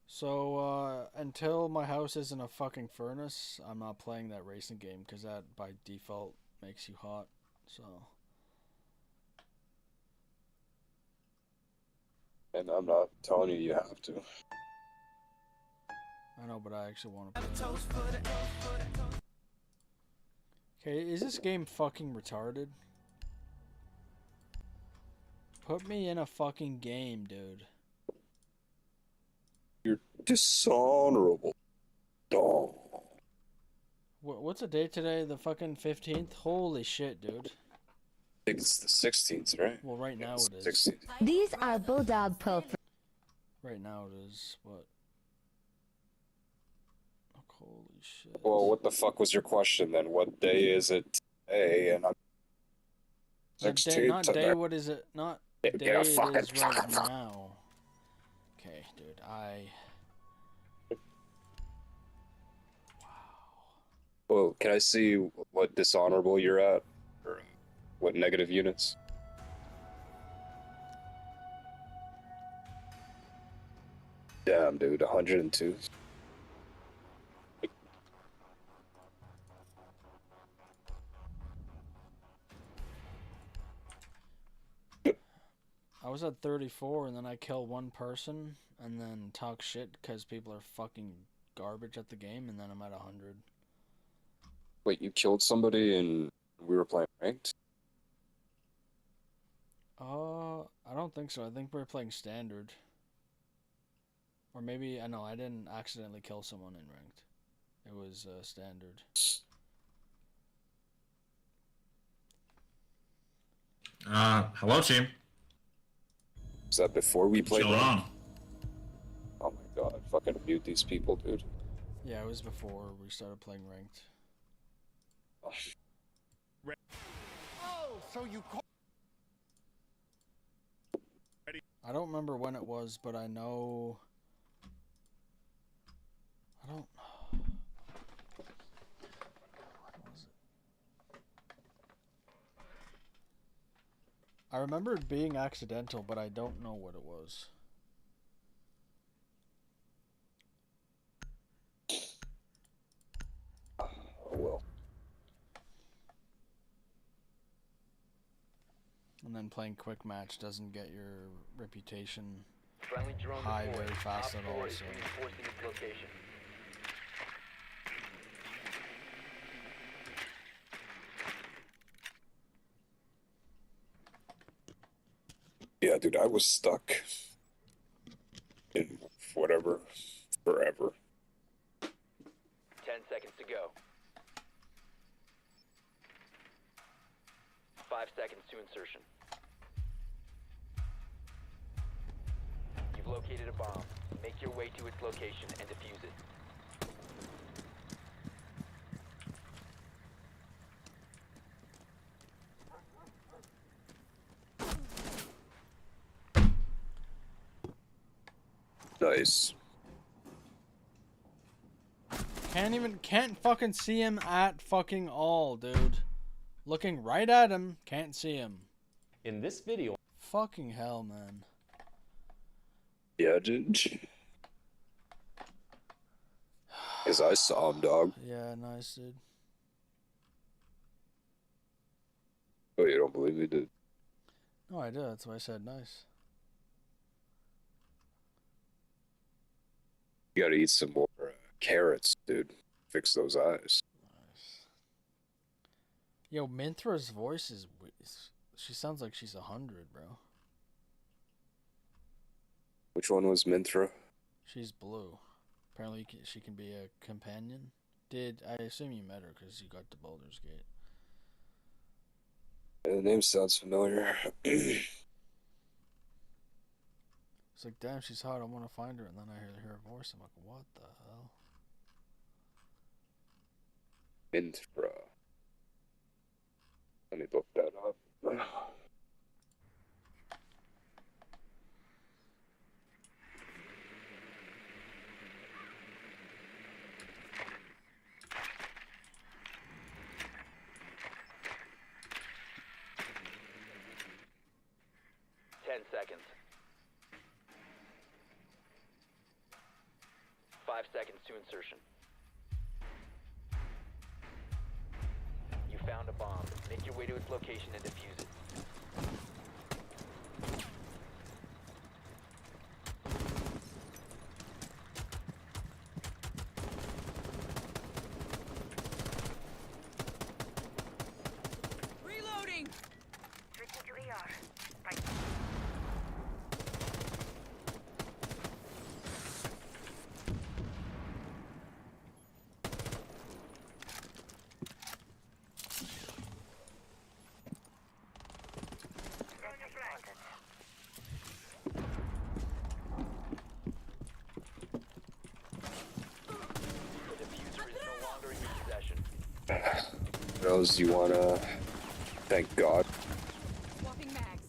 So, until my house isn't a fucking furnace, I'm not playing that racing game, because that, by default, makes you hot, so... And I'm not telling you you have to. I know, but I actually want to play it. Okay, is this game fucking retarded? Put me in a fucking game, dude. You're dishonorable. Dog. What's the date today? The fucking 15th? Holy shit, dude. I think it's the 16th, right? Well, right now it's it is. 16th. These are bulldog pull. Right now it is. What? Oh, holy shit. Well, what the fuck was your question then? What day is it today? And I'm... Not day, not day, what is it? Not day, it is right now. Okay, dude, Well, can I see what dishonorable you're at? Or what negative units? Damn, dude, 102. I was at 34 and then I kill one person and then talk shit because people are fucking garbage at the game and then I'm at 100. Wait, you killed somebody and we were playing ranked? I don't think so. I think we're playing standard. Or maybe, I know, I didn't accidentally kill someone in ranked. It was standard. Hello, team. Is that before we played? Chill on. Oh my god, fucking mute these people, dude. Yeah, it was before we started playing ranked. Oh, so you call. I don't remember when it was, but I know... I don't... What was it? I remember it being accidental, but I don't know what it was. Oh well. And then playing quick match doesn't get your reputation Friendly drone high deployed. very fast Op at all. 4 is So reinforcing its location. Yeah, dude, I was stuck in whatever forever. 10 seconds to go. 5 seconds to insertion. You've located a bomb. Make your way to its location and defuse it. Nice. can't fucking see him at fucking all, dude. Looking right at him, can't see him. In this video, fucking hell, man. Yeah, dude. Cause I saw him, dog. Yeah, nice, dude. Oh, you don't believe me, dude? No, I did. That's why I said nice. You gotta eat some more carrots, dude. Fix those eyes. Yo, Minthra's voice is... She sounds like she's 100, bro. Which one was Minthra? She's blue. Apparently she can be a companion. I assume you met her because you got to Baldur's Gate. Yeah, the name sounds familiar. It's like, damn, she's hot. I want to find her. And then I hear her voice. I'm like, what the hell? Minthra. Let me look that up. 10 seconds. 5 seconds to insertion. You found a bomb. Make your way to its location and defuse it. Reloading! Switching to ER. Right. The diffuser is no longer in your possession. Rose, you wanna thank God? Swapping mags.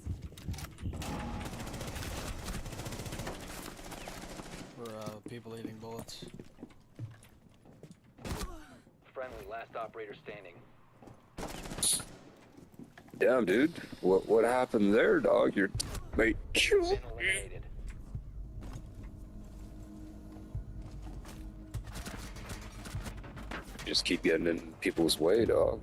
For people eating bullets. Friendly, last operator standing. Damn, dude. What happened there, dog? Your mate killed Been eliminated. Just keep getting in people's way, dog.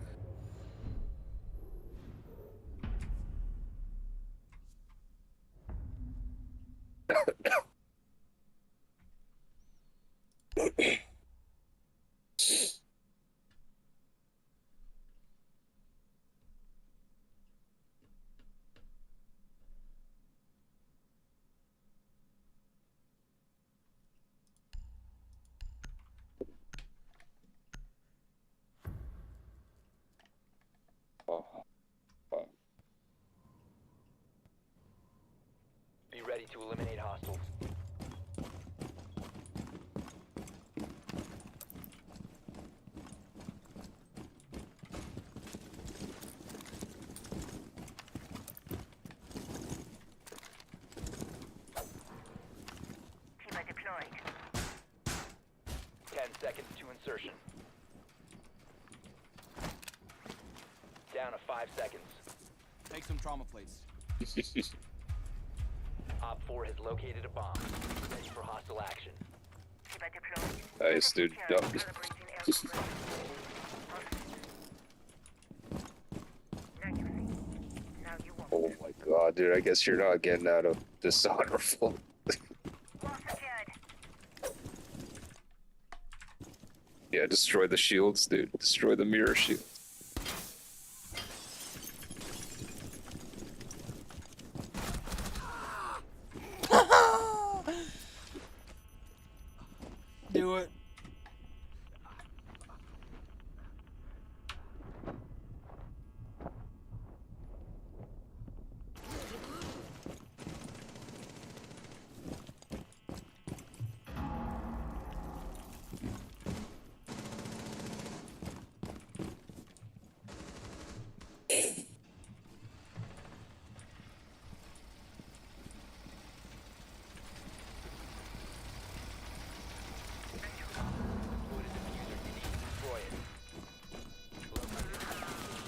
Oh. Fuck. Be ready to eliminate hostiles. T-Bot deployed. 10 seconds to insertion. Down to 5 seconds. Take some trauma plates. Op 4 has located a bomb. Ready for hostile action. T-Bot deployed. Nice, dude. Yup. Oh my god, dude. I guess you're not getting out of this honorable. Yeah, destroy the shields, dude. Destroy the mirror shield. Do it.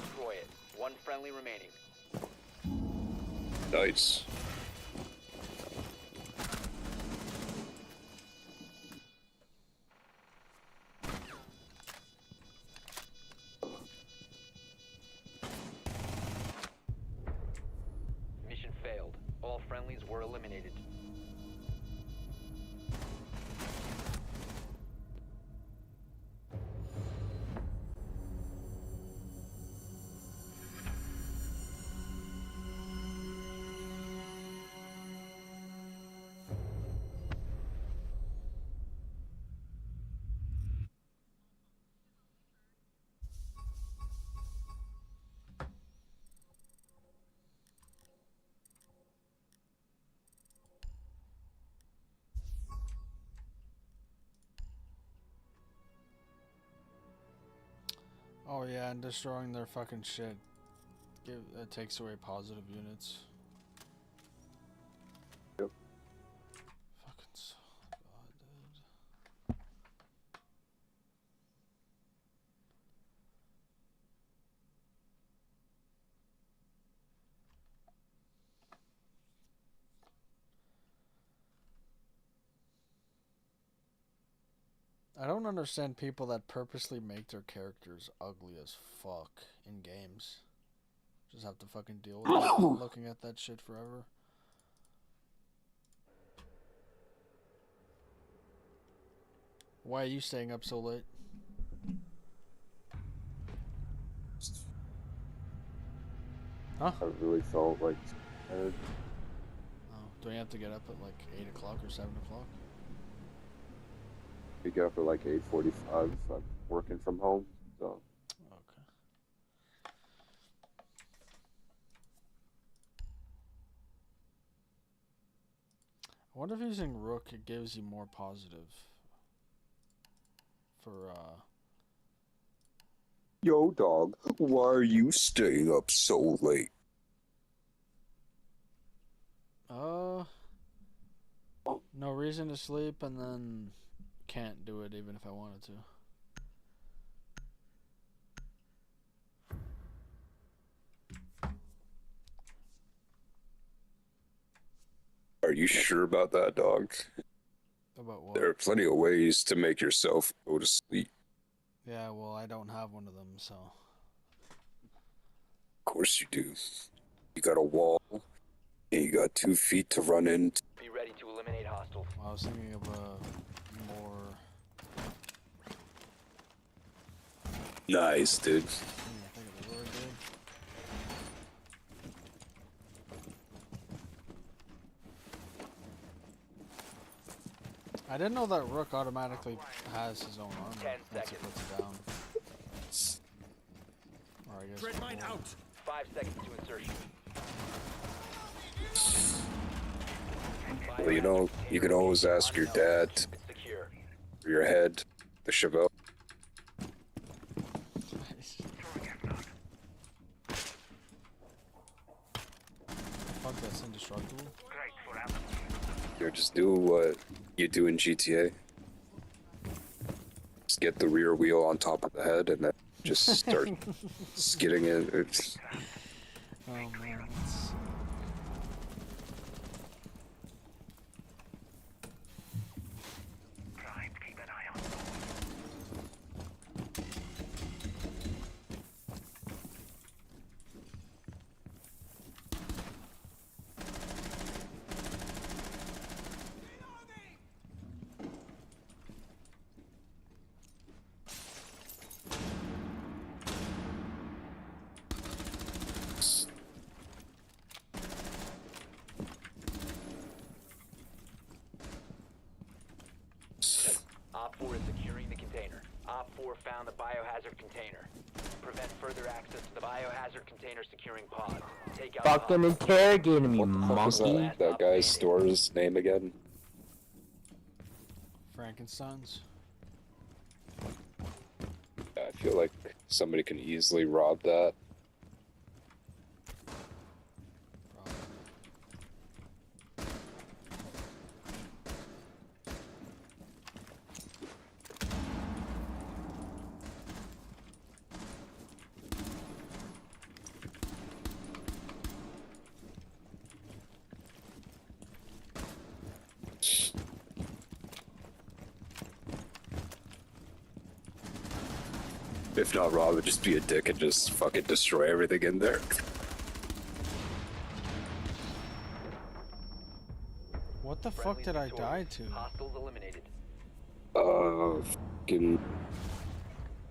Destroy it. One friendly remaining. Nice. Mission failed. All friendlies were eliminated. Oh yeah, and destroying their fucking shit. That takes away positive units. Yep. Fucking so god, dude. I don't understand people that purposely make their characters ugly as fuck in games. Just have to fucking deal with it, looking at that shit forever. Why are you staying up so late? Huh? I really felt like Oh, do I have to get up at like 8 o'clock or 7 o'clock? we get up at like 8:45. I'm working from home, so. Okay. I wonder if using Rook, it gives you more positive for, Yo, dog, why are you staying up so late? no reason to sleep, and then can't do it even if I wanted to. Are you sure about that, dog? About what? There are plenty of ways to make yourself go to sleep. Yeah, well, I don't have one of them, so. Of course you do. You got a wall, and you got 2 feet to run into. Be ready to eliminate hostiles. I was thinking of more. Nice, dude. I didn't know that Rook automatically has his own armor once he puts it down. Or I I guess. Dread mine out. 5 seconds to insertion. Well, you know, you can always ask your dad Secure. for your head, the Chevelle. Fuck, that's indestructible. You know, just do what you do in GTA. Just get the rear wheel on top of the head and then just start skidding it. It's... Oh man, that's... Keep an eye on. Op 4 is securing the container. Op 4 found the biohazard container. Prevent further access to the biohazard container securing pods. Take out Fucking interrogating me, What was monkey. that guy's store's name again? Frankenstein's. I feel like somebody can easily rob that. If not rob it, just be a dick and just fucking destroy everything in there. What the fuck did I die to? Hostiles eliminated. Fucking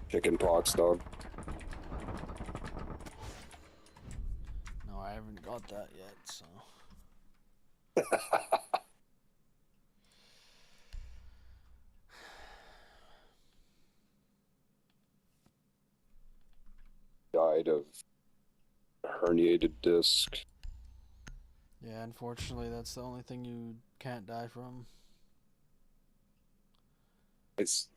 chicken pox, dog. No, I haven't got that yet, so. Died of herniated disc. Yeah, unfortunately, that's the only thing you can't die from. It's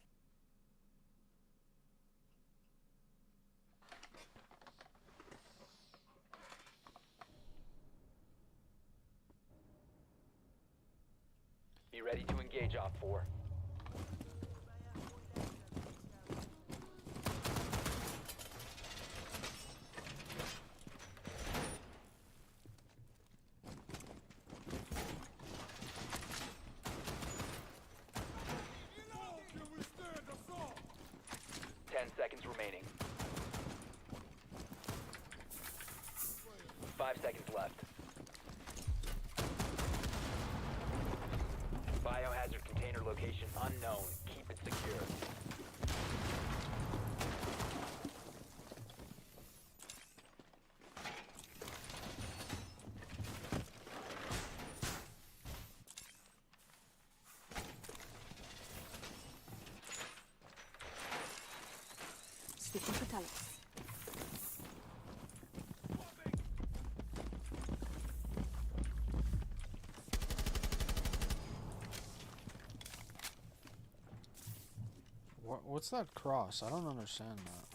Be ready to engage Op 4. Seconds remaining. 5 seconds left. Biohazard container location unknown. Keep it secure. Switching for Talus. What's that cross? I don't understand that.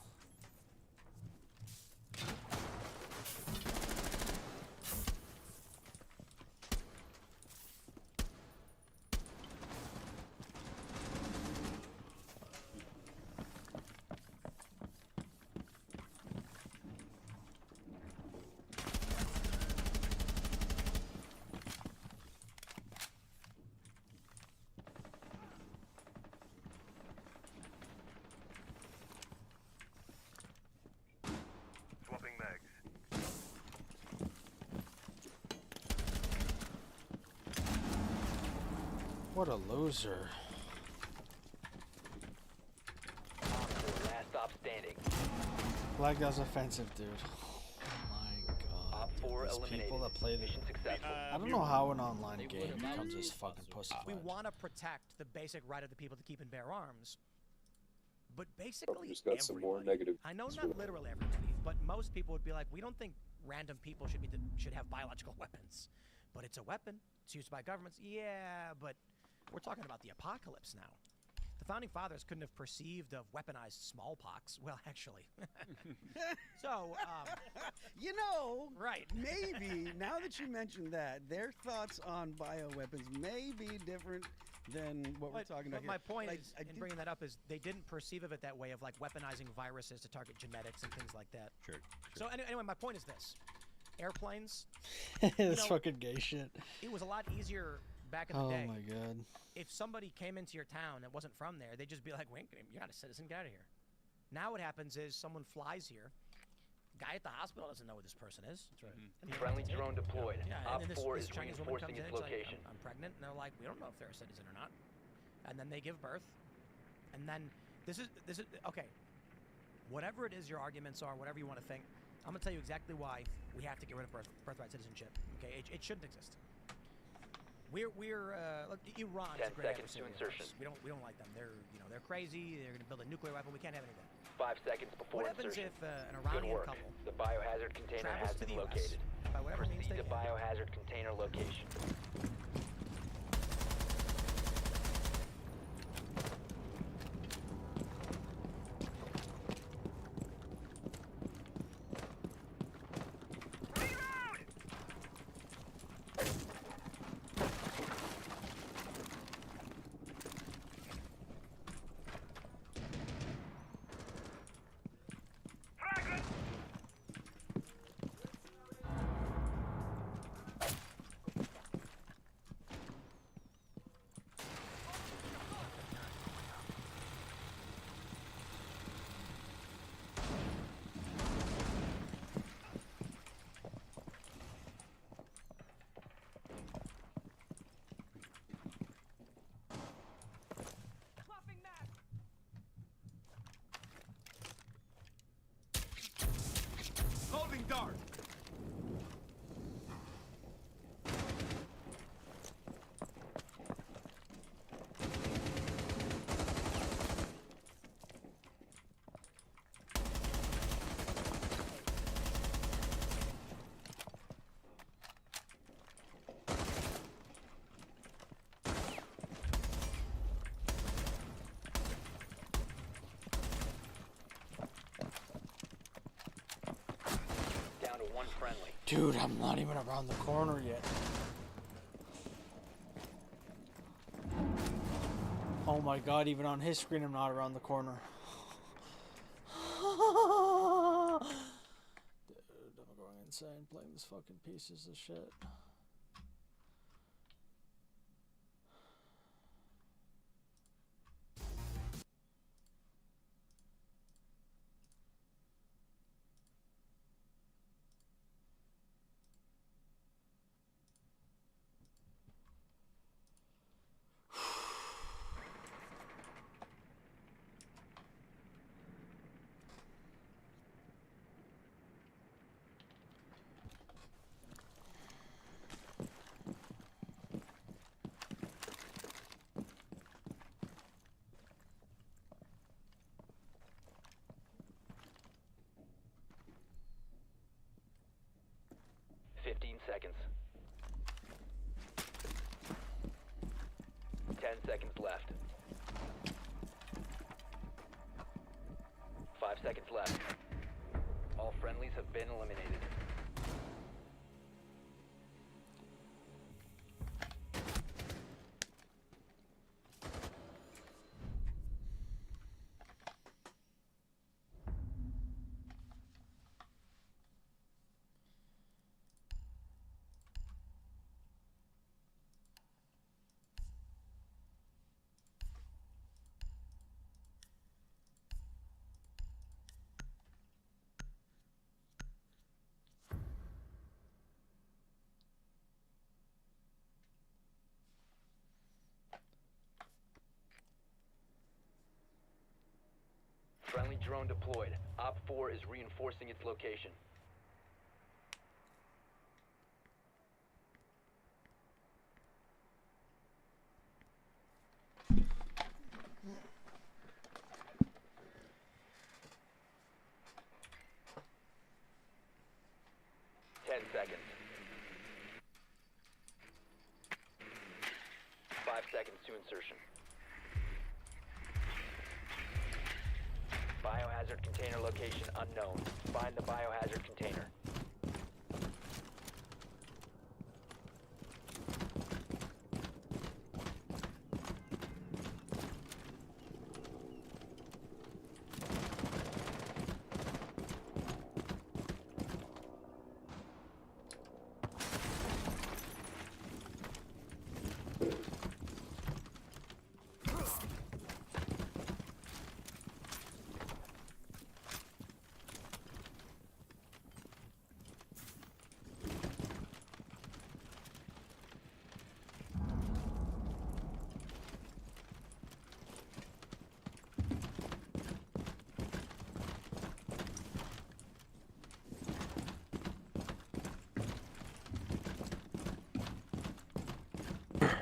Swapping mags. What a loser. Last stop standing. Like, that's offensive, dude. Oh my god. Op 4 These eliminated. people that play the... Mission successful. I don't know how an online game becomes this fucking pussified. We want to protect the basic right of the people to keep and bear arms. But basically, Just got some more negative. I know not literally everybody, but most people would be like, we don't think random people should have biological weapons. But it's a weapon. It's used by governments. Yeah, but we're talking about the apocalypse now. The founding fathers couldn't have perceived of weaponized smallpox. Well, actually. So, you know, right? Maybe now that you mentioned that, their thoughts on bioweapons may be different than what we're talking about But my here. point Like, is, in bringing that up, is they didn't perceive of it that way of like weaponizing viruses to target genetics and things like that. Sure. So anyway, my point is this: airplanes. This fucking gay shit. It was a lot easier back in the Oh day. my god. If somebody came into your town that wasn't from there, they'd just be like, "Wait, you're not a citizen. Get out of here." Now what happens is someone flies here. Guy at the hospital doesn't know who this person is. That's right. Friendly drone deployed. Yeah, Op and then 4 this is Chinese woman reinforcing comes in, its it's like, location. I'm pregnant, and they're like, we don't know if they're a citizen or not. And then they give birth, and then this is okay. Whatever it is your arguments are, whatever you want to think, I'm gonna tell you exactly why we have to get rid of birthright citizenship. Okay, it shouldn't exist. Look, Iran is a 10 great seconds to adversary of insertion. ours. We don't like them. They're crazy. They're gonna build a nuclear weapon. We can't have any of that. 5 seconds before What happens insertion. if an Good Iranian work. couple The biohazard container travels has to been the US located. by whatever means Proceed they to can? biohazard container location. Loading dart! Down to one friendly. Dude, I'm not even around the corner yet. Oh my god, even on his screen I'm not around the corner. Dude, I'm going insane playing these fucking pieces of shit. Seconds. 10 seconds left. 5 seconds left. All friendlies have been eliminated. Friendly drone deployed. Op 4 is reinforcing its location. unknown. Find the biohazard container.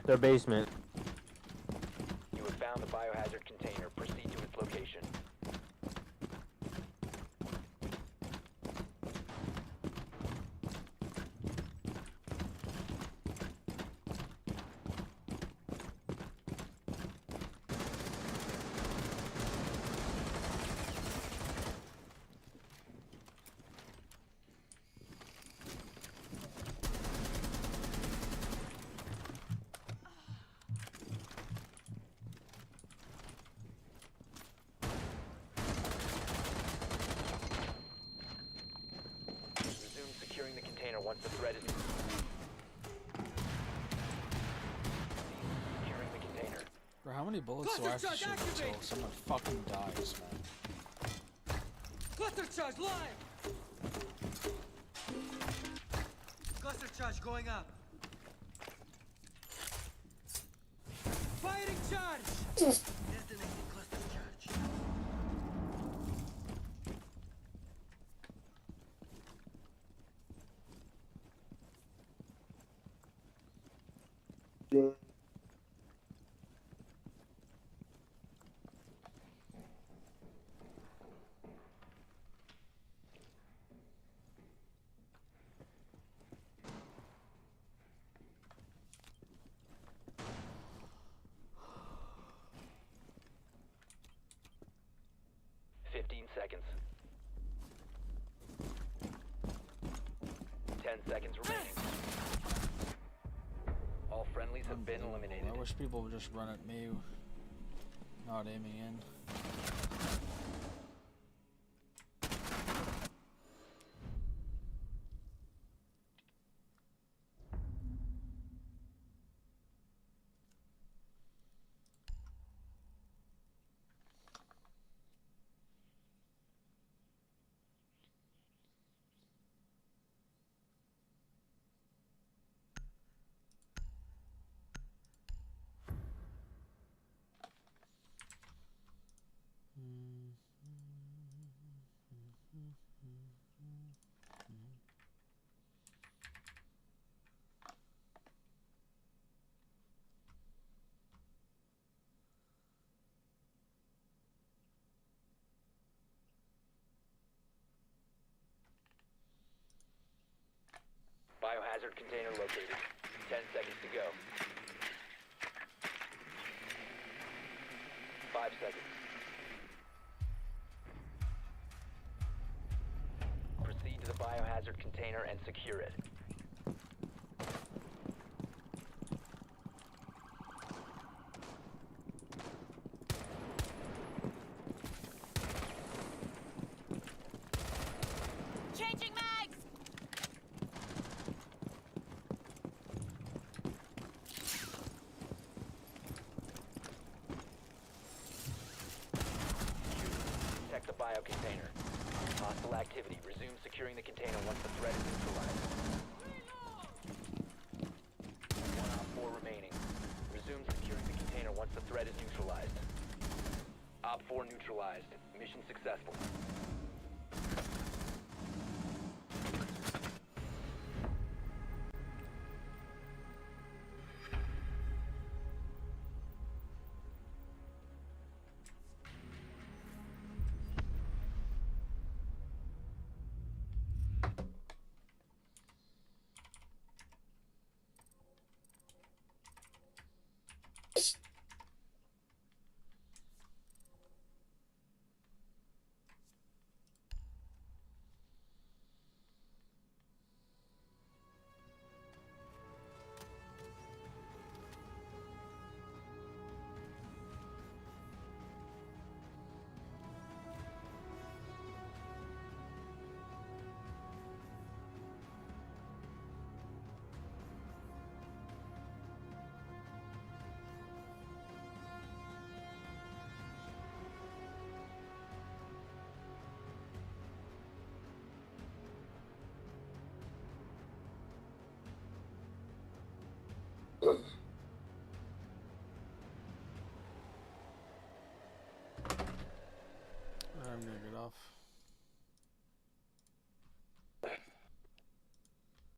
Their basement. You have found the biohazard container. Proceed to its location. Resume securing the container once the threat is securing the container. Bro, how many bullets do I have to shoot until someone fucking dies, man? Cluster charge live! Cluster charge going up. Firing charge! Detonating cluster charge. Seconds. 10 seconds remaining. All friendlies have been eliminated. I wish people would just run at me, not aiming in. Biohazard container located. 10 seconds to go. 5 seconds. Proceed to the biohazard container and secure it. Changing mags! Protect the bio container. Hostile activity. Resume securing the container once the threat is neutralized. 1 Op 4 remaining. Resume securing the container once the threat is neutralized. Op 4 neutralized. Mission successful. Ugh.